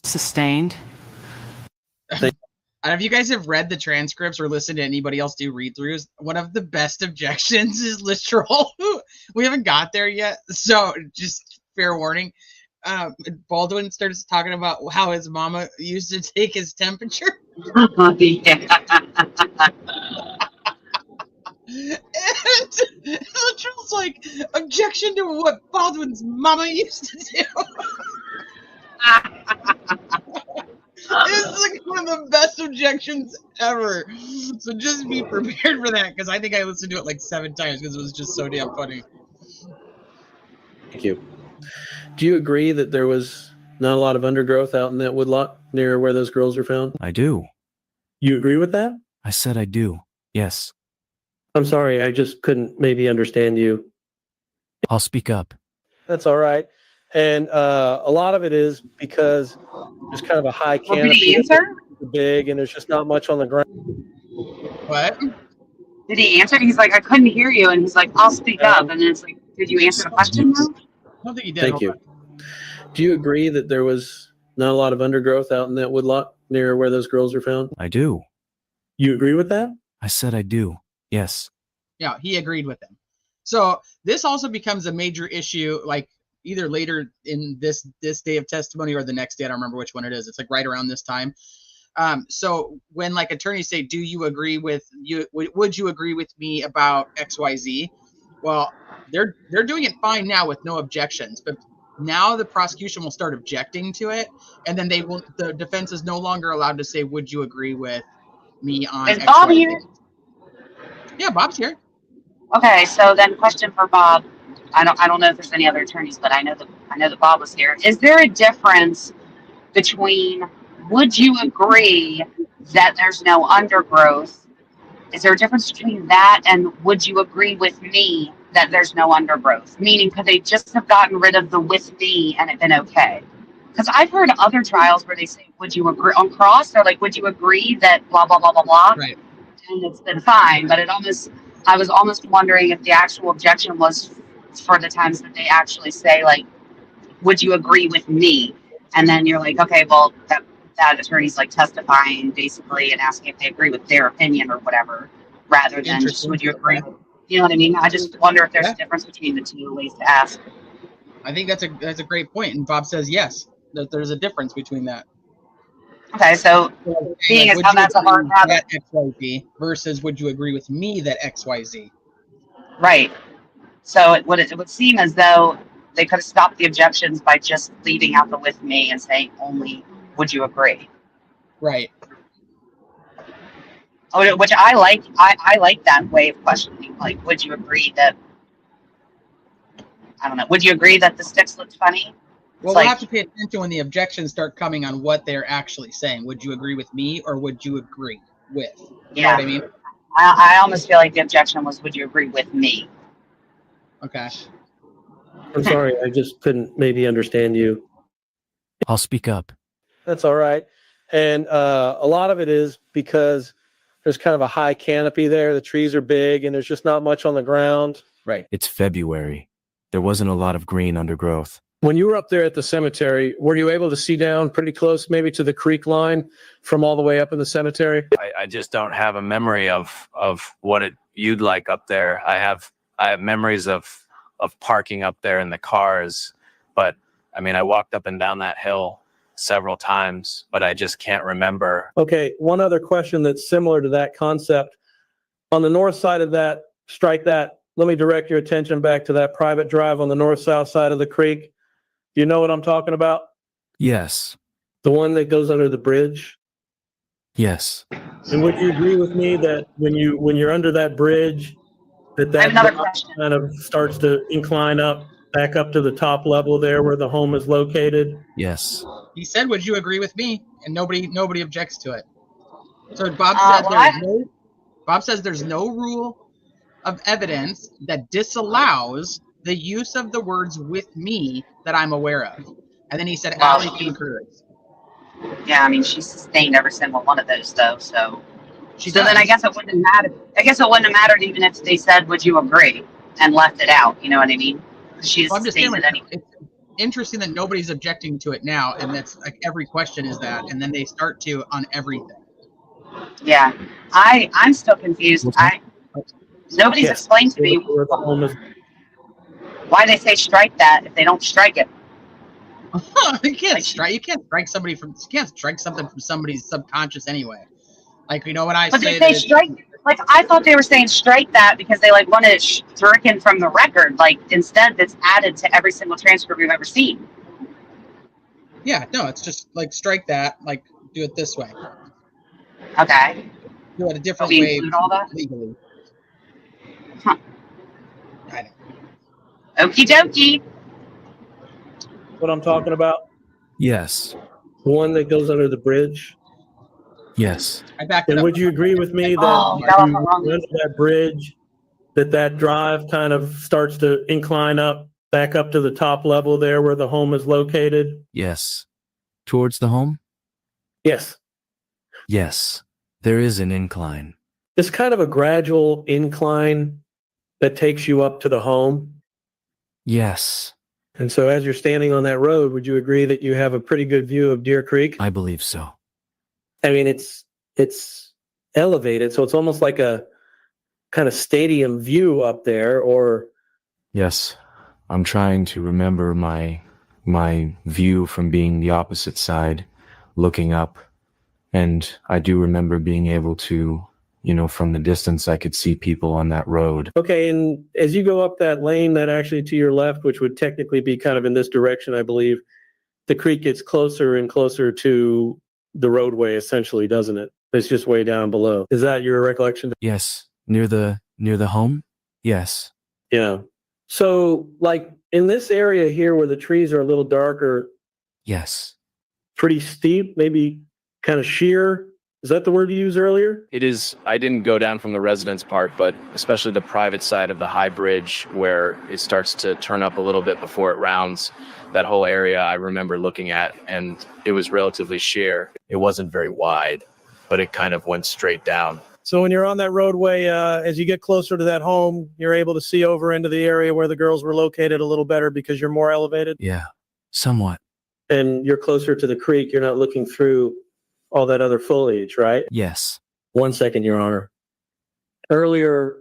Sustained. If you guys have read the transcripts or listened to anybody else do read-throughs, one of the best objections is literal. We haven't got there yet, so just fair warning. Baldwin starts talking about how his mama used to take his temperature. And literal's like, objection to what Baldwin's mama used to do. It's like one of the best objections ever. So just be prepared for that, because I think I listened to it like 7 times because it was just so damn funny. Thank you. Do you agree that there was not a lot of undergrowth out in that woodlot near where those girls were found? I do. You agree with that? I said I do. Yes. I'm sorry, I just couldn't maybe understand you. I'll speak up. That's all right. And a lot of it is because there's kind of a high Well, canopy. did he answer? Big, and there's just not much on the ground. What? Did he answer? He's like, I couldn't hear you. And he's like, I'll speak up. And then it's like, did you answer the question though? I don't think he did. Thank you. Do you agree that there was not a lot of undergrowth out in that woodlot near where those girls were found? I do. You agree with that? I said I do. Yes. Yeah, he agreed with them. So this also becomes a major issue, like either later in this day of testimony or the next day. I don't remember which one it is. It's like right around this time. So when like attorneys say, do you agree with you? Would you agree with me about XYZ? Well, they're doing it fine now with no objections, but now the prosecution will start objecting to it, and then the defense is no longer allowed to say, would you agree with me on Is XYZ? Bob here? Yeah, Bob's here. Okay, so then question for Bob. I don't know if there's any other attorneys, but I know that Bob was here. Is there a difference between would you agree that there's no undergrowth? Is there a difference between that and would you agree with me that there's no undergrowth? Meaning, could they just have gotten rid of the with me and it been okay? Because I've heard other trials where they say, would you agree on cross? They're like, would you agree that blah, blah, blah, blah, blah? Right. And it's been fine, but I was almost wondering if the actual objection was for the times that they actually say, like, would you agree with me? And then you're like, okay, well, that attorney's like testifying basically and asking if they agree with their opinion or whatever, rather than just would you agree? You know what I mean? I just wonder if there's a difference between the two ways to ask. I think that's a great point, and Bob says yes, that there's a difference between that. Okay, so being as how that's a hard habit. XYZ versus would you agree with me that XYZ? Right. So it would seem as though they could have stopped the objections by just leaving out the with me and saying only would you agree? Right. Which I like. I like that way of questioning. Like, would you agree that? I don't know. Would you agree that the sticks looked funny? Well, we'll have to pay attention when the objections start coming on what they're actually saying. Would you agree with me or would you agree with? You know what I mean? I almost feel like the objection was, would you agree with me? Okay. I'm sorry, I just couldn't maybe understand you. I'll speak up. That's all right. And a lot of it is because there's kind of a high canopy there. The trees are big and there's just not much on the ground. Right. It's February. There wasn't a lot of green undergrowth. When you were up there at the cemetery, were you able to see down pretty close maybe to the creek line from all the way up in the cemetery? I just don't have a memory of what it viewed like up there. I have I have memories of parking up there in the cars, but I mean, I walked up and down that hill several times, but I just can't remember. Okay, one other question that's similar to that concept. On the north side of that, strike that. Let me direct your attention back to that private drive on the north-south side of the creek. Do you know what I'm talking about? Yes. The one that goes under the bridge? Yes. And would you agree with me that when you're under that bridge, that I have another drop question. kind of starts to incline up, back up to the top level there where the home is located? Yes. He said, "Would you agree with me?" And nobody objects to it. So Bob says there's no rule of evidence that disallows the use of the words "with me" that I'm aware of. And then he said, "Allie concurs." Yeah, I mean, she sustained every single one of those, though. So She then does. I guess it wouldn't have mattered. I guess it wouldn't have mattered even if they said, "Would you agree?" and left it out. You know what I mean? She Well, I'm just saying, sustained it anyway. it's interesting that nobody's objecting to it now, and that's like every question is that, and then they start to on everything. Yeah, I'm still confused. Nobody's explained to me why they say strike that if they don't strike it. You can't strike somebody from. You can't strike something from somebody's subconscious anyway. Like, you know, when I But say did they strike? Like, I thought they were saying strike that because they like wanted it stricken from the record. Like, instead, that's added to every single transcript we've ever seen. Yeah, no, it's just like strike that. Like, do it this way. Okay. Do it a different We way include all that? legally. Huh. I know. Okie dokie. What I'm talking about? Yes. The one that goes under the bridge? Yes. I backed it And up. would you agree with me that Oh, when you run that bridge, that drive kind of starts to incline up, back up to the top level there where the home is located? Yes. Towards the home? Yes. Yes. There is an incline. It's kind of a gradual incline that takes you up to the home. Yes. And so as you're standing on that road, would you agree that you have a pretty good view of Deer Creek? I believe so. I mean, it's elevated, so it's almost like a kind of stadium view up there, or Yes. I'm trying to remember my view from being the opposite side, looking up. And I do remember being able to, you know, from the distance, I could see people on that road. okay. And as you go up that lane, that actually to your left, which would technically be kind of in this direction, I believe, the creek gets closer and closer to the roadway, essentially, doesn't it? It's just way down below. Is that your recollection? Yes. Near the home? Yes. Yeah. So, like in this area here where the trees are a little darker, Yes. pretty steep, maybe kind of sheer. Is that the word you used earlier? It is. I didn't go down from the residence part, but especially the private side of the high bridge where it starts to turn up a little bit before it rounds. That whole area I remember looking at, and it was relatively sheer. It wasn't very wide, but it kind of went straight down. So when you're on that roadway, as you get closer to that home, you're able to see over into the area where the girls were located a little better because you're more elevated? Yeah. Somewhat. And you're closer to the creek. You're not looking through all that other foliage, right? Yes. 1 second, Your Honor. Earlier,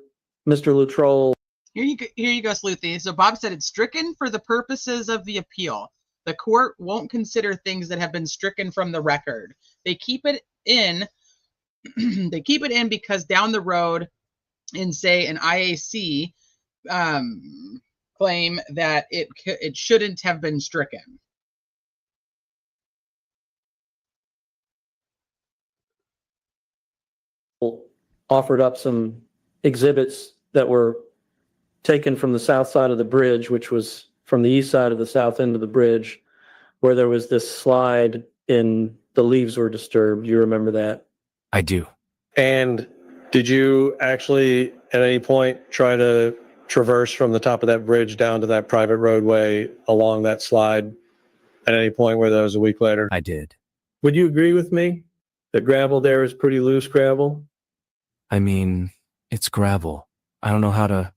Mr. Luttrell. Here you go, Sleuthy. So Bob said it's stricken for the purposes of the appeal. The court won't consider things that have been stricken from the record. They keep it in. They keep it in because down the road, in say an IAC claim that it shouldn't have been stricken. Offered up some exhibits that were taken from the south side of the bridge, which was from the east side of the south end of the bridge, where there was this slide and the leaves were disturbed. You remember that? I do. And did you actually at any point try to traverse from the top of that bridge down to that private roadway along that slide at any point where that was a week later? I did. Would you agree with me? The gravel there is pretty loose gravel. I mean, it's gravel. I don't know how to.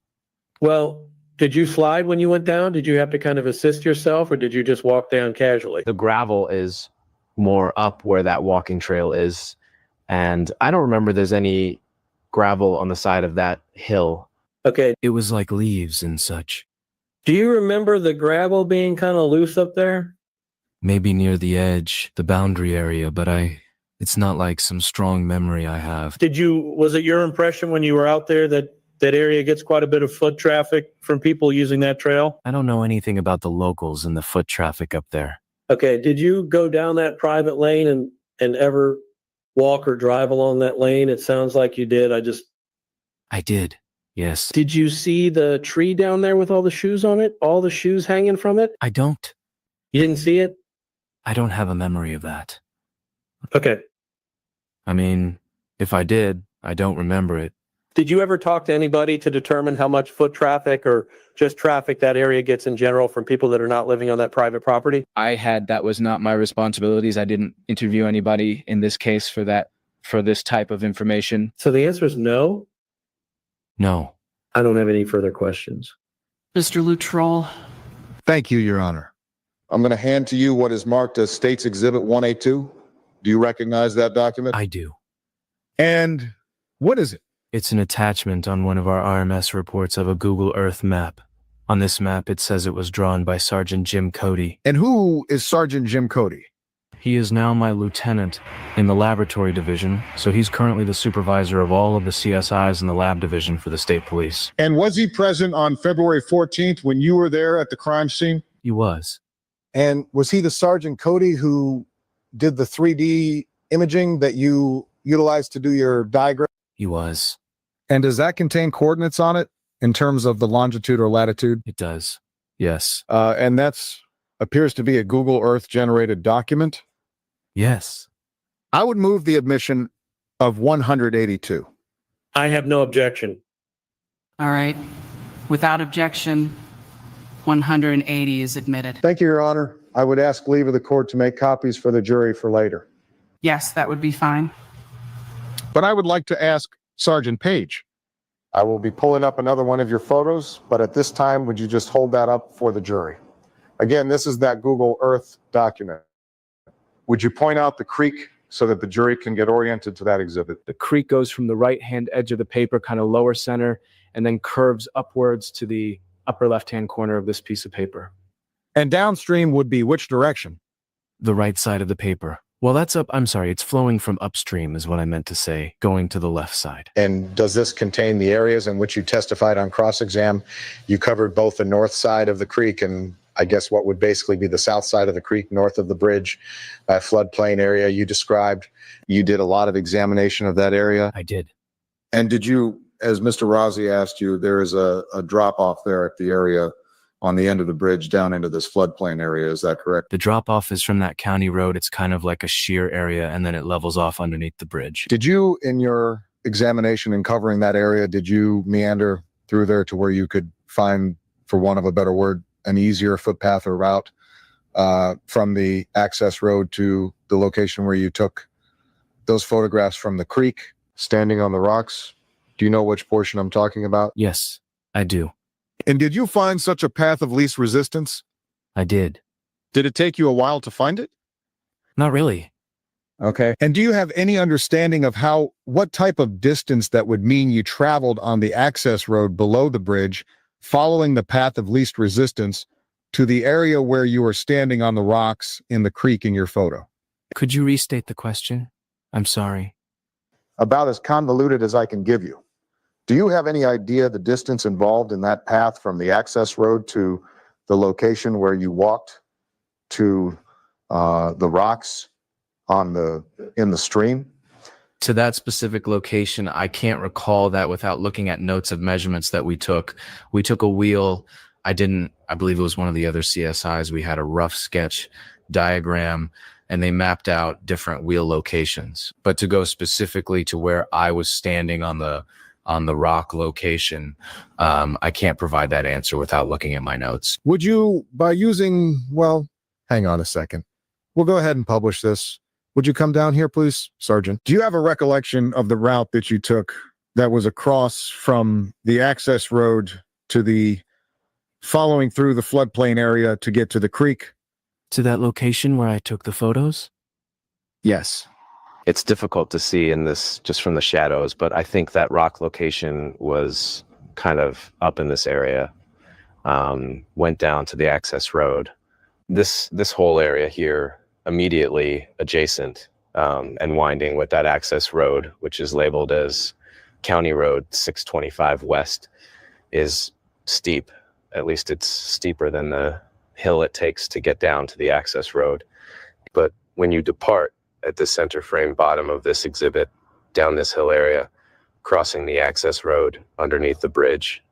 Well, did you slide when you went down? Did you have to kind of assist yourself, or did you just walk down casually? The gravel is more up where that walking trail is. And I don't remember there's any gravel on the side of that hill Okay. It was like leaves and such. Do you remember the gravel being kind of loose up there? Maybe near the edge, the boundary area, but it's not like some strong memory I have. Was it your impression when you were out there that that area gets quite a bit of foot traffic from people using that trail? I don't know anything about the locals and the foot traffic up there. Okay. Did you go down that private lane and ever walk or drive along that lane? It sounds like you did. I did, yes. Did you see the tree down there with all the shoes on it? All the shoes hanging from it? I don't. You didn't see it? I don't have a memory of that. Okay. I mean, if I did, I don't remember it. Did you ever talk to anybody to determine how much foot traffic or just traffic that area gets in general from people that are not living on that private property? That was not my responsibilities. I didn't interview anybody in this case for this type of information. So the answer is no? No. I don't have any further questions. Mr. Luttrell. Thank you, Your Honor. I'm going to hand to you what is marked as State's Exhibit 1A2. Do you recognize that document? I do. And what is it? It's an attachment on one of our RMS reports of a Google Earth map. On this map, it says it was drawn by Sergeant Jim Cody. And who is Sergeant Jim Cody? He is now my lieutenant in the laboratory division, so he's currently the supervisor of all of the CSIs in the lab division for the state police. And was he present on February 14th when you were there at the crime scene? He was. And was he the Sergeant Cody who did the 3D imaging that you utilized to do your diagram? He was. And does that contain coordinates on it in terms of the longitude or latitude? It does. Yes. And that's appears to be a Google Earth generated document? Yes. I would move the admission of 182. I have no objection. All right. Without objection, 180 is admitted. Thank you, Your Honor. I would ask leave of the court to make copies for the jury for later. Yes, that would be fine. But I would like to ask Sergeant Page. I will be pulling up another one of your photos, but at this time, would you just hold that up for the jury? Again, this is that Google Earth document. Would you point out the creek so that the jury can get oriented to that exhibit? The creek goes from the right-hand edge of the paper, kind of lower center, and then curves upwards to the upper left-hand corner of this piece of paper. And downstream would be which direction? The right side of the paper. Well, that's it's flowing from upstream is what I meant to say, going to the left side. And does this contain the areas in which you testified on cross-exam? You covered both the north side of the creek and I guess what would basically be the south side of the creek, north of the bridge, floodplain area you described. You did a lot of examination of that area? I did. And did you, as Mr. Rossi asked you, there is a drop off there at the area on the end of the bridge down into this floodplain area, is that correct? The drop off is from that county road. It's kind of like a sheer area and then it levels off underneath the bridge. Did you, in your examination and covering that area, did you meander through there to where you could find, for want of a better word, an easier footpath or route from the access road to the location where you took those photographs from the creek, standing on the rocks? Do you know which portion I'm talking about? Yes, I do. And did you find such a path of least resistance? I did. Did it take you a while to find it? Not really. Okay. And do you have any understanding of what type of distance that would mean you traveled on the access road below the bridge, following the path of least resistance to the area where you were standing on the rocks in the creek in your photo? Could you restate the question? I'm sorry. About as convoluted as I can give you. Do you have any idea the distance involved in that path from the access road to the location where you walked to the rocks in the stream? To that specific location, I can't recall that without looking at notes of measurements that we took. We took a wheel. I believe it was one of the other CSIs. We had a rough sketch diagram and they mapped out different wheel locations. But to go specifically to where I was standing on the rock location, I can't provide that answer without looking at my notes. Would you, by using, hang on a second. We'll go ahead and publish this. Would you come down here, please, Sergeant? Do you have a recollection of the route that you took that was across from the access road to the following through the floodplain area to get to the creek? To that location where I took the photos? Yes. It's difficult to see in this just from the shadows, but I think that rock location was kind of up in this area, went down to the access road. This whole area here, immediately adjacent and winding with that access road, which is labeled as County Road 625 West, is steep. At least it's steeper than the hill it takes to get down to the access road. But when you depart at the center frame bottom of this exhibit down this hill area, crossing the access road underneath the bridge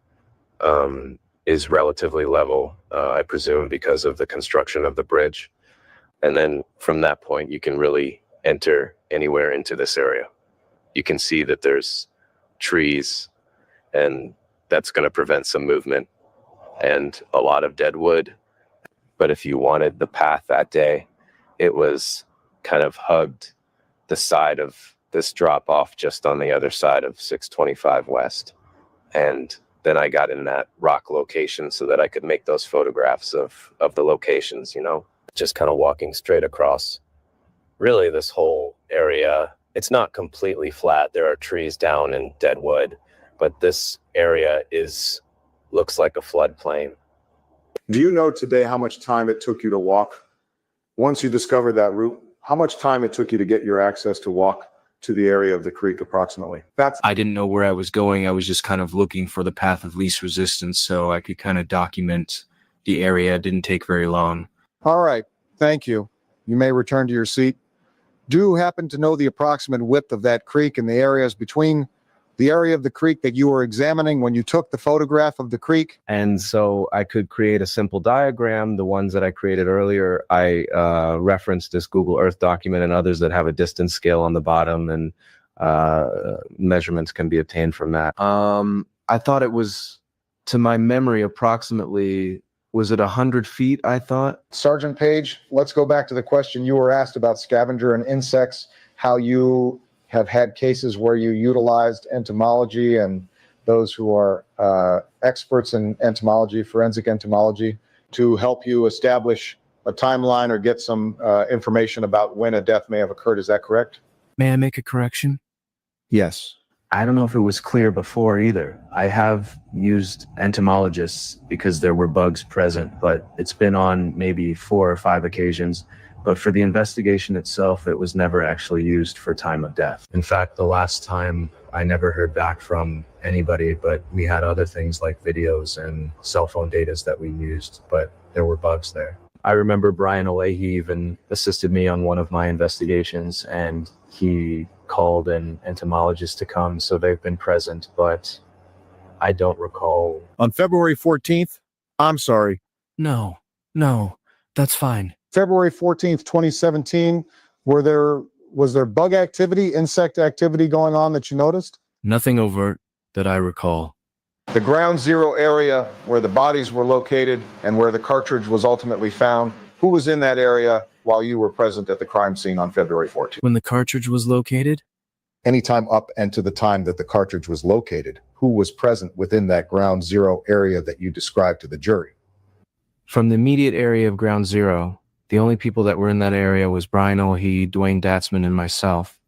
is relatively level, I presume because of the construction of the bridge. And then from that point, you can really enter anywhere into this area. You can see that there's trees, and that's going to prevent some movement, and a lot of dead wood. But if you wanted the path that day, it was kind of hugged the side of this drop off just on the other side of 625 West. And then I got in that rock location so that I could make those photographs of the locations, you know, just kind of walking straight across. Really, this whole area, it's not completely flat. There are trees down and dead wood, but this area looks like a floodplain. Do you know today how much time it took you to walk? Once you discovered that route, how much time it took you to get your access to walk to the area of the creek approximately? I didn't know where I was going. I was just kind of looking for the path of least resistance so I could kind of document the area. It didn't take very long. All right. Thank you. You may return to your seat. Do you happen to know the approximate width of that creek and the areas between the area of the creek that you were examining when you took the photograph of the creek? And so I could create a simple diagram. The ones that I created earlier, I referenced this Google Earth document and others that have a distance scale on the bottom, and measurements can be obtained from that. I thought it was, to my memory, approximately, was it 100 feet, I thought? Sergeant Page, let's go back to the question you were asked about scavenger and insects, how you have had cases where you utilized entomology and those who are experts in entomology, forensic entomology, to help you establish a timeline or get some information about when a death may have occurred. Is that correct? May I make a correction? Yes. I don't know if it was clear before either. I have used entomologists because there were bugs present, but it's been on maybe 4 or 5 occasions. But for the investigation itself, it was never actually used for time of death. In fact, the last time I never heard back from anybody, but we had other things like videos and cell phone data that we used, but there were bugs there. I remember Brian Olehi even assisted me on one of my investigations, and he called an entomologist to come, so they've been present, but I don't recall. On February 14th, I'm sorry. No, that's fine. February 14th, 2017, was there bug activity, insect activity going on that you noticed? Nothing overt that I recall. The ground zero area where the bodies were located and where the cartridge was ultimately found, who was in that area while you were present at the crime scene on February 14th? When the cartridge was located? Anytime up and to the time that the cartridge was located, who was present within that ground zero area that you described to the jury? From the immediate area of ground zero, the only people that were in that area was Brian Olehi, Dwayne Datzman, and myself,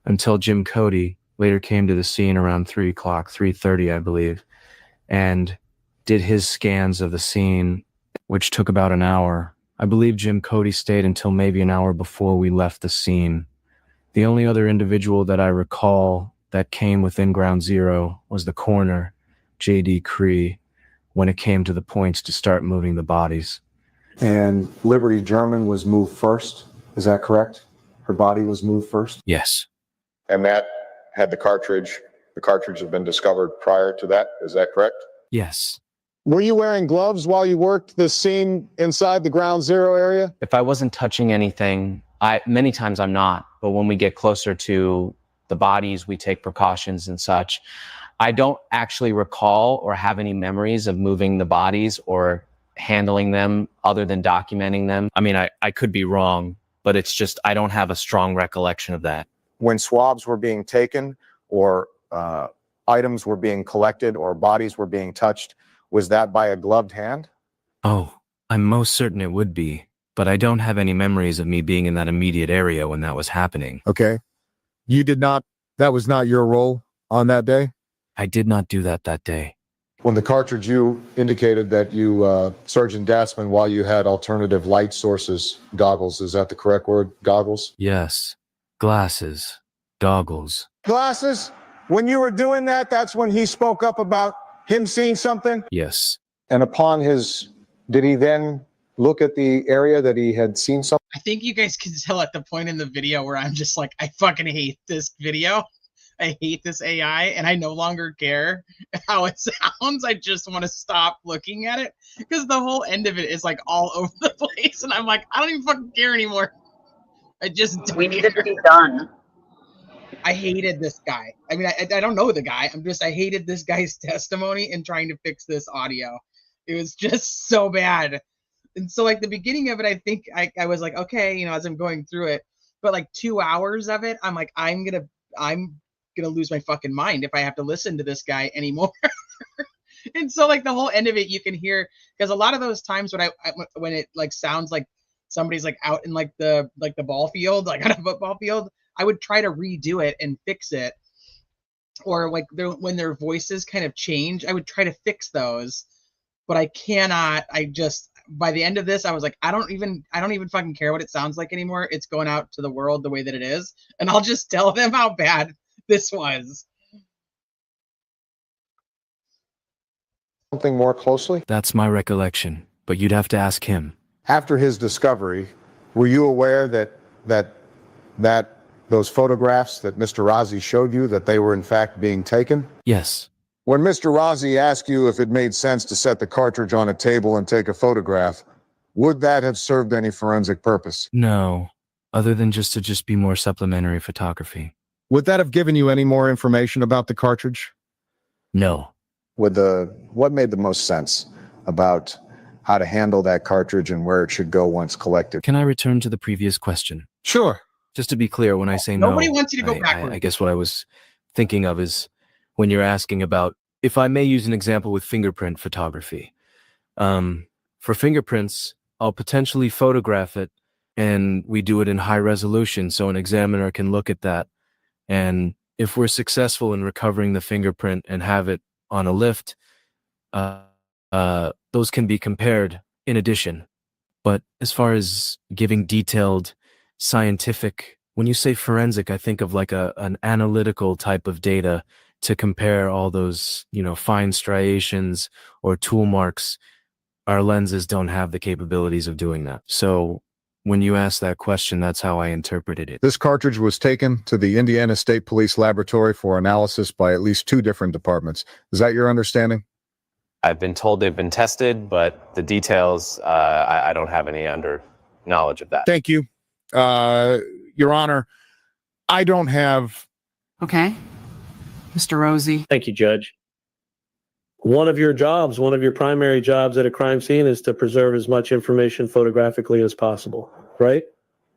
until Jim Cody later came to the scene around 3 o'clock, 3:30, I believe, and did his scans of the scene, which took about an hour. I believe Jim Cody stayed until maybe an hour before we left the scene. The only other individual that I recall that came within ground zero was the coroner, J.D. Cree, when it came to the points to start moving the bodies. And Liberty German was moved first, is that correct? Her body was moved first? Yes. And that had the cartridge had been discovered prior to that, is that correct? Yes. Were you wearing gloves while you worked the scene inside the ground zero area? If I wasn't touching anything, many times I'm not, but when we get closer to the bodies, we take precautions and such. I don't actually recall or have any memories of moving the bodies or handling them other than documenting them. I mean, I could be wrong, but it's just, I don't have a strong recollection of that. When swabs were being taken or items were being collected or bodies were being touched, was that by a gloved hand? Oh, I'm most certain it would be, but I don't have any memories of me being in that immediate area when that was happening. Okay. That was not your role on that day? I did not do that day. When the cartridge, you indicated that you, Sergeant Dassman, while you had alternative light sources, goggles, is that the correct word? Goggles? Yes. Glasses. Goggles. Glasses? When you were doing that, that's when he spoke up about him seeing something? Yes. And upon his, did he then look at the area that he had seen something? I think you guys can tell at the point in the video where I'm just like, I fucking hate this video. I hate this AI, and I no longer care how it sounds. I just want to stop looking at it because the whole end of it is like all over the place, and I'm like, I don't even fucking care anymore. I just don't We need it care. to be done. I hated this guy. I mean, I don't know the guy. I hated this guy's testimony and trying to fix this audio. It was just so bad. And so, like, the beginning of it, I think I was like, okay, as I'm going through it, but like 2 hours of it, I'm like, I'm gonna lose my fucking mind if I have to listen to this guy anymore. And so, like, the whole end of it, you can hear, because a lot of those times when it like sounds like somebody's like out in like the ball field, like on a football field, I would try to redo it and fix it. Or like when their voices kind of change, I would try to fix those, but I cannot. By the end of this, I was like, I don't even fucking care what it sounds like anymore. It's going out to the world the way that it is, and I'll just tell them how bad this was. Something more closely? That's my recollection, but you'd have to ask him. After his discovery, were you aware that those photographs that Mr. Razi showed you, that they were in fact being taken? Yes. When Mr. Razi asked you if it made sense to set the cartridge on a table and take a photograph, would that have served any forensic purpose? No. Other than to be more supplementary photography. Would that have given you any more information about the cartridge? No. What made the most sense about how to handle that cartridge and where it should go once collected? Can I return to the previous question? Sure. Just to be clear, when I say no, Nobody wants you to go backwards. I guess what I was thinking of is when you're asking about, if I may use an example with fingerprint photography. For fingerprints, I'll potentially photograph it, and we do it in high resolution so an examiner can look at that. And if we're successful in recovering the fingerprint and have it on a lift, those can be compared in addition. But as far as giving detailed scientific, when you say forensic, I think of like an analytical type of data to compare all those, fine striations or tool marks. Our lenses don't have the capabilities of doing that. So when you ask that question, that's how I interpreted it. This cartridge was taken to the Indiana State Police Laboratory for analysis by at least 2 different departments. Is that your understanding? I've been told they've been tested, but the details, I don't have any knowledge of that. Thank you. Your Honor, I don't have... Okay. Mr. Rosie. Thank you, Judge. One of your primary jobs at a crime scene is to preserve as much information photographically as possible, right?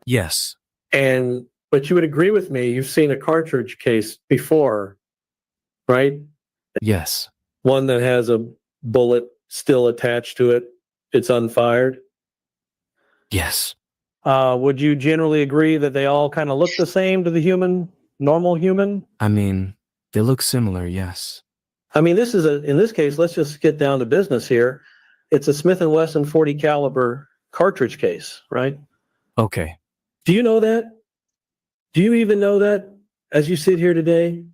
Yes. But you would agree with me, you've seen a cartridge case before, right? Yes. One that has a bullet still attached to it. It's unfired. Yes. Would you generally agree that they all kind of look the same to the normal human? I mean, they look similar, yes. I mean, in this case, let's just get down to business here. It's a Smith & Wesson 40 caliber cartridge case, right? Okay. Do you know that? Do you even know that as you sit here today?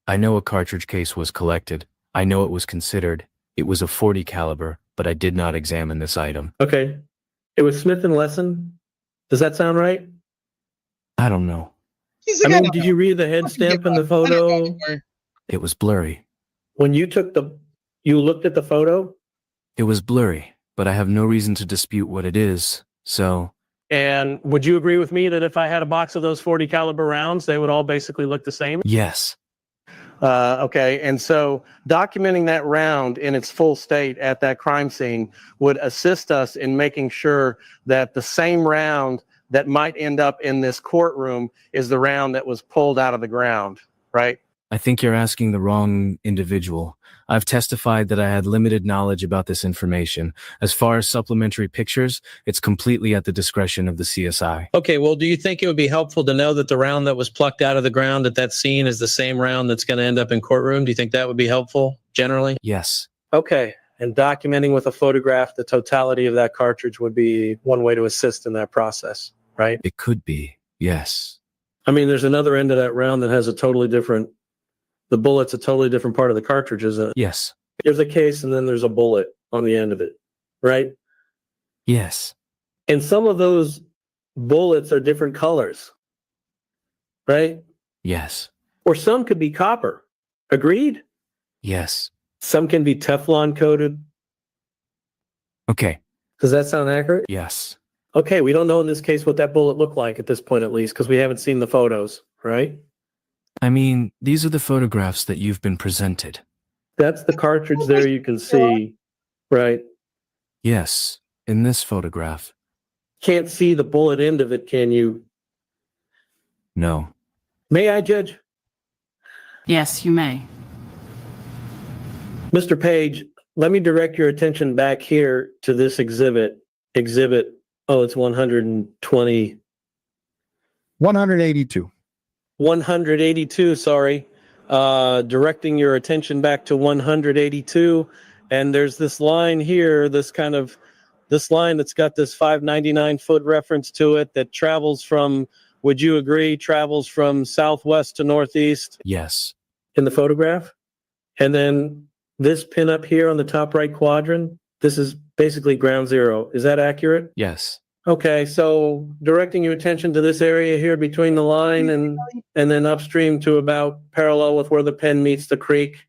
I know a cartridge case was collected. I know it was considered. It was a 40 caliber, but I did not examine this item. Okay. It was Smith & Wesson. Does that sound right? I don't know. Did you read the head stamp in the photo? It was blurry. When you looked at the photo? It was blurry, but I have no reason to dispute what it is, so... And would you agree with me that if I had a box of those 40 caliber rounds, they would all basically look the same? Yes. Okay, and so documenting that round in its full state at that crime scene would assist us in making sure that the same round that might end up in this courtroom is the round that was pulled out of the ground, right? I think you're asking the wrong individual. I've testified that I had limited knowledge about this information. As far as supplementary pictures, it's completely at the discretion of the CSI. Okay, well, do you think it would be helpful to know that the round that was plucked out of the ground at that scene is the same round that's going to end up in courtroom? Do you think that would be helpful generally? Yes. Okay, and documenting with a photograph the totality of that cartridge would be one way to assist in that process, right? It could be, yes. I mean, there's another end of that round that has a totally different, the bullet's a totally different part of the cartridge, isn't it? Yes. There's a case and then there's a bullet on the end of it, right? Yes. And some of those bullets are different colors, right? Yes. Or some could be copper. Agreed? Yes. Some can be Teflon coated. Okay. Does that sound accurate? Yes. Okay, we don't know in this case what that bullet looked like at this point, at least, because we haven't seen the photos, right? I mean, these are the photographs that you've been presented. That's the cartridge there you can see, right? Yes, in this photograph. Can't see the bullet end of it, can you? No. May I, Judge? Yes, you may. Mr. Page, let me direct your attention back here to this exhibit. It's 120. 182. 182, sorry. Directing your attention back to 182. And there's this line here, this line that's got this 599 foot reference to it that travels from, would you agree, travels from southwest to northeast? Yes. In the photograph? And then this pin up here on the top right quadrant, this is basically ground zero. Is that accurate? Yes. Okay, so directing your attention to this area here between the line and then upstream to about parallel with where the pen meets the creek.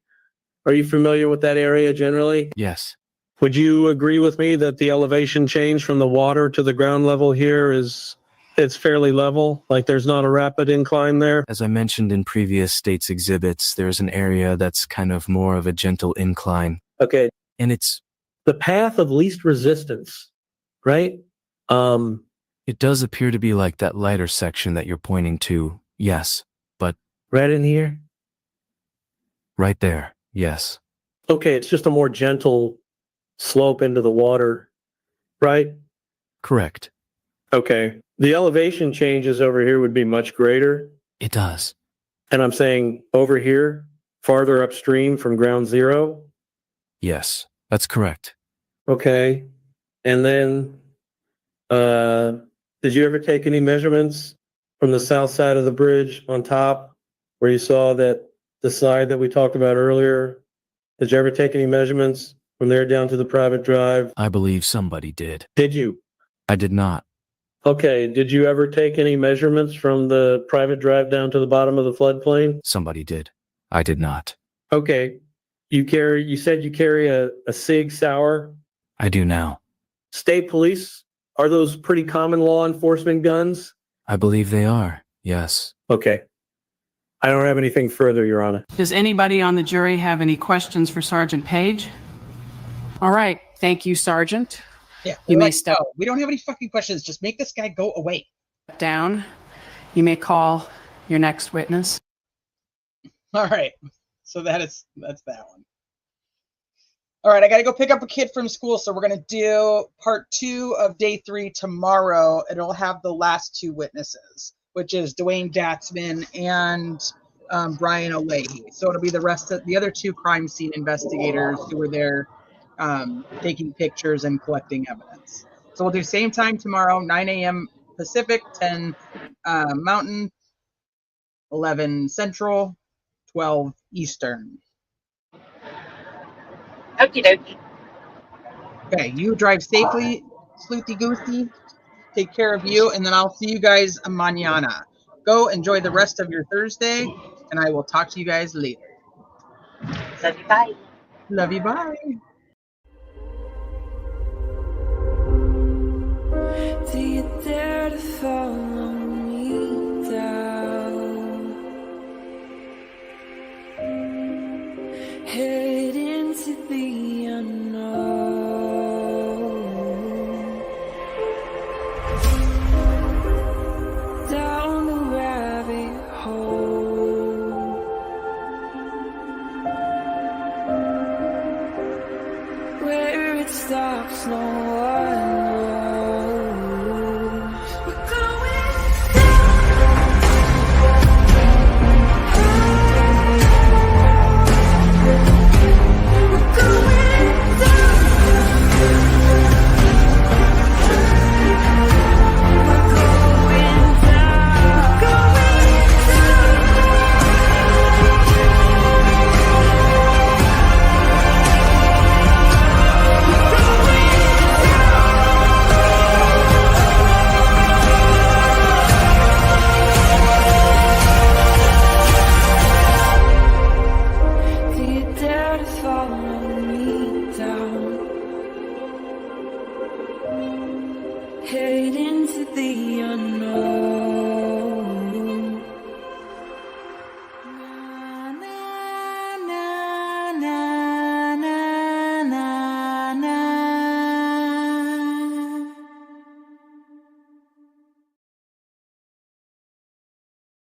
Are you familiar with that area generally? Yes. Would you agree with me that the elevation change from the water to the ground level here it's fairly level? Like there's not a rapid incline there? As I mentioned in previous states exhibits, there's an area that's kind of more of a gentle incline. Okay. And it's the path of least resistance, right? It does appear to be like that lighter section that you're pointing to. Yes. But right in here? Right there. Yes. Okay, it's just a more gentle slope into the water, right? Correct. Okay. The elevation changes over here would be much greater. It does. And I'm saying over here, farther upstream from ground zero? Yes, that's correct. Okay. And then, did you ever take any measurements from the south side of the bridge on top where you saw that the side that we talked about earlier? Did you ever take any measurements from there down to the private drive? I believe somebody did. Did you? I did not. Okay. Did you ever take any measurements from the private drive down to the bottom of the floodplain? Somebody did. I did not. Okay. You said you carry a SIG Sauer. I do now. State police, are those pretty common law enforcement guns? I believe they are. Yes. Okay. I don't have anything further, Your Honor. Does anybody on the jury have any questions for Sergeant Page? All right. Thank you, Sergeant. Yeah. You may step We don't have any fucking questions. Just make this guy go away. down. You may call your next witness. All right. So that's that one. All right, I got to go pick up a kid from school, so we're going to do part 2 of day 3 tomorrow. It'll have the last 2 witnesses, which is Dwayne Datzman and Brian O'Leahy. So it'll be the rest of the other 2 crime scene investigators who were there taking pictures and collecting evidence. So we'll do same time tomorrow, 9 a.m. Pacific, 10 Mountain, 11 Central, 12 Eastern. Okie dokie. Okay, you drive safely, Sleuthy Goosey. Take care of you, and then I'll see you guys mañana. Go enjoy the rest of your Thursday, and I will talk to you guys later. Love you, bye. Love you, bye. Do you dare to follow me down? Head into the unknown. Down the rabbit hole. Where it stops, no one knows. We're going Do you dare to follow me down? Head into the unknown.